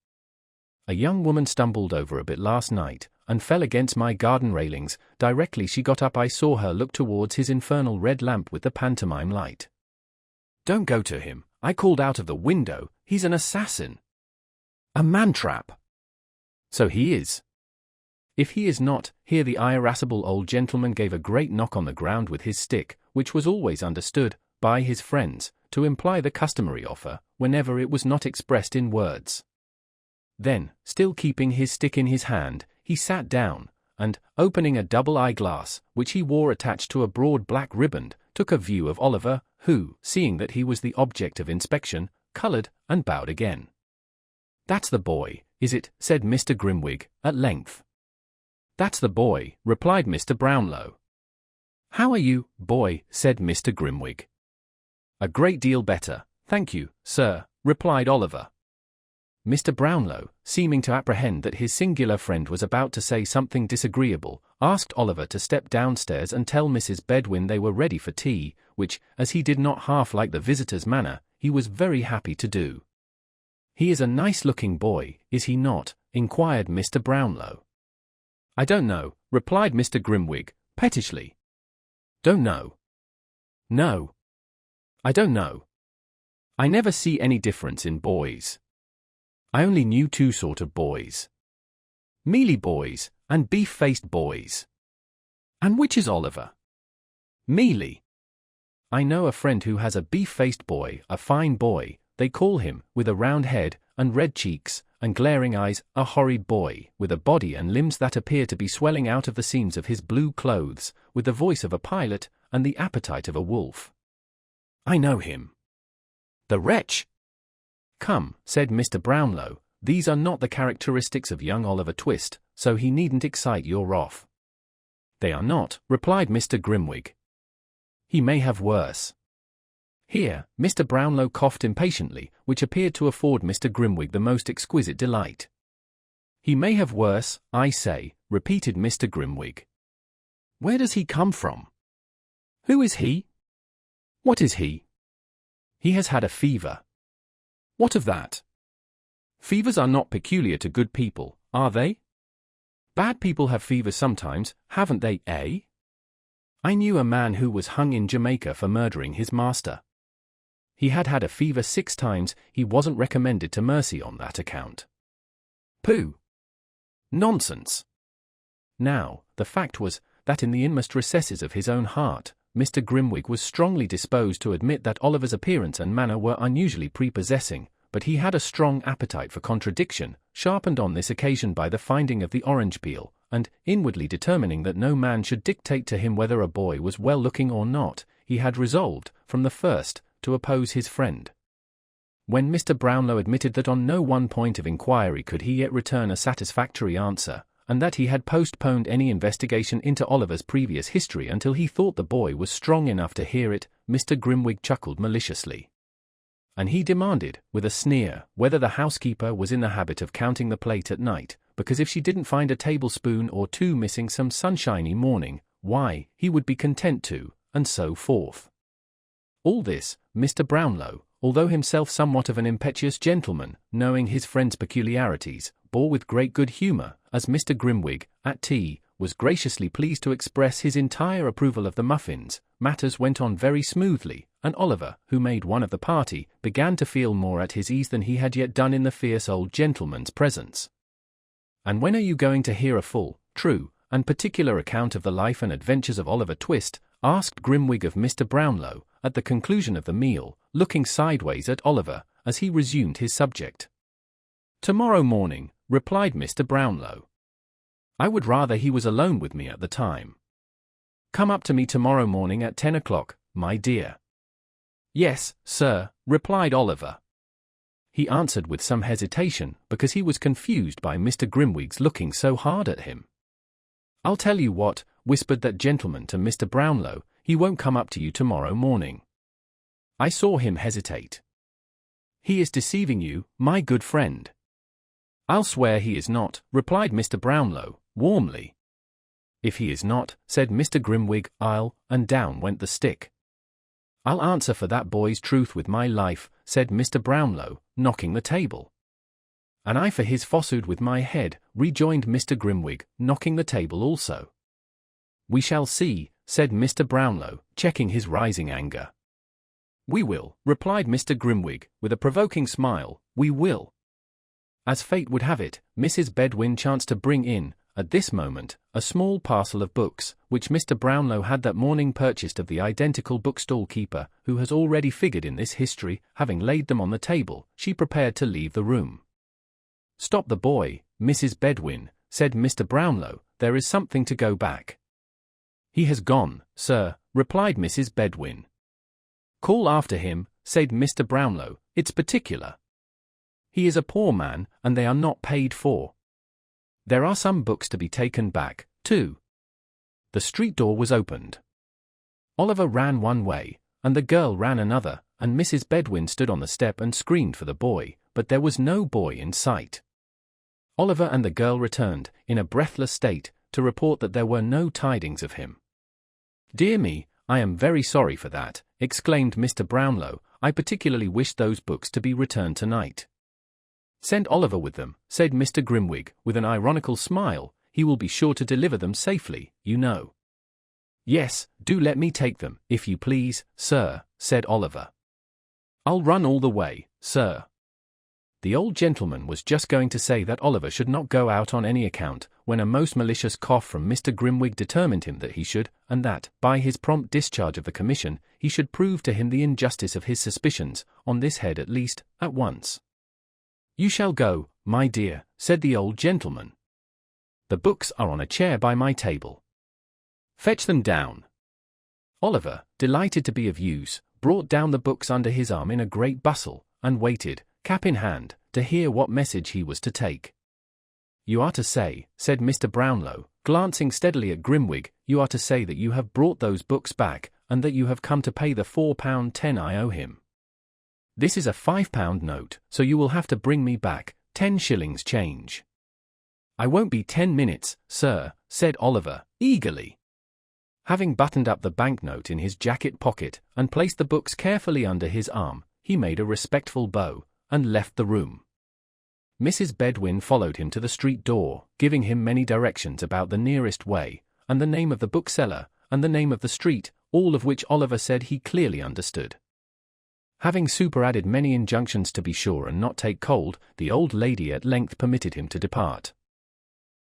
A young woman stumbled over a bit last night, and fell against my garden railings. Directly she got up I saw her look towards his infernal red lamp with the pantomime light. 'Don't go to him,' I called out of the window, 'he's an assassin. A man-trap.' So he is. If he is not," here the irascible old gentleman gave a great knock on the ground with his stick, which was always understood, by his friends, to imply the customary offer, whenever it was not expressed in words. Then, still keeping his stick in his hand, he sat down, and, opening a double eyeglass, which he wore attached to a broad black riband, took a view of Oliver, who, seeing that he was the object of inspection, coloured, and bowed again. "That's the boy, is it?" said Mr. Grimwig, at length. "That's the boy," replied Mr. Brownlow. "How are you, boy?" said Mr. Grimwig. "A great deal better, thank you, sir," replied Oliver. Mr. Brownlow, seeming to apprehend that his singular friend was about to say something disagreeable, asked Oliver to step downstairs and tell Mrs. Bedwin they were ready for tea, which, as he did not half like the visitor's manner, he was very happy to do. "He is a nice-looking boy, is he not?" inquired Mr. Brownlow. "I don't know," replied Mr. Grimwig, pettishly. "Don't know?" "No. I don't know. I never see any difference in boys. I only knew two sort of boys. Mealy boys, and beef-faced boys." "And which is Oliver?" "Mealy. I know a friend who has a beef-faced boy, a fine boy, they call him, with a round head, and red cheeks, and glaring eyes, a horrid boy, with a body and limbs that appear to be swelling out of the seams of his blue clothes, with the voice of a pilot, and the appetite of a wolf. I know him." "The wretch!" "Come," said Mr. Brownlow, "these are not the characteristics of young Oliver Twist, so he needn't excite your wrath." "They are not," replied Mr. Grimwig. "He may have worse." Here, Mr. Brownlow coughed impatiently, which appeared to afford Mr. Grimwig the most exquisite delight. "He may have worse, I say," repeated Mr. Grimwig. "Where does he come from? Who is he? What is he?" "He has had a fever." "What of that? Fevers are not peculiar to good people, are they? Bad people have fevers sometimes, haven't they, eh? I knew a man who was hung in Jamaica for murdering his master. He had had a fever 6 times, he wasn't recommended to mercy on that account." "Pooh! Nonsense!" Now, the fact was, that in the inmost recesses of his own heart, Mr. Grimwig was strongly disposed to admit that Oliver's appearance and manner were unusually prepossessing, but he had a strong appetite for contradiction, sharpened on this occasion by the finding of the orange peel, and, inwardly determining that no man should dictate to him whether a boy was well-looking or not, he had resolved, from the first, to oppose his friend. When Mr. Brownlow admitted that on no one point of inquiry could he yet return a satisfactory answer, and that he had postponed any investigation into Oliver's previous history until he thought the boy was strong enough to hear it, Mr. Grimwig chuckled maliciously. And he demanded, with a sneer, whether the housekeeper was in the habit of counting the plate at night, because if she didn't find a tablespoon or 2 missing some sunshiny morning, why, he would be content to, and so forth. All this, Mr. Brownlow, although himself somewhat of an impetuous gentleman, knowing his friend's peculiarities, bore with great good humour, as Mr. Grimwig, at tea, was graciously pleased to express his entire approval of the muffins. Matters went on very smoothly, and Oliver, who made one of the party, began to feel more at his ease than he had yet done in the fierce old gentleman's presence. "And when are you going to hear a full, true, and particular account of the life and adventures of Oliver Twist?" asked Grimwig of Mr. Brownlow, at the conclusion of the meal, looking sideways at Oliver, as he resumed his subject. "Tomorrow morning," replied Mr. Brownlow. "I would rather he was alone with me at the time." "Come up to me tomorrow morning at 10 o'clock, my dear." "Yes, sir," replied Oliver. He answered with some hesitation, because he was confused by Mr. Grimwig's looking so hard at him. "I'll tell you what," whispered that gentleman to Mr. Brownlow, "he won't come up to you tomorrow morning." I saw him hesitate. He is deceiving you, my good friend. I'll swear he is not, replied Mr. Brownlow, warmly. If he is not, said Mr. Grimwig, and down went the stick. I'll answer for that boy's truth with my life, said Mr. Brownlow, knocking the table. And I for his falsehood with my head, rejoined Mr. Grimwig, knocking the table also. We shall see, said Mr. Brownlow, checking his rising anger. We will, replied Mr. Grimwig, with a provoking smile, we will. As fate would have it, Mrs. Bedwin chanced to bring in, at this moment, a small parcel of books, which Mr. Brownlow had that morning purchased of the identical bookstall keeper, who has already figured in this history. Having laid them on the table, she prepared to leave the room. Stop the boy, Mrs. Bedwin, said Mr. Brownlow, there is something to go back. He has gone, sir, replied Mrs. Bedwin. Call after him, said Mr. Brownlow, it's particular. He is a poor man, and they are not paid for. There are some books to be taken back, too. The street door was opened. Oliver ran one way, and the girl ran another, and Mrs. Bedwin stood on the step and screamed for the boy, but there was no boy in sight. Oliver and the girl returned, in a breathless state, to report that there were no tidings of him. Dear me, I am very sorry for that, exclaimed Mr. Brownlow. I particularly wish those books to be returned tonight. Send Oliver with them, said Mr. Grimwig, with an ironical smile. He will be sure to deliver them safely, you know. Yes, do let me take them, if you please, sir, said Oliver. I'll run all the way, sir. The old gentleman was just going to say that Oliver should not go out on any account, when a most malicious cough from Mr. Grimwig determined him that he should, and that, by his prompt discharge of the commission, he should prove to him the injustice of his suspicions, on this head at least, at once. You shall go, my dear, said the old gentleman. The books are on a chair by my table. Fetch them down. Oliver, delighted to be of use, brought down the books under his arm in a great bustle, and waited, cap in hand, to hear what message he was to take. You are to say, said Mr. Brownlow, glancing steadily at Grimwig, you are to say that you have brought those books back, and that you have come to pay the £4.10 I owe him. This is a £5 note, so you will have to bring me back 10 shillings change. I won't be 10 minutes, sir, said Oliver, eagerly. Having buttoned up the banknote in his jacket pocket, and placed the books carefully under his arm, he made a respectful bow, and left the room. Mrs. Bedwin followed him to the street door, giving him many directions about the nearest way, and the name of the bookseller, and the name of the street, all of which Oliver said he clearly understood. Having superadded many injunctions to be sure and not take cold, the old lady at length permitted him to depart.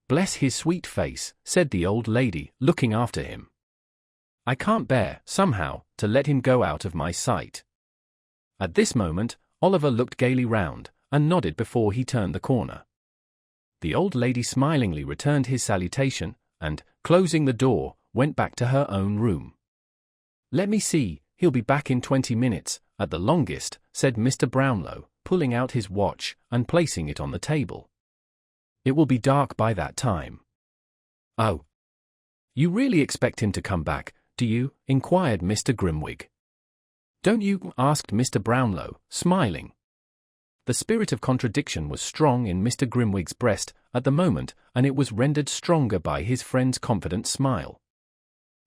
Bless his sweet face, said the old lady, looking after him. I can't bear, somehow, to let him go out of my sight. At this moment, Oliver looked gaily round, and nodded before he turned the corner. The old lady smilingly returned his salutation, and, closing the door, went back to her own room. Let me see, he'll be back in 20 minutes, at the longest, said Mr. Brownlow, pulling out his watch, and placing it on the table. It will be dark by that time. Oh. You really expect him to come back, do you? Inquired Mr. Grimwig. Don't you? Asked Mr. Brownlow, smiling. The spirit of contradiction was strong in Mr. Grimwig's breast at the moment, and it was rendered stronger by his friend's confident smile.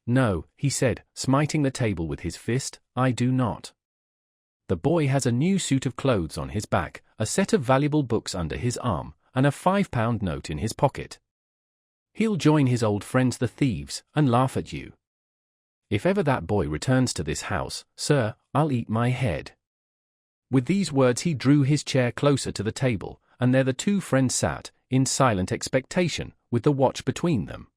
No, he said, smiting the table with his fist, I do not. The boy has a new suit of clothes on his back, a set of valuable books under his arm, and a £5 note in his pocket. He'll join his old friends the thieves, and laugh at you. If ever that boy returns to this house, sir, I'll eat my head. With these words he drew his chair closer to the table, and there the two friends sat, in silent expectation, with the watch between them.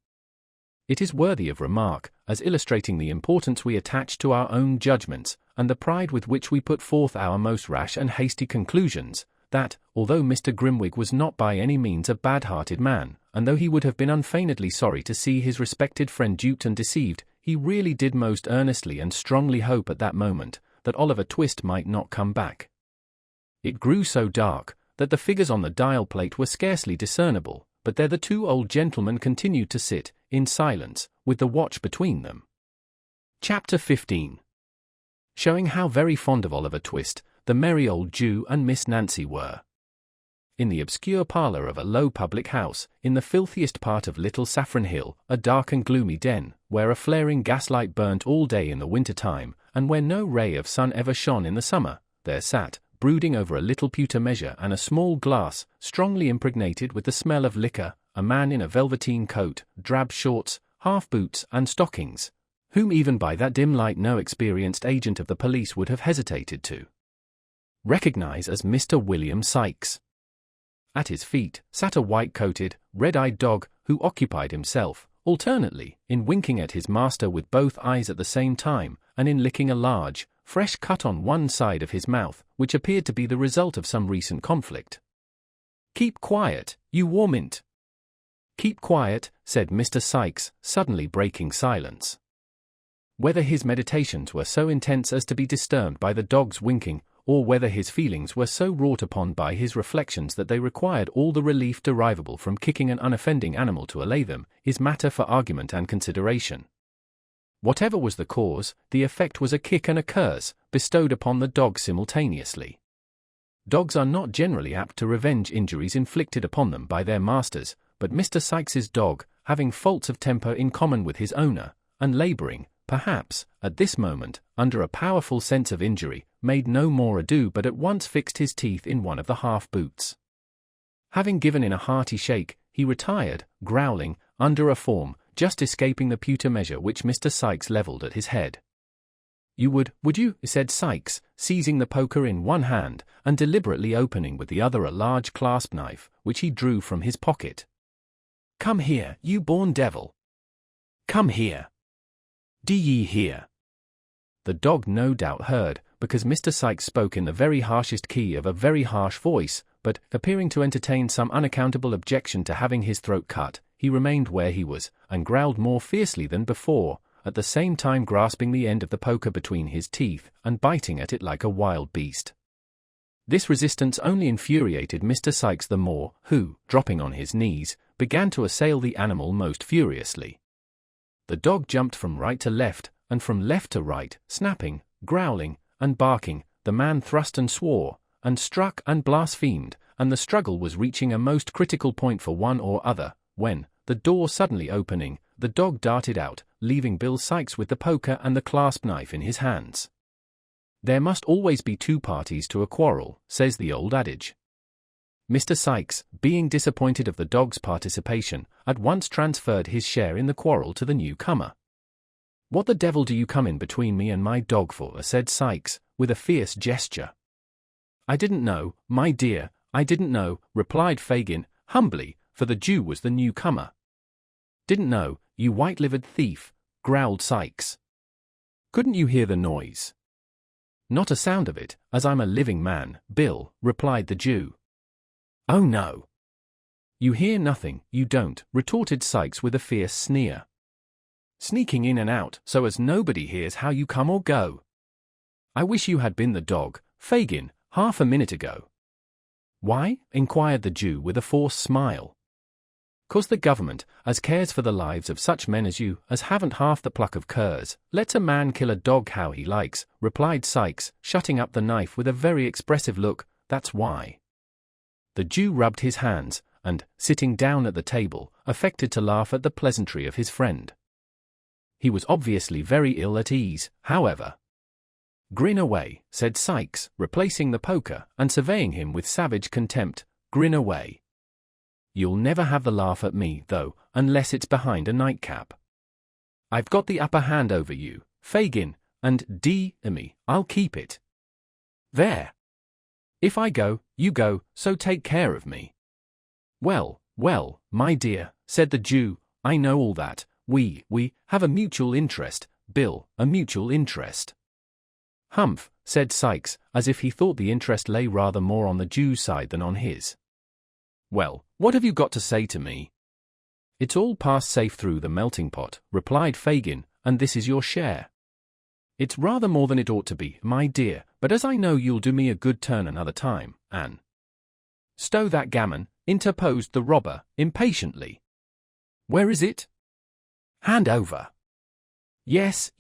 It is worthy of remark, as illustrating the importance we attach to our own judgments, and the pride with which we put forth our most rash and hasty conclusions, that, although Mr. Grimwig was not by any means a bad-hearted man, and though he would have been unfeignedly sorry to see his respected friend duped and deceived, he really did most earnestly and strongly hope at that moment that Oliver Twist might not come back. It grew so dark that the figures on the dial plate were scarcely discernible, but there the two old gentlemen continued to sit, in silence, with the watch between them. Chapter 15. showing how very fond of Oliver Twist, the merry old Jew and Miss Nancy were. In the obscure parlour of a low public house, in the filthiest part of Little Saffron Hill, a dark and gloomy den, where a flaring gaslight burnt all day in the winter time, and where no ray of sun ever shone in the summer, there sat, brooding over a little pewter measure and a small glass, strongly impregnated with the smell of liquor, a man in a velveteen coat, drab shorts, half boots and stockings, whom even by that dim light no experienced agent of the police would have hesitated to recognize as Mr. William Sikes. At his feet sat a white-coated, red-eyed dog who occupied himself, alternately, in winking at his master with both eyes at the same time, and in licking a large, fresh cut on one side of his mouth, which appeared to be the result of some recent conflict. "Keep quiet, you warmint." "Keep quiet," said Mr. Sikes, suddenly breaking silence. Whether his meditations were so intense as to be disturbed by the dog's winking, or whether his feelings were so wrought upon by his reflections that they required all the relief derivable from kicking an unoffending animal to allay them, is matter for argument and consideration. Whatever was the cause, the effect was a kick and a curse, bestowed upon the dog simultaneously. Dogs are not generally apt to revenge injuries inflicted upon them by their masters, but Mr. Sikes's dog, having faults of temper in common with his owner, and labouring, perhaps, at this moment, under a powerful sense of injury, made no more ado but at once fixed his teeth in one of the half-boots. Having given in a hearty shake, he retired, growling, under a form, just escaping the pewter measure which Mr. Sikes levelled at his head. "You would you?" said Sikes, seizing the poker in one hand, and deliberately opening with the other a large clasp knife, which he drew from his pocket. "Come here, you born devil! Come here! D'ye hear?" The dog no doubt heard, because Mr. Sikes spoke in the very harshest key of a very harsh voice, but, appearing to entertain some unaccountable objection to having his throat cut, he remained where he was, and growled more fiercely than before, at the same time grasping the end of the poker between his teeth, and biting at it like a wild beast. This resistance only infuriated Mr. Sikes the more, who, dropping on his knees, began to assail the animal most furiously. The dog jumped from right to left, and from left to right, snapping, growling, and barking. The man thrust and swore, and struck and blasphemed, and the struggle was reaching a most critical point for one or other, when, the door suddenly opening, the dog darted out, leaving Bill Sikes with the poker and the clasp knife in his hands. There must always be two parties to a quarrel, says the old adage. Mr. Sikes, being disappointed of the dog's participation, at once transferred his share in the quarrel to the newcomer. "What the devil do you come in between me and my dog for?" said Sikes, with a fierce gesture. "I didn't know, my dear, I didn't know," replied Fagin, humbly, for the Jew was the newcomer. "Didn't know, you white-livered thief," growled Sikes. "Couldn't you hear the noise?" "Not a sound of it, as I'm a living man, Bill," replied the Jew. "Oh no. You hear nothing, you don't," retorted Sikes with a fierce sneer. "Sneaking in and out, so as nobody hears how you come or go. I wish you had been the dog, Fagin, half a minute ago." "Why?" inquired the Jew with a forced smile. "'Cause the government, as cares for the lives of such men as you, as haven't half the pluck of curs, lets a man kill a dog how he likes," replied Sikes, shutting up the knife with a very expressive look. "That's why." The Jew rubbed his hands, and, sitting down at the table, affected to laugh at the pleasantry of his friend. He was obviously very ill at ease, however. "Grin away," said Sikes, replacing the poker, and surveying him with savage contempt. "Grin away. You'll never have the laugh at me, though, unless it's behind a nightcap. I've got the upper hand over you, Fagin, and d-me, I'll keep it. There. If I go, you go, so take care of me." "Well, well, my dear," said the Jew, "I know all that. We have a mutual interest, Bill, a mutual interest." "Humph," said Sikes, as if he thought the interest lay rather more on the Jew's side than on his. "Well, what have you got to say to me?" "It's all passed safe through the melting pot," replied Fagin, "and this is your share." "It's rather more than it ought to be, my dear, but as I know you'll do me a good turn another time, and—" "Stow that gammon," interposed the robber, impatiently. "Where is it?" "Hand over." Yes,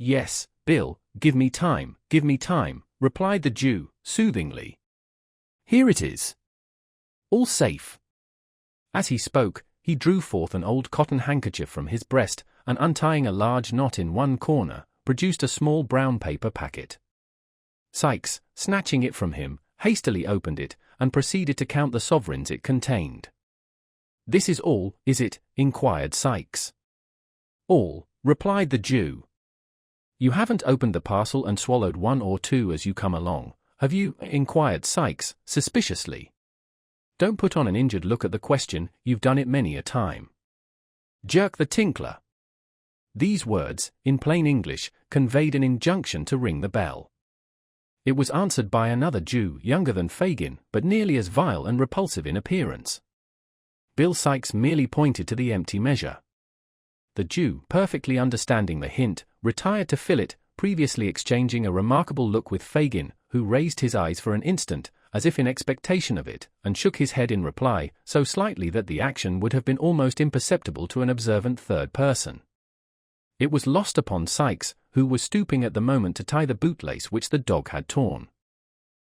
Bill, give me time, replied the Jew, soothingly. Here it is. All safe. As he spoke, he drew forth an old cotton handkerchief from his breast, and untying a large knot in one corner, produced a small brown paper packet. Sikes, snatching it from him, hastily opened it, and proceeded to count the sovereigns it contained. This is all, is it? Inquired Sikes. All, replied the Jew. You haven't opened the parcel and swallowed one or two as you come along, have you? Inquired Sikes, suspiciously. Don't put on an injured look at the question, you've done it many a time. Jerk the tinkler. These words, in plain English, conveyed an injunction to ring the bell. It was answered by another Jew, younger than Fagin, but nearly as vile and repulsive in appearance. Bill Sikes merely pointed to the empty measure. The Jew, perfectly understanding the hint, retired to fill it, previously exchanging a remarkable look with Fagin, who raised his eyes for an instant, as if in expectation of it, and shook his head in reply, so slightly that the action would have been almost imperceptible to an observant third person. It was lost upon Sikes, who was stooping at the moment to tie the bootlace which the dog had torn.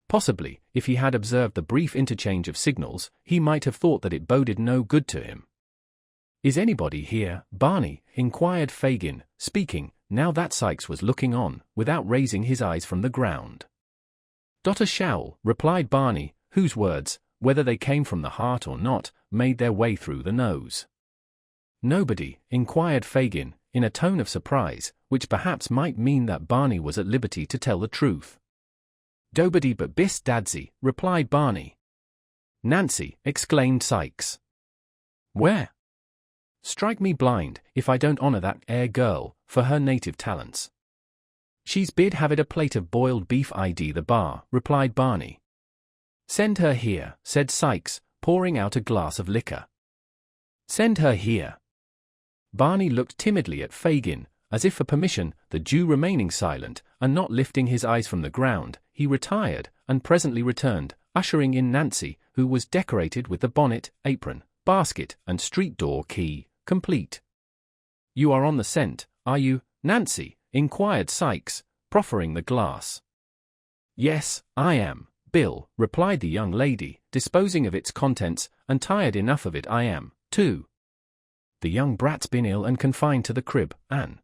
Possibly, if he had observed the brief interchange of signals, he might have thought that it boded no good to him. Is anybody here, Barney? Inquired Fagin, speaking, now that Sikes was looking on, without raising his eyes from the ground. "A showl," replied Barney, whose words, whether they came from the heart or not, made their way through the nose. "Nobody?" inquired Fagin, in a tone of surprise, which perhaps might mean that Barney was at liberty to tell the truth. "Dobody but Biss Dadsy," replied Barney. "Nancy!" exclaimed Sikes. "Where?" "Strike me blind, if I don't honor that girl, for her native talents." "She's bid have it a plate of boiled beef id the bar," replied Barney. "Send her here," said Sikes, pouring out a glass of liquor. "Send her here." Barney looked timidly at Fagin, as if for permission, the Jew remaining silent, and not lifting his eyes from the ground, he retired, and presently returned, ushering in Nancy, who was decorated with the bonnet, apron, basket, and street door key, complete. "You are on the scent, are you, Nancy?" inquired Sikes, proffering the glass. "Yes, I am, Bill," replied the young lady, disposing of its contents, "and tired enough of it I am, too. The young brat's been ill and confined to the crib, Anne."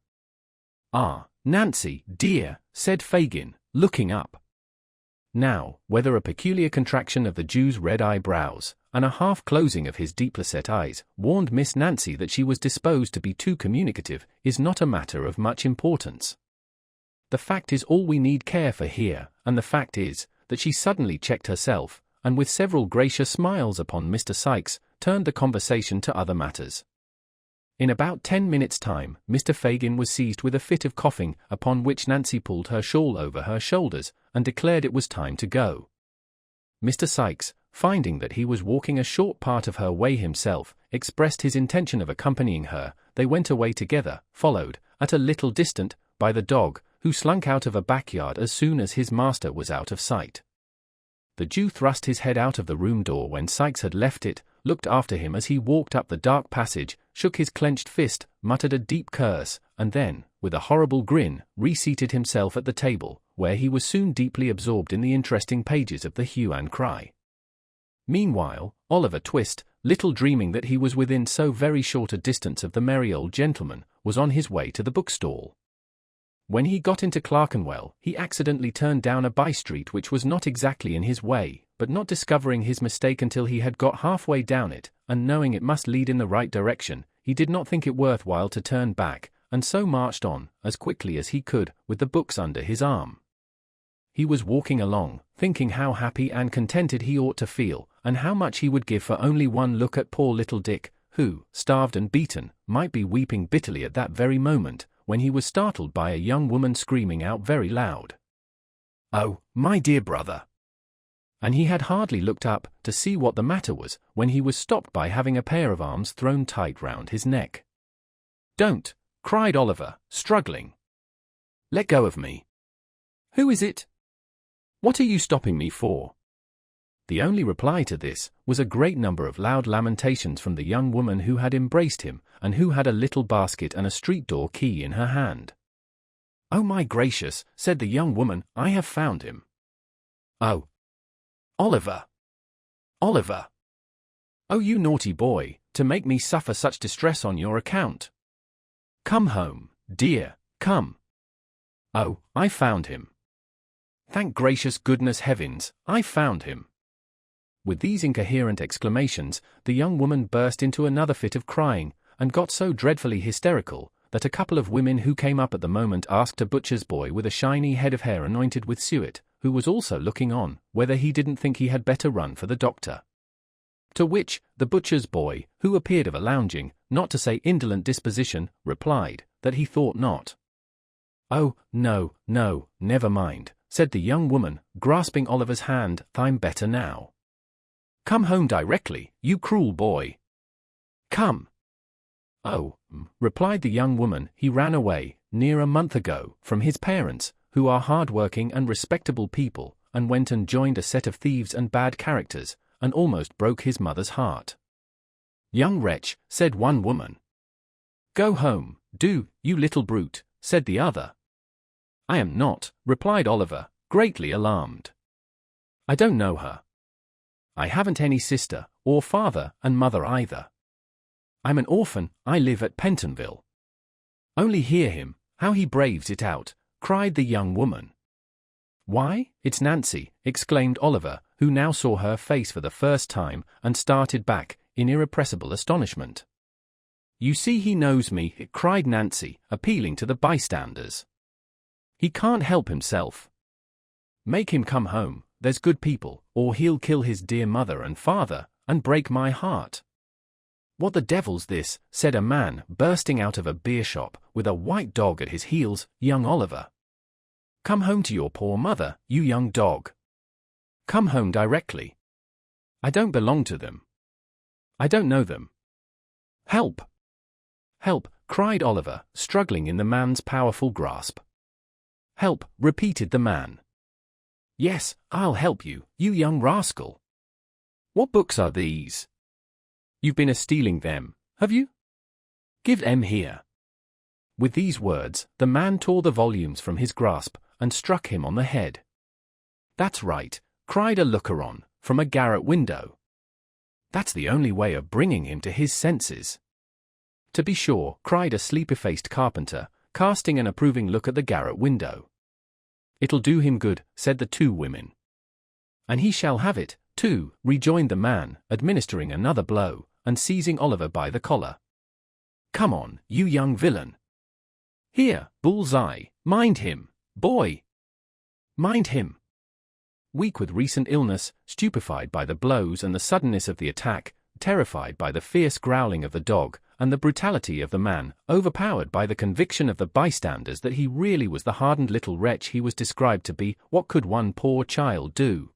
"Ah, Nancy, dear," said Fagin, looking up. Now, whether a peculiar contraction of the Jew's red eyebrows, and a half-closing of his deeply set eyes, warned Miss Nancy that she was disposed to be too communicative, is not a matter of much importance. The fact is all we need care for here, and the fact is, that she suddenly checked herself, and with several gracious smiles upon Mr. Sikes, turned the conversation to other matters. In about 10 minutes' time, Mr. Fagin was seized with a fit of coughing, upon which Nancy pulled her shawl over her shoulders, and declared it was time to go. Mr. Sikes, finding that he was walking a short part of her way himself, expressed his intention of accompanying her. They went away together, followed, at a little distance, by the dog, who slunk out of a backyard as soon as his master was out of sight. The Jew thrust his head out of the room door when Sikes had left it, looked after him as he walked up the dark passage, shook his clenched fist, muttered a deep curse, and then, with a horrible grin, reseated himself at the table, where he was soon deeply absorbed in the interesting pages of the hue and cry. Meanwhile, Oliver Twist, little dreaming that he was within so very short a distance of the merry old gentleman, was on his way to the bookstall. When he got into Clerkenwell, he accidentally turned down a by-street which was not exactly in his way, but not discovering his mistake until he had got halfway down it, and knowing it must lead in the right direction, he did not think it worth while to turn back, and so marched on, as quickly as he could, with the books under his arm. He was walking along, thinking how happy and contented he ought to feel, and how much he would give for only one look at poor little Dick, who, starved and beaten, might be weeping bitterly at that very moment, when he was startled by a young woman screaming out very loud, "Oh, my dear brother!" And he had hardly looked up to see what the matter was, when he was stopped by having a pair of arms thrown tight round his neck. "Don't!" cried Oliver, struggling. "Let go of me." "Who is it? What are you stopping me for?" The only reply to this was a great number of loud lamentations from the young woman who had embraced him, and who had a little basket and a street door key in her hand. "Oh my gracious," said the young woman, "I have found him." "Oh, Oliver! Oliver! Oh, you naughty boy, to make me suffer such distress on your account. Come home, dear, come. Oh, I found him. Thank gracious goodness heavens, I found him." With these incoherent exclamations, the young woman burst into another fit of crying, and got so dreadfully hysterical, that a couple of women who came up at the moment asked a butcher's boy with a shiny head of hair anointed with suet, who was also looking on, whether he didn't think he had better run for the doctor. To which, the butcher's boy, who appeared of a lounging, not to say indolent disposition, replied, that he thought not. "Oh, no, no, never mind," said the young woman, grasping Oliver's hand, "I'm better now. Come home directly, you cruel boy. Come." "Oh," replied the young woman, "he ran away, near a month ago, from his parents, who are hard-working and respectable people, and went and joined a set of thieves and bad characters, and almost broke his mother's heart." "Young wretch," said one woman. "Go home, do, you little brute," said the other. "I am not," replied Oliver, greatly alarmed. "I don't know her. I haven't any sister, or father and mother either. I'm an orphan, I live at Pentonville." "Only hear him, how he braves it out," cried the young woman. "Why, it's Nancy," exclaimed Oliver, who now saw her face for the first time, and started back, in irrepressible astonishment. "You see he knows me," cried Nancy, appealing to the bystanders. "He can't help himself. Make him come home, there's good people, or he'll kill his dear mother and father, and break my heart." "What the devil's this?" said a man, bursting out of a beer shop, with a white dog at his heels. "Young Oliver, come home to your poor mother, you young dog. Come home directly. I don't belong to them. I don't know them. Help! Help!" cried Oliver, struggling in the man's powerful grasp. "Help!" repeated the man. "Yes, I'll help you, you young rascal. What books are these? You've been a-stealing them, have you? Give them here." With these words, the man tore the volumes from his grasp, and struck him on the head. "That's right," cried a looker-on, from a garret window. "That's the only way of bringing him to his senses." "To be sure," cried a sleepy-faced carpenter, casting an approving look at the garret window. "It'll do him good," said the two women. "And he shall have it, too," rejoined the man, administering another blow, and seizing Oliver by the collar. "Come on, you young villain. Here, bull's-eye, mind him, boy. Mind him." Weak with recent illness, stupefied by the blows and the suddenness of the attack, terrified by the fierce growling of the dog, and the brutality of the man, overpowered by the conviction of the bystanders that he really was the hardened little wretch he was described to be, what could one poor child do?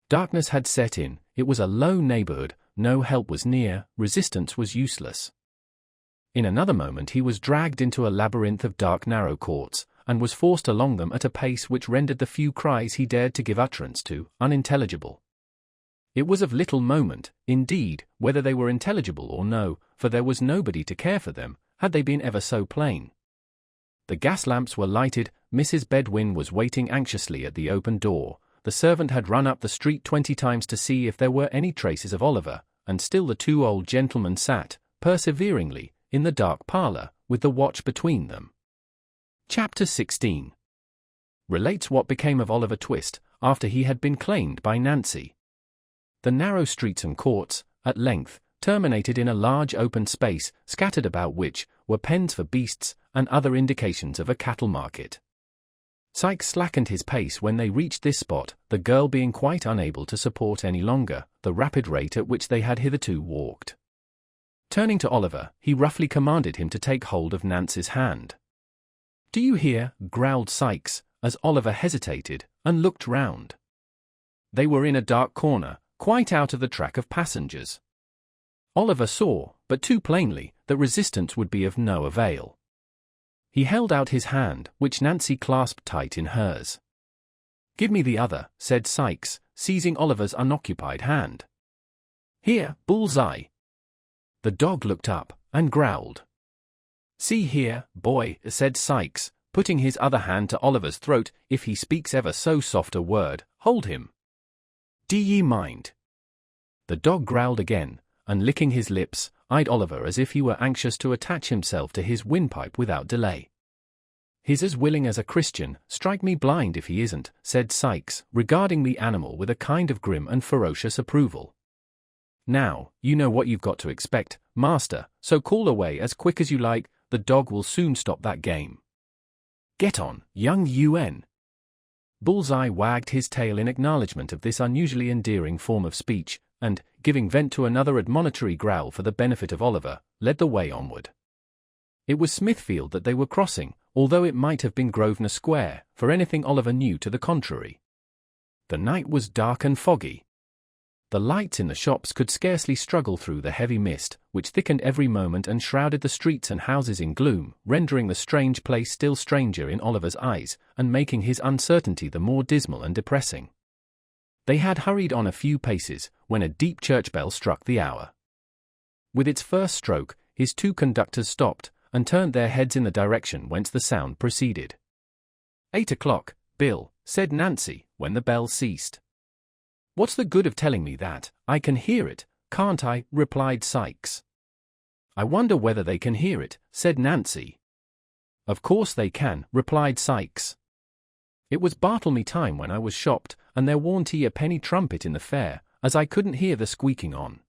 Darkness had set in, it was a low neighborhood, no help was near, resistance was useless. In another moment he was dragged into a labyrinth of dark narrow courts, and was forced along them at a pace which rendered the few cries he dared to give utterance to unintelligible. It was of little moment, indeed, whether they were intelligible or no, for there was nobody to care for them, had they been ever so plain. The gas lamps were lighted, Mrs. Bedwin was waiting anxiously at the open door, the servant had run up the street 20 times to see if there were any traces of Oliver, and still the two old gentlemen sat, perseveringly, in the dark parlour, with the watch between them. Chapter 16 relates what became of Oliver Twist, after he had been claimed by Nancy. The narrow streets and courts, at length, terminated in a large open space, scattered about which were pens for beasts, and other indications of a cattle market. Sikes slackened his pace when they reached this spot, the girl being quite unable to support any longer the rapid rate at which they had hitherto walked. Turning to Oliver, he roughly commanded him to take hold of Nancy's hand. "Do you hear?" growled Sikes, as Oliver hesitated, and looked round. They were in a dark corner, quite out of the track of passengers. Oliver saw, but too plainly, that resistance would be of no avail. He held out his hand, which Nancy clasped tight in hers. "Give me the other," said Sikes, seizing Oliver's unoccupied hand. "Here, bull's-eye." The dog looked up, and growled. "See here, boy," said Sikes, putting his other hand to Oliver's throat. "If he speaks ever so soft a word, hold him. D'ye mind?" The dog growled again, and licking his lips, eyed Oliver as if he were anxious to attach himself to his windpipe without delay. "He's as willing as a Christian, strike me blind if he isn't," said Sikes, regarding the animal with a kind of grim and ferocious approval. "Now, you know what you've got to expect, master, so call away as quick as you like. The dog will soon stop that game. Get on, young UN." Bullseye wagged his tail in acknowledgement of this unusually endearing form of speech, and, giving vent to another admonitory growl for the benefit of Oliver, led the way onward. It was Smithfield that they were crossing, although it might have been Grosvenor Square, for anything Oliver knew to the contrary. The night was dark and foggy. The lights in the shops could scarcely struggle through the heavy mist, which thickened every moment and shrouded the streets and houses in gloom, rendering the strange place still stranger in Oliver's eyes, and making his uncertainty the more dismal and depressing. They had hurried on a few paces, when a deep church bell struck the hour. With its first stroke, his two conductors stopped, and turned their heads in the direction whence the sound proceeded. "8 o'clock, Bill," said Nancy, when the bell ceased. "What's the good of telling me that? I can hear it, can't I?" replied Sikes. "I wonder whether they can hear it," said Nancy. "Of course they can," replied Sikes. "It was Bartlemy time when I was shopped, and there warn't a penny trumpet in the fair, as I couldn't hear the squeaking on.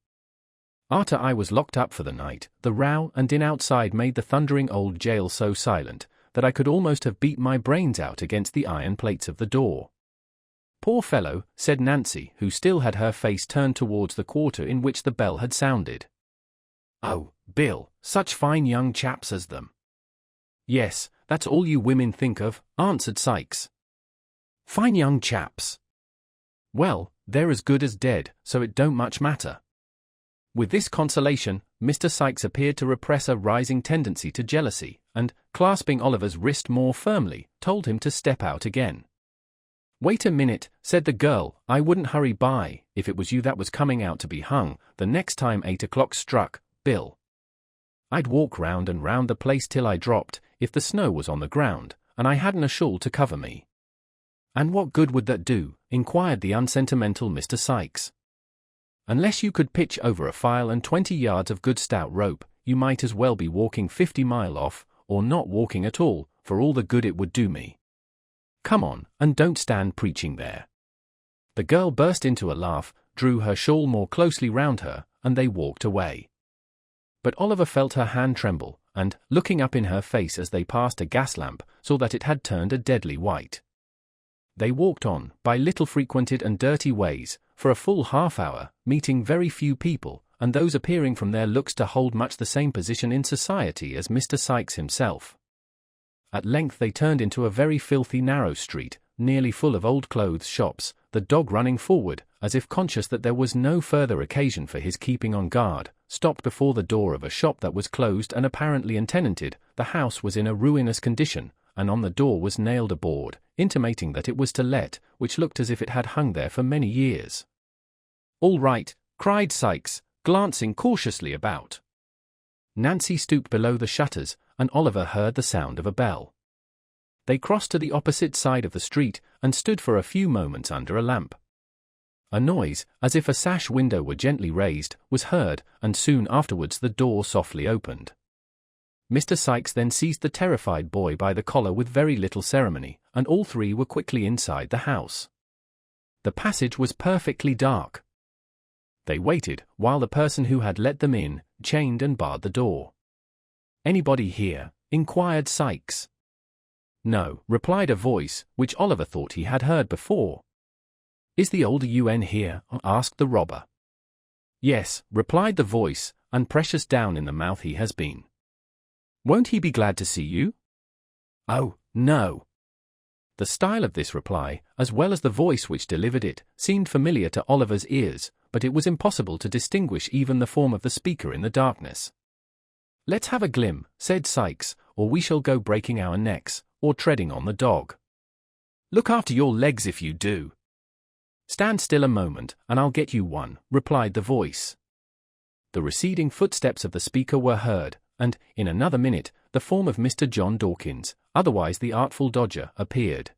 Arter I was locked up for the night, the row and din outside made the thundering old jail so silent, that I could almost have beat my brains out against the iron plates of the door." "Poor fellow," said Nancy, who still had her face turned towards the quarter in which the bell had sounded. "Oh, Bill, such fine young chaps as them." "Yes, that's all you women think of," answered Sikes. "Fine young chaps. Well, they're as good as dead, so it don't much matter." With this consolation, Mr. Sikes appeared to repress a rising tendency to jealousy, and, clasping Oliver's wrist more firmly, told him to step out again. "Wait a minute," said the girl, "I wouldn't hurry by, if it was you that was coming out to be hung, the next time 8 o'clock struck, Bill. I'd walk round and round the place till I dropped, if the snow was on the ground, and I hadn't a shawl to cover me." "And what good would that do?" inquired the unsentimental Mr. Sikes. "Unless you could pitch over a file and 20 yards of good stout rope, you might as well be walking 50 mile off, or not walking at all, for all the good it would do me. Come on, and don't stand preaching there." The girl burst into a laugh, drew her shawl more closely round her, and they walked away. But Oliver felt her hand tremble, and, looking up in her face as they passed a gas lamp, saw that it had turned a deadly white. They walked on, by little frequented and dirty ways, for a full half-hour, meeting very few people, and those appearing from their looks to hold much the same position in society as Mr. Sikes himself. At length they turned into a very filthy narrow street, nearly full of old clothes shops, the dog running forward, as if conscious that there was no further occasion for his keeping on guard, stopped before the door of a shop that was closed and apparently untenanted. The house was in a ruinous condition, and on the door was nailed a board, intimating that it was to let, which looked as if it had hung there for many years. "All right," cried Sikes, glancing cautiously about. Nancy stooped below the shutters, and Oliver heard the sound of a bell. They crossed to the opposite side of the street, and stood for a few moments under a lamp. A noise, as if a sash window were gently raised, was heard, and soon afterwards the door softly opened. Mr. Sikes then seized the terrified boy by the collar with very little ceremony, and all three were quickly inside the house. The passage was perfectly dark. They waited, while the person who had let them in, chained and barred the door. "Anybody here?" inquired Sikes. "No," replied a voice, which Oliver thought he had heard before. "Is the old UN here?" asked the robber. "Yes," replied the voice, "and precious down in the mouth he has been." "Won't he be glad to see you?" "Oh, no." The style of this reply, as well as the voice which delivered it, seemed familiar to Oliver's ears, but it was impossible to distinguish even the form of the speaker in the darkness. "Let's have a glim," said Sikes, "or we shall go breaking our necks, or treading on the dog." "Look after your legs if you do." "Stand still a moment, and I'll get you one," replied the voice. The receding footsteps of the speaker were heard, and, in another minute, the form of Mr. John Dawkins, otherwise the Artful Dodger, appeared.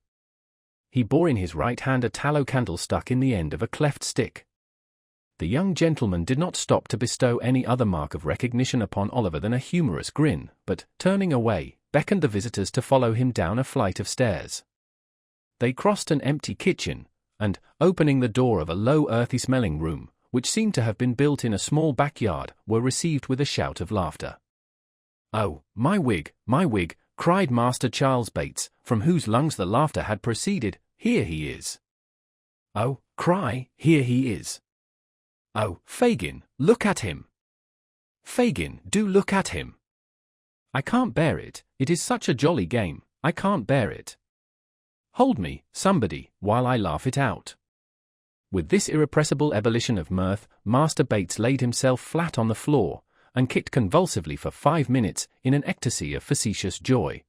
He bore in his right hand a tallow candle stuck in the end of a cleft stick. The young gentleman did not stop to bestow any other mark of recognition upon Oliver than a humorous grin, but, turning away, beckoned the visitors to follow him down a flight of stairs. They crossed an empty kitchen, and, opening the door of a low earthy-smelling room, which seemed to have been built in a small backyard, were received with a shout of laughter. "Oh, my wig, cried Master Charles Bates, from whose lungs the laughter had proceeded. "Here he is." "Oh, here he is." "Oh, Fagin, look at him." "Fagin, do look at him." "I can't bear it, it is such a jolly game, I can't bear it. Hold me, somebody, while I laugh it out." With this irrepressible ebullition of mirth, Master Bates laid himself flat on the floor, and kicked convulsively for 5 minutes in an ecstasy of facetious joy.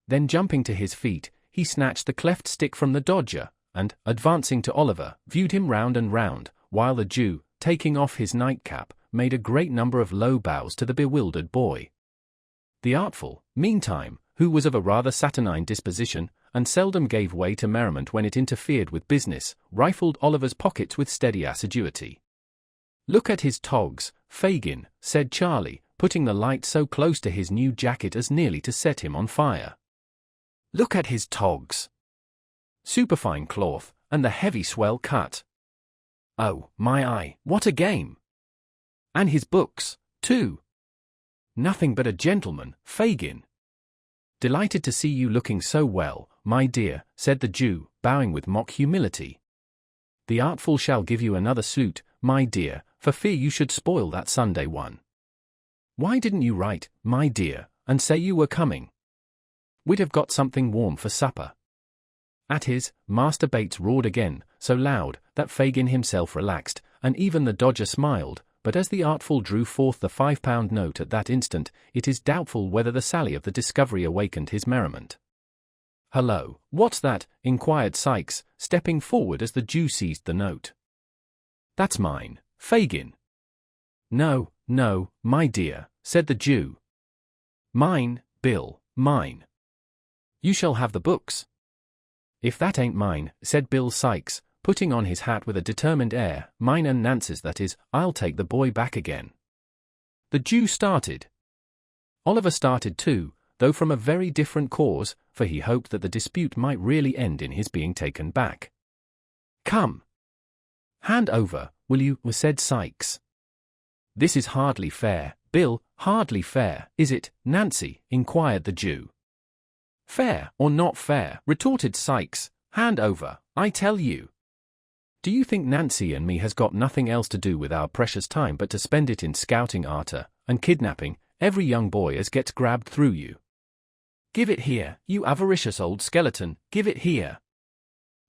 Then jumping to his feet, he snatched the cleft stick from the Dodger, and, advancing to Oliver, viewed him round and round, while the Jew, taking off his nightcap, made a great number of low bows to the bewildered boy. The Artful, meantime, who was of a rather saturnine disposition, and seldom gave way to merriment when it interfered with business, rifled Oliver's pockets with steady assiduity. "Look at his togs, Fagin," said Charlie, putting the light so close to his new jacket as nearly to set him on fire. "Look at his togs. Superfine cloth, and the heavy swell cut. Oh, my eye, what a game! And his books, too. Nothing but a gentleman, Fagin." "Delighted to see you looking so well, my dear," said the Jew, bowing with mock humility. "The Artful shall give you another suit, my dear, for fear you should spoil that Sunday one. Why didn't you write, my dear, and say you were coming? We'd have got something warm for supper." At his, Master Bates roared again, so loud, that Fagin himself relaxed, and even the Dodger smiled, but as the Artful drew forth the £5 note at that instant, it is doubtful whether the sally of the discovery awakened his merriment. "Hullo, what's that?" inquired Sikes, stepping forward as the Jew seized the note. "That's mine, Fagin." No, my dear," said the Jew. "Mine, Bill, mine. You shall have the books." "If that ain't mine," said Bill Sikes, putting on his hat with a determined air, "mine and Nance's, that is, I'll take the boy back again." The Jew started. Oliver started too, though from a very different cause, for he hoped that the dispute might really end in his being taken back. "Come. Hand over, will you?" said Sikes. "This is hardly fair, Bill, hardly fair, is it, Nancy?" inquired the Jew. "Fair or not fair," retorted Sikes, "hand over, I tell you. Do you think Nancy and me has got nothing else to do with our precious time but to spend it in scouting arter, and kidnapping, every young boy as gets grabbed through you? Give it here, you avaricious old skeleton, give it here."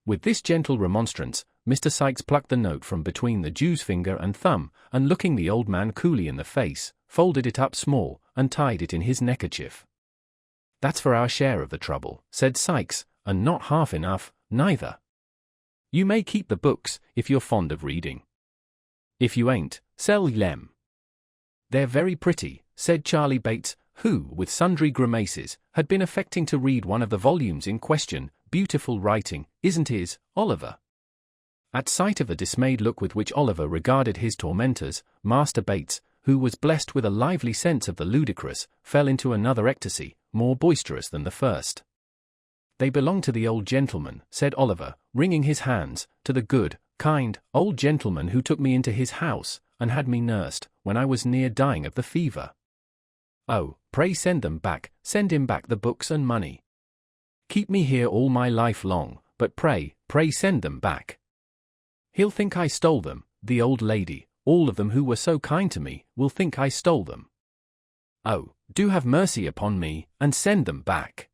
With this gentle remonstrance, Mr. Sikes plucked the note from between the Jew's finger and thumb, and looking the old man coolly in the face, folded it up small, and tied it in his neckerchief. "That's for our share of the trouble," said Sikes, "and not half enough, neither. You may keep the books, if you're fond of reading. If you ain't, sell them." "They're very pretty," said Charlie Bates, who, with sundry grimaces, had been affecting to read one of the volumes in question. "Beautiful writing, isn't it, Oliver?" At sight of the dismayed look with which Oliver regarded his tormentors, Master Bates, who was blessed with a lively sense of the ludicrous, fell into another ecstasy, more boisterous than the first. "They belong to the old gentleman," said Oliver, wringing his hands, "to the good, kind, old gentleman who took me into his house, and had me nursed, when I was near dying of the fever. Oh, pray send them back, send him back the books and money. Keep me here all my life long, but pray send them back. He'll think I stole them, the old lady, all of them who were so kind to me, will think I stole them. Oh, do have mercy upon me, and send them back."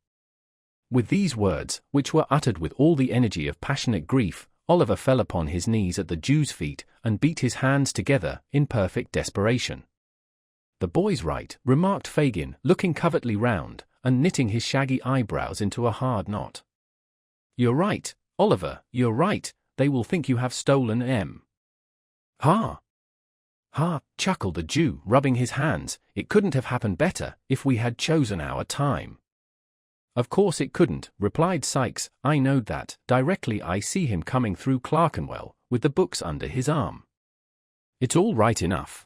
With these words, which were uttered with all the energy of passionate grief, Oliver fell upon his knees at the Jew's feet, and beat his hands together, in perfect desperation. "The boy's right," remarked Fagin, looking covertly round, and knitting his shaggy eyebrows into a hard knot. "You're right, Oliver, you're right, they will think you have stolen 'em." "Ha! "Ha," chuckled the Jew, rubbing his hands, "it couldn't have happened better if we had chosen our time." "Of course it couldn't," replied Sikes. "I knowed that directly I see him coming through Clerkenwell, with the books under his arm. It's all right enough.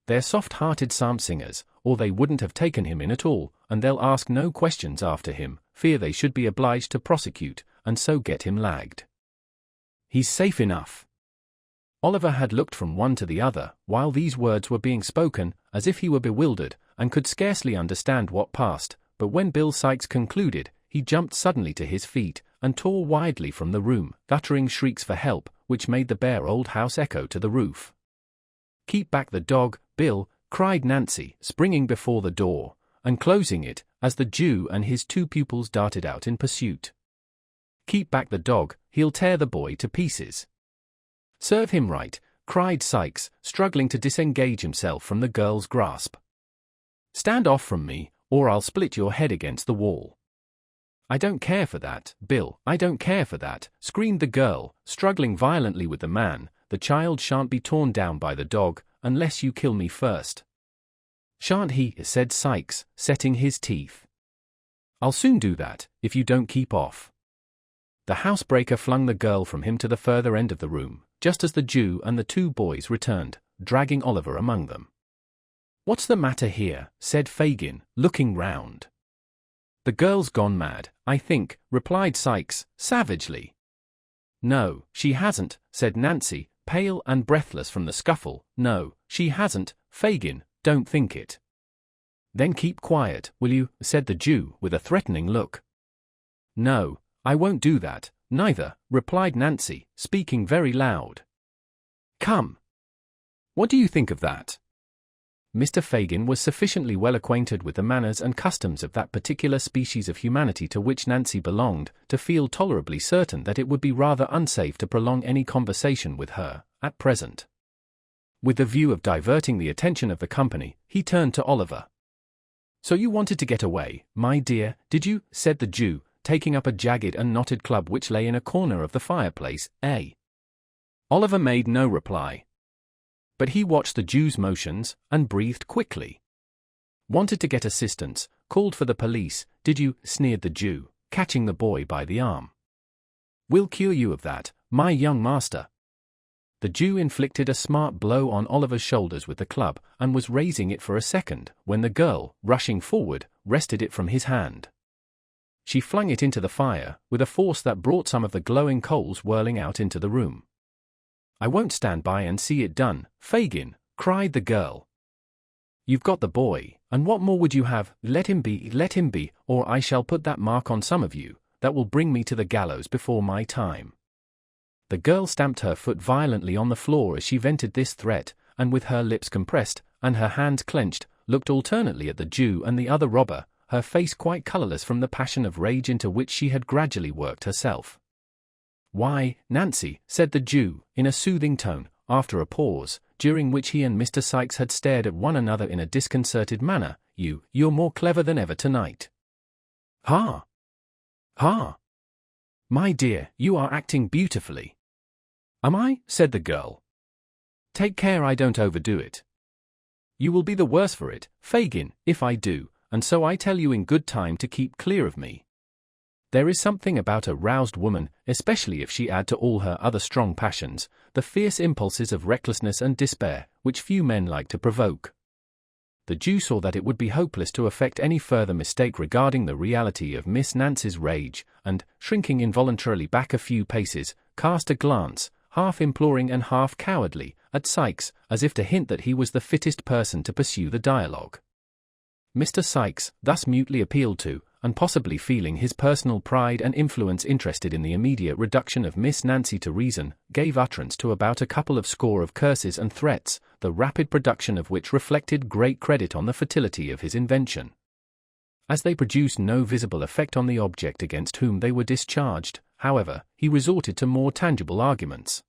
They're soft-hearted psalm singers, or they wouldn't have taken him in at all, and they'll ask no questions after him, fear they should be obliged to prosecute, and so get him lagged. He's safe enough." Oliver had looked from one to the other, while these words were being spoken, as if he were bewildered, and could scarcely understand what passed, but when Bill Sikes concluded, he jumped suddenly to his feet, and tore wildly from the room, uttering shrieks for help, which made the bare old house echo to the roof. "Keep back the dog, Bill," cried Nancy, springing before the door, and closing it, as the Jew and his two pupils darted out in pursuit. "Keep back the dog, he'll tear the boy to pieces." "Serve him right," cried Sikes, struggling to disengage himself from the girl's grasp. "Stand off from me, or I'll split your head against the wall." "I don't care for that, Bill, I don't care for that," screamed the girl, struggling violently with the man. "The child shan't be torn down by the dog, unless you kill me first." "Shan't he?" said Sikes, setting his teeth. "I'll soon do that, if you don't keep off." The housebreaker flung the girl from him to the further end of the room, just as the Jew and the two boys returned, dragging Oliver among them. "What's the matter here?" said Fagin, looking round. "The girl's gone mad, I think," replied Sikes, savagely. "No, she hasn't," said Nancy, pale and breathless from the scuffle. "No, she hasn't, Fagin, don't think it." "Then keep quiet, will you?" said the Jew, with a threatening look. "No, I won't do that, neither," replied Nancy, speaking very loud. "Come. What do you think of that?" Mr. Fagin was sufficiently well acquainted with the manners and customs of that particular species of humanity to which Nancy belonged, to feel tolerably certain that it would be rather unsafe to prolong any conversation with her, at present. With the view of diverting the attention of the company, he turned to Oliver. "So you wanted to get away, my dear, did you?" said the Jew, taking up a jagged and knotted club which lay in a corner of the fireplace, eh? Oliver made no reply. But he watched the Jew's motions, and breathed quickly. "Wanted to get assistance, called for the police, did you?" sneered the Jew, catching the boy by the arm. "We'll cure you of that, my young master." The Jew inflicted a smart blow on Oliver's shoulders with the club, and was raising it for a second, when the girl, rushing forward, wrested it from his hand. She flung it into the fire, with a force that brought some of the glowing coals whirling out into the room. "I won't stand by and see it done, Fagin," cried the girl. "You've got the boy, and what more would you have? Let him be, or I shall put that mark on some of you, that will bring me to the gallows before my time." The girl stamped her foot violently on the floor as she vented this threat, and with her lips compressed, and her hands clenched, looked alternately at the Jew and the other robber, her face quite colourless from the passion of rage into which she had gradually worked herself. "Why, Nancy," said the Jew, in a soothing tone, after a pause, during which he and Mr. Sikes had stared at one another in a disconcerted manner, you're more clever than ever tonight." "Ha! Ha! My dear, you are acting beautifully." "Am I?" said the girl. "Take care I don't overdo it." "You will be the worse for it, Fagin, if I do, and so I tell you in good time to keep clear of me. There is something about a roused woman, especially if she add to all her other strong passions, the fierce impulses of recklessness and despair, which few men like to provoke." The Jew saw that it would be hopeless to affect any further mistake regarding the reality of Miss Nancy's rage, and, shrinking involuntarily back a few paces, cast a glance, half imploring and half cowardly, at Sikes, as if to hint that he was the fittest person to pursue the dialogue. Mr. Sikes, thus mutely appealed to, and possibly feeling his personal pride and influence interested in the immediate reduction of Miss Nancy to reason, gave utterance to about a couple of score of curses and threats, the rapid production of which reflected great credit on the fertility of his invention. As they produced no visible effect on the object against whom they were discharged, however, he resorted to more tangible arguments.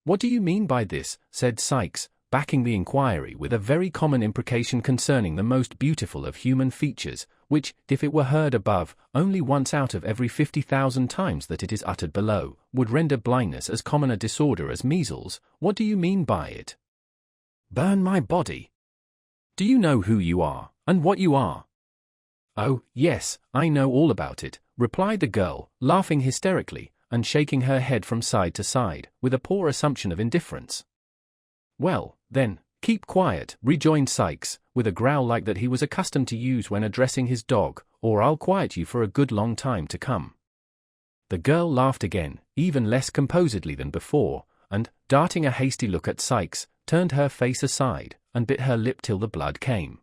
"What do you mean by this?" said Sikes, backing the inquiry with a very common imprecation concerning the most beautiful of human features, which, if it were heard above, only once out of every 50,000 times that it is uttered below, would render blindness as common a disorder as measles. "What do you mean by it?" Burn my body. Do you know who you are, and what you are? Oh, yes, I know all about it, replied the girl, laughing hysterically, and shaking her head from side to side, with a poor assumption of indifference. Well, then, keep quiet, rejoined Sikes, with a growl like that he was accustomed to use when addressing his dog, or I'll quiet you for a good long time to come. The girl laughed again, even less composedly than before, and, darting a hasty look at Sikes, turned her face aside, and bit her lip till the blood came.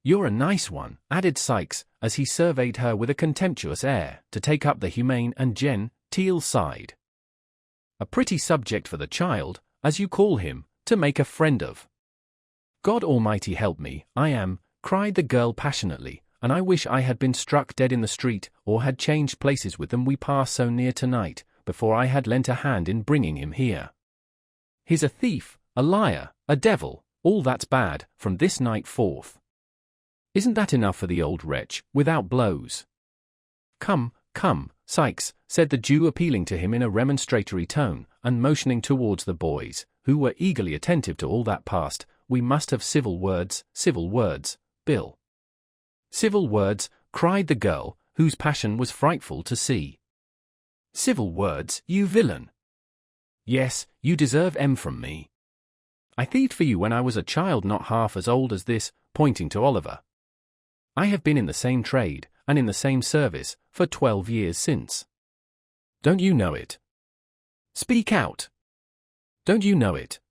You're a nice one, added Sikes, as he surveyed her with a contemptuous air, to take up the humane and genteel side. A pretty subject for the child, as you call him, to make a friend of. God Almighty help me, I am, cried the girl passionately, and I wish I had been struck dead in the street, or had changed places with them we pass so near tonight, before I had lent a hand in bringing him here. He's a thief, a liar, a devil, all that's bad, from this night forth. Isn't that enough for the old wretch, without blows? Come, come, Sikes, said the Jew, appealing to him in a remonstratory tone, and motioning towards the boys, who were eagerly attentive to all that passed. We must have civil words, Bill. Civil words, cried the girl, whose passion was frightful to see. Civil words, you villain. Yes, you deserve M from me. I thieved for you when I was a child not half as old as this, pointing to Oliver. I have been in the same trade, and in the same service, for 12 years since. Don't you know it? Speak out. Don't you know it?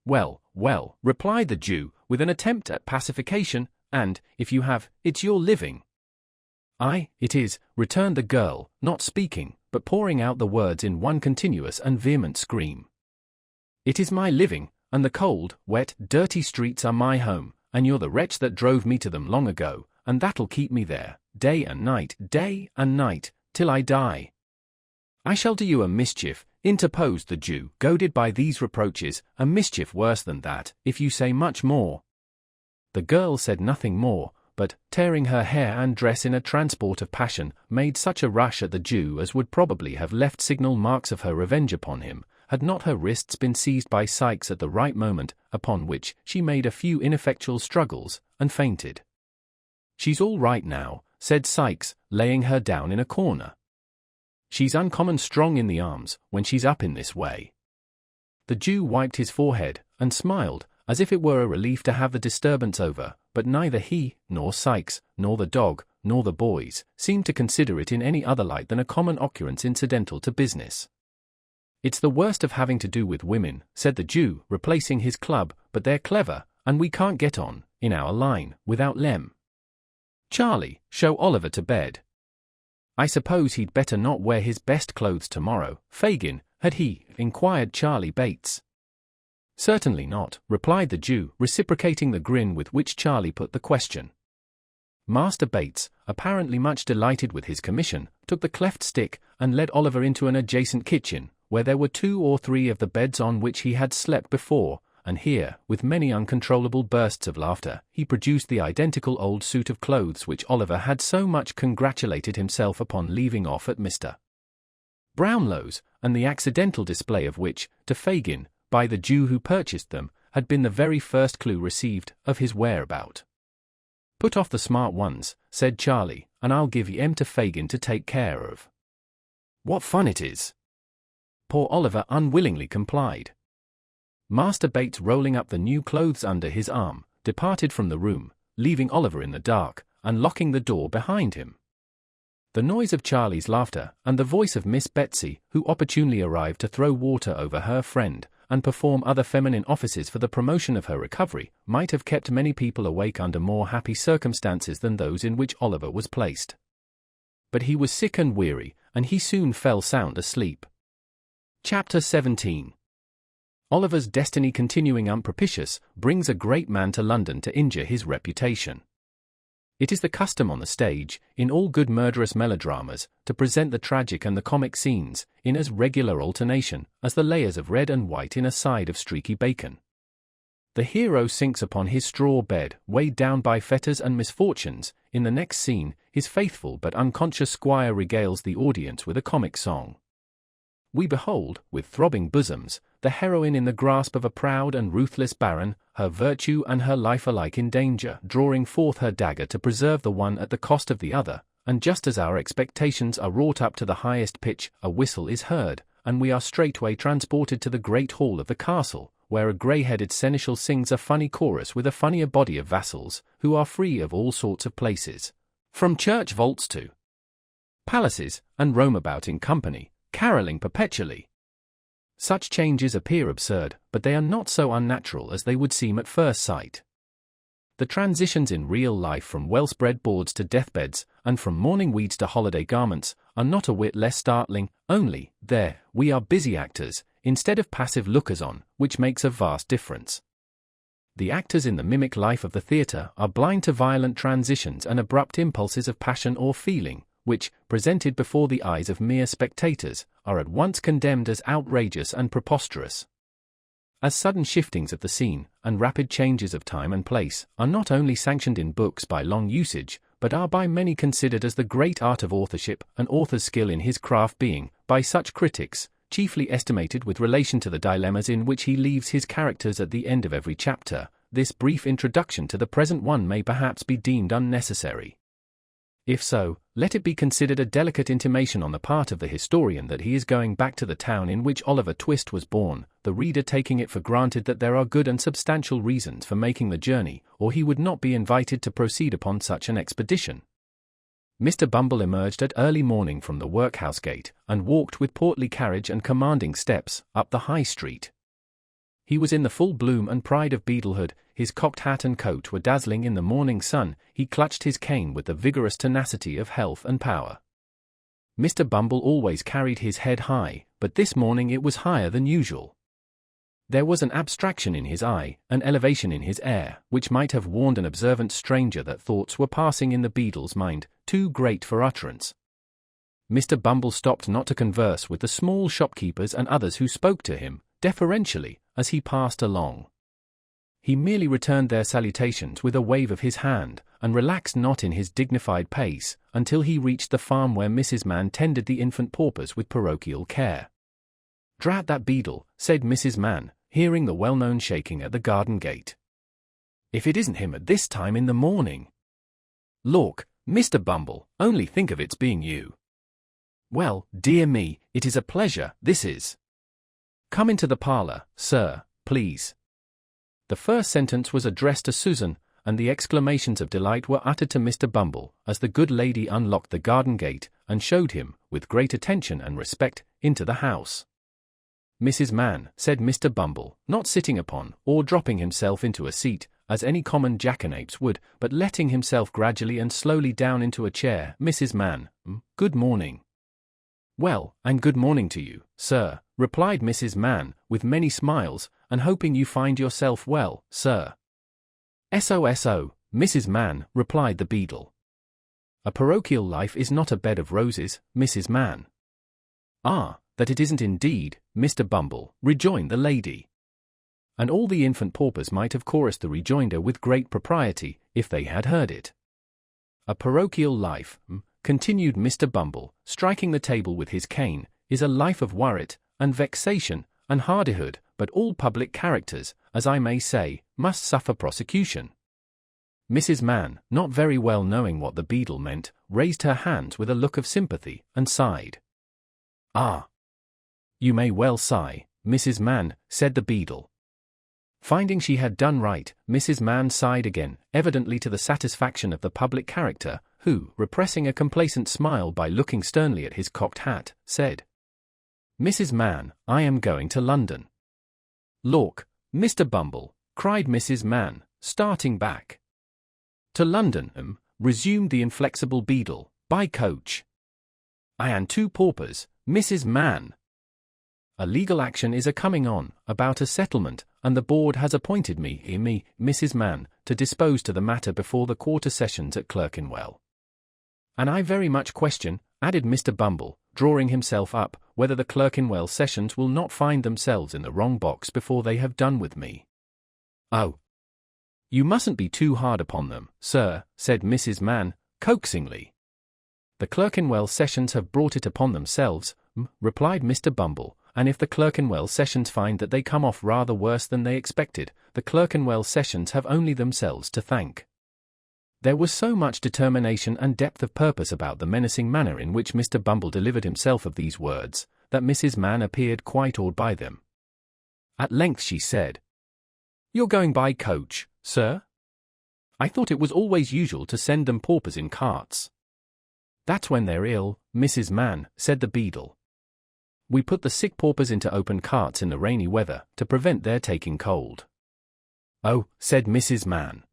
Well, well, replied the Jew, with an attempt at pacification, and, if you have, it's your living. Aye, it is, returned the girl, not speaking, but pouring out the words in one continuous and vehement scream. It is my living, and the cold, wet, dirty streets are my home, and you're the wretch that drove me to them long ago, and that'll keep me there, day and night, till I die. I shall do you a mischief, interposed the Jew, goaded by these reproaches, a mischief worse than that, if you say much more. The girl said nothing more, but, tearing her hair and dress in a transport of passion, made such a rush at the Jew as would probably have left signal marks of her revenge upon him, had not her wrists been seized by Sikes at the right moment, upon which she made a few ineffectual struggles, and fainted. She's all right now, said Sikes, laying her down in a corner. She's uncommon strong in the arms, when she's up in this way. The Jew wiped his forehead, and smiled, as if it were a relief to have the disturbance over, but neither he, nor Sikes, nor the dog, nor the boys, seemed to consider it in any other light than a common occurrence incidental to business. It's the worst of having to do with women, said the Jew, replacing his club, but they're clever, and we can't get on, in our line, without Lem. Charlie, show Oliver to bed. I suppose he'd better not wear his best clothes tomorrow, Fagin, had he, inquired Charlie Bates. Certainly not, replied the Jew, reciprocating the grin with which Charlie put the question. Master Bates, apparently much delighted with his commission, took the cleft stick, and led Oliver into an adjacent kitchen, where there were 2 or 3 of the beds on which he had slept before, and here, with many uncontrollable bursts of laughter, he produced the identical old suit of clothes which Oliver had so much congratulated himself upon leaving off at Mr. Brownlow's, and the accidental display of which, to Fagin, by the Jew who purchased them, had been the very first clue received of his whereabout. Put off the smart ones, said Charlie, and I'll give em to Fagin to take care of. What fun it is! Poor Oliver unwillingly complied. Master Bates, rolling up the new clothes under his arm, departed from the room, leaving Oliver in the dark, and locking the door behind him. The noise of Charlie's laughter, and the voice of Miss Betsy, who opportunely arrived to throw water over her friend, and perform other feminine offices for the promotion of her recovery, might have kept many people awake under more happy circumstances than those in which Oliver was placed. But he was sick and weary, and he soon fell sound asleep. Chapter 17. Oliver's destiny continuing unpropitious, brings a great man to London to injure his reputation. It is the custom on the stage, in all good murderous melodramas, to present the tragic and the comic scenes, in as regular alternation, as the layers of red and white in a side of streaky bacon. The hero sinks upon his straw bed, weighed down by fetters and misfortunes. In the next scene, his faithful but unconscious squire regales the audience with a comic song. We behold, with throbbing bosoms, the heroine in the grasp of a proud and ruthless baron, her virtue and her life alike in danger, drawing forth her dagger to preserve the one at the cost of the other, and just as our expectations are wrought up to the highest pitch, a whistle is heard, and we are straightway transported to the great hall of the castle, where a grey-headed seneschal sings a funny chorus with a funnier body of vassals, who are free of all sorts of places, from church vaults to palaces, and roam about in company, carolling perpetually. Such changes appear absurd, but they are not so unnatural as they would seem at first sight. The transitions in real life from well-spread boards to deathbeds, and from mourning weeds to holiday garments, are not a whit less startling, only, there, we are busy actors, instead of passive lookers-on, which makes a vast difference. The actors in the mimic life of the theatre are blind to violent transitions and abrupt impulses of passion or feeling, which, presented before the eyes of mere spectators, are at once condemned as outrageous and preposterous. As sudden shiftings of the scene, and rapid changes of time and place, are not only sanctioned in books by long usage, but are by many considered as the great art of authorship, an author's skill in his craft being, by such critics, chiefly estimated with relation to the dilemmas in which he leaves his characters at the end of every chapter, this brief introduction to the present one may perhaps be deemed unnecessary. If so, let it be considered a delicate intimation on the part of the historian that he is going back to the town in which Oliver Twist was born, the reader taking it for granted that there are good and substantial reasons for making the journey, or he would not be invited to proceed upon such an expedition. Mr. Bumble emerged at early morning from the workhouse gate, and walked with portly carriage and commanding steps, up the High Street. He was in the full bloom and pride of beadlehood, his cocked hat and coat were dazzling in the morning sun, he clutched his cane with the vigorous tenacity of health and power. Mr. Bumble always carried his head high, but this morning it was higher than usual. There was an abstraction in his eye, an elevation in his air, which might have warned an observant stranger that thoughts were passing in the beadle's mind, too great for utterance. Mr. Bumble stopped not to converse with the small shopkeepers and others who spoke to him, deferentially, as he passed along. He merely returned their salutations with a wave of his hand, and relaxed not in his dignified pace, until he reached the farm where Mrs. Mann tended the infant paupers with parochial care. "Drat that beadle," said Mrs. Mann, hearing the well-known shaking at the garden gate. "If it isn't him at this time in the morning. Lawk, Mr. Bumble, only think of its being you. Well, dear me, it is a pleasure, this is. Come into the parlour, sir, please." The first sentence was addressed to Susan, and the exclamations of delight were uttered to Mr. Bumble, as the good lady unlocked the garden gate, and showed him, with great attention and respect, into the house. "Mrs. Mann," said Mr. Bumble, not sitting upon, or dropping himself into a seat, as any common jackanapes would, but letting himself gradually and slowly down into a chair, "Mrs. Mann, good morning." "Well, and good morning to you, sir," replied Mrs. Mann, with many smiles, "and hoping you find yourself well, sir." "So, Mrs. Mann," replied the beadle. "A parochial life is not a bed of roses, Mrs. Mann." "Ah, that it isn't indeed, Mr. Bumble," rejoined the lady. And all the infant paupers might have chorused the rejoinder with great propriety, if they had heard it. "A parochial life," continued Mr. Bumble, striking the table with his cane, "is a life of worrit, and vexation, and hardihood, but all public characters, as I may say, must suffer prosecution." Mrs. Mann, not very well knowing what the beadle meant, raised her hands with a look of sympathy, and sighed. "Ah! You may well sigh, Mrs. Mann," said the beadle. Finding she had done right, Mrs. Mann sighed again, evidently to the satisfaction of the public character, who, repressing a complacent smile by looking sternly at his cocked hat, said, "Mrs. Mann, I am going to London." "Lawk, Mr. Bumble," cried Mrs. Mann, starting back. "To London, resumed the inflexible beadle, "by coach. I and two paupers, Mrs. Mann. A legal action is a-coming on, about a settlement, and the board has appointed me, Mrs. Mann, to dispose to the matter before the quarter sessions at Clerkenwell. And I very much question," added Mr. Bumble, drawing himself up, "whether the Clerkenwell sessions will not find themselves in the wrong box before they have done with me." "Oh, you mustn't be too hard upon them, sir," said Mrs. Mann, coaxingly. "The Clerkenwell sessions have brought it upon themselves," replied Mr. Bumble, and if the Clerkenwell sessions find that they come off rather worse than they expected, the Clerkenwell sessions have only themselves to thank. There was so much determination and depth of purpose about the menacing manner in which Mr. Bumble delivered himself of these words, that Mrs. Mann appeared quite awed by them. At length she said, "You're going by coach, sir? I thought it was always usual to send them paupers in carts." "That's when they're ill, Mrs. Mann," said the beadle. "We put the sick paupers into open carts in the rainy weather, to prevent their taking cold." "Oh," said Mrs. Mann.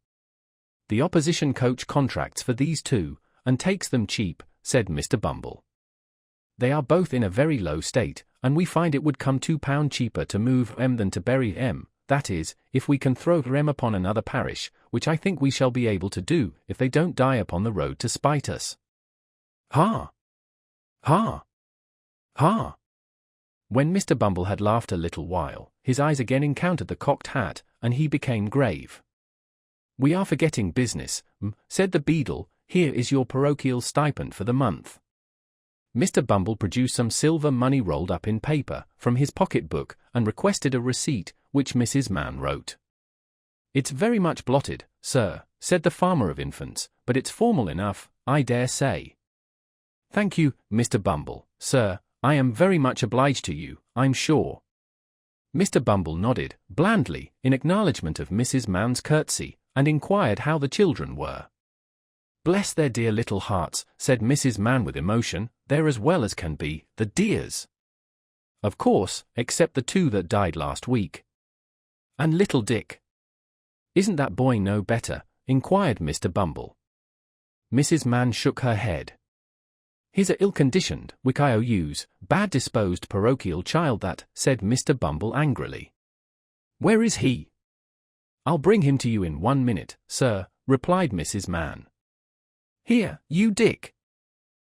"The opposition coach contracts for these too, and takes them cheap," said Mr. Bumble. "They are both in a very low state, and we find it would come £2 cheaper to move M than to bury M, that is, if we can throw M upon another parish, which I think we shall be able to do, if they don't die upon the road to spite us." "Ha! Ha! Ha!" When Mr. Bumble had laughed a little while, his eyes again encountered the cocked hat, and he became grave. "We are forgetting business," said the beadle. "Here is your parochial stipend for the month." Mr. Bumble produced some silver money rolled up in paper from his pocket-book and requested a receipt, which Mrs. Mann wrote. "It's very much blotted, sir," said the farmer of infants, "but it's formal enough, I dare say." "Thank you, Mr. Bumble, sir, I am very much obliged to you, I'm sure." Mr. Bumble nodded, blandly, in acknowledgment of Mrs. Mann's curtsy, and inquired how the children were. "Bless their dear little hearts," said Mrs. Mann with emotion, "they're as well as can be, the dears. Of course, except the 2 that died last week." "And little Dick? Isn't that boy no better?" inquired Mr. Bumble. Mrs. Mann shook her head. "He's a ill-conditioned, wick-I-O-U's, bad-disposed parochial child that," said Mr. Bumble angrily. "Where is he?" "I'll bring him to you in 1 minute, sir," replied Mrs. Mann. "Here, you Dick."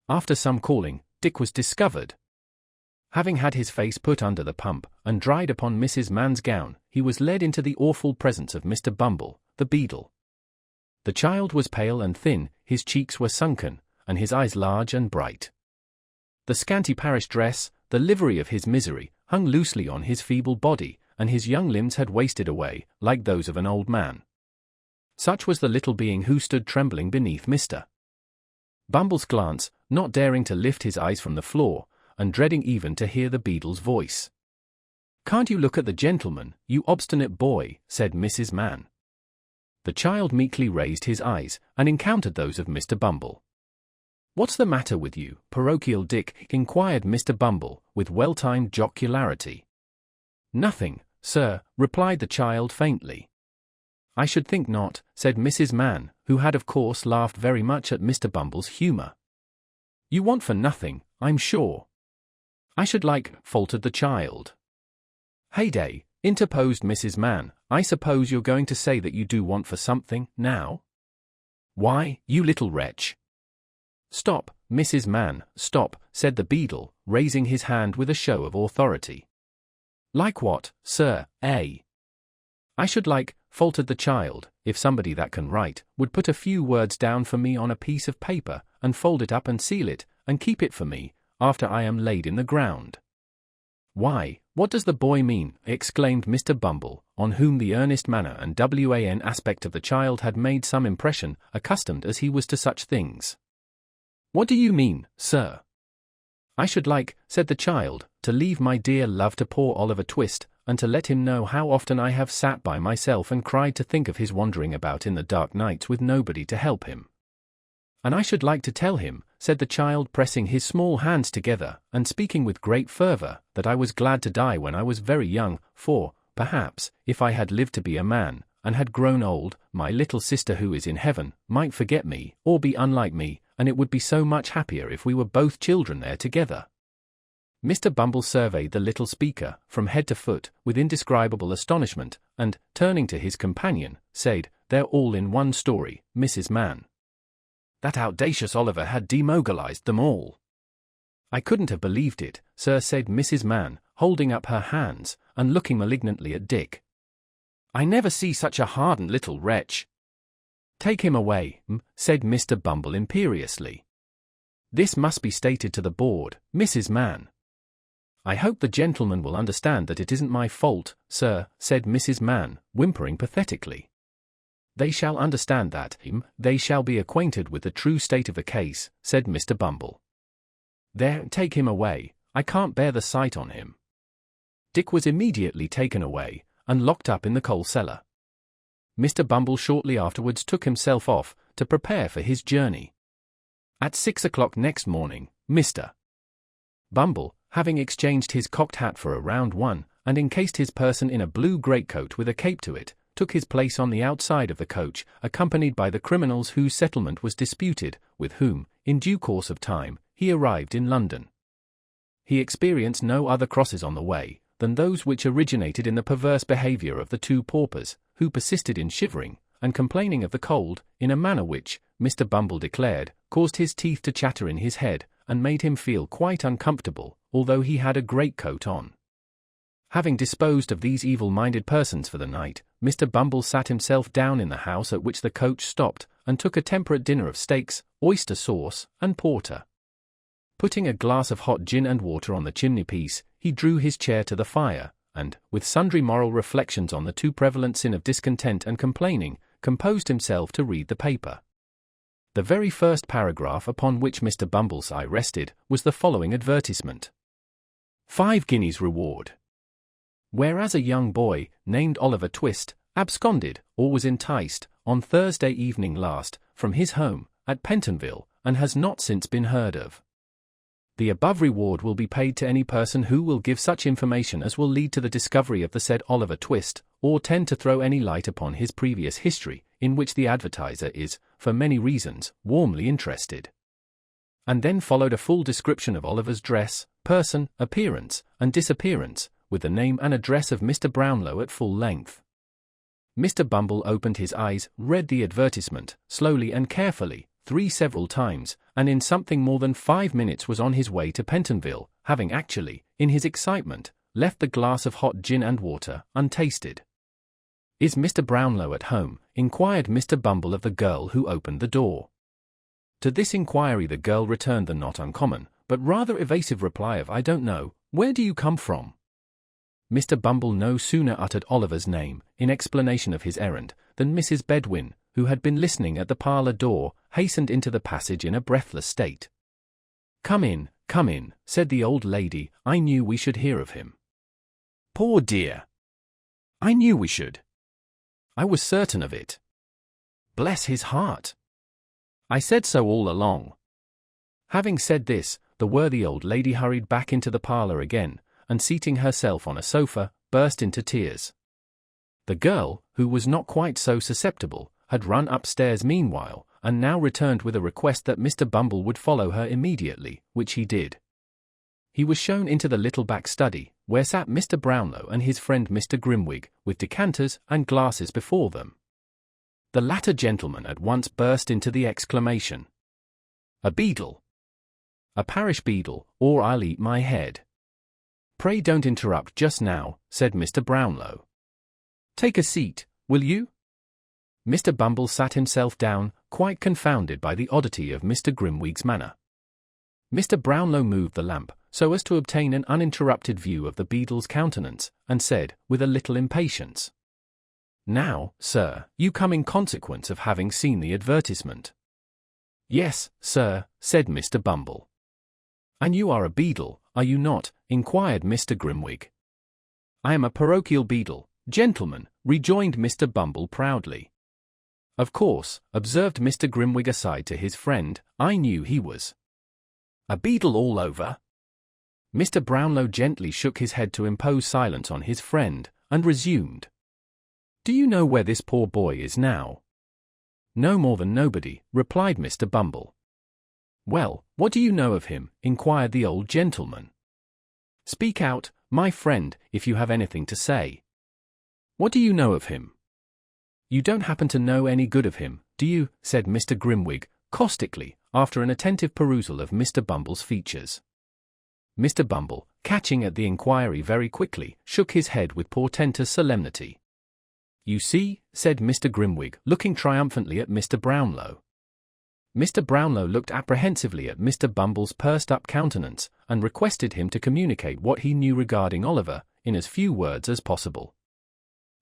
After some calling, Dick was discovered. Having had his face put under the pump, and dried upon Mrs. Mann's gown, he was led into the awful presence of Mr. Bumble, the beadle. The child was pale and thin, his cheeks were sunken, and his eyes large and bright. The scanty parish dress, the livery of his misery, hung loosely on his feeble body, and his young limbs had wasted away, like those of an old man. Such was the little being who stood trembling beneath Mr. Bumble's glance, not daring to lift his eyes from the floor, and dreading even to hear the beadle's voice. "Can't you look at the gentleman, you obstinate boy?" said Mrs. Mann. The child meekly raised his eyes, and encountered those of Mr. Bumble. "What's the matter with you, parochial Dick?" inquired Mr. Bumble, with well-timed jocularity. "Nothing, sir," replied the child faintly. "I should think not," said Mrs. Mann, who had of course laughed very much at Mr. Bumble's humour. "You want for nothing, I'm sure." "I should like," faltered the child. "Heyday," interposed Mrs. Mann, "I suppose you're going to say that you do want for something, now?" "Why, you little wretch." "Stop, Mrs. Mann, stop," said the beadle, raising his hand with a show of authority. "Like what, sir, eh?" "I should like," faltered the child, "if somebody that can write, would put a few words down for me on a piece of paper, and fold it up and seal it, and keep it for me, after I am laid in the ground." "Why, what does the boy mean?" exclaimed Mr. Bumble, on whom the earnest manner and wan aspect of the child had made some impression, accustomed as he was to such things. "What do you mean, sir?" "I should like," said the child, "to leave my dear love to poor Oliver Twist, and to let him know how often I have sat by myself and cried to think of his wandering about in the dark nights with nobody to help him. And I should like to tell him," said the child, pressing his small hands together, and speaking with great fervour, "that I was glad to die when I was very young, for, perhaps, if I had lived to be a man, and had grown old, my little sister who is in heaven, might forget me, or be unlike me, and it would be so much happier if we were both children there together." Mr. Bumble surveyed the little speaker, from head to foot, with indescribable astonishment, and, turning to his companion, said, "They're all in one story, Mrs. Mann. That audacious Oliver had demobilized them all." "I couldn't have believed it, sir," said Mrs. Mann, holding up her hands, and looking malignantly at Dick. "I never see such a hardened little wretch." "Take him away," said Mr. Bumble imperiously. "This must be stated to the board, Mrs. Mann." "I hope the gentleman will understand that it isn't my fault, sir," said Mrs. Mann, whimpering pathetically. "They shall understand that, they shall be acquainted with the true state of the case," said Mr. Bumble. "There, take him away, I can't bear the sight on him." Dick was immediately taken away, and locked up in the coal cellar. Mr. Bumble shortly afterwards took himself off, to prepare for his journey. At 6 o'clock next morning, Mr. Bumble, having exchanged his cocked hat for a round one, and encased his person in a blue greatcoat with a cape to it, took his place on the outside of the coach, accompanied by the criminals whose settlement was disputed, with whom, in due course of time, he arrived in London. He experienced no other crosses on the way than those which originated in the perverse behavior of the two paupers, who persisted in shivering and complaining of the cold, in a manner which, Mr. Bumble declared, caused his teeth to chatter in his head, and made him feel quite uncomfortable, although he had a greatcoat on. Having disposed of these evil-minded persons for the night, Mr. Bumble sat himself down in the house at which the coach stopped, and took a temperate dinner of steaks, oyster sauce, and porter. Putting a glass of hot gin and water on the chimney-piece, he drew his chair to the fire, and, with sundry moral reflections on the too prevalent sin of discontent and complaining, composed himself to read the paper. The very first paragraph upon which Mr. Bumble's eye rested was the following advertisement: 5 guineas reward. Whereas a young boy, named Oliver Twist, absconded, or was enticed, on Thursday evening last, from his home, at Pentonville, and has not since been heard of. The above reward will be paid to any person who will give such information as will lead to the discovery of the said Oliver Twist, or tend to throw any light upon his previous history, in which the advertiser is, for many reasons, warmly interested. And then followed a full description of Oliver's dress, person, appearance, and disappearance, with the name and address of Mr. Brownlow at full length. Mr. Bumble opened his eyes, read the advertisement, slowly and carefully, 3 several times, and in something more than 5 minutes was on his way to Pentonville, having actually, in his excitement, left the glass of hot gin and water untasted. "Is Mr. Brownlow at home?" inquired Mr. Bumble of the girl who opened the door. To this inquiry the girl returned the not uncommon, but rather evasive reply of "I don't know, where do you come from?" Mr. Bumble no sooner uttered Oliver's name, in explanation of his errand, than Mrs. Bedwin, who had been listening at the parlour door, hastened into the passage in a breathless state. Come in," said the old lady, "I knew we should hear of him." "Poor dear! I knew we should. I was certain of it. Bless his heart! I said so all along." Having said this, the worthy old lady hurried back into the parlour again, and seating herself on a sofa, burst into tears. The girl, who was not quite so susceptible, had run upstairs meanwhile, and now returned with a request that Mr. Bumble would follow her immediately, which he did. He was shown into the little back study, where sat Mr. Brownlow and his friend Mr. Grimwig, with decanters and glasses before them. The latter gentleman at once burst into the exclamation: "A beadle! A parish beadle, or I'll eat my head." "Pray don't interrupt just now," said Mr. Brownlow. "Take a seat, will you?" Mr. Bumble sat himself down, quite confounded by the oddity of Mr. Grimwig's manner. Mr. Brownlow moved the lamp, so as to obtain an uninterrupted view of the beadle's countenance, and said, with a little impatience: "Now, sir, you come in consequence of having seen the advertisement." "Yes, sir," said Mr. Bumble. "And you are a beadle, are you not?" inquired Mr. Grimwig. "I am a parochial beadle, gentlemen," rejoined Mr. Bumble proudly. "Of course," observed Mr. Grimwig aside to his friend, "I knew he was a beadle all over." Mr. Brownlow gently shook his head to impose silence on his friend, and resumed: "Do you know where this poor boy is now?" "No more than nobody," replied Mr. Bumble. "Well, what do you know of him?" inquired the old gentleman. "Speak out, my friend, if you have anything to say. What do you know of him?" "You don't happen to know any good of him, do you?" said Mr. Grimwig, caustically, after an attentive perusal of Mr. Bumble's features. Mr. Bumble, catching at the inquiry very quickly, shook his head with portentous solemnity. "You see," said Mr. Grimwig, looking triumphantly at Mr. Brownlow. Mr. Brownlow looked apprehensively at Mr. Bumble's pursed-up countenance, and requested him to communicate what he knew regarding Oliver, in as few words as possible.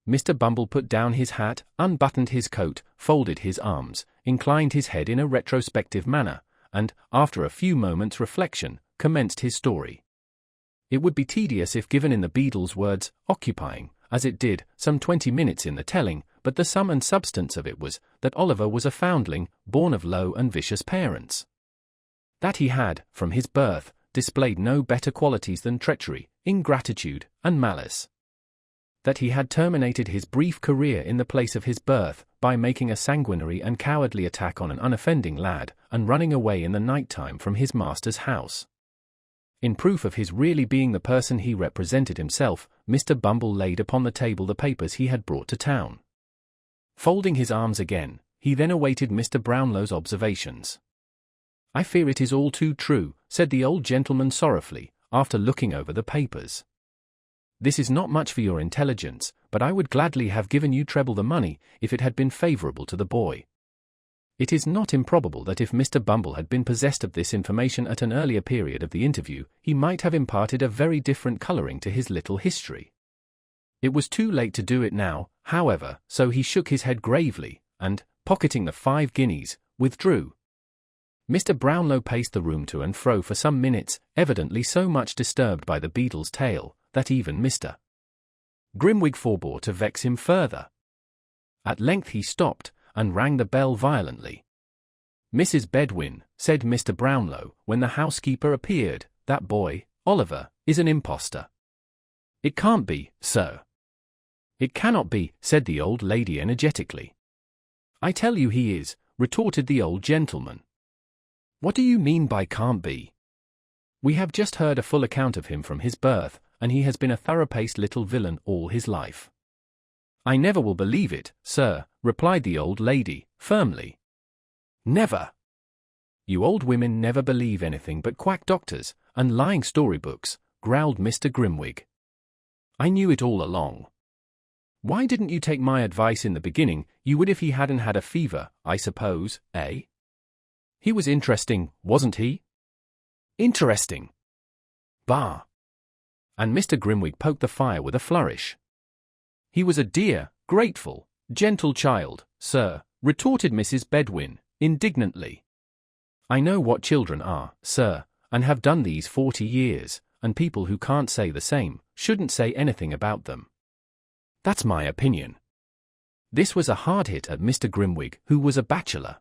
Mr. Bumble put down his hat, unbuttoned his coat, folded his arms, inclined his head in a retrospective manner, and, after a few moments' reflection, commenced his story. It would be tedious if given in the beadle's words, occupying, as it did, some 20 minutes in the telling, but the sum and substance of it was, that Oliver was a foundling, born of low and vicious parents. That he had, from his birth, displayed no better qualities than treachery, ingratitude, and malice. That he had terminated his brief career in the place of his birth, by making a sanguinary and cowardly attack on an unoffending lad, and running away in the night time from his master's house. In proof of his really being the person he represented himself, Mr. Bumble laid upon the table the papers he had brought to town. Folding his arms again, he then awaited Mr. Brownlow's observations. "I fear it is all too true," said the old gentleman sorrowfully, after looking over the papers. "This is not much for your intelligence, but I would gladly have given you treble the money, if it had been favourable to the boy." It is not improbable that if Mr. Bumble had been possessed of this information at an earlier period of the interview, he might have imparted a very different colouring to his little history. It was too late to do it now, however, so he shook his head gravely, and, pocketing the 5 guineas, withdrew. Mr. Brownlow paced the room to and fro for some minutes, evidently so much disturbed by the beadle's tale, that even Mr. Grimwig forbore to vex him further. At length he stopped, and rang the bell violently. "Mrs. Bedwin," said Mr. Brownlow, when the housekeeper appeared, "that boy, Oliver, is an impostor." "It can't be, sir." "It cannot be," said the old lady energetically. "I tell you he is," retorted the old gentleman. "What do you mean by can't be?" "We have just heard a full account of him from his birth, and he has been a thorough-paced little villain all his life." "I never will believe it, sir," replied the old lady, firmly. "Never. You old women never believe anything but quack doctors and lying storybooks," growled Mr. Grimwig. "I knew it all along. Why didn't you take my advice in the beginning? You would if he hadn't had a fever, I suppose, eh? He was interesting, wasn't he?" "Interesting? Bah!" And Mr. Grimwig poked the fire with a flourish. "He was a dear, grateful, gentle child, sir," retorted Mrs. Bedwin, indignantly. "I know what children are, sir, and have done these 40 years, and people who can't say the same, shouldn't say anything about them. That's my opinion." This was a hard hit at Mr. Grimwig, who was a bachelor.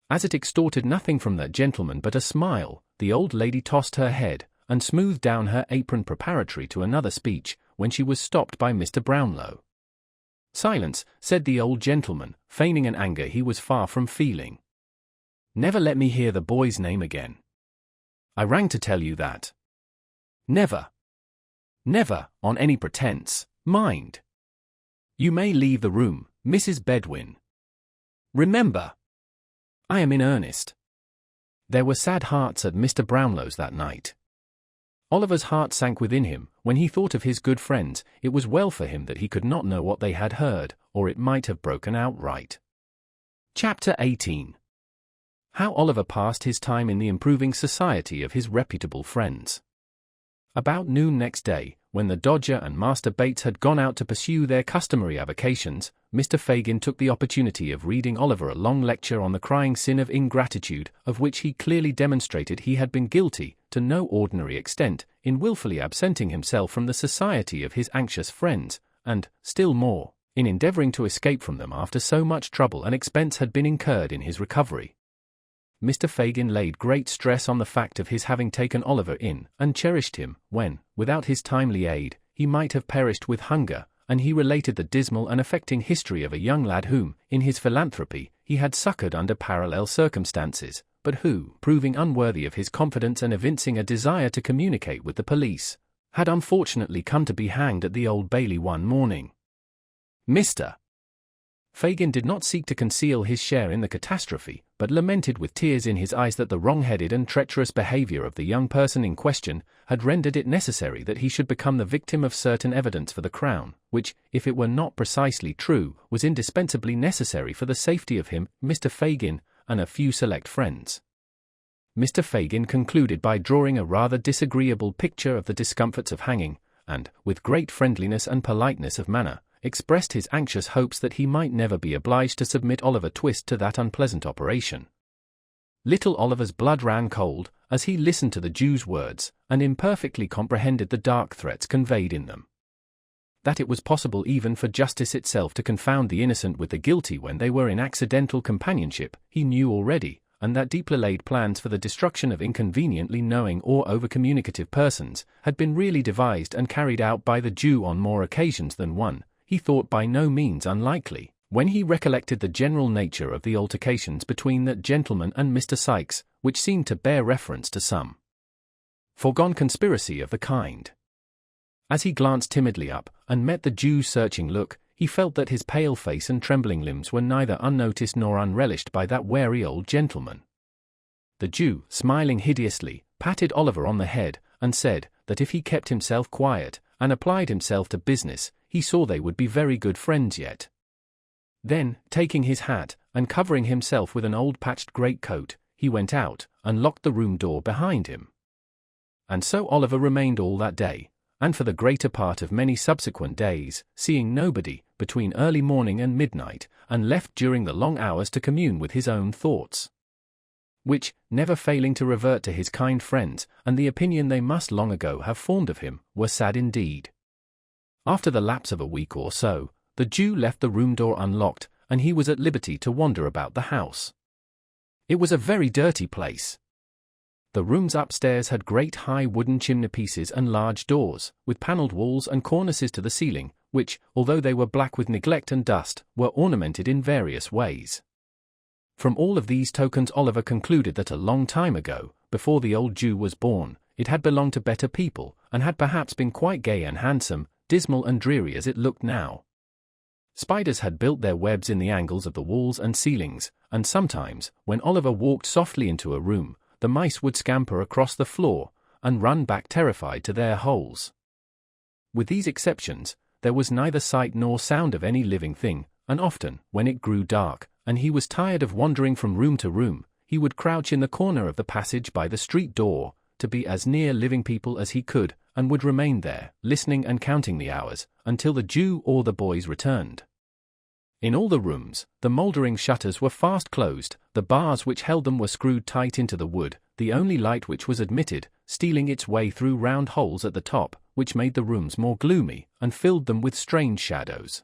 As it extorted nothing from that gentleman but a smile, the old lady tossed her head, and smoothed down her apron preparatory to another speech, when she was stopped by Mr. Brownlow. "Silence," said the old gentleman, feigning an anger he was far from feeling. "Never let me hear the boy's name again. I rang to tell you that. Never. Never, on any pretence, mind. You may leave the room, Mrs. Bedwin. Remember. I am in earnest." There were sad hearts at Mr. Brownlow's that night. Oliver's heart sank within him, when he thought of his good friends. It was well for him that he could not know what they had heard, or it might have broken outright. Chapter 18. How Oliver passed his time in the improving society of his reputable friends. About noon next day, when the Dodger and Master Bates had gone out to pursue their customary avocations, Mr. Fagin took the opportunity of reading Oliver a long lecture on the crying sin of ingratitude, of which he clearly demonstrated he had been guilty, to no ordinary extent, in wilfully absenting himself from the society of his anxious friends, and, still more, in endeavouring to escape from them after so much trouble and expense had been incurred in his recovery. Mr. Fagin laid great stress on the fact of his having taken Oliver in, and cherished him, when, without his timely aid, he might have perished with hunger, and he related the dismal and affecting history of a young lad whom, in his philanthropy, he had succoured under parallel circumstances, but who, proving unworthy of his confidence and evincing a desire to communicate with the police, had unfortunately come to be hanged at the Old Bailey one morning. Mr. Fagin did not seek to conceal his share in the catastrophe, but lamented with tears in his eyes that the wrong-headed and treacherous behaviour of the young person in question had rendered it necessary that he should become the victim of certain evidence for the Crown, which, if it were not precisely true, was indispensably necessary for the safety of him, Mr. Fagin, and a few select friends. Mr. Fagin concluded by drawing a rather disagreeable picture of the discomforts of hanging, and, with great friendliness and politeness of manner, expressed his anxious hopes that he might never be obliged to submit Oliver Twist to that unpleasant operation. Little Oliver's blood ran cold, as he listened to the Jew's words, and imperfectly comprehended the dark threats conveyed in them. That it was possible even for justice itself to confound the innocent with the guilty when they were in accidental companionship, he knew already, and that deeply laid plans for the destruction of inconveniently knowing or over-communicative persons had been really devised and carried out by the Jew on more occasions than one, he thought by no means unlikely, when he recollected the general nature of the altercations between that gentleman and Mr. Sikes, which seemed to bear reference to some foregone conspiracy of the kind. As he glanced timidly up, and met the Jew's searching look, he felt that his pale face and trembling limbs were neither unnoticed nor unrelished by that wary old gentleman. The Jew, smiling hideously, patted Oliver on the head, and said that if he kept himself quiet, and applied himself to business, he saw they would be very good friends yet. Then, taking his hat, and covering himself with an old patched greatcoat, he went out, and locked the room door behind him. And so Oliver remained all that day, and for the greater part of many subsequent days, seeing nobody, between early morning and midnight, and left during the long hours to commune with his own thoughts, which, never failing to revert to his kind friends, and the opinion they must long ago have formed of him, were sad indeed. After the lapse of a week or so, the Jew left the room door unlocked, and he was at liberty to wander about the house. It was a very dirty place. The rooms upstairs had great high wooden chimney-pieces and large doors, with panelled walls and cornices to the ceiling, which, although they were black with neglect and dust, were ornamented in various ways. From all of these tokens Oliver concluded that a long time ago, before the old Jew was born, it had belonged to better people, and had perhaps been quite gay and handsome, dismal and dreary as it looked now. Spiders had built their webs in the angles of the walls and ceilings, and sometimes, when Oliver walked softly into a room, the mice would scamper across the floor, and run back terrified to their holes. With these exceptions, there was neither sight nor sound of any living thing, and often, when it grew dark, and he was tired of wandering from room to room, he would crouch in the corner of the passage by the street door, to be as near living people as he could, and would remain there, listening and counting the hours, until the Jew or the boys returned. In all the rooms, the mouldering shutters were fast closed, the bars which held them were screwed tight into the wood, the only light which was admitted, stealing its way through round holes at the top, which made the rooms more gloomy, and filled them with strange shadows.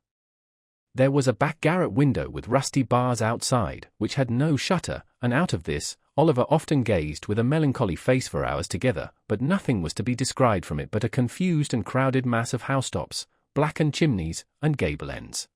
There was a back garret window with rusty bars outside, which had no shutter, and out of this, Oliver often gazed with a melancholy face for hours together, but nothing was to be descried from it but a confused and crowded mass of housetops, blackened chimneys, and gable ends.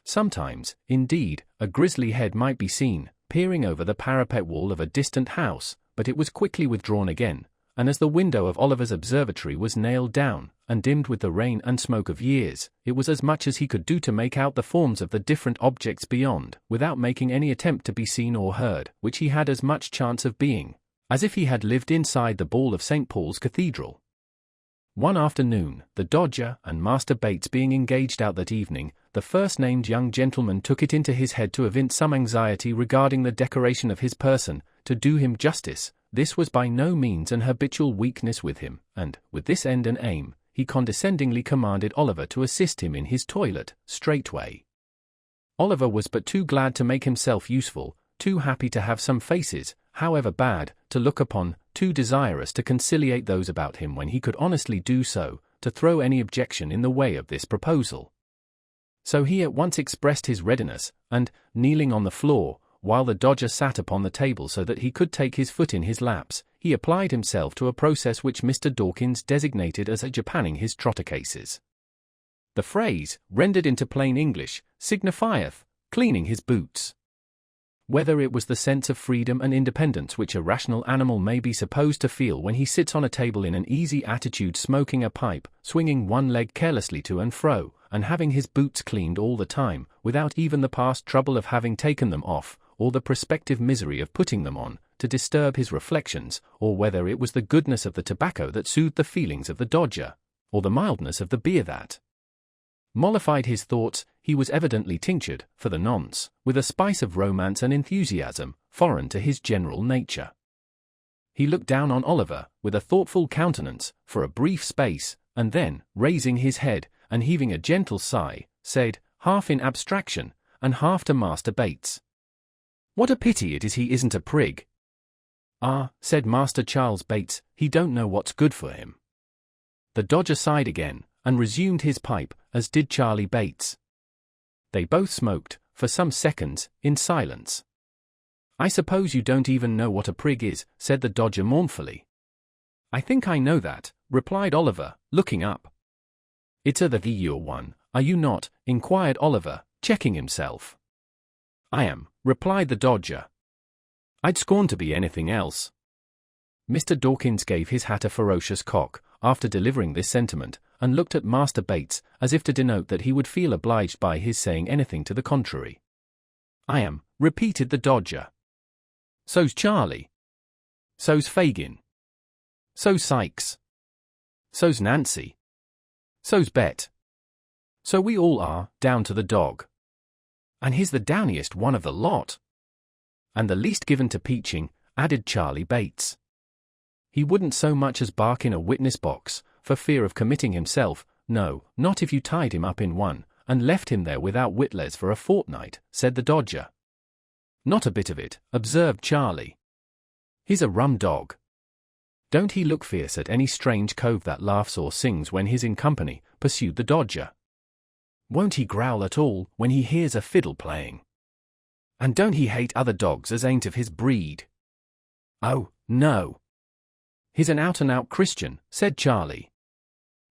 Sometimes, indeed, a grisly head might be seen, peering over the parapet wall of a distant house, but it was quickly withdrawn again, and as the window of Oliver's observatory was nailed down, and dimmed with the rain and smoke of years, it was as much as he could do to make out the forms of the different objects beyond, without making any attempt to be seen or heard, which he had as much chance of being, as if he had lived inside the ball of St. Paul's Cathedral. One afternoon, the Dodger and Master Bates being engaged out that evening, the first-named young gentleman took it into his head to evince some anxiety regarding the decoration of his person. To do him justice, this was by no means an habitual weakness with him, and, with this end and aim, he condescendingly commanded Oliver to assist him in his toilet, straightway. Oliver was but too glad to make himself useful, too happy to have some faces, however bad, to look upon, too desirous to conciliate those about him when he could honestly do so, to throw any objection in the way of this proposal. So he at once expressed his readiness, and, kneeling on the floor, while the Dodger sat upon the table so that he could take his foot in his laps, he applied himself to a process which Mr. Dawkins designated as japanning his trotter cases. The phrase, rendered into plain English, signifieth cleaning his boots. Whether it was the sense of freedom and independence which a rational animal may be supposed to feel when he sits on a table in an easy attitude smoking a pipe, swinging one leg carelessly to and fro, and having his boots cleaned all the time, without even the past trouble of having taken them off, or the prospective misery of putting them on, to disturb his reflections, or whether it was the goodness of the tobacco that soothed the feelings of the Dodger, or the mildness of the beer that mollified his thoughts. He was evidently tinctured, for the nonce, with a spice of romance and enthusiasm, foreign to his general nature. He looked down on Oliver, with a thoughtful countenance, for a brief space, and then, raising his head, and heaving a gentle sigh, said, half in abstraction, and half to Master Bates, "What a pity it is he isn't a prig." "Ah," said Master Charles Bates, "he don't know what's good for him." The Dodger sighed again, and resumed his pipe, as did Charlie Bates. They both smoked, for some seconds, in silence. "I suppose you don't even know what a prig is," said the Dodger mournfully. "I think I know that," replied Oliver, looking up. "It's a the you're one, are you not?" inquired Oliver, checking himself. "I am," replied the Dodger. "I'd scorn to be anything else." Mr. Dawkins gave his hat a ferocious cock, after delivering this sentiment, and looked at Master Bates, as if to denote that he would feel obliged by his saying anything to the contrary. "I am," repeated the Dodger. "So's Charlie." "So's Fagin." "So's Sikes." "So's Nancy." "So's Bet." "So we all are, down to the dog. And he's the downiest one of the lot." "And the least given to peaching," added Charlie Bates. "He wouldn't so much as bark in a witness box, for fear of committing himself, no, not if you tied him up in one, and left him there without whitles for a fortnight," said the Dodger. "Not a bit of it," observed Charlie. "He's a rum dog." "Don't he look fierce at any strange cove that laughs or sings when he's in company?" pursued the Dodger. "Won't he growl at all when he hears a fiddle playing? And don't he hate other dogs as ain't of his breed?" "Oh, no. He's an out-and-out Christian," said Charlie.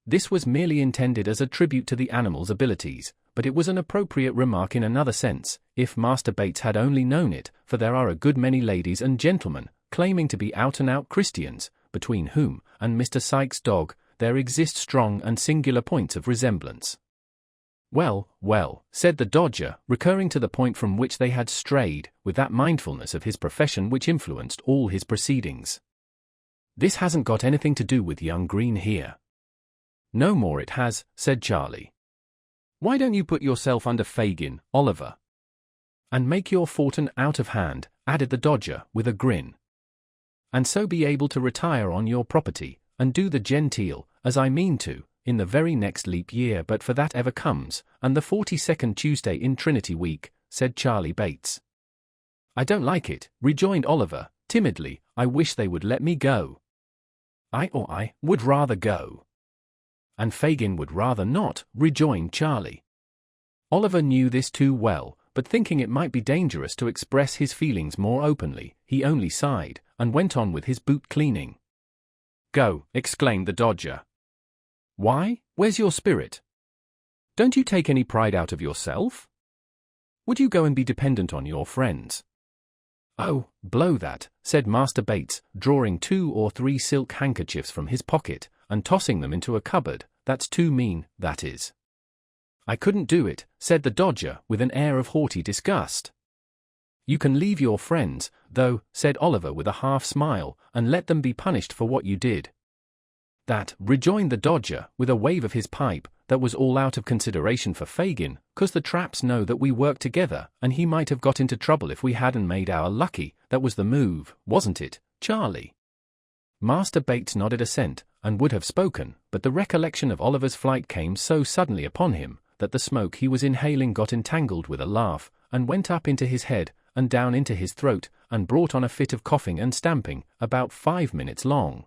This was merely intended as a tribute to the animal's abilities, but it was an appropriate remark in another sense, if Master Bates had only known it, for there are a good many ladies and gentlemen, claiming to be out-and-out Christians, between whom, and Mr. Sikes' dog, there exist strong and singular points of resemblance. "Well, well," said the Dodger, recurring to the point from which they had strayed, with that mindfulness of his profession which influenced all his proceedings. "This hasn't got anything to do with young Green here." "No more it has," said Charlie. "Why don't you put yourself under Fagin, Oliver? And make your fortune out of hand," added the Dodger, with a grin. "And so be able to retire on your property, and do the genteel, as I mean to, in the very next leap year, but for that ever comes, and the 42nd Tuesday in Trinity week," said Charlie Bates. "I don't like it," rejoined Oliver, timidly. "I wish they would let me go." I would rather go." "And Fagin would rather not," rejoined Charlie. Oliver knew this too well, but thinking it might be dangerous to express his feelings more openly, he only sighed, and went on with his boot cleaning. "Go," exclaimed the Dodger. "Why, where's your spirit? Don't you take any pride out of yourself? Would you go and be dependent on your friends?" "Oh, blow that," said Master Bates, drawing 2 or 3 silk handkerchiefs from his pocket, and tossing them into a cupboard. "That's too mean, that is." "I couldn't do it," said the Dodger, with an air of haughty disgust. "You can leave your friends, though," said Oliver with a half-smile, "and let them be punished for what you did." "That," rejoined the Dodger, with a wave of his pipe, "that was all out of consideration for Fagin, 'cause the traps know that we work together, and he might have got into trouble if we hadn't made our lucky. That was the move, wasn't it, Charlie?" Master Bates nodded assent, and would have spoken, but the recollection of Oliver's flight came so suddenly upon him, that the smoke he was inhaling got entangled with a laugh, and went up into his head, and down into his throat, and brought on a fit of coughing and stamping, about 5 minutes long.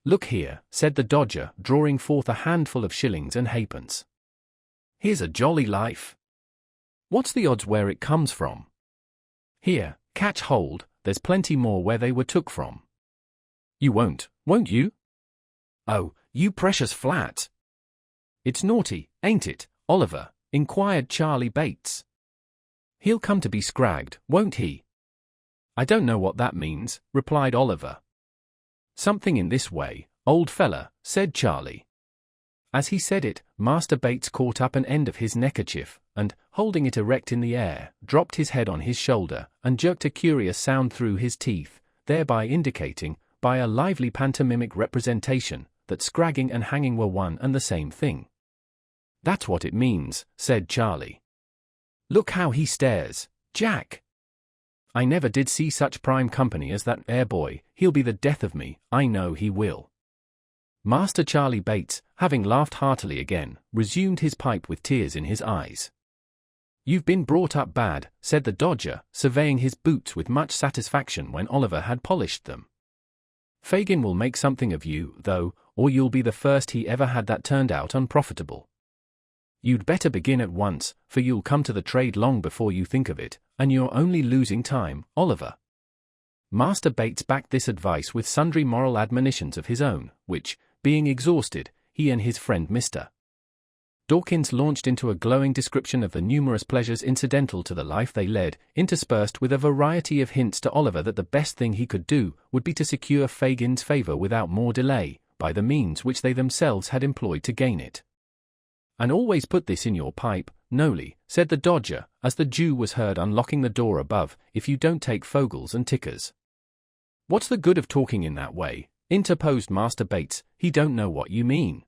"Look here," said the Dodger, drawing forth a handful of shillings and halfpence. "Here's a jolly life. What's the odds where it comes from? Here, catch hold, there's plenty more where they were took from. You won't you?" "Oh, you precious flat." "It's naughty, ain't it, Oliver?" inquired Charlie Bates. "He'll come to be scragged, won't he?" "I don't know what that means," replied Oliver. "Something in this way, old fella," said Charlie. As he said it, Master Bates caught up an end of his neckerchief, and, holding it erect in the air, dropped his head on his shoulder, and jerked a curious sound through his teeth, thereby indicating, by a lively pantomimic representation, that scragging and hanging were one and the same thing. "That's what it means," said Charlie. "Look how he stares, Jack. I never did see such prime company as that boy. He'll be the death of me, I know he will." Master Charlie Bates, having laughed heartily again, resumed his pipe with tears in his eyes. "You've been brought up bad," said the Dodger, surveying his boots with much satisfaction when Oliver had polished them. "Fagin will make something of you, though, or you'll be the first he ever had that turned out unprofitable. You'd better begin at once, for you'll come to the trade long before you think of it, and you're only losing time, Oliver." Master Bates backed this advice with sundry moral admonitions of his own, which, being exhausted, he and his friend Mr. Dawkins launched into a glowing description of the numerous pleasures incidental to the life they led, interspersed with a variety of hints to Oliver that the best thing he could do would be to secure Fagin's favor without more delay, by the means which they themselves had employed to gain it. "And always put this in your pipe, Nolly," said the Dodger, as the Jew was heard unlocking the door above, "if you don't take fogels and tickers." "What's the good of talking in that way?" interposed Master Bates. "He don't know what you mean."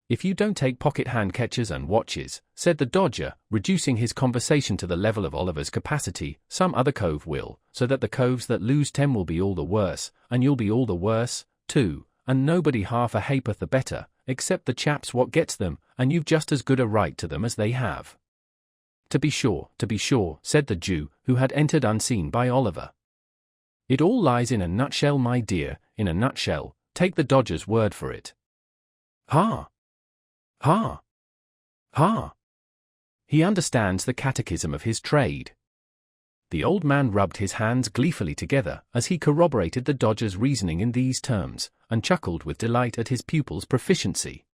"If you don't take pocket hand-catchers and watches," said the Dodger, reducing his conversation to the level of Oliver's capacity, "some other cove will, so that the coves that lose 10 will be all the worse, and you'll be all the worse, too, and nobody half a ha'porth the better, except the chaps what gets them, and you've just as good a right to them as they have." To be sure," said the Jew, who had entered unseen by Oliver. "It all lies in a nutshell, my dear, in a nutshell, take the Dodger's word for it." "Ha! Ha! Ha! He understands the catechism of his trade." The old man rubbed his hands gleefully together as he corroborated the Dodger's reasoning in these terms, and chuckled with delight at his pupil's proficiency.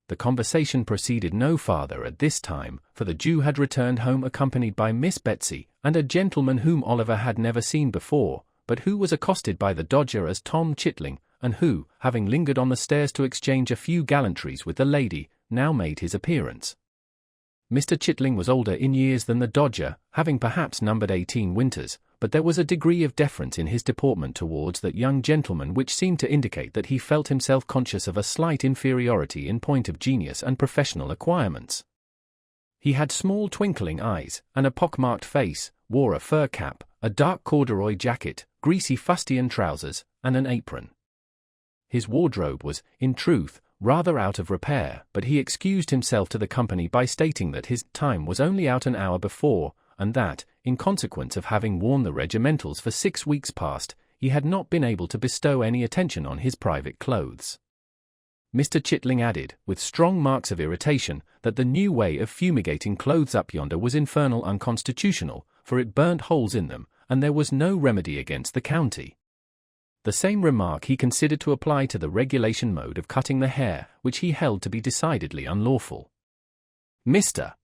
The conversation proceeded no farther at this time, for the Jew had returned home accompanied by Miss Betsy, and a gentleman whom Oliver had never seen before, but who was accosted by the Dodger as Tom Chitling, and who, having lingered on the stairs to exchange a few gallantries with the lady, now made his appearance. Mr. Chitling was older in years than the Dodger, having perhaps numbered 18 winters, but there was a degree of deference in his deportment towards that young gentleman which seemed to indicate that he felt himself conscious of a slight inferiority in point of genius and professional acquirements. He had small twinkling eyes, and a pock-marked face, wore a fur cap, a dark corduroy jacket, greasy fustian trousers, and an apron. His wardrobe was, in truth, rather out of repair, but he excused himself to the company by stating that his time was only out an hour before, and that, in consequence of having worn the regimentals for 6 weeks past, he had not been able to bestow any attention on his private clothes. Mr. Chitling added, with strong marks of irritation, that the new way of fumigating clothes up yonder was infernal unconstitutional, for it burnt holes in them, and there was no remedy against the county. The same remark he considered to apply to the regulation mode of cutting the hair, which he held to be decidedly unlawful. Mr.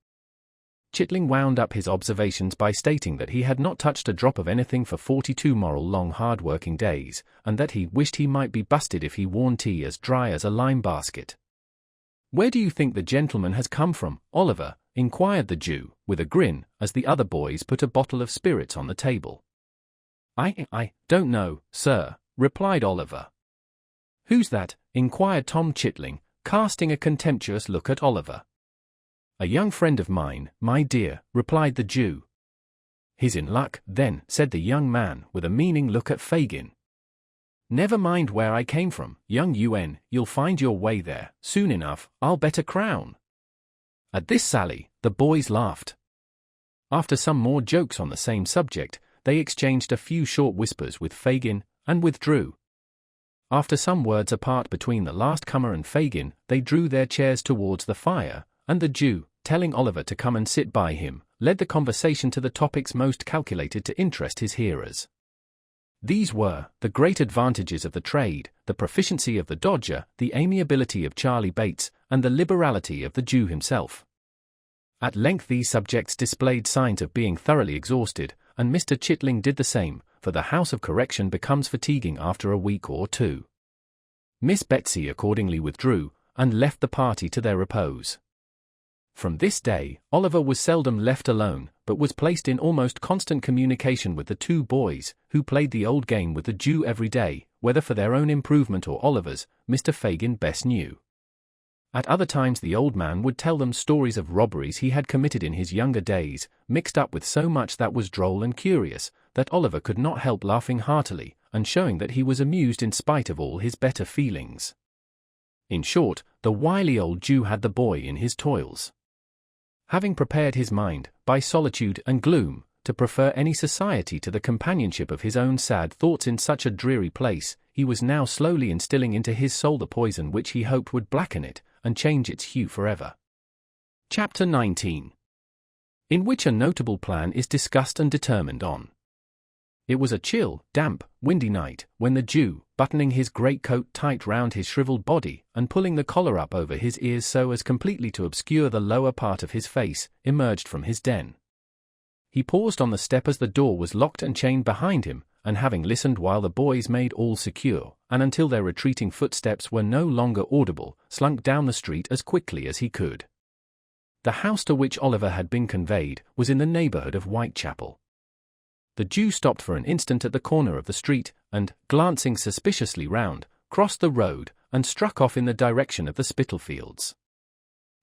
Chitling wound up his observations by stating that he had not touched a drop of anything for 42 moral long hard-working days, and that he wished he might be busted if he worn tea as dry as a lime basket. "Where do you think the gentleman has come from, Oliver?" inquired the Jew, with a grin, as the other boys put a bottle of spirits on the table. I don't know, sir," replied Oliver. "Who's that?" inquired Tom Chitling, casting a contemptuous look at Oliver. "A young friend of mine, my dear," replied the Jew. "He's in luck, then," said the young man, with a meaning look at Fagin. "Never mind where I came from, young UN, you'll find your way there, soon enough, I'll bet a crown." At this sally, the boys laughed. After some more jokes on the same subject, they exchanged a few short whispers with Fagin, and withdrew. After some words apart between the last comer and Fagin, they drew their chairs towards the fire, and the Jew, telling Oliver to come and sit by him, led the conversation to the topics most calculated to interest his hearers. These were the great advantages of the trade, the proficiency of the Dodger, the amiability of Charlie Bates, and the liberality of the Jew himself. At length these subjects displayed signs of being thoroughly exhausted, and Mr. Chitling did the same, for the House of Correction becomes fatiguing after a week or two. Miss Betsy accordingly withdrew, and left the party to their repose. From this day, Oliver was seldom left alone, but was placed in almost constant communication with the two boys, who played the old game with the Jew every day, whether for their own improvement or Oliver's, Mr. Fagin best knew. At other times the old man would tell them stories of robberies he had committed in his younger days, mixed up with so much that was droll and curious, that Oliver could not help laughing heartily, and showing that he was amused in spite of all his better feelings. In short, the wily old Jew had the boy in his toils. Having prepared his mind, by solitude and gloom, to prefer any society to the companionship of his own sad thoughts in such a dreary place, he was now slowly instilling into his soul the poison which he hoped would blacken it, and change its hue forever. Chapter 19. In which a notable plan is discussed and determined on. It was a chill, damp, windy night, when the Jew, buttoning his greatcoat tight round his shriveled body, and pulling the collar up over his ears so as completely to obscure the lower part of his face, emerged from his den. He paused on the step as the door was locked and chained behind him, and having listened while the boys made all secure, and until their retreating footsteps were no longer audible, slunk down the street as quickly as he could. The house to which Oliver had been conveyed was in the neighborhood of Whitechapel. The Jew stopped for an instant at the corner of the street, and, glancing suspiciously round, crossed the road, and struck off in the direction of the Spitalfields.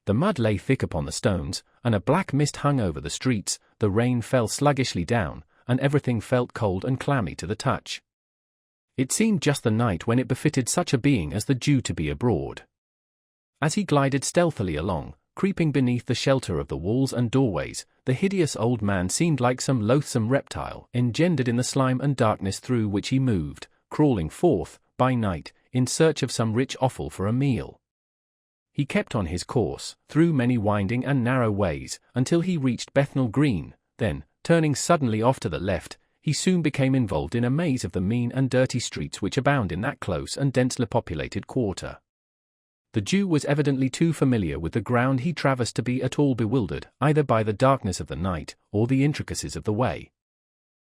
The mud lay thick upon the stones, and a black mist hung over the streets, the rain fell sluggishly down, and everything felt cold and clammy to the touch. It seemed just the night when it befitted such a being as the Jew to be abroad. As he glided stealthily along, creeping beneath the shelter of the walls and doorways, the hideous old man seemed like some loathsome reptile engendered in the slime and darkness through which he moved, crawling forth, by night, in search of some rich offal for a meal. He kept on his course, through many winding and narrow ways, until he reached Bethnal Green, then, turning suddenly off to the left, he soon became involved in a maze of the mean and dirty streets which abound in that close and densely populated quarter. The Jew was evidently too familiar with the ground he traversed to be at all bewildered, either by the darkness of the night, or the intricacies of the way.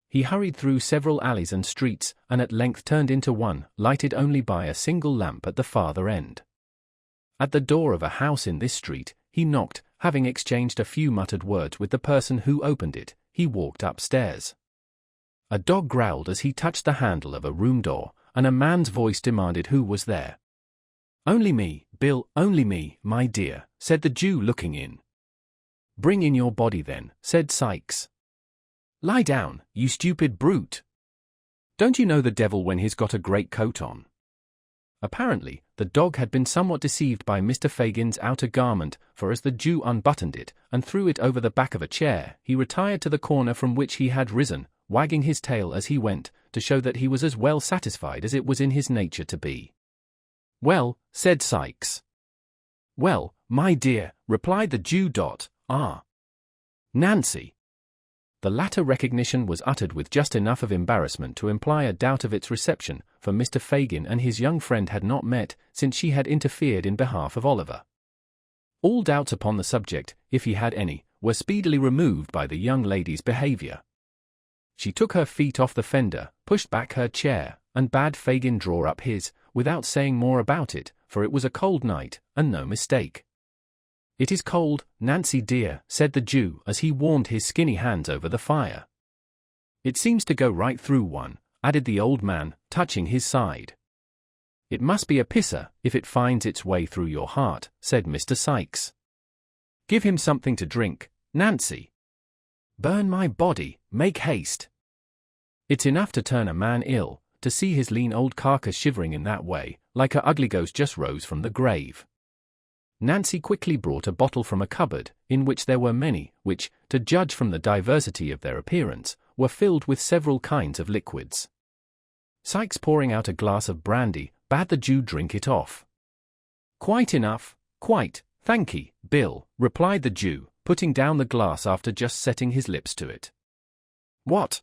He hurried through several alleys and streets, and at length turned into one, lighted only by a single lamp at the farther end. At the door of a house in this street, he knocked, having exchanged a few muttered words with the person who opened it, he walked upstairs. A dog growled as he touched the handle of a room door, and a man's voice demanded who was there. "Only me, Bill, only me, my dear," said the Jew looking in. "Bring in your body then," said Sikes. "Lie down, you stupid brute. Don't you know the devil when he's got a great coat on?" Apparently, the dog had been somewhat deceived by Mr. Fagin's outer garment, for as the Jew unbuttoned it, and threw it over the back of a chair, he retired to the corner from which he had risen, wagging his tail as he went, to show that he was as well satisfied as it was in his nature to be. "Well," said Sikes. "Well, my dear," replied the Jew. "Nancy." The latter recognition was uttered with just enough of embarrassment to imply a doubt of its reception, for Mr. Fagin and his young friend had not met since she had interfered in behalf of Oliver. All doubts upon the subject, if he had any, were speedily removed by the young lady's behavior. She took her feet off the fender, pushed back her chair, and bade Fagin draw up his, without saying more about it, for it was a cold night, and no mistake. "It is cold, Nancy dear," said the Jew as he warmed his skinny hands over the fire. "It seems to go right through one," added the old man, touching his side. "It must be a pisser, if it finds its way through your heart," said Mr. Sikes. "Give him something to drink, Nancy. Burn my body, make haste. It's enough to turn a man ill, to see his lean old carcass shivering in that way, like a ugly ghost just rose from the grave." Nancy quickly brought a bottle from a cupboard, in which there were many, which, to judge from the diversity of their appearance, were filled with several kinds of liquids. Sikes, pouring out a glass of brandy, bade the Jew drink it off. "Quite enough, quite, thankee, Bill," replied the Jew, putting down the glass after just setting his lips to it. "What?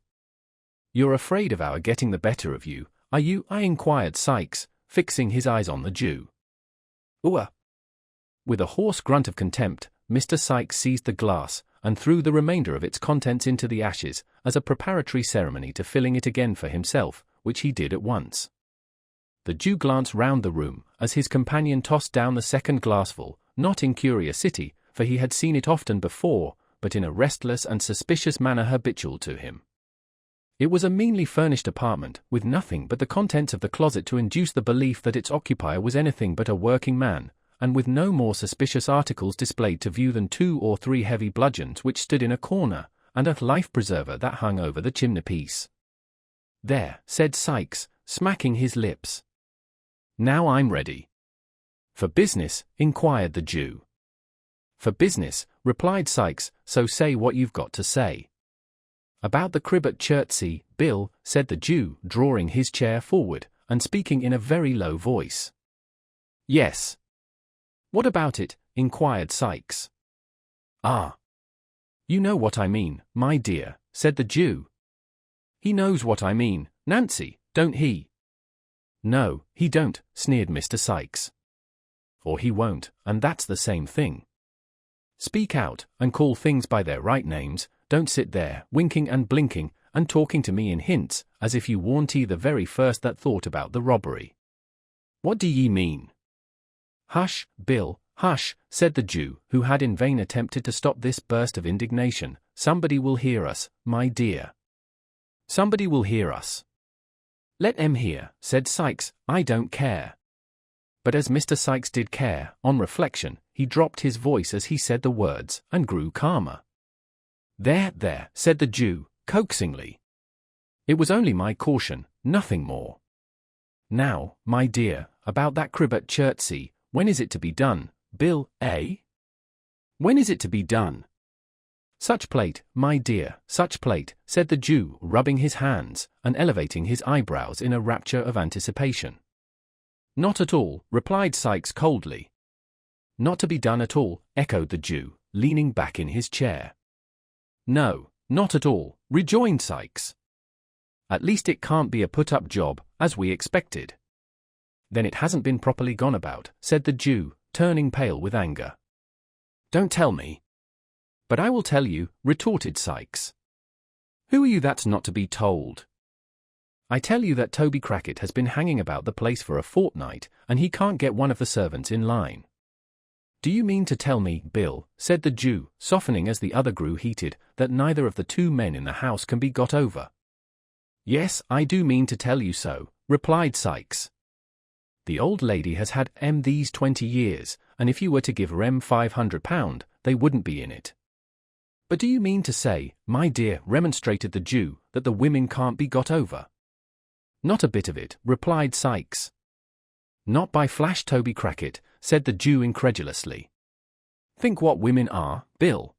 You're afraid of our getting the better of you, are you?" inquired Sikes, fixing his eyes on the Jew. "Ooh." With a hoarse grunt of contempt, Mr. Sikes seized the glass, and threw the remainder of its contents into the ashes, as a preparatory ceremony to filling it again for himself, which he did at once. The Jew glanced round the room, as his companion tossed down the second glassful, not in curiosity, for he had seen it often before, but in a restless and suspicious manner habitual to him. It was a meanly furnished apartment, with nothing but the contents of the closet to induce the belief that its occupier was anything but a working man, and with no more suspicious articles displayed to view than 2 or 3 heavy bludgeons which stood in a corner, and a life-preserver that hung over the chimney-piece. "There," said Sikes, smacking his lips. "Now I'm ready." "For business?" inquired the Jew. "For business," replied Sikes, "so say what you've got to say." "About the crib at Chertsey, Bill," said the Jew, drawing his chair forward, and speaking in a very low voice. "Yes." "What about it?" inquired Sikes. "Ah. You know what I mean, my dear," said the Jew. "He knows what I mean, Nancy, don't he?" "No, he don't," sneered Mr. Sikes. "Or he won't, and that's the same thing. Speak out, and call things by their right names. Don't sit there, winking and blinking, and talking to me in hints, as if you warn't the very first that thought about the robbery. What do ye mean?" "Hush, Bill, hush," said the Jew, who had in vain attempted to stop this burst of indignation. "Somebody will hear us, my dear. Somebody will hear us." "Let 'em hear," said Sikes, "I don't care." But as Mr. Sikes did care, on reflection, he dropped his voice as he said the words, and grew calmer. There, said the Jew, coaxingly. "It was only my caution, nothing more. Now, my dear, about that crib at Chertsey, when is it to be done, Bill, eh? When is it to be done?" "Such plate, my dear, such plate," said the Jew, rubbing his hands, and elevating his eyebrows in a rapture of anticipation. "Not at all," replied Sikes coldly. "Not to be done at all," echoed the Jew, leaning back in his chair. "No, not at all," rejoined Sikes. "At least it can't be a put-up job, as we expected." "Then it hasn't been properly gone about," said the Jew, turning pale with anger. "Don't tell me." "But I will tell you," retorted Sikes. "Who are you that's not to be told? I tell you that Toby Crackit has been hanging about the place for a fortnight, and he can't get one of the servants in line." "Do you mean to tell me, Bill," said the Jew, softening as the other grew heated, "that neither of the 2 men in the house can be got over?" "Yes, I do mean to tell you so," replied Sikes. "The old lady has had these 20 years, and if you were to give her £500, they wouldn't be in it." "But do you mean to say, my dear," remonstrated the Jew, "that the women can't be got over?" "Not a bit of it," replied Sikes. "Not by flash Toby Crackit," said the Jew incredulously. "Think what women are, Bill."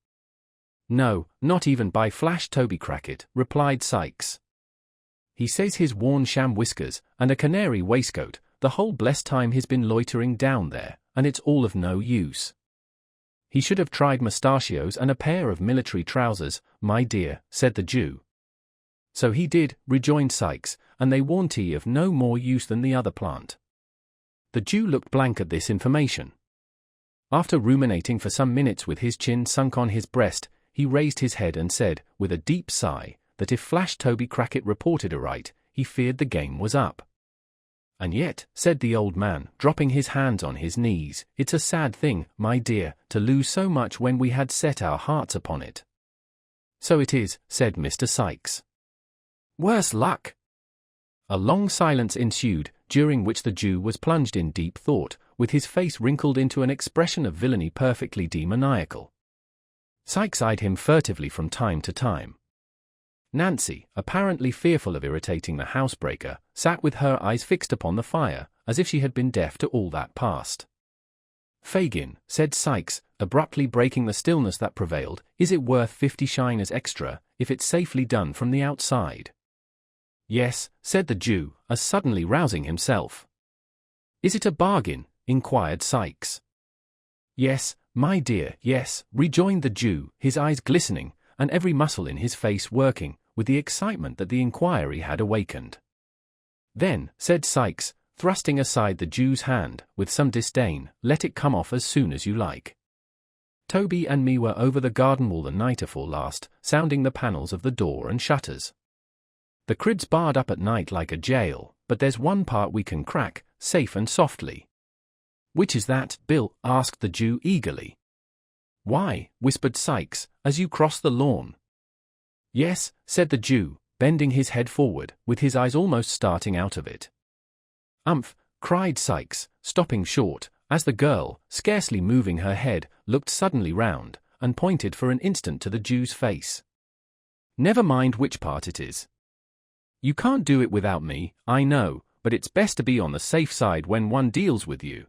"No, not even by flash Toby Crackit," replied Sikes. "He says his worn sham whiskers, and a canary waistcoat, the whole blessed time he's been loitering down there, and it's all of no use. He should have tried mustachios and a pair of military trousers, my dear," said the Jew. "So he did," rejoined Sikes, "and they warn't of no more use than the other plant." The Jew looked blank at this information. After ruminating for some minutes with his chin sunk on his breast, he raised his head and said, with a deep sigh, that if Flash Toby Crackit reported aright, he feared the game was up. "And yet," said the old man, dropping his hands on his knees, "it's a sad thing, my dear, to lose so much when we had set our hearts upon it." "So it is," said Mr. Sikes. "Worse luck." A long silence ensued, during which the Jew was plunged in deep thought, with his face wrinkled into an expression of villainy perfectly demoniacal. Sikes eyed him furtively from time to time. Nancy, apparently fearful of irritating the housebreaker, sat with her eyes fixed upon the fire, as if she had been deaf to all that passed. "Fagin," said Sikes, abruptly breaking the stillness that prevailed, "is it worth 50 shiners extra, if it's safely done from the outside?" "Yes," said the Jew, as suddenly rousing himself. "Is it a bargain?" inquired Sikes. "Yes, my dear, yes," rejoined the Jew, his eyes glistening, and every muscle in his face working, with the excitement that the inquiry had awakened. "Then," said Sikes, thrusting aside the Jew's hand, with some disdain, "let it come off as soon as you like. Toby and me were over the garden wall the night afore last, sounding the panels of the door and shutters. The crib's barred up at night like a jail, but there's one part we can crack, safe and softly." "Which is that, Bill?" asked the Jew eagerly. "Why," whispered Sikes, "as you cross the lawn." "Yes," said the Jew, bending his head forward, with his eyes almost starting out of it. "Umph," cried Sikes, stopping short, as the girl, scarcely moving her head, looked suddenly round, and pointed for an instant to the Jew's face. "Never mind which part it is. You can't do it without me, I know, but it's best to be on the safe side when one deals with you."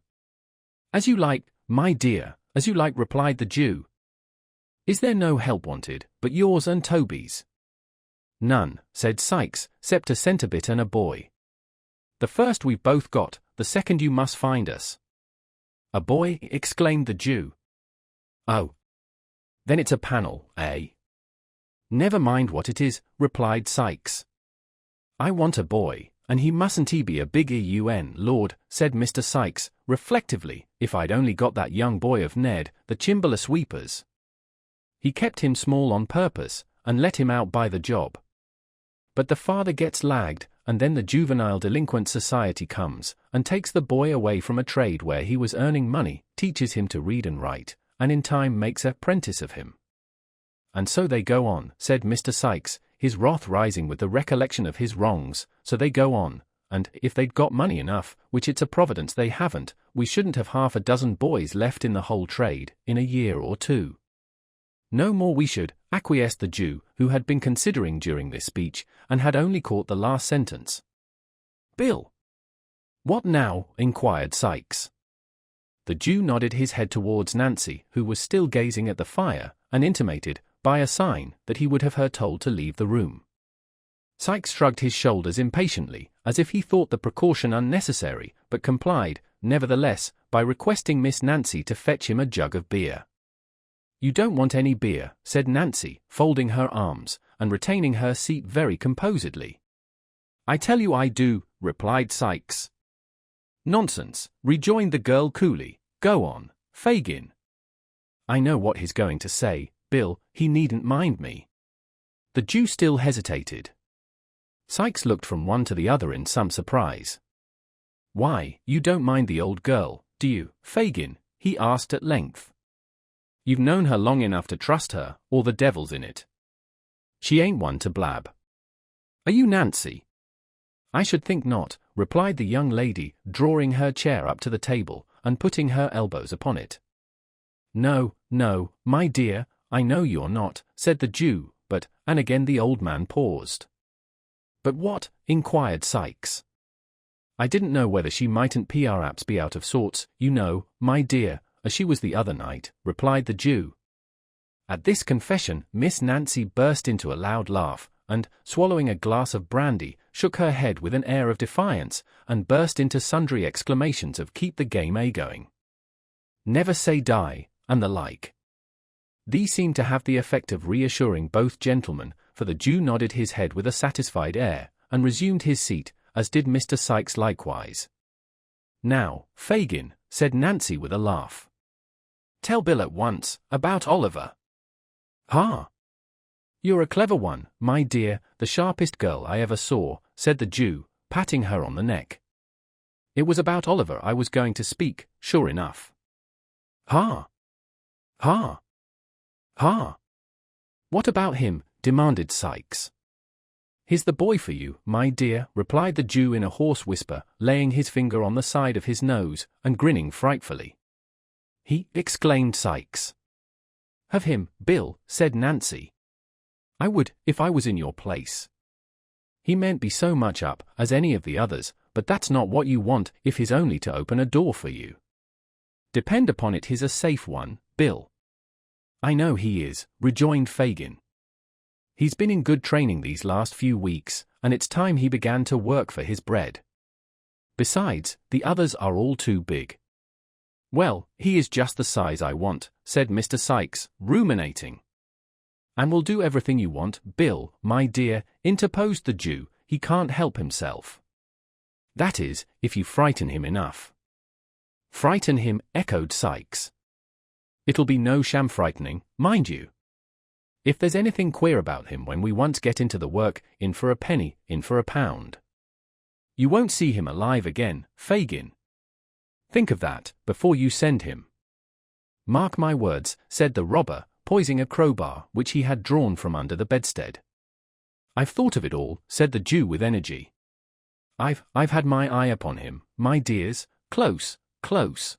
"As you like, my dear, as you like," replied the Jew. "Is there no help wanted, but yours and Toby's?" "None," said Sikes, "'cept a centre-bit and a boy. The first we've both got, the second you must find us." "A boy?" exclaimed the Jew. "Oh. Then it's a panel, eh?" "Never mind what it is," replied Sikes. "I want a boy, and he mustn't be a big EUN lord," said Mr. Sikes, reflectively. "If I'd only got that young boy of Ned, the Chimbley sweepers. He kept him small on purpose, and let him out by the job. But the father gets lagged, and then the Juvenile Delinquent Society comes, and takes the boy away from a trade where he was earning money, teaches him to read and write, and in time makes an apprentice of him. And so they go on," said Mr. Sikes, his wrath rising with the recollection of his wrongs. "So they go on, and, if they'd got money enough, which it's a providence they haven't, we shouldn't have half a dozen boys left in the whole trade, in a year or two." "No more we should," acquiesced the Jew, who had been considering during this speech, and had only caught the last sentence. "Bill." "What now?" inquired Sikes. The Jew nodded his head towards Nancy, who was still gazing at the fire, and intimated, by a sign, that he would have her told to leave the room. Sikes shrugged his shoulders impatiently, as if he thought the precaution unnecessary, but complied, nevertheless, by requesting Miss Nancy to fetch him a jug of beer. "You don't want any beer," said Nancy, folding her arms, and retaining her seat very composedly. "I tell you I do," replied Sikes. "Nonsense," rejoined the girl coolly. "Go on, Fagin." "I know what he's going to say, Bill, he needn't mind me." The Jew still hesitated. Sikes looked from one to the other in some surprise. "Why, you don't mind the old girl, do you, Fagin?" he asked at length. "You've known her long enough to trust her, or the devil's in it. She ain't one to blab. Are you Nancy?" "I should think not," replied the young lady, drawing her chair up to the table, and putting her elbows upon it. "No, no, my dear, I know you're not," said the Jew, "but," and again the old man paused. "But what?" inquired Sikes. "I didn't know whether she mightn't perhaps be out of sorts, you know, my dear, as she was the other night," replied the Jew. At this confession, Miss Nancy burst into a loud laugh, and, swallowing a glass of brandy, shook her head with an air of defiance, and burst into sundry exclamations of "keep the game a-going," "never say die," and the like. These seemed to have the effect of reassuring both gentlemen, for the Jew nodded his head with a satisfied air, and resumed his seat, as did Mr. Sikes likewise. "Now, Fagin," said Nancy with a laugh, "tell Bill at once, about Oliver." "Ha! You're a clever one, my dear, the sharpest girl I ever saw," said the Jew, patting her on the neck. "It was about Oliver I was going to speak, sure enough." "Ha! Ha! Ha! What about him?" demanded Sikes. "He's the boy for you, my dear," replied the Jew in a hoarse whisper, laying his finger on the side of his nose, and grinning frightfully. "He!" exclaimed Sikes. "Have him, Bill," said Nancy. "I would, if I was in your place. He mayn't be so much up as any of the others, but that's not what you want if he's only to open a door for you. Depend upon it he's a safe one, Bill." "I know he is," rejoined Fagin. "He's been in good training these last few weeks, and it's time he began to work for his bread. Besides, the others are all too big." "Well, he is just the size I want," said Mr. Sikes, ruminating. "And will do everything you want, Bill, my dear," interposed the Jew. "He can't help himself. That is, if you frighten him enough." "Frighten him," echoed Sikes. "It'll be no sham frightening, mind you. If there's anything queer about him when we once get into the work, in for a penny, in for a pound. You won't see him alive again, Fagin. Think of that, before you send him." "Mark my words," said the robber, poising a crowbar which he had drawn from under the bedstead. "I've thought of it all," said the Jew with energy. I've had my eye upon him, my dears, close, close.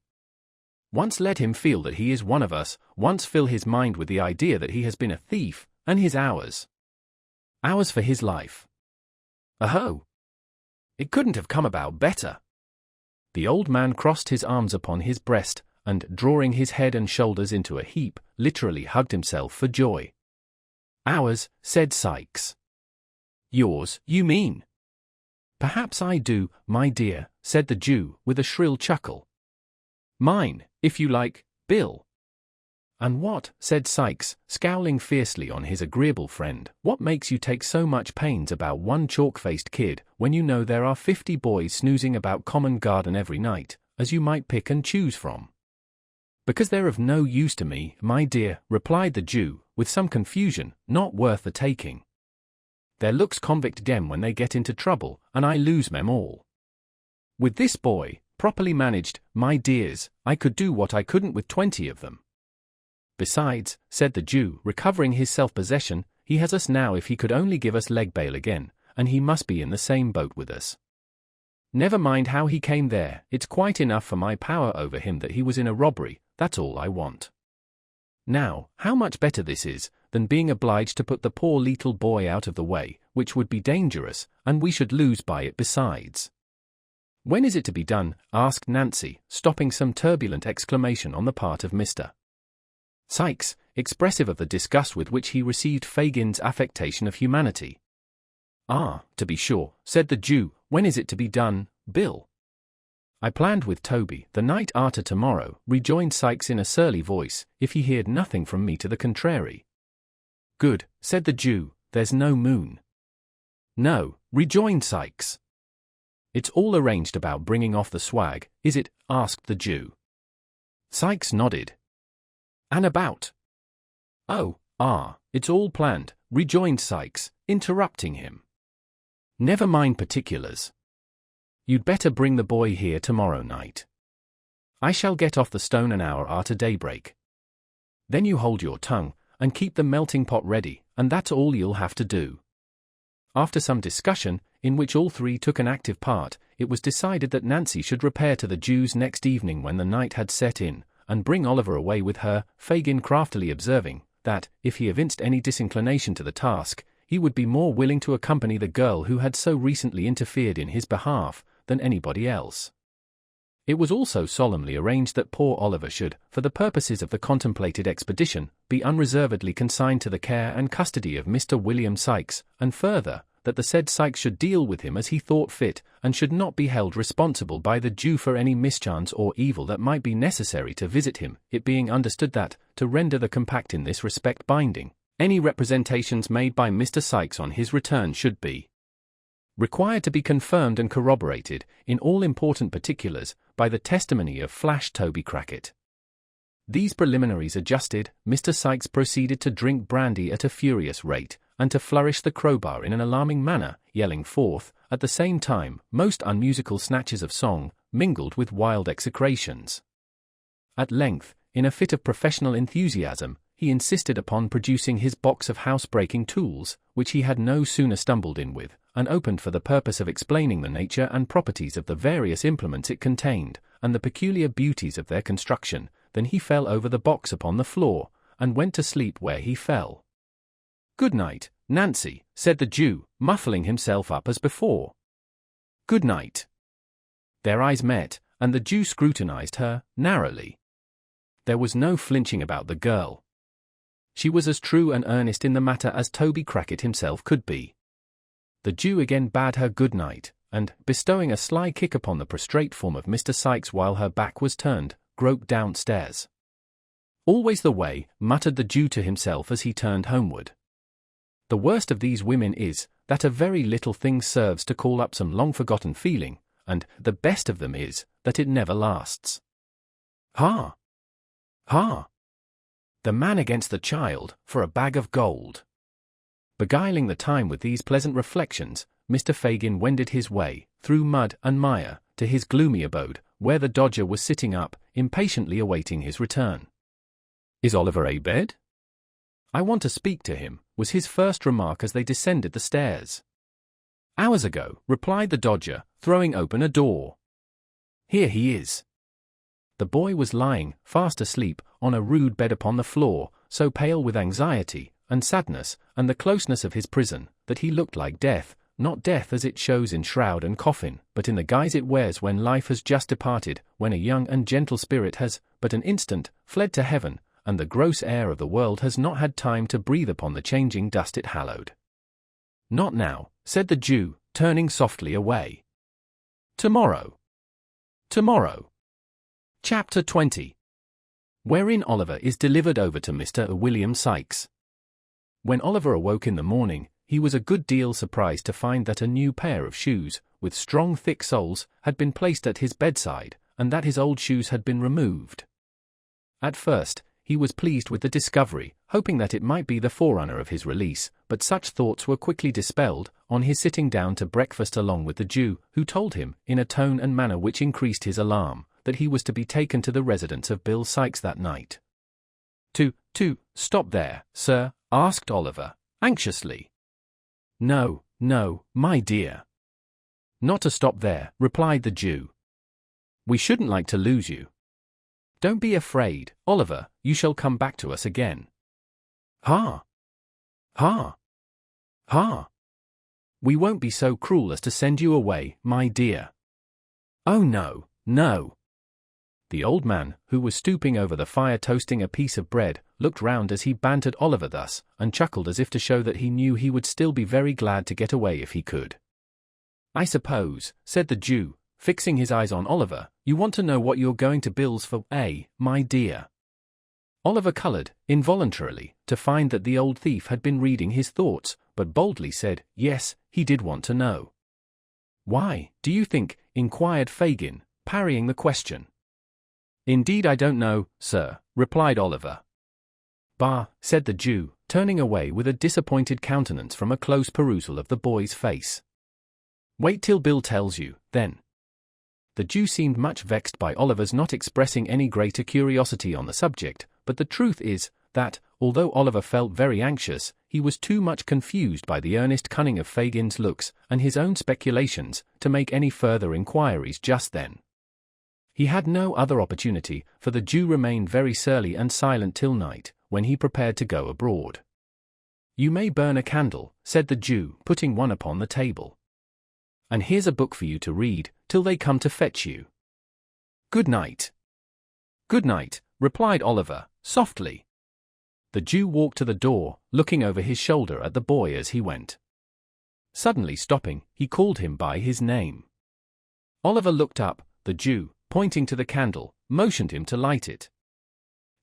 Once let him feel that he is one of us, once fill his mind with the idea that he has been a thief, and his hours. Hours for his life. Aho! It couldn't have come about better. The old man crossed his arms upon his breast, and, drawing his head and shoulders into a heap, literally hugged himself for joy. Ours, said Sikes. Yours, you mean? Perhaps I do, my dear, said the Jew, with a shrill chuckle. Mine, if you like, Bill. And what, said Sikes, scowling fiercely on his agreeable friend, what makes you take so much pains about one chalk-faced kid, when you know there are 50 boys snoozing about common garden every night, as you might pick and choose from? Because they're of no use to me, my dear, replied the Jew, with some confusion, not worth the taking. Their looks convict dem when they get into trouble, and I lose them all. With this boy, properly managed, my dears, I could do what I couldn't with 20 of them. Besides, said the Jew, recovering his self-possession, he has us now if he could only give us leg bail again, and he must be in the same boat with us. Never mind how he came there, it's quite enough for my power over him that he was in a robbery, that's all I want. Now, how much better this is, than being obliged to put the poor little boy out of the way, which would be dangerous, and we should lose by it besides. When is it to be done? Asked Nancy, stopping some turbulent exclamation on the part of Mr. Sikes, expressive of the disgust with which he received Fagin's affectation of humanity. Ah, to be sure, said the Jew, when is it to be done, Bill? I planned with Toby the night arter tomorrow, rejoined Sikes in a surly voice, if he heard nothing from me to the contrary. Good, said the Jew, there's no moon. No, rejoined Sikes. It's all arranged about bringing off the swag, is it? Asked the Jew. Sikes nodded. And about? It's all planned, rejoined Sikes, interrupting him. Never mind particulars. You'd better bring the boy here tomorrow night. I shall get off the stone an hour after daybreak. Then you hold your tongue, and keep the melting pot ready, and that's all you'll have to do. After some discussion, in which all three took an active part, it was decided that Nancy should repair to the Jew's next evening when the night had set in, and bring Oliver away with her, Fagin craftily observing, that, if he evinced any disinclination to the task, he would be more willing to accompany the girl who had so recently interfered in his behalf, than anybody else. It was also solemnly arranged that poor Oliver should, for the purposes of the contemplated expedition, be unreservedly consigned to the care and custody of Mr. William Sikes, and further, that the said Sikes should deal with him as he thought fit, and should not be held responsible by the Jew for any mischance or evil that might be necessary to visit him, it being understood that, to render the compact in this respect binding, any representations made by Mr. Sikes on his return should be required to be confirmed and corroborated, in all important particulars, by the testimony of Flash Toby Crackit. These preliminaries adjusted, Mr. Sikes proceeded to drink brandy at a furious rate, and to flourish the crowbar in an alarming manner, yelling forth, at the same time, most unmusical snatches of song, mingled with wild execrations. At length, in a fit of professional enthusiasm, he insisted upon producing his box of house-breaking tools, which he had no sooner stumbled in with, and opened for the purpose of explaining the nature and properties of the various implements it contained, and the peculiar beauties of their construction, than he fell over the box upon the floor, and went to sleep where he fell. Good night, Nancy, said the Jew, muffling himself up as before. Good night. Their eyes met, and the Jew scrutinized her, narrowly. There was no flinching about the girl. She was as true and earnest in the matter as Toby Crackit himself could be. The Jew again bade her good night, and, bestowing a sly kick upon the prostrate form of Mr. Sikes while her back was turned, groped downstairs. Always the way, muttered the Jew to himself as he turned homeward. The worst of these women is, that a very little thing serves to call up some long-forgotten feeling, and the best of them is, that it never lasts. Ha! Ha! The man against the child, for a bag of gold. Beguiling the time with these pleasant reflections, Mr. Fagin wended his way, through mud and mire, to his gloomy abode, where the Dodger was sitting up, impatiently awaiting his return. Is Oliver abed? I want to speak to him, was his first remark as they descended the stairs. Hours ago, replied the Dodger, throwing open a door. Here he is. The The boy was lying, fast asleep, on a rude bed upon the floor, so pale with anxiety, and sadness, and the closeness of his prison, that he looked like death, not death as it shows in shroud and coffin, but in the guise it wears when life has just departed, when a young and gentle spirit has, but an instant, fled to heaven, and the gross air of the world has not had time to breathe upon the changing dust it hallowed. "Not now," said the Jew, turning softly away. "Tomorrow. Tomorrow." Chapter 20. Wherein Oliver is delivered over to Mr. William Sikes. When Oliver awoke in the morning, he was a good deal surprised to find that a new pair of shoes, with strong thick soles, had been placed at his bedside, and that his old shoes had been removed. At first, he was pleased with the discovery, hoping that it might be the forerunner of his release, but such thoughts were quickly dispelled, on his sitting down to breakfast along with the Jew, who told him, in a tone and manner which increased his alarm, that he was to be taken to the residence of Bill Sikes that night. Stop there, sir?" asked Oliver, anxiously. No, my dear. Not to stop there," replied the Jew. "We shouldn't like to lose you. Don't be afraid, Oliver, you shall come back to us again." Ha! "We won't be so cruel as to send you away, my dear." "Oh no. The old man, who was stooping over the fire toasting a piece of bread, looked round as he bantered Oliver thus, and chuckled as if to show that he knew he would still be very glad to get away if he could. "I suppose," said the Jew, fixing his eyes on Oliver, "you want to know what you're going to Bill's for, my dear?" Oliver coloured, involuntarily, to find that the old thief had been reading his thoughts, but boldly said, yes, he did want to know. "Why, do you think?" inquired Fagin, parrying the question. "Indeed I don't know, sir," replied Oliver. "Bah," said the Jew, turning away with a disappointed countenance from a close perusal of the boy's face. "Wait till Bill tells you, then." The Jew seemed much vexed by Oliver's not expressing any greater curiosity on the subject, but the truth is, that, although Oliver felt very anxious, he was too much confused by the earnest cunning of Fagin's looks, and his own speculations, to make any further inquiries just then. He had no other opportunity, for the Jew remained very surly and silent till night, when he prepared to go abroad. "You may burn a candle," said the Jew, putting one upon the table. "And here's a book for you to read, till they come to fetch you." "Good night." "Good night," replied Oliver, softly. The Jew walked to the door, looking over his shoulder at the boy as he went. Suddenly stopping, he called him by his name. Oliver looked up. The Jew, pointing to the candle, motioned him to light it.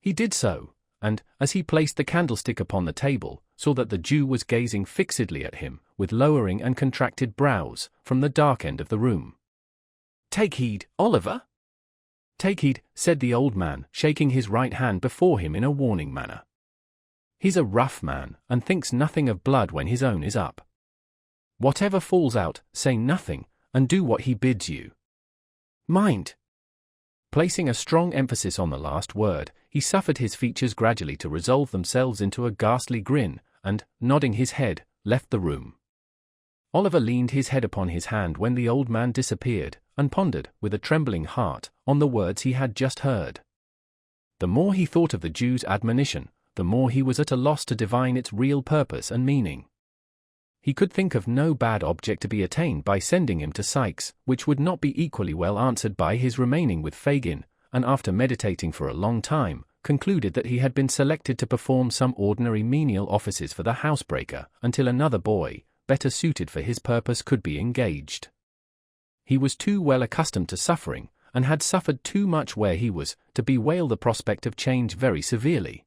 He did so, and, as he placed the candlestick upon the table, saw that the Jew was gazing fixedly at him, with lowering and contracted brows, from the dark end of the room. "Take heed, Oliver!" "Take heed," said the old man, shaking his right hand before him in a warning manner. "He's a rough man, and thinks nothing of blood when his own is up. Whatever falls out, say nothing, and do what he bids you. Mind!" Placing a strong emphasis on the last word, he suffered his features gradually to resolve themselves into a ghastly grin, and, nodding his head, left the room. Oliver leaned his head upon his hand when the old man disappeared, and pondered, with a trembling heart, on the words he had just heard. The more he thought of the Jew's admonition, the more he was at a loss to divine its real purpose and meaning. He could think of no bad object to be attained by sending him to Sikes, which would not be equally well answered by his remaining with Fagin, and after meditating for a long time, concluded that he had been selected to perform some ordinary menial offices for the housebreaker, until another boy, better suited for his purpose, could be engaged. He was too well accustomed to suffering, and had suffered too much where he was, to bewail the prospect of change very severely.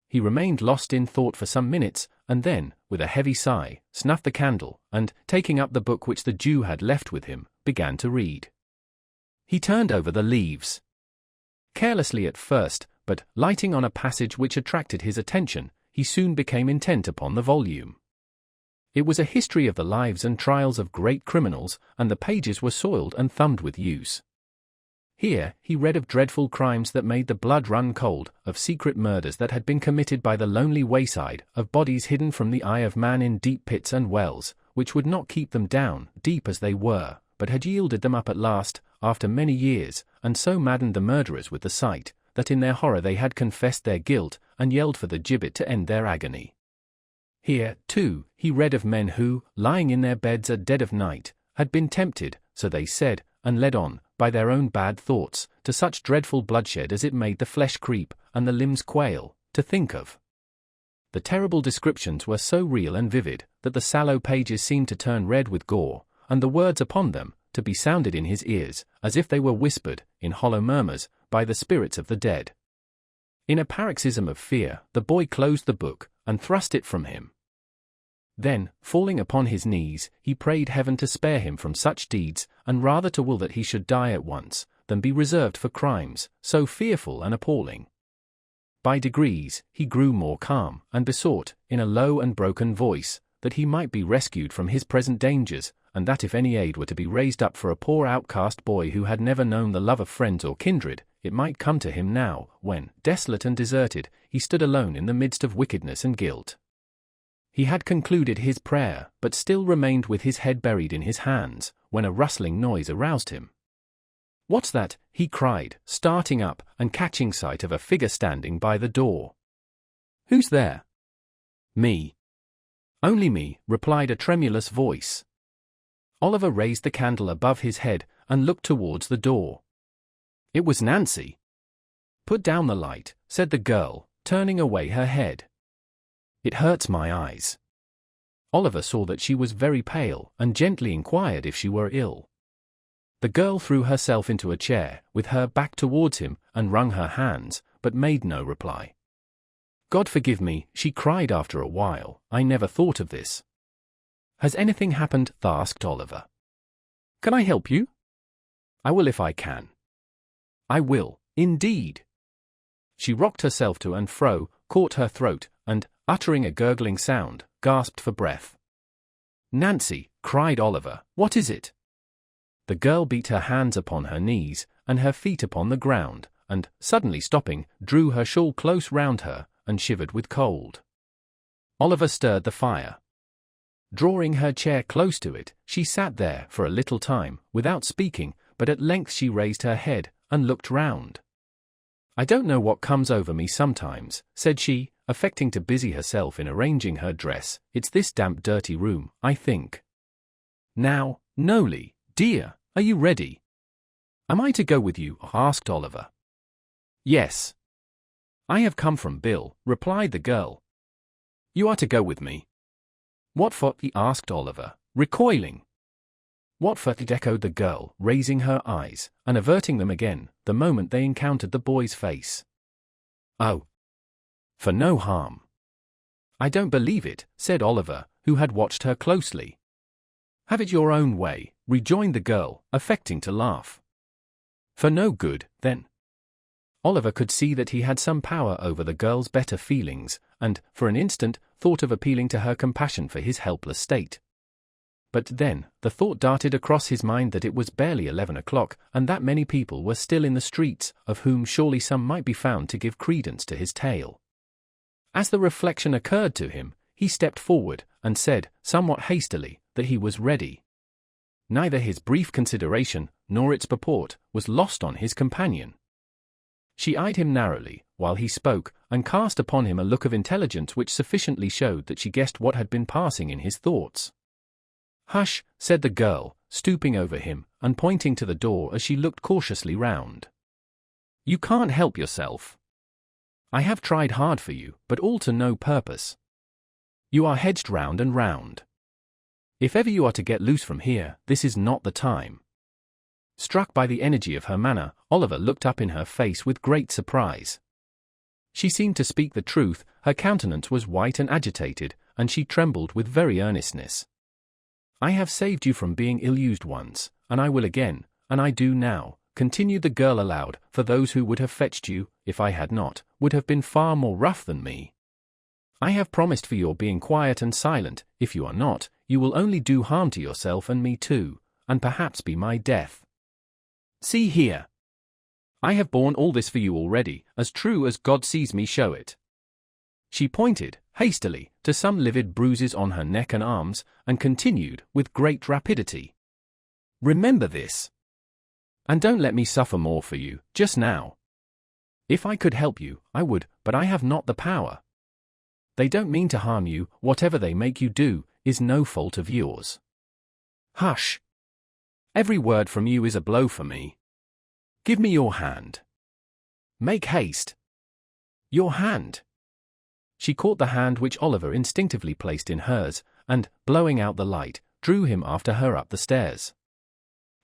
He remained lost in thought for some minutes, and then, with a heavy sigh, snuffed the candle, and, taking up the book which the Jew had left with him, began to read. He turned over the leaves. Carelessly at first, but, lighting on a passage which attracted his attention, he soon became intent upon the volume. It was a history of the lives and trials of great criminals, and the pages were soiled and thumbed with use. Here, he read of dreadful crimes that made the blood run cold, of secret murders that had been committed by the lonely wayside, of bodies hidden from the eye of man in deep pits and wells, which would not keep them down, deep as they were, but had yielded them up at last, after many years, and so maddened the murderers with the sight, that in their horror they had confessed their guilt, and yelled for the gibbet to end their agony. Here, too, he read of men who, lying in their beds at dead of night, had been tempted, so they said, and led on, by their own bad thoughts, to such dreadful bloodshed as it made the flesh creep, and the limbs quail, to think of. The terrible descriptions were so real and vivid, that the sallow pages seemed to turn red with gore, and the words upon them, to be sounded in his ears, as if they were whispered, in hollow murmurs, by the spirits of the dead. In a paroxysm of fear, the boy closed the book, and thrust it from him. Then, falling upon his knees, he prayed heaven to spare him from such deeds, and rather to will that he should die at once, than be reserved for crimes so fearful and appalling. By degrees, he grew more calm, and besought, in a low and broken voice, that he might be rescued from his present dangers, and that if any aid were to be raised up for a poor outcast boy who had never known the love of friends or kindred, it might come to him now, when, desolate and deserted, he stood alone in the midst of wickedness and guilt. He had concluded his prayer, but still remained with his head buried in his hands, when a rustling noise aroused him. "What's that?" he cried, starting up, and catching sight of a figure standing by the door. "Who's there?" "Me." "Only me," replied a tremulous voice. Oliver raised the candle above his head, and looked towards the door. It was Nancy. "Put down the light," said the girl, turning away her head. "It hurts my eyes." Oliver saw that she was very pale, and gently inquired if she were ill. The girl threw herself into a chair, with her back towards him, and wrung her hands, but made no reply. "God forgive me," she cried after a while, "I never thought of this." "Has anything happened?" asked Oliver. "Can I help you?" "I will if I can." "I will, indeed." She rocked herself to and fro, caught her throat, and, uttering a gurgling sound, gasped for breath. "Nancy," cried Oliver, "what is it?" The girl beat her hands upon her knees, and her feet upon the ground, and, suddenly stopping, drew her shawl close round her, and shivered with cold. Oliver stirred the fire. Drawing her chair close to it, she sat there for a little time, without speaking, but at length she raised her head, and looked round. "I don't know what comes over me sometimes," said she, affecting to busy herself in arranging her dress. "It's this damp, dirty room, I think." "Now, Noli, dear, are you ready?" "Am I to go with you?" asked Oliver. "Yes." "I have come from Bill," replied the girl. "You are to go with me." "What for?" asked Oliver, recoiling. "What for?" echoed the girl, raising her eyes, and averting them again, the moment they encountered the boy's face. "Oh, for no harm." "I don't believe it," said Oliver, who had watched her closely. "Have it your own way," rejoined the girl, affecting to laugh. "For no good, then?" Oliver could see that he had some power over the girl's better feelings, and, for an instant, thought of appealing to her compassion for his helpless state. But then, the thought darted across his mind that it was barely 11 o'clock, and that many people were still in the streets, of whom surely some might be found to give credence to his tale. As the reflection occurred to him, he stepped forward, and said, somewhat hastily, that he was ready. Neither his brief consideration, nor its purport, was lost on his companion. She eyed him narrowly, while he spoke, and cast upon him a look of intelligence which sufficiently showed that she guessed what had been passing in his thoughts. "Hush," said the girl, stooping over him, and pointing to the door as she looked cautiously round. "You can't help yourself. I have tried hard for you, but all to no purpose. You are hedged round and round. If ever you are to get loose from here, this is not the time." Struck by the energy of her manner, Oliver looked up in her face with great surprise. She seemed to speak the truth, her countenance was white and agitated, and she trembled with very earnestness. "I have saved you from being ill-used once, and I will again, and I do now," continued the girl aloud, "for those who would have fetched you, if I had not, would have been far more rough than me. I have promised for your being quiet and silent. If you are not, you will only do harm to yourself and me too, and perhaps be my death. See here. I have borne all this for you already, as true as God sees me show it." She pointed, hastily, to some livid bruises on her neck and arms, and continued, with great rapidity. Remember this. And don't let me suffer more for you, just now. If I could help you, I would, but I have not the power. They don't mean to harm you, whatever they make you do, is no fault of yours. Hush. Every word from you is a blow for me. Give me your hand. Make haste. Your hand. She caught the hand which Oliver instinctively placed in hers, and, blowing out the light, drew him after her up the stairs.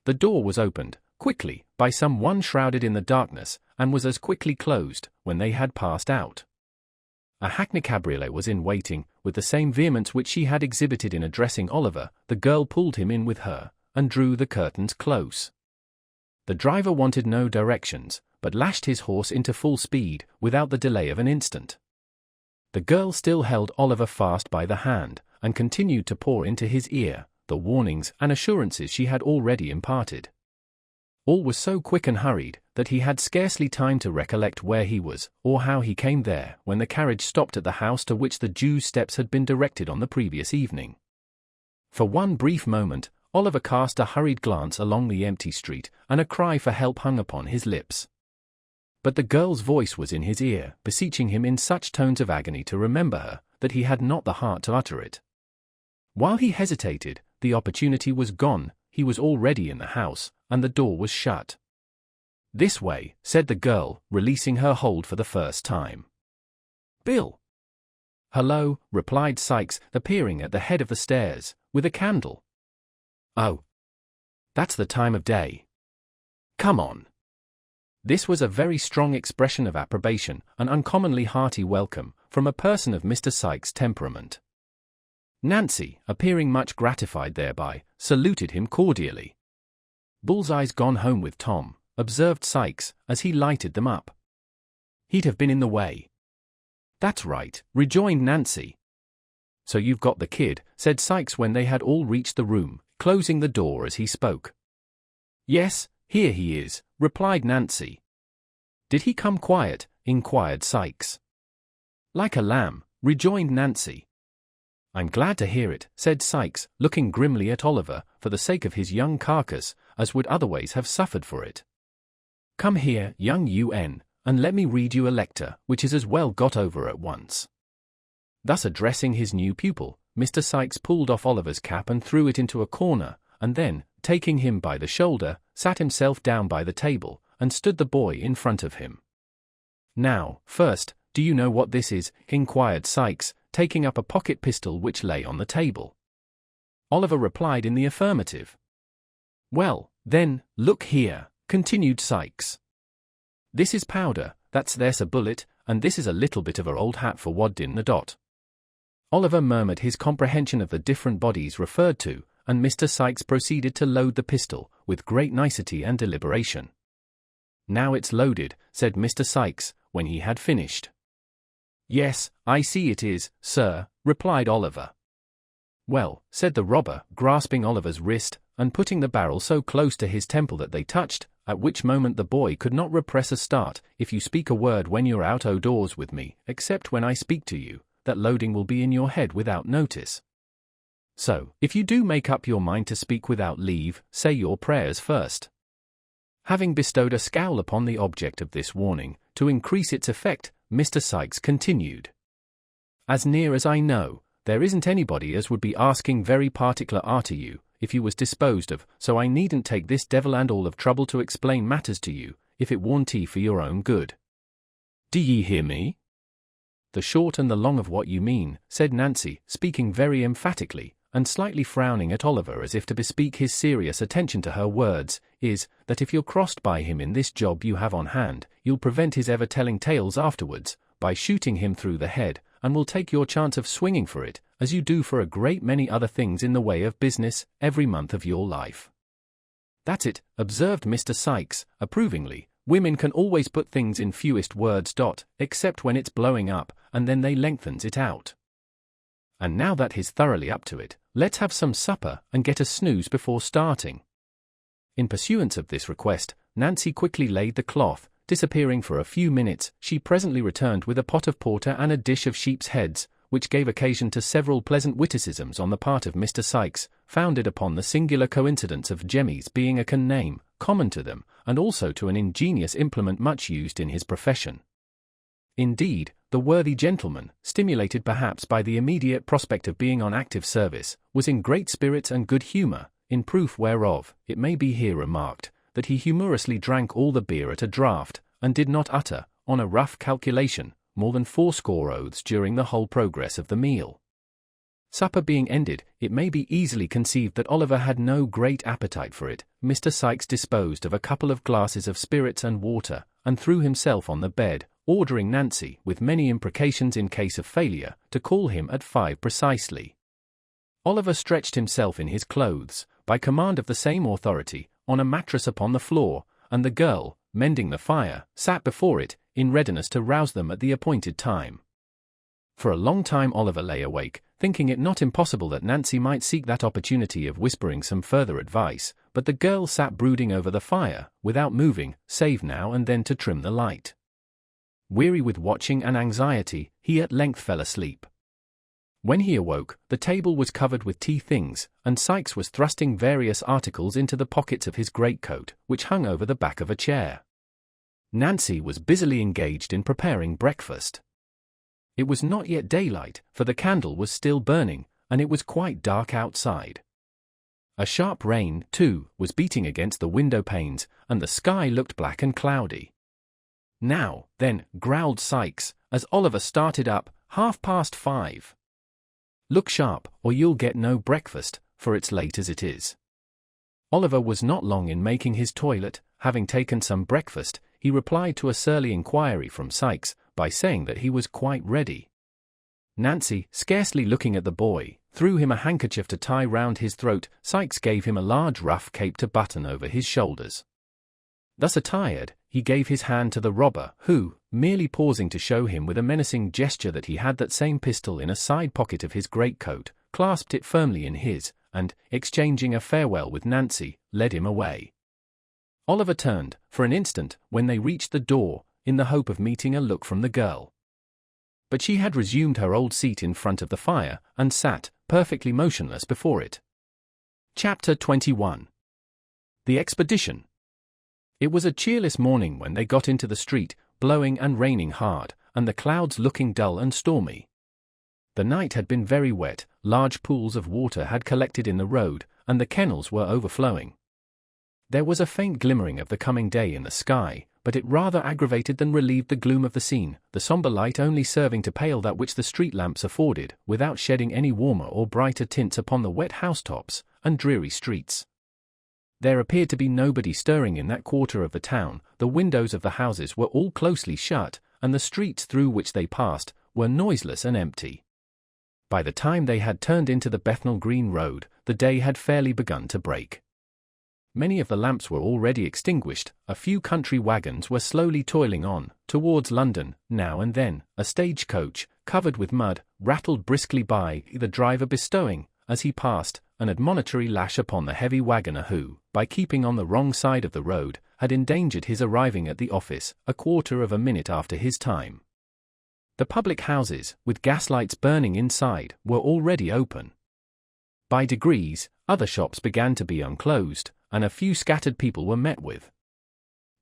The door was opened, quickly, by some one shrouded in the darkness, and was as quickly closed, when they had passed out. A hackney cabriolet was in waiting. With the same vehemence which she had exhibited in addressing Oliver, the girl pulled him in with her, and drew the curtains close. The driver wanted no directions, but lashed his horse into full speed, without the delay of an instant. The girl still held Oliver fast by the hand, and continued to pour into his ear the warnings and assurances she had already imparted. All was so quick and hurried that he had scarcely time to recollect where he was, or how he came there, when the carriage stopped at the house to which the Jew's steps had been directed on the previous evening. For one brief moment, Oliver cast a hurried glance along the empty street, and a cry for help hung upon his lips. But the girl's voice was in his ear, beseeching him in such tones of agony to remember her, that he had not the heart to utter it. While he hesitated, the opportunity was gone. He was already in the house, and the door was shut. "This way," said the girl, releasing her hold for the first time. "Bill." "Hello," replied Sikes, appearing at the head of the stairs, with a candle. "Oh. That's the time of day. Come on." This was a very strong expression of approbation, an uncommonly hearty welcome, from a person of Mr. Sikes' temperament. Nancy, appearing much gratified thereby, saluted him cordially. "Bullseye's gone home with Tom," observed Sikes, as he lighted them up. "He'd have been in the way." "That's right," rejoined Nancy. "So you've got the kid," said Sikes when they had all reached the room, closing the door as he spoke. "Yes, here he is," replied Nancy. "Did he come quiet?" inquired Sikes. "Like a lamb," rejoined Nancy. "I'm glad to hear it," said Sikes, looking grimly at Oliver, for the sake of his young carcass, as would otherwise have suffered for it. "Come here, young UN, and let me read you a lecture, which is as well got over at once." Thus addressing his new pupil, Mr. Sikes pulled off Oliver's cap and threw it into a corner, and then, taking him by the shoulder, sat himself down by the table, and stood the boy in front of him. "Now, first, do you know what this is?" inquired Sikes, taking up a pocket pistol which lay on the table. Oliver replied in the affirmative. "Well, then, look here," continued Sikes. "This is powder, there's a bullet, and this is a little bit of a old hat for waddin' the dot." Oliver murmured his comprehension of the different bodies referred to, and Mr. Sikes proceeded to load the pistol, with great nicety and deliberation. "Now it's loaded," said Mr. Sikes, when he had finished. "Yes, I see it is, sir," replied Oliver. "Well," said the robber, grasping Oliver's wrist, and putting the barrel so close to his temple that they touched, at which moment the boy could not repress a start, "if you speak a word when you're out o' doors with me, except when I speak to you, that loading will be in your head without notice. So, if you do make up your mind to speak without leave, say your prayers first." Having bestowed a scowl upon the object of this warning, to increase its effect, Mr. Sikes continued. "As near as I know, there isn't anybody as would be asking very particular arter you, if you was disposed of, so I needn't take this devil and all of trouble to explain matters to you, if it warn't for your own good. Do ye hear me?" "The short and the long of what you mean," said Nancy, speaking very emphatically, and slightly frowning at Oliver as if to bespeak his serious attention to her words, "is, that if you're crossed by him in this job you have on hand, you'll prevent his ever telling tales afterwards, by shooting him through the head, and will take your chance of swinging for it, as you do for a great many other things in the way of business, every month of your life." "That's it," observed Mr. Sikes, approvingly. "Women can always put things in fewest words. Except when it's blowing up, and then they lengthens it out. And now that he's thoroughly up to it, let's have some supper, and get a snooze before starting." In pursuance of this request, Nancy quickly laid the cloth. Disappearing for a few minutes, she presently returned with a pot of porter and a dish of sheep's heads, which gave occasion to several pleasant witticisms on the part of Mr. Sikes, founded upon the singular coincidence of Jemmy's being a cunning name, common to them, and also to an ingenious implement much used in his profession. Indeed, the worthy gentleman, stimulated perhaps by the immediate prospect of being on active service, was in great spirits and good humour, in proof whereof, it may be here remarked, that he humorously drank all the beer at a draught, and did not utter, on a rough calculation, more than 80 oaths during the whole progress of the meal. Supper being ended, it may be easily conceived that Oliver had no great appetite for it. Mr. Sikes disposed of a couple of glasses of spirits and water, and threw himself on the bed, ordering Nancy, with many imprecations in case of failure, to call him at 5 precisely. Oliver stretched himself in his clothes, by command of the same authority, on a mattress upon the floor, and the girl, mending the fire, sat before it, in readiness to rouse them at the appointed time. For a long time Oliver lay awake, thinking it not impossible that Nancy might seek that opportunity of whispering some further advice, but the girl sat brooding over the fire, without moving, save now and then to trim the light. Weary with watching and anxiety, he at length fell asleep. When he awoke, the table was covered with tea things, and Sikes was thrusting various articles into the pockets of his greatcoat, which hung over the back of a chair. Nancy was busily engaged in preparing breakfast. It was not yet daylight, for the candle was still burning, and it was quite dark outside. A sharp rain, too, was beating against the window panes, and the sky looked black and cloudy. "Now, then," growled Sikes, as Oliver started up, 5:30. "Look sharp, or you'll get no breakfast, for it's late as it is." Oliver was not long in making his toilet. Having taken some breakfast, he replied to a surly inquiry from Sikes, by saying that he was quite ready. Nancy, scarcely looking at the boy, threw him a handkerchief to tie round his throat. Sikes gave him a large rough cape to button over his shoulders. Thus attired, he gave his hand to the robber, who, merely pausing to show him with a menacing gesture that he had that same pistol in a side pocket of his greatcoat, clasped it firmly in his, and, exchanging a farewell with Nancy, led him away. Oliver turned, for an instant, when they reached the door, in the hope of meeting a look from the girl. But she had resumed her old seat in front of the fire, and sat, perfectly motionless before it. Chapter 21. The Expedition. It was a cheerless morning when they got into the street, blowing and raining hard, and the clouds looking dull and stormy. The night had been very wet, large pools of water had collected in the road, and the kennels were overflowing. There was a faint glimmering of the coming day in the sky, but it rather aggravated than relieved the gloom of the scene, the sombre light only serving to pale that which the street lamps afforded, without shedding any warmer or brighter tints upon the wet housetops and dreary streets. There appeared to be nobody stirring in that quarter of the town. The windows of the houses were all closely shut, and the streets through which they passed were noiseless and empty. By the time they had turned into the Bethnal Green Road, the day had fairly begun to break. Many of the lamps were already extinguished. A few country wagons were slowly toiling on, towards London. Now and then, a stage-coach, covered with mud, rattled briskly by, the driver bestowing, as he passed, an admonitory lash upon the heavy wagoner who, by keeping on the wrong side of the road, had endangered his arriving at the office a quarter of a minute after his time. The public houses, with gaslights burning inside, were already open. By degrees, other shops began to be unclosed, and a few scattered people were met with.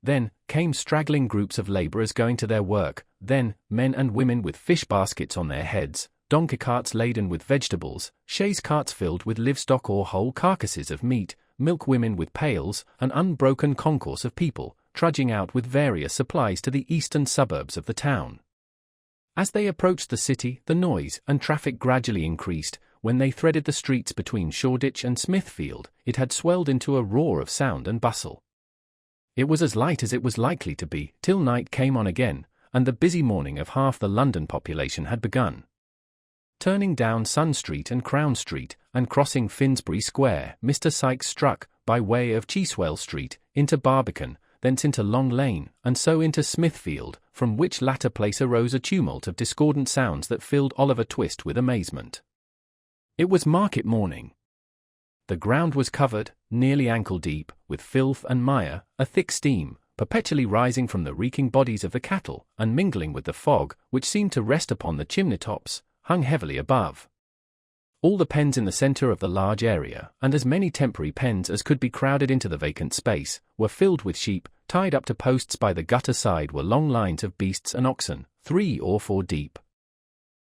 Then came straggling groups of labourers going to their work, then men and women with fish baskets on their heads, donkey carts laden with vegetables, chaise carts filled with livestock or whole carcasses of meat, milk women with pails, an unbroken concourse of people, trudging out with various supplies to the eastern suburbs of the town. As they approached the city, the noise and traffic gradually increased. When they threaded the streets between Shoreditch and Smithfield, it had swelled into a roar of sound and bustle. It was as light as it was likely to be, till night came on again, and the busy morning of half the London population had begun. Turning down Sun Street and Crown Street, and crossing Finsbury Square, Mr. Sikes struck, by way of Chiswell Street, into Barbican, thence into Long Lane, and so into Smithfield, from which latter place arose a tumult of discordant sounds that filled Oliver Twist with amazement. It was market morning. The ground was covered, nearly ankle-deep, with filth and mire, a thick steam, perpetually rising from the reeking bodies of the cattle, and mingling with the fog, which seemed to rest upon the chimney-tops, hung heavily above. All the pens in the center of the large area, and as many temporary pens as could be crowded into the vacant space, were filled with sheep. Tied up to posts by the gutter side were long lines of beasts and oxen, 3 or 4 deep.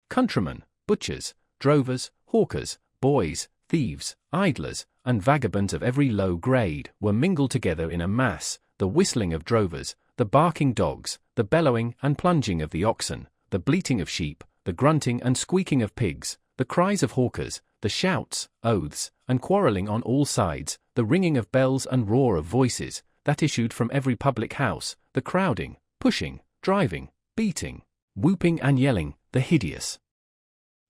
Countrymen, butchers, drovers, hawkers, boys, thieves, idlers, and vagabonds of every low grade were mingled together in a mass. The whistling of drovers, the barking dogs, the bellowing and plunging of the oxen, the bleating of sheep, the grunting and squeaking of pigs, the cries of hawkers, the shouts, oaths, and quarrelling on all sides, the ringing of bells and roar of voices that issued from every public house, the crowding, pushing, driving, beating, whooping and yelling, the hideous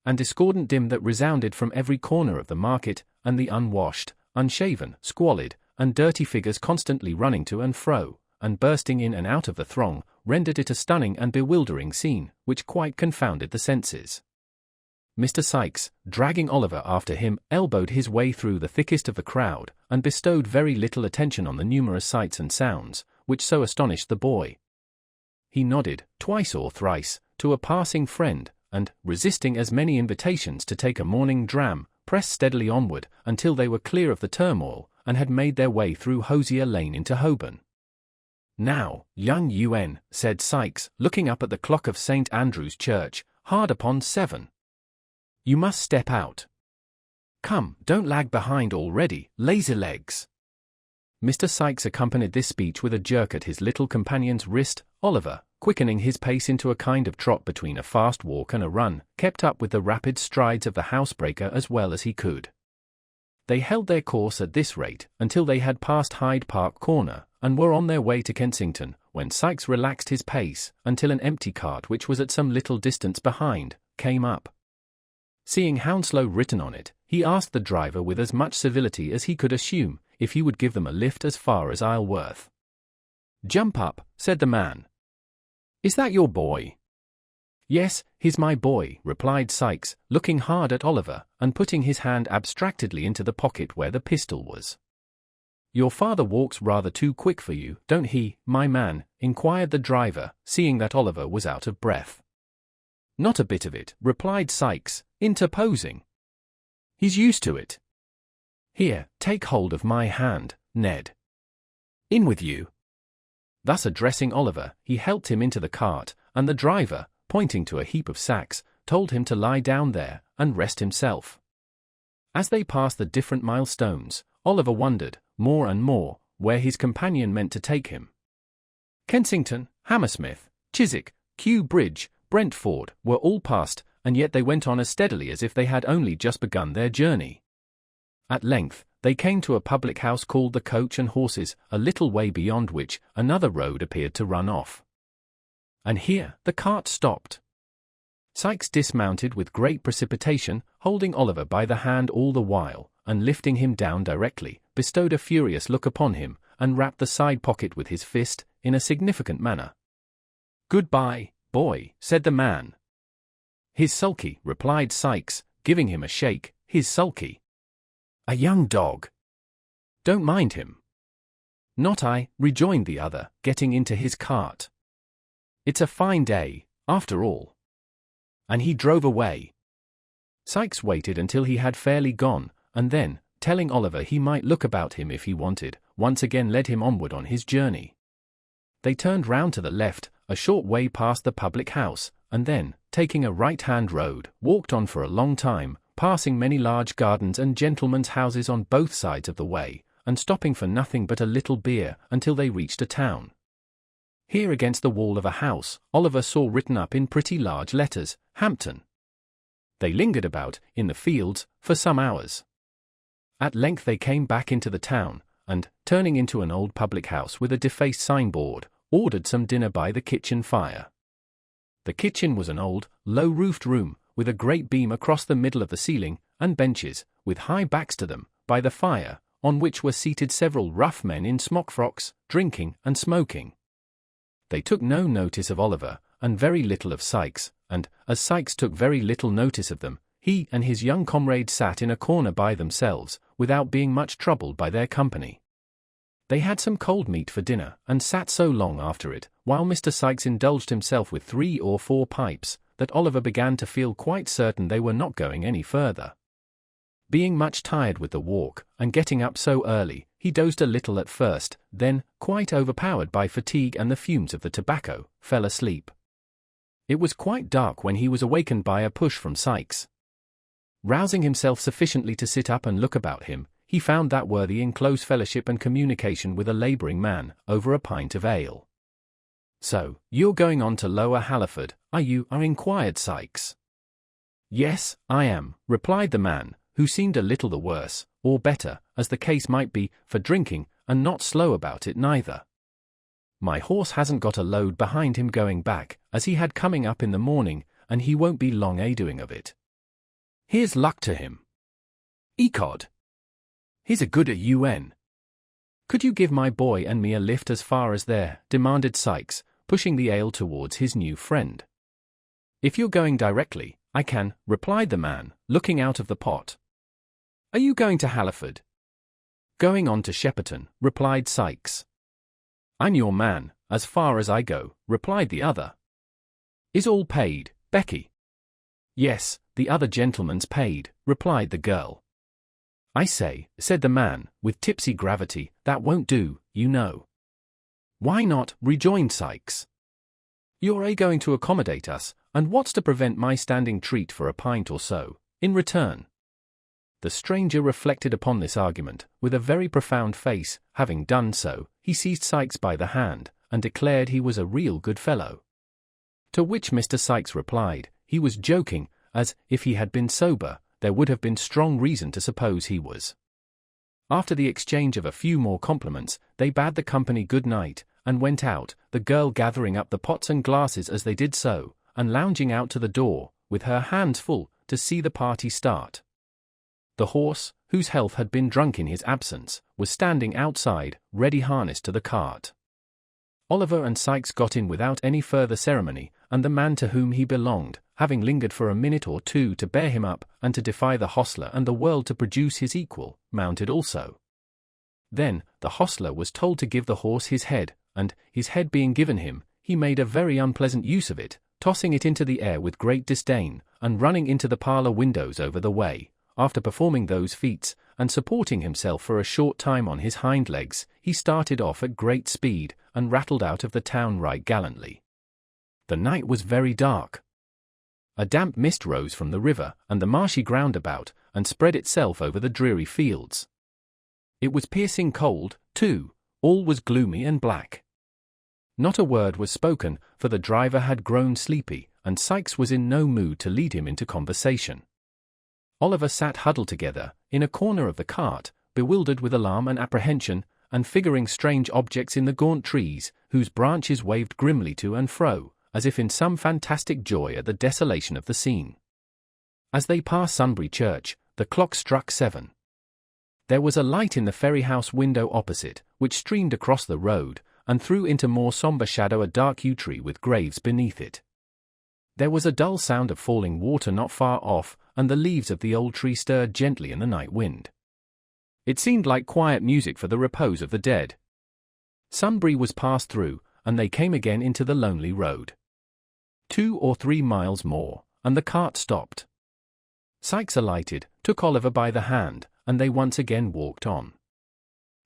and discordant din that resounded from every corner of the market, and the unwashed, unshaven, squalid, and dirty figures constantly running to and fro, and bursting in and out of the throng, rendered it a stunning and bewildering scene, which quite confounded the senses. Mr. Sikes, dragging Oliver after him, elbowed his way through the thickest of the crowd, and bestowed very little attention on the numerous sights and sounds, which so astonished the boy. He nodded, twice or thrice, to a passing friend, and, resisting as many invitations to take a morning dram, pressed steadily onward, until they were clear of the turmoil, and had made their way through Hosier Lane into Holborn. "Now, young UN," said Sikes, looking up at the clock of St. Andrew's Church, "hard upon 7. You must step out. Come, don't lag behind already, lazy legs." Mr. Sikes accompanied this speech with a jerk at his little companion's wrist. Oliver, quickening his pace into a kind of trot between a fast walk and a run, kept up with the rapid strides of the housebreaker as well as he could. They held their course at this rate until they had passed Hyde Park Corner, and were on their way to Kensington, when Sikes relaxed his pace, until an empty cart which was at some little distance behind, came up. Seeing Hounslow written on it, he asked the driver with as much civility as he could assume, if he would give them a lift as far as Isleworth. "Jump up," said the man. "Is that your boy?" "Yes, he's my boy," replied Sikes, looking hard at Oliver, and putting his hand abstractedly into the pocket where the pistol was. "Your father walks rather too quick for you, don't he, my man?" inquired the driver, seeing that Oliver was out of breath. "Not a bit of it," replied Sikes, interposing. "He's used to it. Here, take hold of my hand, Ned. In with you." Thus addressing Oliver, he helped him into the cart, and the driver, pointing to a heap of sacks, told him to lie down there and rest himself. As they passed the different milestones, Oliver wondered, more and more, where his companion meant to take him. Kensington, Hammersmith, Chiswick, Kew Bridge, Brentford were all passed, and yet they went on as steadily as if they had only just begun their journey. At length, they came to a public house called the Coach and Horses, a little way beyond which another road appeared to run off. And here the cart stopped. Sikes dismounted with great precipitation, holding Oliver by the hand all the while, and lifting him down directly, bestowed a furious look upon him, and rapped the side pocket with his fist, in a significant manner. "Good-bye, boy," said the man. "He's sulky," replied Sikes, giving him a shake. "He's sulky. A young dog. Don't mind him." "Not I," rejoined the other, getting into his cart. "It's a fine day, after all." And he drove away. Sikes waited until he had fairly gone, and then, telling Oliver he might look about him if he wanted, once again led him onward on his journey. They turned round to the left, a short way past the public house, and then, taking a right-hand road, walked on for a long time, passing many large gardens and gentlemen's houses on both sides of the way, and stopping for nothing but a little beer, until they reached a town. Here against the wall of a house, Oliver saw written up in pretty large letters, Hampton. They lingered about, in the fields, for some hours. At length they came back into the town, and, turning into an old public house with a defaced signboard, ordered some dinner by the kitchen fire. The kitchen was an old, low-roofed room, with a great beam across the middle of the ceiling, and benches, with high backs to them, by the fire, on which were seated several rough men in smock-frocks, drinking and smoking. They took no notice of Oliver, and very little of Sikes, and, as Sikes took very little notice of them, he and his young comrade sat in a corner by themselves, without being much troubled by their company. They had some cold meat for dinner, and sat so long after it, while Mr. Sikes indulged himself with 3 or 4 pipes, that Oliver began to feel quite certain they were not going any further. Being much tired with the walk, and getting up so early, he dozed a little at first, then, quite overpowered by fatigue and the fumes of the tobacco, fell asleep. It was quite dark when he was awakened by a push from Sikes. Rousing himself sufficiently to sit up and look about him, he found that worthy in close fellowship and communication with a labouring man, over a pint of ale. "So, you're going on to Lower Halliford, are you?" inquired Sikes. "Yes, I am," replied the man, who seemed a little the worse, or better, as the case might be, for drinking, and not slow about it neither. "My horse hasn't got a load behind him going back, as he had coming up in the morning, and he won't be long a-doing of it. Here's luck to him. Ecod! He's a good at UN. Could you give my boy and me a lift as far as there?" demanded Sikes, pushing the ale towards his new friend. "If you're going directly, I can," replied the man, looking out of the pot. "Are you going to Halliford?" "Going on to Shepperton," replied Sikes. "I'm your man, as far as I go," replied the other. "Is all paid, Becky?" "Yes, the other gentleman's paid," replied the girl. "I say," said the man, with tipsy gravity, "that won't do, you know." "Why not?" rejoined Sikes. "You're going to accommodate us, and what's to prevent my standing treat for a pint or so, in return?" The stranger reflected upon this argument, with a very profound face. Having done so, he seized Sikes by the hand, and declared he was a real good fellow. To which Mr. Sikes replied, he was joking, as, if he had been sober, there would have been strong reason to suppose he was. After the exchange of a few more compliments, they bade the company good night, and went out, the girl gathering up the pots and glasses as they did so, and lounging out to the door, with her hands full, to see the party start. The horse, whose health had been drunk in his absence, was standing outside, ready harnessed to the cart. Oliver and Sikes got in without any further ceremony, and the man to whom he belonged, having lingered for a minute or two to bear him up, and to defy the hostler and the world to produce his equal, mounted also. Then, the hostler was told to give the horse his head, and, his head being given him, he made a very unpleasant use of it, tossing it into the air with great disdain, and running into the parlour windows over the way. After performing those feats, and supporting himself for a short time on his hind legs, he started off at great speed, and rattled out of the town right gallantly. The night was very dark. A damp mist rose from the river, and the marshy ground about, and spread itself over the dreary fields. It was piercing cold, too, all was gloomy and black. Not a word was spoken, for the driver had grown sleepy, and Sikes was in no mood to lead him into conversation. Oliver sat huddled together, in a corner of the cart, bewildered with alarm and apprehension, and figuring strange objects in the gaunt trees, whose branches waved grimly to and fro, as if in some fantastic joy at the desolation of the scene. As they passed Sunbury Church, the clock struck 7. There was a light in the ferry-house window opposite, which streamed across the road, and threw into more sombre shadow a dark yew tree with graves beneath it. There was a dull sound of falling water not far off, and the leaves of the old tree stirred gently in the night wind. It seemed like quiet music for the repose of the dead. Sunbury was passed through, and they came again into the lonely road. 2 or 3 miles more, and the cart stopped. Sikes alighted, took Oliver by the hand, and they once again walked on.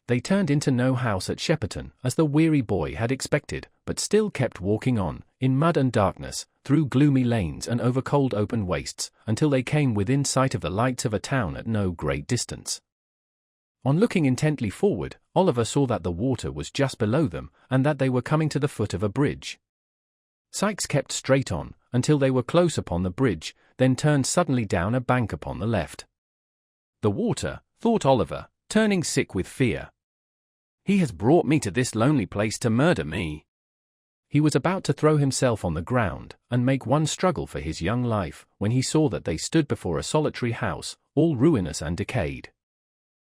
They turned into no house at Shepperton, as the weary boy had expected, but still kept walking on, in mud and darkness, through gloomy lanes and over cold open wastes, until they came within sight of the lights of a town at no great distance. On looking intently forward, Oliver saw that the water was just below them, and that they were coming to the foot of a bridge. Sikes kept straight on, until they were close upon the bridge, then turned suddenly down a bank upon the left. The water, thought Oliver, turning sick with fear. He has brought me to this lonely place to murder me. He was about to throw himself on the ground, and make one struggle for his young life, when he saw that they stood before a solitary house, all ruinous and decayed.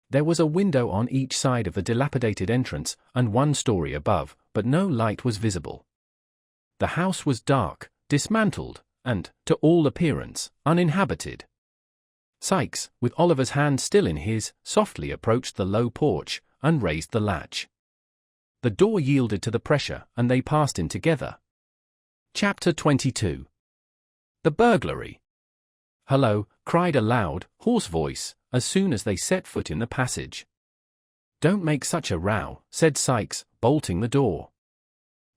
There was a window on each side of the dilapidated entrance, and 1 story above, but no light was visible. The house was dark, dismantled, and, to all appearance, uninhabited. Sikes, with Oliver's hand still in his, softly approached the low porch, and raised the latch. The door yielded to the pressure, and they passed in together. Chapter 22. The burglary. Hello, cried a loud, hoarse voice, as soon as they set foot in the passage. Don't make such a row, said Sikes, bolting the door.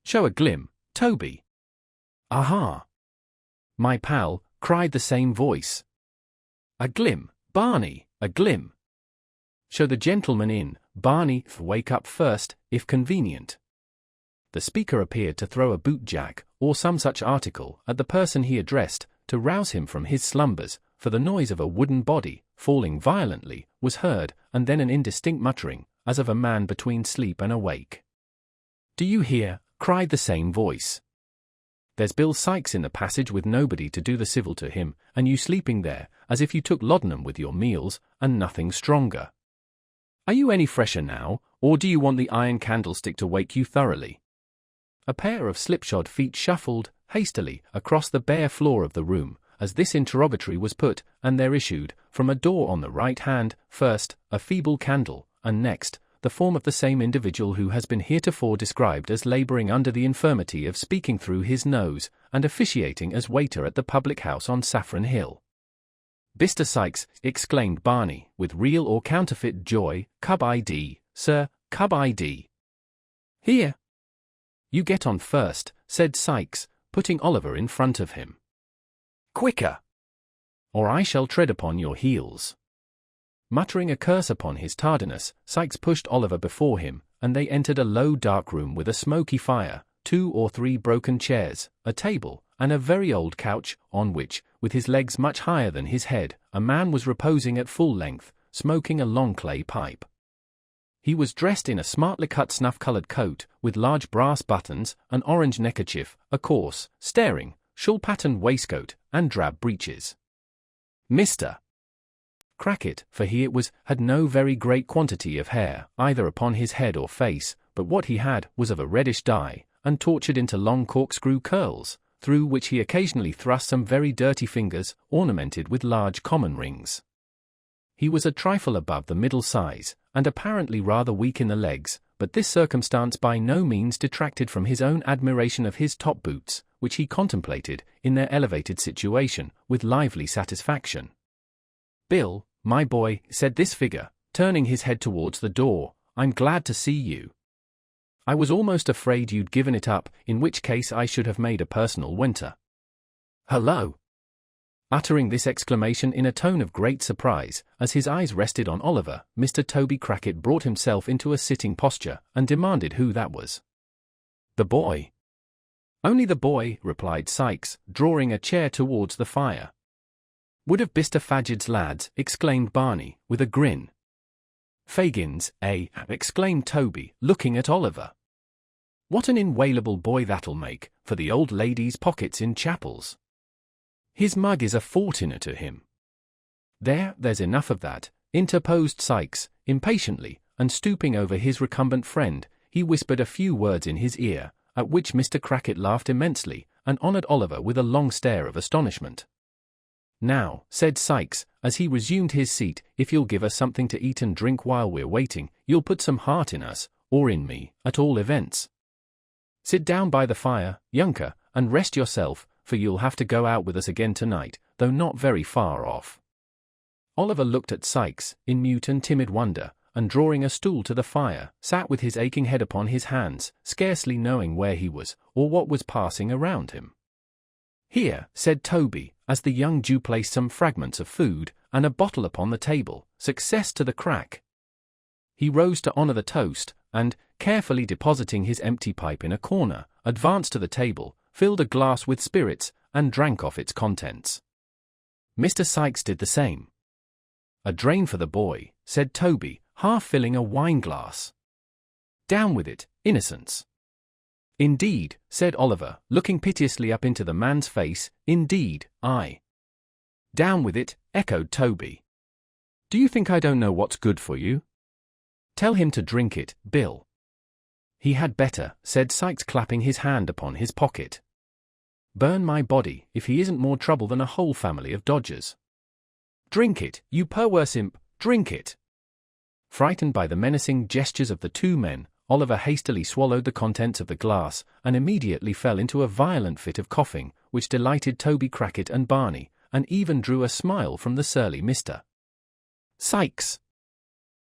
Show a glim, Toby. Aha! My pal, cried the same voice. A glim, Barney, a glim. Show the gentleman in, Barney, wake up first, if convenient. The speaker appeared to throw a bootjack, or some such article, at the person he addressed, to rouse him from his slumbers, for the noise of a wooden body, falling violently, was heard, and then an indistinct muttering, as of a man between sleep and awake. Do you hear? Cried the same voice. There's Bill Sikes in the passage with nobody to do the civil to him, and you sleeping there, as if you took laudanum with your meals, and nothing stronger. Are you any fresher now, or do you want the iron candlestick to wake you thoroughly? A pair of slipshod feet shuffled, hastily, across the bare floor of the room, as this interrogatory was put, and there issued, from a door on the right hand, first, a feeble candle, and next, the form of the same individual who has been heretofore described as labouring under the infirmity of speaking through his nose, and officiating as waiter at the public house on Saffron Hill. Mr. Sikes, exclaimed Barney, with real or counterfeit joy, Cub ID, sir, Cub ID. Here. You get on first, said Sikes, putting Oliver in front of him. Quicker! Or I shall tread upon your heels. Muttering a curse upon his tardiness, Sikes pushed Oliver before him, and they entered a low dark room with a smoky fire, 2 or 3 broken chairs, a table, and a very old couch, on which, with his legs much higher than his head, a man was reposing at full length, smoking a long clay pipe. He was dressed in a smartly cut snuff-coloured coat, with large brass buttons, an orange neckerchief, a coarse, staring, shawl-patterned waistcoat, and drab breeches. Mr. Crackit, for he it was, had no very great quantity of hair, either upon his head or face, but what he had was of a reddish dye, and tortured into long corkscrew curls, through which he occasionally thrust some very dirty fingers, ornamented with large common rings. He was a trifle above the middle size, and apparently rather weak in the legs, but this circumstance by no means detracted from his own admiration of his top boots, which he contemplated, in their elevated situation, with lively satisfaction. Bill, my boy, said this figure, turning his head towards the door, I'm glad to see you. I was almost afraid you'd given it up, in which case I should have made a personal winter. Hello! Uttering this exclamation in a tone of great surprise, as his eyes rested on Oliver, Mr. Toby Crackit brought himself into a sitting posture, and demanded who that was. The boy. Only the boy, replied Sikes, drawing a chair towards the fire. Would have Mr. Fagid's lads, exclaimed Barney, with a grin. Fagin's, eh? Exclaimed Toby, looking at Oliver. What an inwailable boy that'll make, for the old lady's pockets in chapels. His mug is a fortuna to him. There's enough of that, interposed Sikes, impatiently, and stooping over his recumbent friend, he whispered a few words in his ear, at which Mr. Crackit laughed immensely, and honoured Oliver with a long stare of astonishment. Now, said Sikes, as he resumed his seat, if you'll give us something to eat and drink while we're waiting, you'll put some heart in us, or in me, at all events. Sit down by the fire, younker, and rest yourself, for you'll have to go out with us again tonight, though not very far off. Oliver looked at Sikes, in mute and timid wonder, and drawing a stool to the fire, sat with his aching head upon his hands, scarcely knowing where he was, or what was passing around him. Here, said Toby, as the young Jew placed some fragments of food, and a bottle upon the table, success to the crack. He rose to honour the toast, and, carefully depositing his empty pipe in a corner, advanced to the table, filled a glass with spirits, and drank off its contents. Mr. Sikes did the same. A drain for the boy, said Toby, half filling a wine-glass. Down with it, innocence. Indeed, said Oliver, looking piteously up into the man's face, indeed, I. Down with it, echoed Toby. Do you think I don't know what's good for you? Tell him to drink it, Bill. He had better, said Sikes, clapping his hand upon his pocket. Burn my body, if he isn't more trouble than a whole family of dodgers. Drink it, you perverse imp, drink it. Frightened by the menacing gestures of the two men, Oliver hastily swallowed the contents of the glass, and immediately fell into a violent fit of coughing, which delighted Toby Crackit and Barney, and even drew a smile from the surly Mr. Sikes.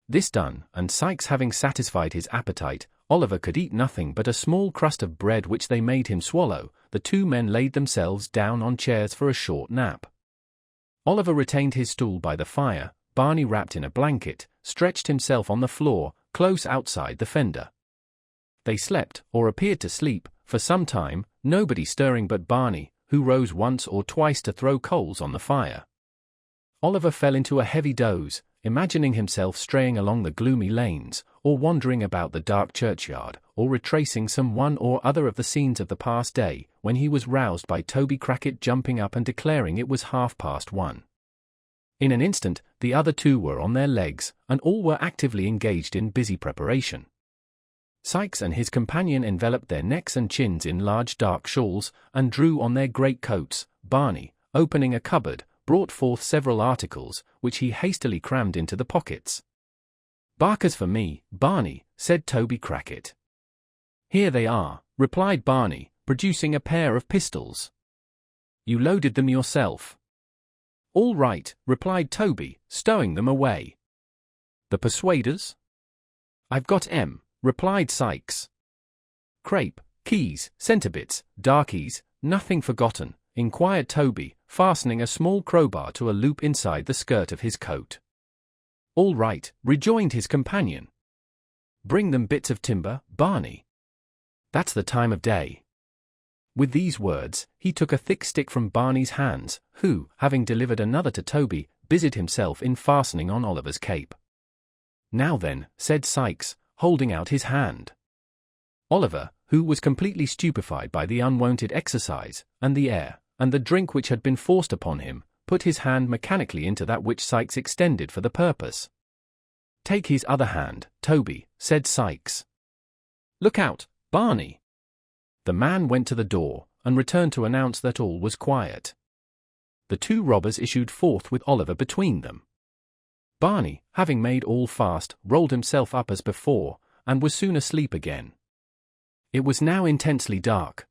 This done, and Sikes having satisfied his appetite, Oliver could eat nothing but a small crust of bread which they made him swallow. The two men laid themselves down on chairs for a short nap. Oliver retained his stool by the fire. Barney, wrapped in a blanket, stretched himself on the floor, close outside the fender. They slept, or appeared to sleep, for some time, nobody stirring but Barney, who rose once or twice to throw coals on the fire. Oliver fell into a heavy doze, imagining himself straying along the gloomy lanes, or wandering about the dark churchyard, or retracing some one or other of the scenes of the past day, when he was roused by Toby Crackit jumping up and declaring it was 1:30. In an instant, the other two were on their legs, and all were actively engaged in busy preparation. Sikes and his companion enveloped their necks and chins in large dark shawls, and drew on their great coats. Barney, opening a cupboard, brought forth several articles, which he hastily crammed into the pockets. "Barkers for me, Barney," said Toby Crackit. "Here they are," replied Barney, producing a pair of pistols. "You loaded them yourself?" "All right," replied Toby, stowing them away. "The persuaders?" "I've got 'em," replied Sikes. "Crape, keys, centrebits, darkies, nothing forgotten?" inquired Toby, fastening a small crowbar to a loop inside the skirt of his coat. "All right," rejoined his companion. "Bring them bits of timber, Barney. That's the time of day." With these words, he took a thick stick from Barney's hands, who, having delivered another to Toby, busied himself in fastening on Oliver's cape. "Now then," said Sikes, holding out his hand. Oliver, who was completely stupefied by the unwonted exercise, and the air, and the drink which had been forced upon him, put his hand mechanically into that which Sikes extended for the purpose. "Take his other hand, Toby," said Sikes. "Look out, Barney." The man went to the door, and returned to announce that all was quiet. The two robbers issued forth with Oliver between them. Barney, having made all fast, rolled himself up as before, and was soon asleep again. It was now intensely dark.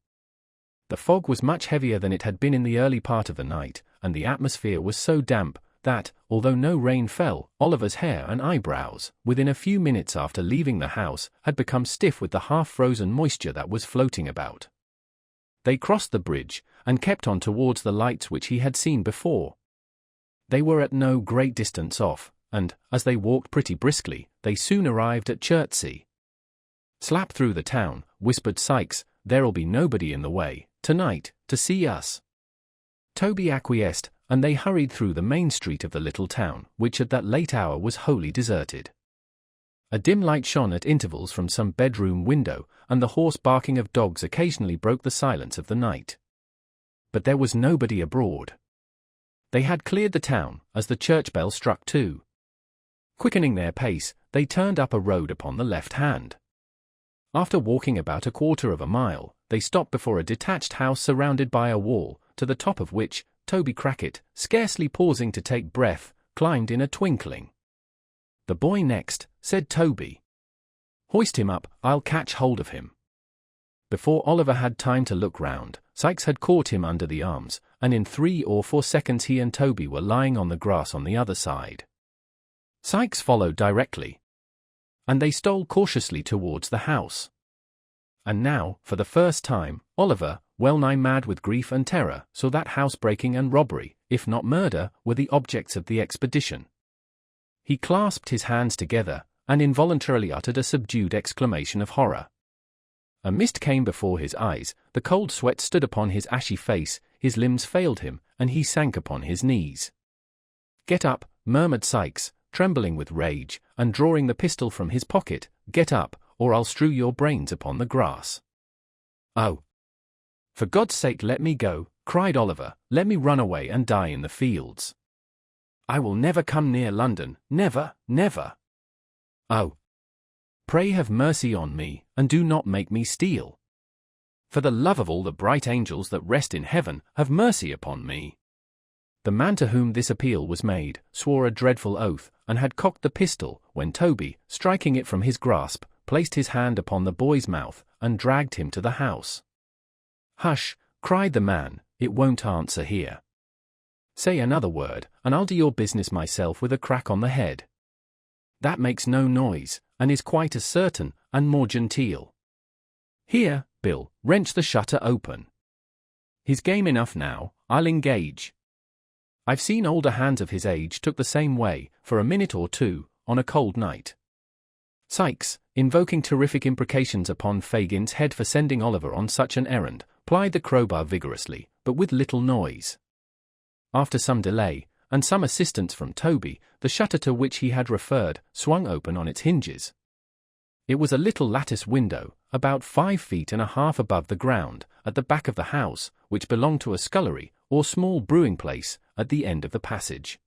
The fog was much heavier than it had been in the early part of the night, and the atmosphere was so damp that, although no rain fell, Oliver's hair and eyebrows, within a few minutes after leaving the house, had become stiff with the half-frozen moisture that was floating about. They crossed the bridge, and kept on towards the lights which he had seen before. They were at no great distance off, and, as they walked pretty briskly, they soon arrived at Chertsey. "Slap through the town," whispered Sikes, "there'll be nobody in the way, tonight, to see us." Toby acquiesced, and they hurried through the main street of the little town, which at that late hour was wholly deserted. A dim light shone at intervals from some bedroom window, and the hoarse barking of dogs occasionally broke the silence of the night. But there was nobody abroad. They had cleared the town, as the church bell struck 2. Quickening their pace, they turned up a road upon the left hand. After walking about a quarter of a mile, they stopped before a detached house surrounded by a wall, to the top of which Toby Crackit, scarcely pausing to take breath, climbed in a twinkling. "The boy next," said Toby. "Hoist him up, I'll catch hold of him." Before Oliver had time to look round, Sikes had caught him under the arms, and in 3 or 4 seconds he and Toby were lying on the grass on the other side. Sikes followed directly, and they stole cautiously towards the house. And now, for the first time, Oliver, well-nigh mad with grief and terror, saw that housebreaking and robbery, if not murder, were the objects of the expedition. He clasped his hands together, and involuntarily uttered a subdued exclamation of horror. A mist came before his eyes, the cold sweat stood upon his ashy face, his limbs failed him, and he sank upon his knees. "Get up," murmured Sikes, trembling with rage, and drawing the pistol from his pocket. "Get up, or I'll strew your brains upon the grass." "Oh! For God's sake let me go," cried Oliver, "let me run away and die in the fields. I will never come near London, never, never. Oh! Pray have mercy on me, and do not make me steal. For the love of all the bright angels that rest in heaven, have mercy upon me." The man to whom this appeal was made, swore a dreadful oath, and had cocked the pistol, when Toby, striking it from his grasp, placed his hand upon the boy's mouth, and dragged him to the house. "Hush!" cried the man, it won't answer here. Say another word, and I'll do your business myself with a crack on the head. That makes no noise, and is quite as certain, and more genteel. Here, Bill, wrench the shutter open. He's game enough now, I'll engage. I've seen older hands of his age took the same way, for a minute or two, on a cold night. Sikes, invoking terrific imprecations upon Fagin's head for sending Oliver on such an errand, plied the crowbar vigorously, but with little noise. After some delay, and some assistance from Toby, the shutter to which he had referred swung open on its hinges. It was a little lattice window, about 5 feet and a half above the ground, at the back of the house, which belonged to a scullery, or small brewing place, at the end of the passage.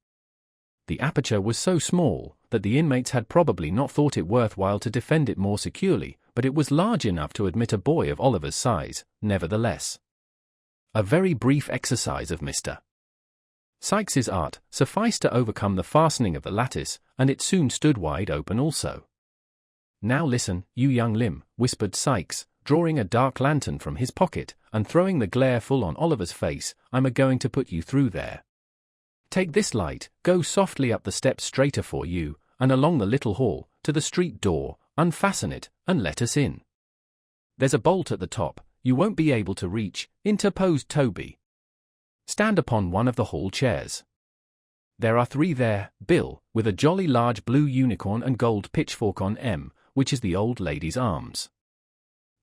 The aperture was so small that the inmates had probably not thought it worth while to defend it more securely, but it was large enough to admit a boy of Oliver's size, nevertheless. A very brief exercise of Mr. Sikes's art sufficed to overcome the fastening of the lattice, and it soon stood wide open also. Now listen, you young limb, whispered Sikes, drawing a dark lantern from his pocket, and throwing the glare full on Oliver's face. I'm a-going to put you through there. Take this light, go softly up the steps straighter for you, and along the little hall, to the street door, unfasten it, and let us in. There's a bolt at the top, you won't be able to reach, interposed Toby. Stand upon one of the hall chairs. There are 3 there, Bill, with a jolly large blue unicorn and gold pitchfork on M, which is the old lady's arms.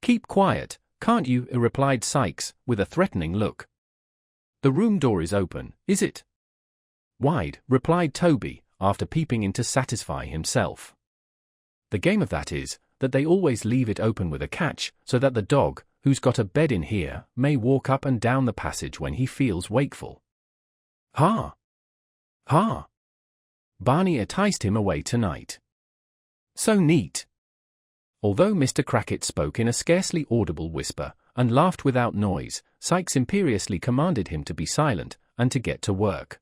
Keep quiet, can't you? Replied Sikes, with a threatening look. The room door is open, is it? Wide, replied Toby, after peeping in to satisfy himself. The game of that is, that they always leave it open with a catch, so that the dog, who's got a bed in here, may walk up and down the passage when he feels wakeful. Ha! Ha! Barney enticed him away tonight. So neat. Although Mr. Crackit spoke in a scarcely audible whisper, and laughed without noise, Sikes imperiously commanded him to be silent, and to get to work.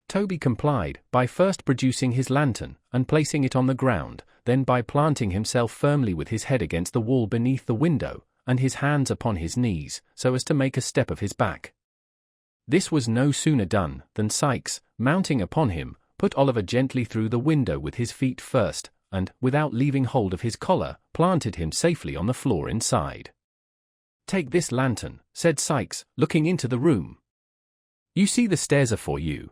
Toby complied, by first producing his lantern, and placing it on the ground, then by planting himself firmly with his head against the wall beneath the window, and his hands upon his knees, so as to make a step of his back. This was no sooner done, than Sikes, mounting upon him, put Oliver gently through the window with his feet first, and, without leaving hold of his collar, planted him safely on the floor inside. Take this lantern, said Sikes, looking into the room. You see the stairs are for you.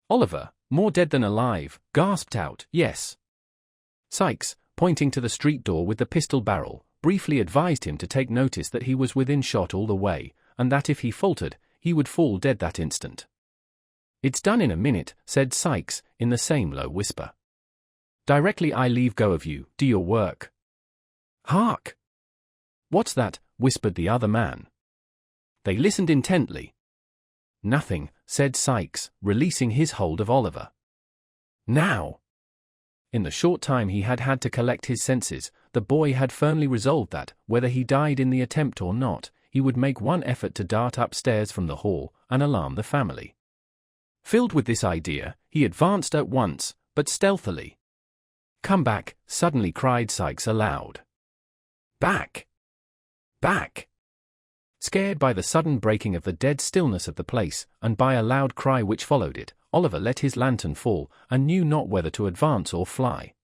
Oliver, more dead than alive, gasped out, yes. Sikes, pointing to the street door with the pistol barrel, briefly advised him to take notice that he was within shot all the way, and that if he faltered, he would fall dead that instant. It's done in a minute, said Sikes, in the same low whisper. Directly I leave go of you, do your work. Hark! What's that? Whispered the other man. They listened intently. Nothing, said Sikes, releasing his hold of Oliver. Now! In the short time he had had to collect his senses, the boy had firmly resolved that, whether he died in the attempt or not, he would make one effort to dart upstairs from the hall, and alarm the family. Filled with this idea, he advanced at once, but stealthily. Come back, suddenly cried Sikes aloud. Back! Back! Scared by the sudden breaking of the dead stillness of the place, and by a loud cry which followed it, Oliver let his lantern fall, and knew not whether to advance or fly.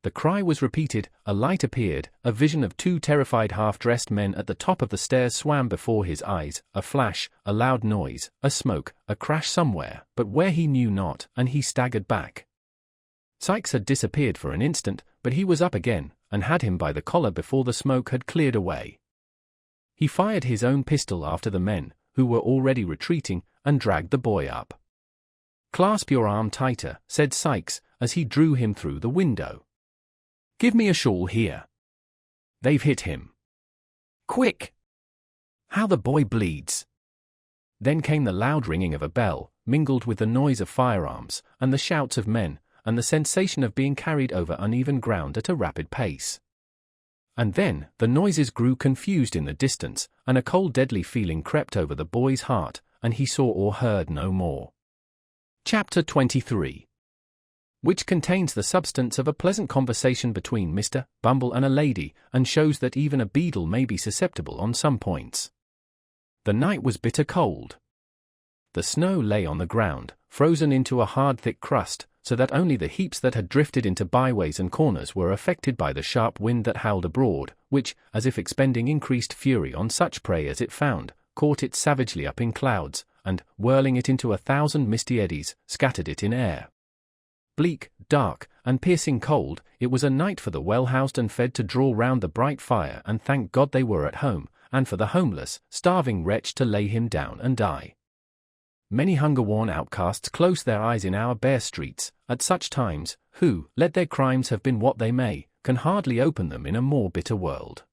The cry was repeated, a light appeared, a vision of 2 terrified half-dressed men at the top of the stairs swam before his eyes, a flash, a loud noise, a smoke, a crash somewhere, but where he knew not, and he staggered back. Sikes had disappeared for an instant, but he was up again, and had him by the collar before the smoke had cleared away. He fired his own pistol after the men, who were already retreating, and dragged the boy up. Clasp your arm tighter, said Sikes, as he drew him through the window. Give me a shawl here. They've hit him. Quick! How the boy bleeds! Then came the loud ringing of a bell, mingled with the noise of firearms, and the shouts of men, and the sensation of being carried over uneven ground at a rapid pace. And then, the noises grew confused in the distance, and a cold deadly feeling crept over the boy's heart, and he saw or heard no more. Chapter 23. Which contains the substance of a pleasant conversation between Mr. Bumble and a lady, and shows that even a beadle may be susceptible on some points. The night was bitter cold. The snow lay on the ground, frozen into a hard thick crust, so that only the heaps that had drifted into byways and corners were affected by the sharp wind that howled abroad, which, as if expending increased fury on such prey as it found, caught it savagely up in clouds, and, whirling it into 1,000 misty eddies, scattered it in air. Bleak, dark, and piercing cold, it was a night for the well-housed and fed to draw round the bright fire and thank God they were at home, and for the homeless, starving wretch to lay him down and die. Many hunger-worn outcasts close their eyes in our bare streets, at such times, who, let their crimes have been what they may, can hardly open them in a more bitter world.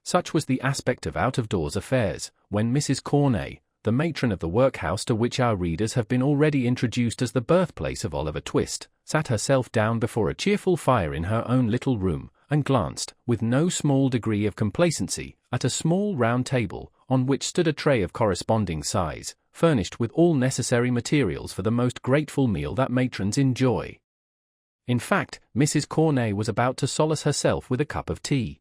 Such was the aspect of out-of-doors affairs, when Mrs. Corney, the matron of the workhouse to which our readers have been already introduced as the birthplace of Oliver Twist, sat herself down before a cheerful fire in her own little room, and glanced, with no small degree of complacency, at a small round table, on which stood a tray of corresponding size, furnished with all necessary materials for the most grateful meal that matrons enjoy. In fact, Mrs. Corney was about to solace herself with a cup of tea.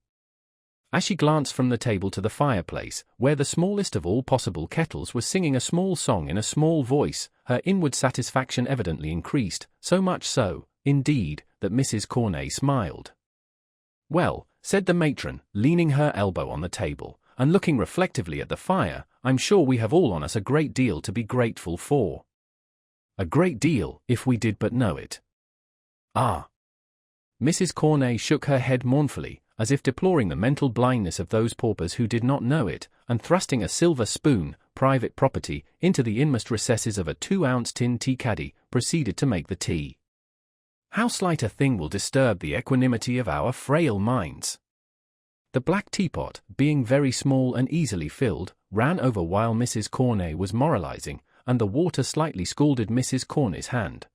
As she glanced from the table to the fireplace, where the smallest of all possible kettles was singing a small song in a small voice, her inward satisfaction evidently increased, so much so, indeed, that Mrs. Corney smiled. "Well," said the matron, leaning her elbow on the table, and looking reflectively at the fire, "I'm sure we have all on us a great deal to be grateful for. A great deal, if we did but know it." "Ah." Mrs. Corney shook her head mournfully, as if deploring the mental blindness of those paupers who did not know it, and thrusting a silver spoon, private property, into the inmost recesses of a 2-ounce tin tea-caddy, proceeded to make the tea. "How slight a thing will disturb the equanimity of our frail minds." The black teapot, being very small and easily filled, ran over while Mrs. Corney was moralizing, and the water slightly scalded Mrs. Corney's hand.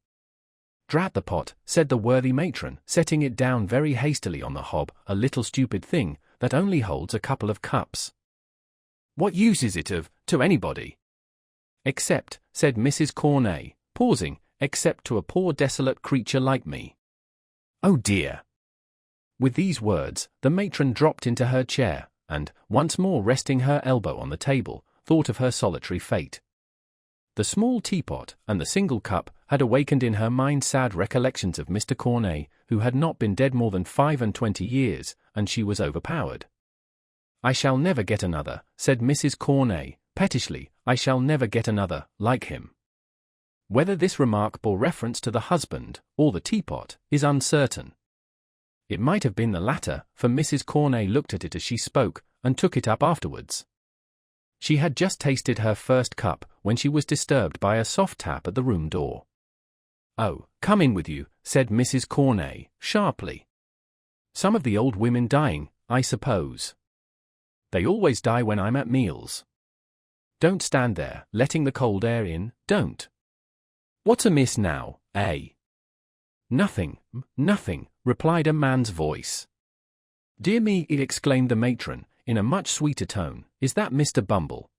"Drat the pot," said the worthy matron, setting it down very hastily on the hob, "a little stupid thing, that only holds a couple of cups. What use is it to anybody?" "Except," said Mrs. Corney, pausing, "except to a poor desolate creature like me." "Oh dear!" With these words, the matron dropped into her chair, and, once more resting her elbow on the table, thought of her solitary fate. The small teapot, and the single cup, had awakened in her mind sad recollections of Mr. Corney, who had not been dead more than 25 years, and she was overpowered. "I shall never get another," said Mrs. Corney, pettishly, "I shall never get another, like him." Whether this remark bore reference to the husband, or the teapot, is uncertain. It might have been the latter, for Mrs. Corney looked at it as she spoke, and took it up afterwards. She had just tasted her first cup, when she was disturbed by a soft tap at the room door. "Oh, come in with you," said Mrs. Corney, sharply. "Some of the old women dying, I suppose." "They always die when I'm at meals." "Don't stand there, letting the cold air in, don't." "What's amiss now, eh?" "Nothing, nothing," replied a man's voice. "Dear me," exclaimed the matron, in a much sweeter tone, "is that Mr. Bumble?"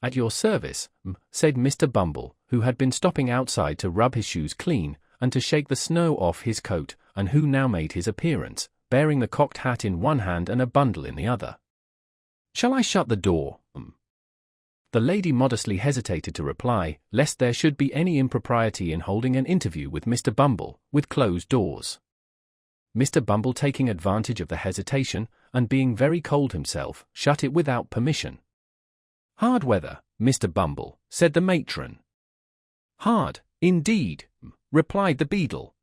"At your service," said Mr. Bumble, who had been stopping outside to rub his shoes clean, and to shake the snow off his coat, and who now made his appearance, bearing the cocked hat in one hand and a bundle in the other. "Shall I shut the door?" The lady modestly hesitated to reply, lest there should be any impropriety in holding an interview with Mr. Bumble, with closed doors. Mr. Bumble, taking advantage of the hesitation, and being very cold himself, shut it without permission. "Hard weather, Mr. Bumble," said the matron. "Hard, indeed," replied the beadle.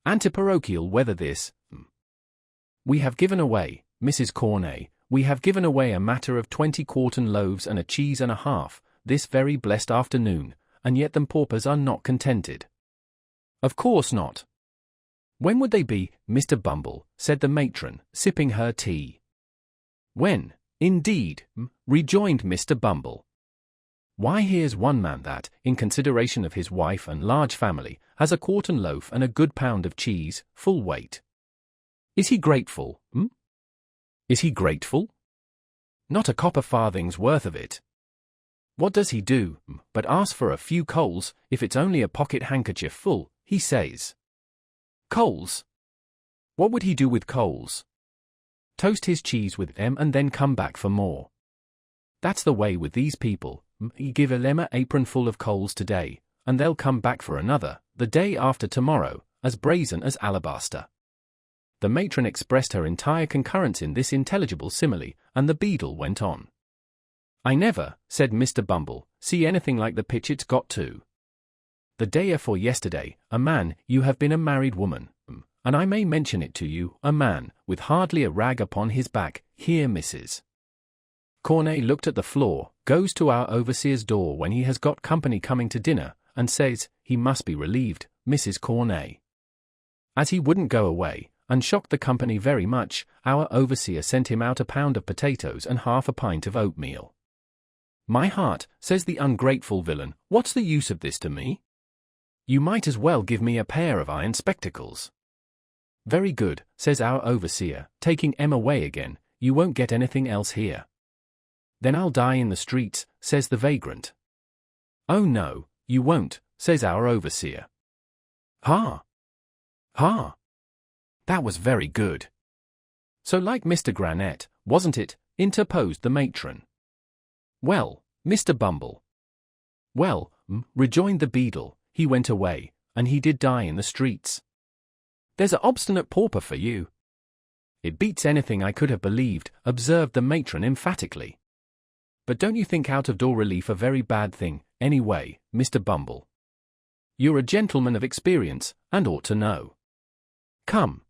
"Antiparochial weather this. We have given away, Mrs. Corney, we have given away a matter of 20 quartern loaves and a cheese and a half, this very blessed afternoon, and yet them paupers are not contented." "Of course not." "When would they be, Mr. Bumble?" said the matron, sipping her tea. "When, indeed?" rejoined Mr. Bumble. "Why, here's one man that, in consideration of his wife and large family, has a quartern loaf and a good pound of cheese, full weight. Is he grateful, Is he grateful? Not a copper farthing's worth of it. What does he do, but ask for a few coals, if it's only a pocket handkerchief full, he says. Coals? What would he do with coals? Toast his cheese with them and then come back for more. That's the way with these people. You give them an apron full of coals today, and they'll come back for another, the day after tomorrow, as brazen as alabaster. The matron expressed her entire concurrence in this intelligible simile, and the beadle went on. I never, said Mr. Bumble, see anything like the pitch it's got to. The day afore yesterday, a man, you have been a married woman, and I may mention it to you, a man, with hardly a rag upon his back, here Mrs. Corney looked at the floor, goes to our overseer's door when he has got company coming to dinner, and says, he must be relieved, Mrs. Corney. As he wouldn't go away, and shocked the company very much, our overseer sent him out a pound of potatoes and half a pint of oatmeal. My heart, says the ungrateful villain, what's the use of this to me? You might as well give me a pair of iron spectacles. Very good, says our overseer, taking Em away again, you won't get anything else here. Then I'll die in the streets, says the vagrant. Oh no, you won't, says our overseer. Ha! Ha! That was very good. So like Mr. Granette, wasn't it? Interposed the matron. Well, Mr. Bumble. Well, rejoined the beadle, he went away, and he did die in the streets. There's a obstinate pauper for you. It beats anything I could have believed, observed the matron emphatically. But don't you think out-of-door relief a very bad thing, anyway, Mr. Bumble? You're a gentleman of experience, and ought to know. Come.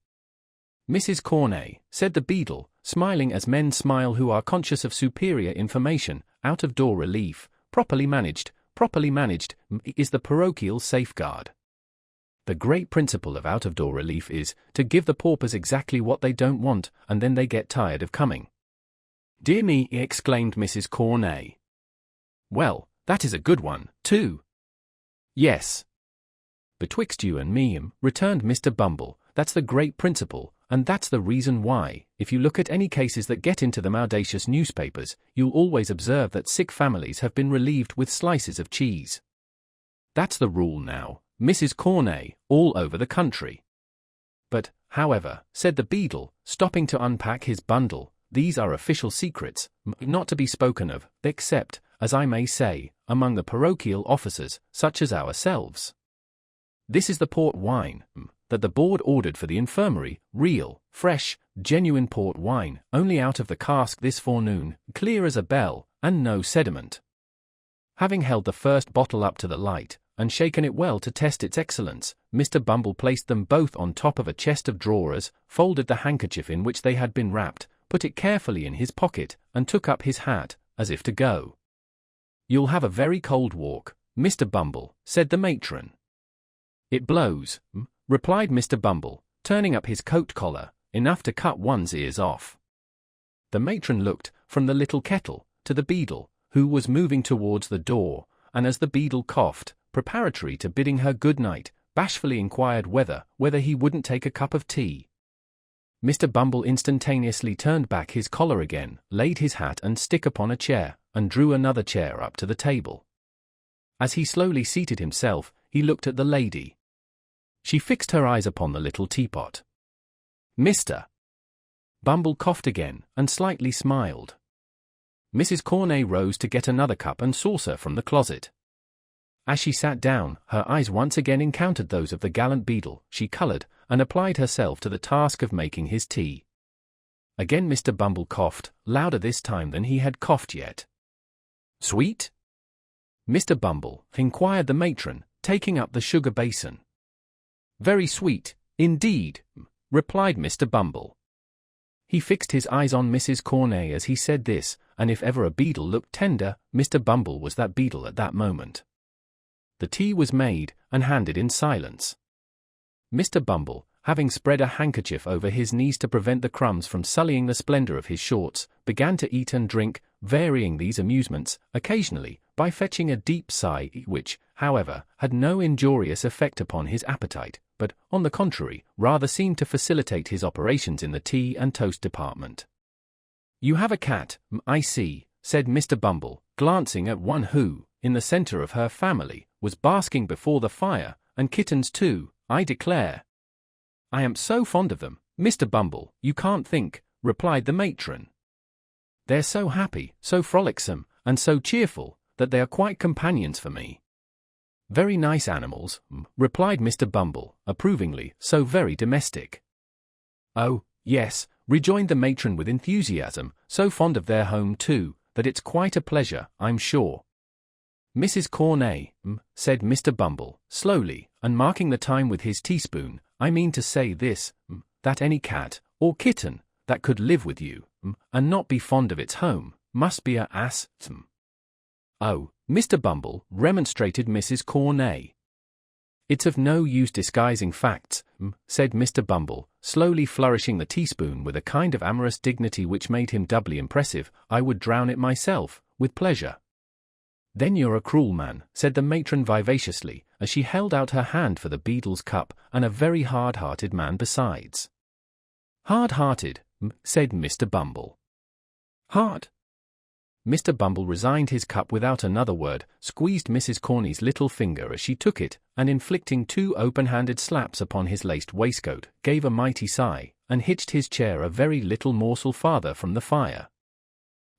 Mrs. Corney, said the beadle, smiling as men smile who are conscious of superior information, out-of-door relief, properly managed, is the parochial safeguard. The great principle of out-of-door relief is, to give the paupers exactly what they don't want, and then they get tired of coming. Dear me, exclaimed Mrs. Corney. Well, that is a good one, too. Yes. Betwixt you and me, returned Mr. Bumble, that's the great principle, and that's the reason why, if you look at any cases that get into them audacious newspapers, you'll always observe that sick families have been relieved with slices of cheese. That's the rule now, Mrs. Corney, all over the country. But, however, said the beadle, stopping to unpack his bundle, these are official secrets, not to be spoken of, except, as I may say, among the parochial officers, such as ourselves. This is the port wine, that the board ordered for the infirmary, real, fresh, genuine port wine, only out of the cask this forenoon, clear as a bell, and no sediment. Having held the first bottle up to the light, and shaken it well to test its excellence, Mr. Bumble placed them both on top of a chest of drawers, folded the handkerchief in which they had been wrapped, put it carefully in his pocket, and took up his hat, as if to go. You'll have a very cold walk, Mr. Bumble, said the matron. It blows, replied Mr. Bumble, turning up his coat collar, enough to cut one's ears off. The matron looked, from the little kettle, to the beadle, who was moving towards the door, and as the beadle coughed, preparatory to bidding her good night, bashfully inquired whether he wouldn't take a cup of tea. Mr. Bumble instantaneously turned back his collar again, laid his hat and stick upon a chair, and drew another chair up to the table. As he slowly seated himself, he looked at the lady. She fixed her eyes upon the little teapot. Mr. Bumble coughed again, and slightly smiled. Mrs. Corney rose to get another cup and saucer from the closet. As she sat down, her eyes once again encountered those of the gallant beadle. She coloured, and applied herself to the task of making his tea. Again Mr. Bumble coughed, louder this time than he had coughed yet. Sweet? Mr. Bumble, inquired the matron, taking up the sugar basin. Very sweet, indeed, replied Mr. Bumble. He fixed his eyes on Mrs. Corney as he said this, and if ever a beadle looked tender, Mr. Bumble was that beadle at that moment. The tea was made, and handed in silence. Mr. Bumble, having spread a handkerchief over his knees to prevent the crumbs from sullying the splendor of his shorts, began to eat and drink, varying these amusements, occasionally, by fetching a deep sigh which, however, had no injurious effect upon his appetite, but, on the contrary, rather seemed to facilitate his operations in the tea and toast department. You have a cat, I see, said Mr. Bumble, glancing at one who, in the centre of her family, was basking before the fire, and kittens too, I declare. I am so fond of them, Mr. Bumble, you can't think, replied the matron. They're so happy, so frolicsome, and so cheerful, that they are quite companions for me." "Very nice animals," replied Mr. Bumble, approvingly, "so very domestic." "Oh, yes," rejoined the matron with enthusiasm, "so fond of their home too, that it's quite a pleasure, I'm sure." "Mrs. Corney," said Mr. Bumble, slowly, and marking the time with his teaspoon, "I mean to say this, that any cat, or kitten, that could live with you, and not be fond of its home, must be a ass." "Oh, Mr. Bumble," remonstrated Mrs. Corney. "It's of no use disguising facts," said Mr. Bumble, slowly flourishing the teaspoon with a kind of amorous dignity which made him doubly impressive. "I would drown it myself, with pleasure." "Then you're a cruel man," said the matron vivaciously, as she held out her hand for the beadle's cup, "and a very hard-hearted man besides." "Hard-hearted," said Mr. Bumble. "Hard?" Mr. Bumble resigned his cup without another word, squeezed Mrs. Corney's little finger as she took it, and inflicting 2 open-handed slaps upon his laced waistcoat, gave a mighty sigh, and hitched his chair a very little morsel farther from the fire.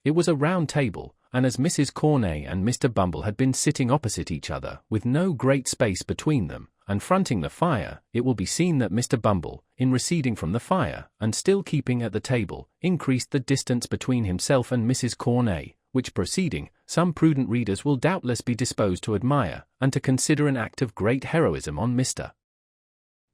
It was a round table, and as Mrs. Corney and Mr. Bumble had been sitting opposite each other, with no great space between them, and fronting the fire, it will be seen that Mr. Bumble, in receding from the fire, and still keeping at the table, increased the distance between himself and Mrs. Corney, which proceeding, some prudent readers will doubtless be disposed to admire, and to consider an act of great heroism on Mr.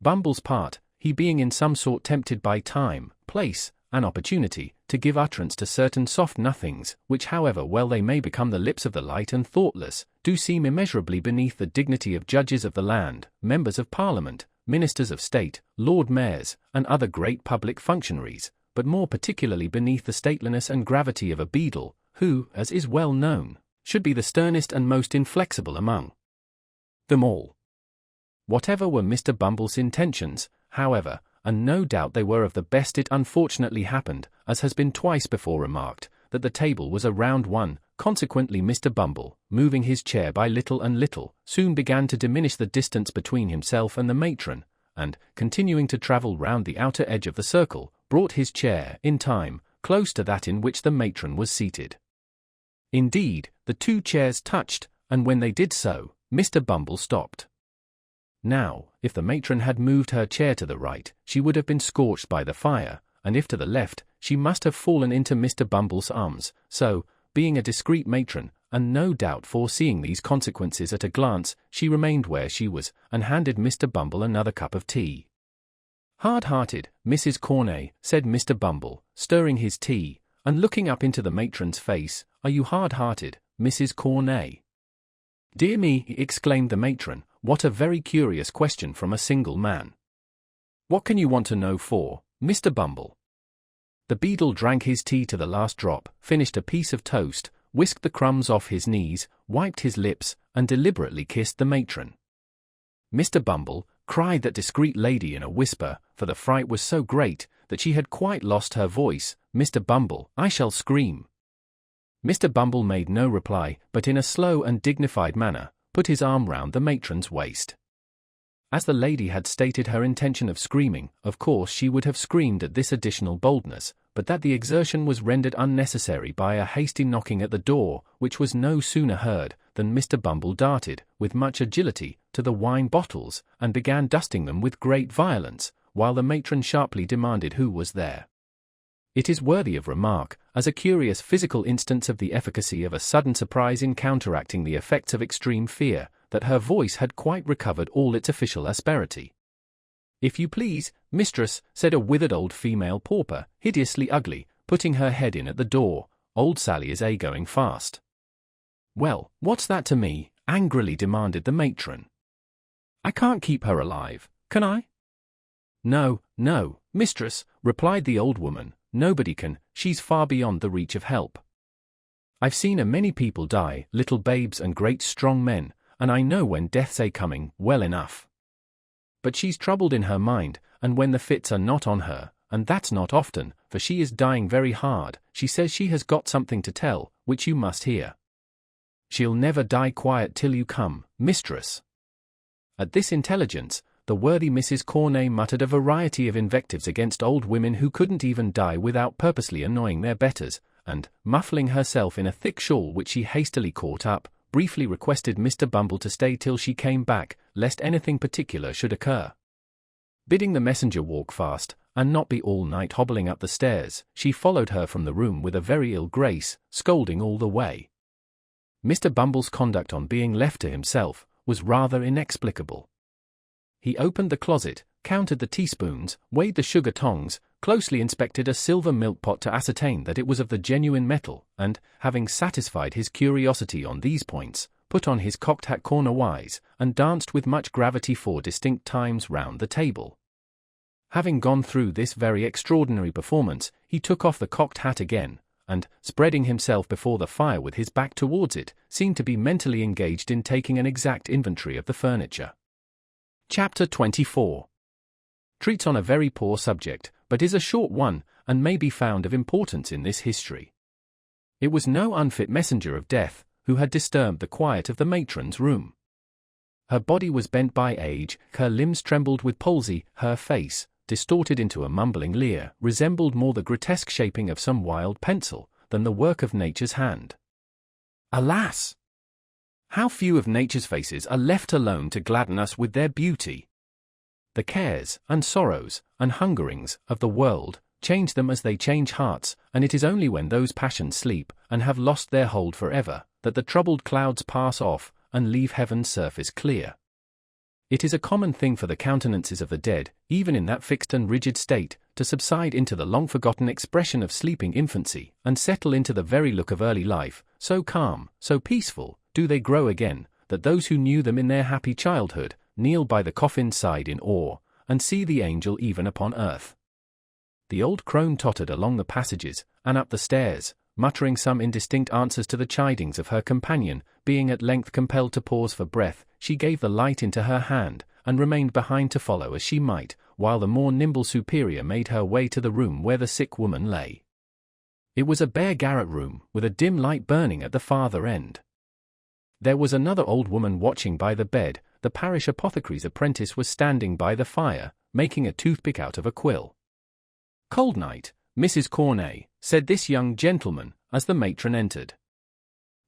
Bumble's part, he being in some sort tempted by time, place, and opportunity, to give utterance to certain soft nothings, which however well they may become the lips of the light and thoughtless, do seem immeasurably beneath the dignity of judges of the land, members of Parliament, ministers of state, Lord Mayors, and other great public functionaries, but more particularly beneath the stateliness and gravity of a beadle, who, as is well known, should be the sternest and most inflexible among them all. Whatever were Mr. Bumble's intentions, however, and no doubt they were of the best, it unfortunately happened, as has been twice before remarked, that the table was a round one. Consequently Mr. Bumble, moving his chair by little and little, soon began to diminish the distance between himself and the matron, and, continuing to travel round the outer edge of the circle, brought his chair, in time, close to that in which the matron was seated. Indeed, the 2 chairs touched, and when they did so, Mr. Bumble stopped. Now, if the matron had moved her chair to the right, she would have been scorched by the fire, and if to the left, she must have fallen into Mr. Bumble's arms. So, being a discreet matron, and no doubt foreseeing these consequences at a glance, she remained where she was, and handed Mr. Bumble another cup of tea. "Hard-hearted, Mrs. Corney," said Mr. Bumble, stirring his tea, and looking up into the matron's face, "are you hard-hearted, Mrs. Corney?" "Dear me," exclaimed the matron, "what a very curious question from a single man. What can you want to know for, Mr. Bumble?" The beadle drank his tea to the last drop, finished a piece of toast, whisked the crumbs off his knees, wiped his lips, and deliberately kissed the matron. Mr. Bumble cried that discreet lady in a whisper, for the fright was so great that she had quite lost her voice. "Mr. Bumble, I shall scream." Mr. Bumble made no reply, but in a slow and dignified manner, put his arm round the matron's waist. As the lady had stated her intention of screaming, of course she would have screamed at this additional boldness, but that the exertion was rendered unnecessary by a hasty knocking at the door, which was no sooner heard than Mr. Bumble darted, with much agility, to the wine bottles, and began dusting them with great violence, while the matron sharply demanded who was there. It is worthy of remark, as a curious physical instance of the efficacy of a sudden surprise in counteracting the effects of extreme fear, that her voice had quite recovered all its official asperity. "If you please, mistress," said a withered old female pauper, hideously ugly, putting her head in at the door, "old Sally is going fast." "Well, what's that to me?" angrily demanded the matron. "I can't keep her alive, can I?" "No, no, mistress," replied the old woman, "nobody can, she's far beyond the reach of help. I've seen a many people die, little babes and great strong men, and I know when death's coming, well enough. But she's troubled in her mind, and when the fits are not on her, and that's not often, for she is dying very hard, she says she has got something to tell, which you must hear. She'll never die quiet till you come, mistress." At this intelligence, the worthy Mrs. Corney muttered a variety of invectives against old women who couldn't even die without purposely annoying their betters, and, muffling herself in a thick shawl which she hastily caught up, briefly requested Mr. Bumble to stay till she came back, lest anything particular should occur. Bidding the messenger walk fast, and not be all night hobbling up the stairs, she followed her from the room with a very ill grace, scolding all the way. Mr. Bumble's conduct on being left to himself was rather inexplicable. He opened the closet, counted the teaspoons, weighed the sugar tongs, closely inspected a silver milk pot to ascertain that it was of the genuine metal, and, having satisfied his curiosity on these points, put on his cocked hat cornerwise, and danced with much gravity 4 distinct times round the table. Having gone through this very extraordinary performance, he took off the cocked hat again, and, spreading himself before the fire with his back towards it, seemed to be mentally engaged in taking an exact inventory of the furniture. Chapter 24. Treats on a very poor subject, but is a short one, and may be found of importance in this history. It was no unfit messenger of death who had disturbed the quiet of the matron's room. Her body was bent by age, her limbs trembled with palsy, her face, distorted into a mumbling leer, resembled more the grotesque shaping of some wild pencil than the work of nature's hand. Alas! How few of nature's faces are left alone to gladden us with their beauty! The cares, and sorrows, and hungerings of the world change them as they change hearts, and it is only when those passions sleep, and have lost their hold forever, that the troubled clouds pass off, and leave heaven's surface clear. It is a common thing for the countenances of the dead, even in that fixed and rigid state, to subside into the long-forgotten expression of sleeping infancy, and settle into the very look of early life, so calm, so peaceful, do they grow again, that those who knew them in their happy childhood kneel by the coffin's side in awe, and see the angel even upon earth. The old crone tottered along the passages, and up the stairs, muttering some indistinct answers to the chidings of her companion. Being at length compelled to pause for breath, she gave the light into her hand, and remained behind to follow as she might, while the more nimble superior made her way to the room where the sick woman lay. It was a bare garret room, with a dim light burning at the farther end. There was another old woman watching by the bed. The parish apothecary's apprentice was standing by the fire, making a toothpick out of a quill. "Cold night, Mrs. Corney," said this young gentleman, as the matron entered.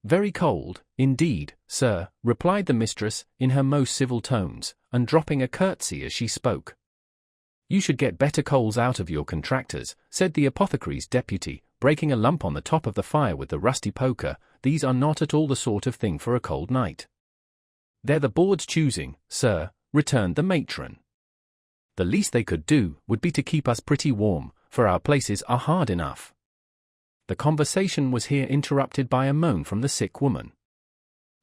"Very cold, indeed, sir," replied the mistress, in her most civil tones, and dropping a curtsy as she spoke. "You should get better coals out of your contractors," said the apothecary's deputy, breaking a lump on the top of the fire with the rusty poker. "These are not at all the sort of thing for a cold night." "They're the board's choosing, sir," returned the matron. "The least they could do would be to keep us pretty warm, for our places are hard enough." The conversation was here interrupted by a moan from the sick woman.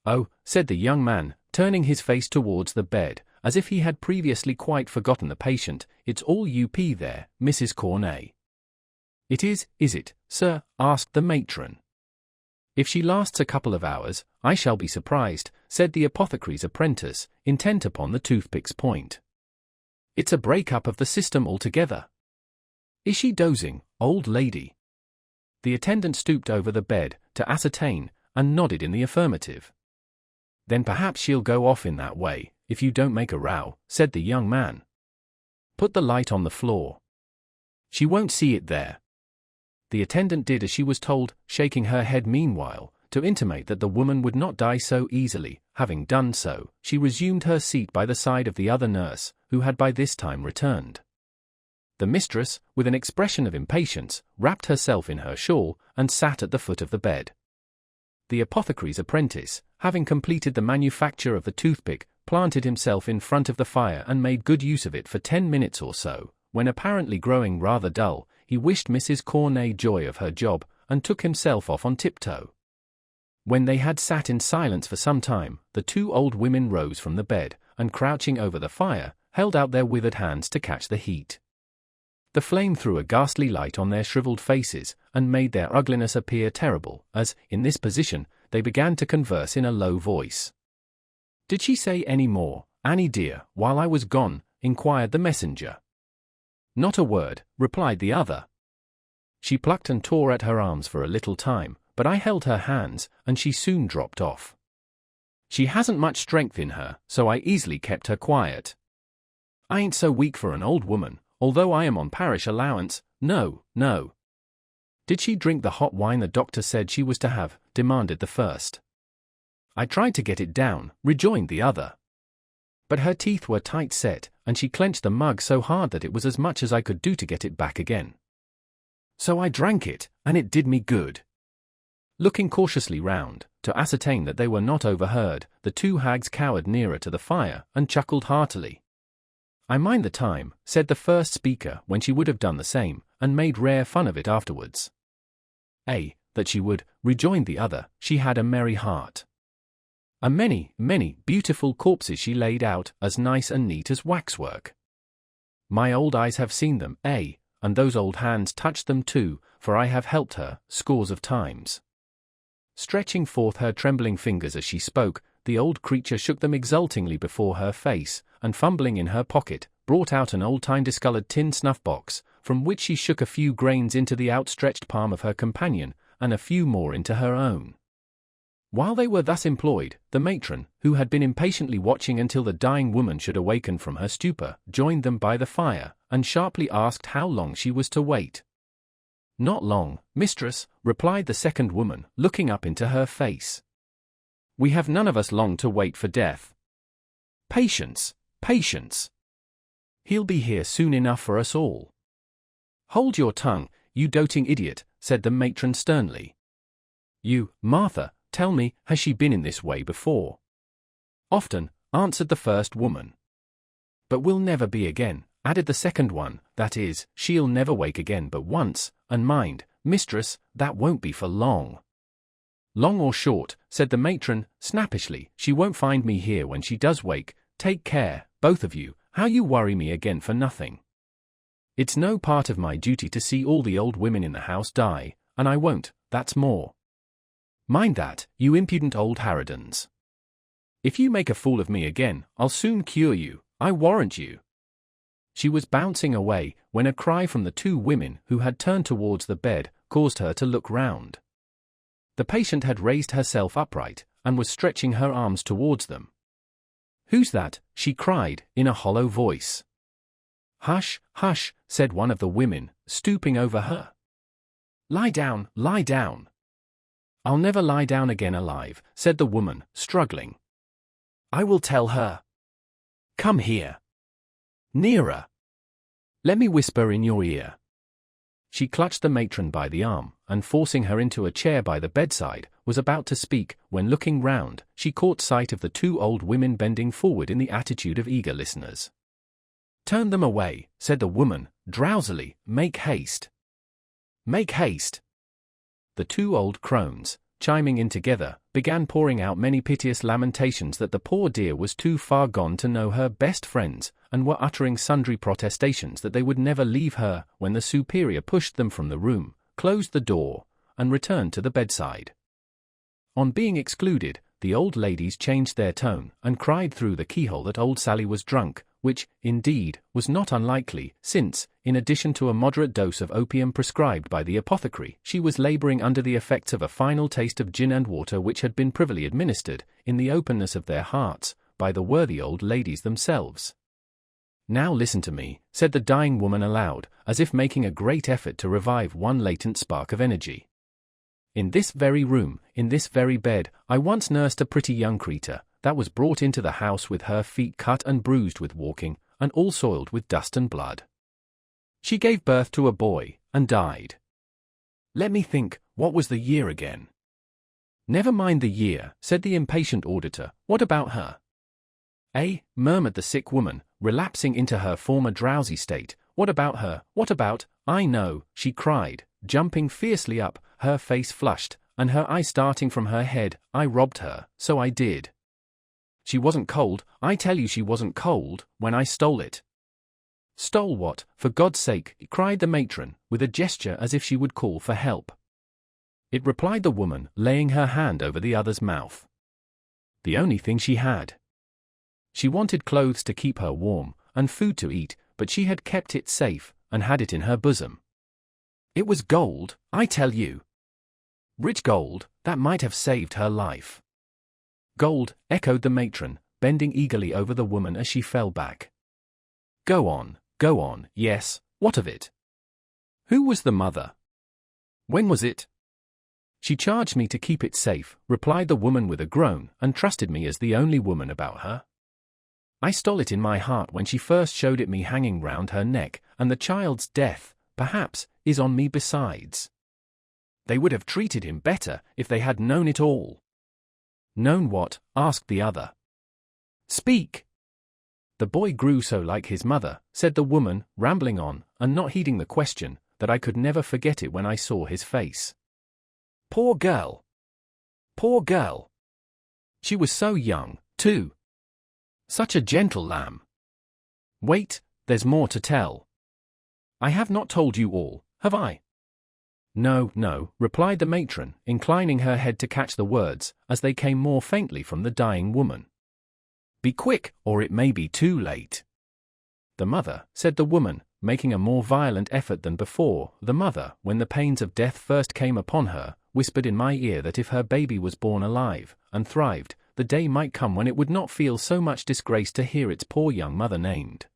"Oh," said the young man, turning his face towards the bed, as if he had previously quite forgotten the patient, "it's all up there, Mrs. Corney." "It is it, sir?" asked the matron. "If she lasts a couple of hours, I shall be surprised," said the apothecary's apprentice, intent upon the toothpick's point. "It's a break-up of the system altogether." "Is she dozing, old lady?" The attendant stooped over the bed, to ascertain, and nodded in the affirmative. "Then perhaps she'll go off in that way, if you don't make a row," said the young man. "Put the light on the floor." "She won't see it there." The attendant did as she was told, shaking her head meanwhile, to intimate that the woman would not die so easily. Having done so, she resumed her seat by the side of the other nurse, who had by this time returned. The mistress, with an expression of impatience, wrapped herself in her shawl, and sat at the foot of the bed. The apothecary's apprentice, having completed the manufacture of the toothpick, planted himself in front of the fire and made good use of it for 10 minutes or so, when apparently growing rather dull, he wished Mrs. Corney joy of her job, and took himself off on tiptoe. When they had sat in silence for some time, the two old women rose from the bed, and crouching over the fire, held out their withered hands to catch the heat. The flame threw a ghastly light on their shriveled faces, and made their ugliness appear terrible, as, in this position, they began to converse in a low voice. "Did she say any more, Annie dear, while I was gone?" inquired the messenger. "Not a word," replied the other. "She plucked and tore at her arms for a little time, but I held her hands, and she soon dropped off. She hasn't much strength in her, so I easily kept her quiet. I ain't so weak for an old woman, although I am on parish allowance, no. Did she drink the hot wine the doctor said she was to have? Demanded the first. I tried to get it down, rejoined the other. But her teeth were tight set, and she clenched the mug so hard that it was as much as I could do to get it back again. So I drank it, and it did me good. Looking cautiously round, to ascertain that they were not overheard, the two hags cowered nearer to the fire, and chuckled heartily. I mind the time, said the first speaker, when she would have done the same, and made rare fun of it afterwards. That she would, rejoined the other, she had a merry heart. A many, many beautiful corpses she laid out, as nice and neat as waxwork. My old eyes have seen them, and those old hands touched them too, for I have helped her, scores of times. Stretching forth her trembling fingers as she spoke, the old creature shook them exultingly before her face, and fumbling in her pocket, brought out an old-time discolored tin snuff-box, from which she shook a few grains into the outstretched palm of her companion, and a few more into her own. While they were thus employed, the matron, who had been impatiently watching until the dying woman should awaken from her stupor, joined them by the fire, and sharply asked how long she was to wait. Not long, mistress, replied the second woman, looking up into her face. We have none of us long to wait for death. Patience, patience. He'll be here soon enough for us all. Hold your tongue, you doting idiot, said the matron sternly. You, Martha, tell me, has she been in this way before? Often, answered the first woman. But will never be again, added the second one, that is, she'll never wake again but once, and mind, mistress, that won't be for long. Long or short, said the matron, snappishly, she won't find me here when she does wake. Take care, both of you, how you worry me again for nothing. It's no part of my duty to see all the old women in the house die, and I won't, that's more. Mind that, you impudent old harridans. If you make a fool of me again, I'll soon cure you, I warrant you. She was bouncing away, when a cry from the two women who had turned towards the bed caused her to look round. The patient had raised herself upright, and was stretching her arms towards them. Who's that? She cried, in a hollow voice. Hush, hush, said one of the women, stooping over her. Lie down, lie down. I'll never lie down again alive, said the woman, struggling. I will tell her. Come here. Nearer. Let me whisper in your ear. She clutched the matron by the arm, and forcing her into a chair by the bedside, was about to speak, when looking round, she caught sight of the two old women bending forward in the attitude of eager listeners. Turn them away, said the woman, drowsily, make haste. Make haste. The two old crones, chiming in together, began pouring out many piteous lamentations that the poor dear was too far gone to know her best friends, and were uttering sundry protestations that they would never leave her, when the superior pushed them from the room, closed the door, and returned to the bedside. On being excluded, the old ladies changed their tone, and cried through the keyhole that old Sally was drunk, which, indeed, was not unlikely, since, in addition to a moderate dose of opium prescribed by the apothecary, she was labouring under the effects of a final taste of gin and water which had been privily administered, in the openness of their hearts, by the worthy old ladies themselves. Now listen to me, said the dying woman aloud, as if making a great effort to revive one latent spark of energy. In this very room, in this very bed, I once nursed a pretty young creature, that was brought into the house with her feet cut and bruised with walking, and all soiled with dust and blood. She gave birth to a boy, and died. Let me think, what was the year again? Never mind the year, said the impatient auditor, what about her? Murmured the sick woman, relapsing into her former drowsy state, what about her, what about, I know, she cried, jumping fiercely up, her face flushed, and her eye starting from her head, I robbed her, so I did. She wasn't cold, I tell you she wasn't cold, when I stole it. Stole what, for God's sake, cried the matron, with a gesture as if she would call for help. It replied the woman, laying her hand over the other's mouth. The only thing she had. She wanted clothes to keep her warm, and food to eat, but she had kept it safe, and had it in her bosom. It was gold, I tell you. Rich gold, that might have saved her life. Gold, echoed the matron, bending eagerly over the woman as she fell back. Go on, yes, what of it? Who was the mother? When was it? She charged me to keep it safe, replied the woman with a groan, and trusted me as the only woman about her. I stole it in my heart when she first showed it me hanging round her neck, and the child's death, perhaps, is on me besides. They would have treated him better if they had known it all. Known what? Asked the other. Speak. The boy grew so like his mother, said the woman, rambling on, and not heeding the question, that I could never forget it when I saw his face. Poor girl. Poor girl. She was so young, too. Such a gentle lamb. Wait, there's more to tell. I have not told you all, have I? No, no, replied the matron, inclining her head to catch the words, as they came more faintly from the dying woman. Be quick, or it may be too late. The mother, said the woman, making a more violent effort than before. The mother, when the pains of death first came upon her, whispered in my ear that if her baby was born alive, and thrived, the day might come when it would not feel so much disgrace to hear its poor young mother named.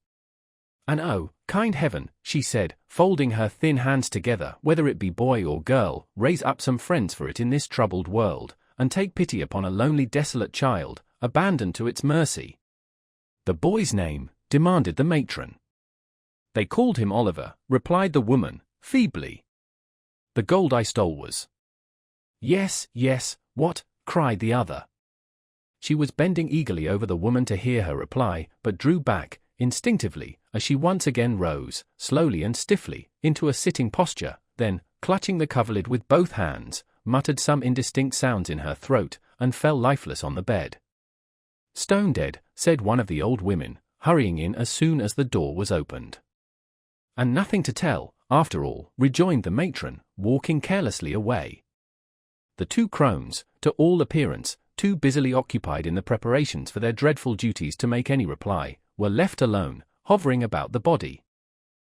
And oh, kind heaven, she said, folding her thin hands together, whether it be boy or girl, raise up some friends for it in this troubled world, and take pity upon a lonely desolate child, abandoned to its mercy. The boy's name, demanded the matron. They called him Oliver, replied the woman, feebly. The gold I stole was. Yes, yes, what? Cried the other. She was bending eagerly over the woman to hear her reply, but drew back, instinctively, as she once again rose, slowly and stiffly, into a sitting posture, then, clutching the coverlid with both hands, muttered some indistinct sounds in her throat, and fell lifeless on the bed. Stone dead, said one of the old women, hurrying in as soon as the door was opened. And nothing to tell, after all, rejoined the matron, walking carelessly away. The two crones, to all appearance, too busily occupied in the preparations for their dreadful duties to make any reply, were left alone, hovering about the body.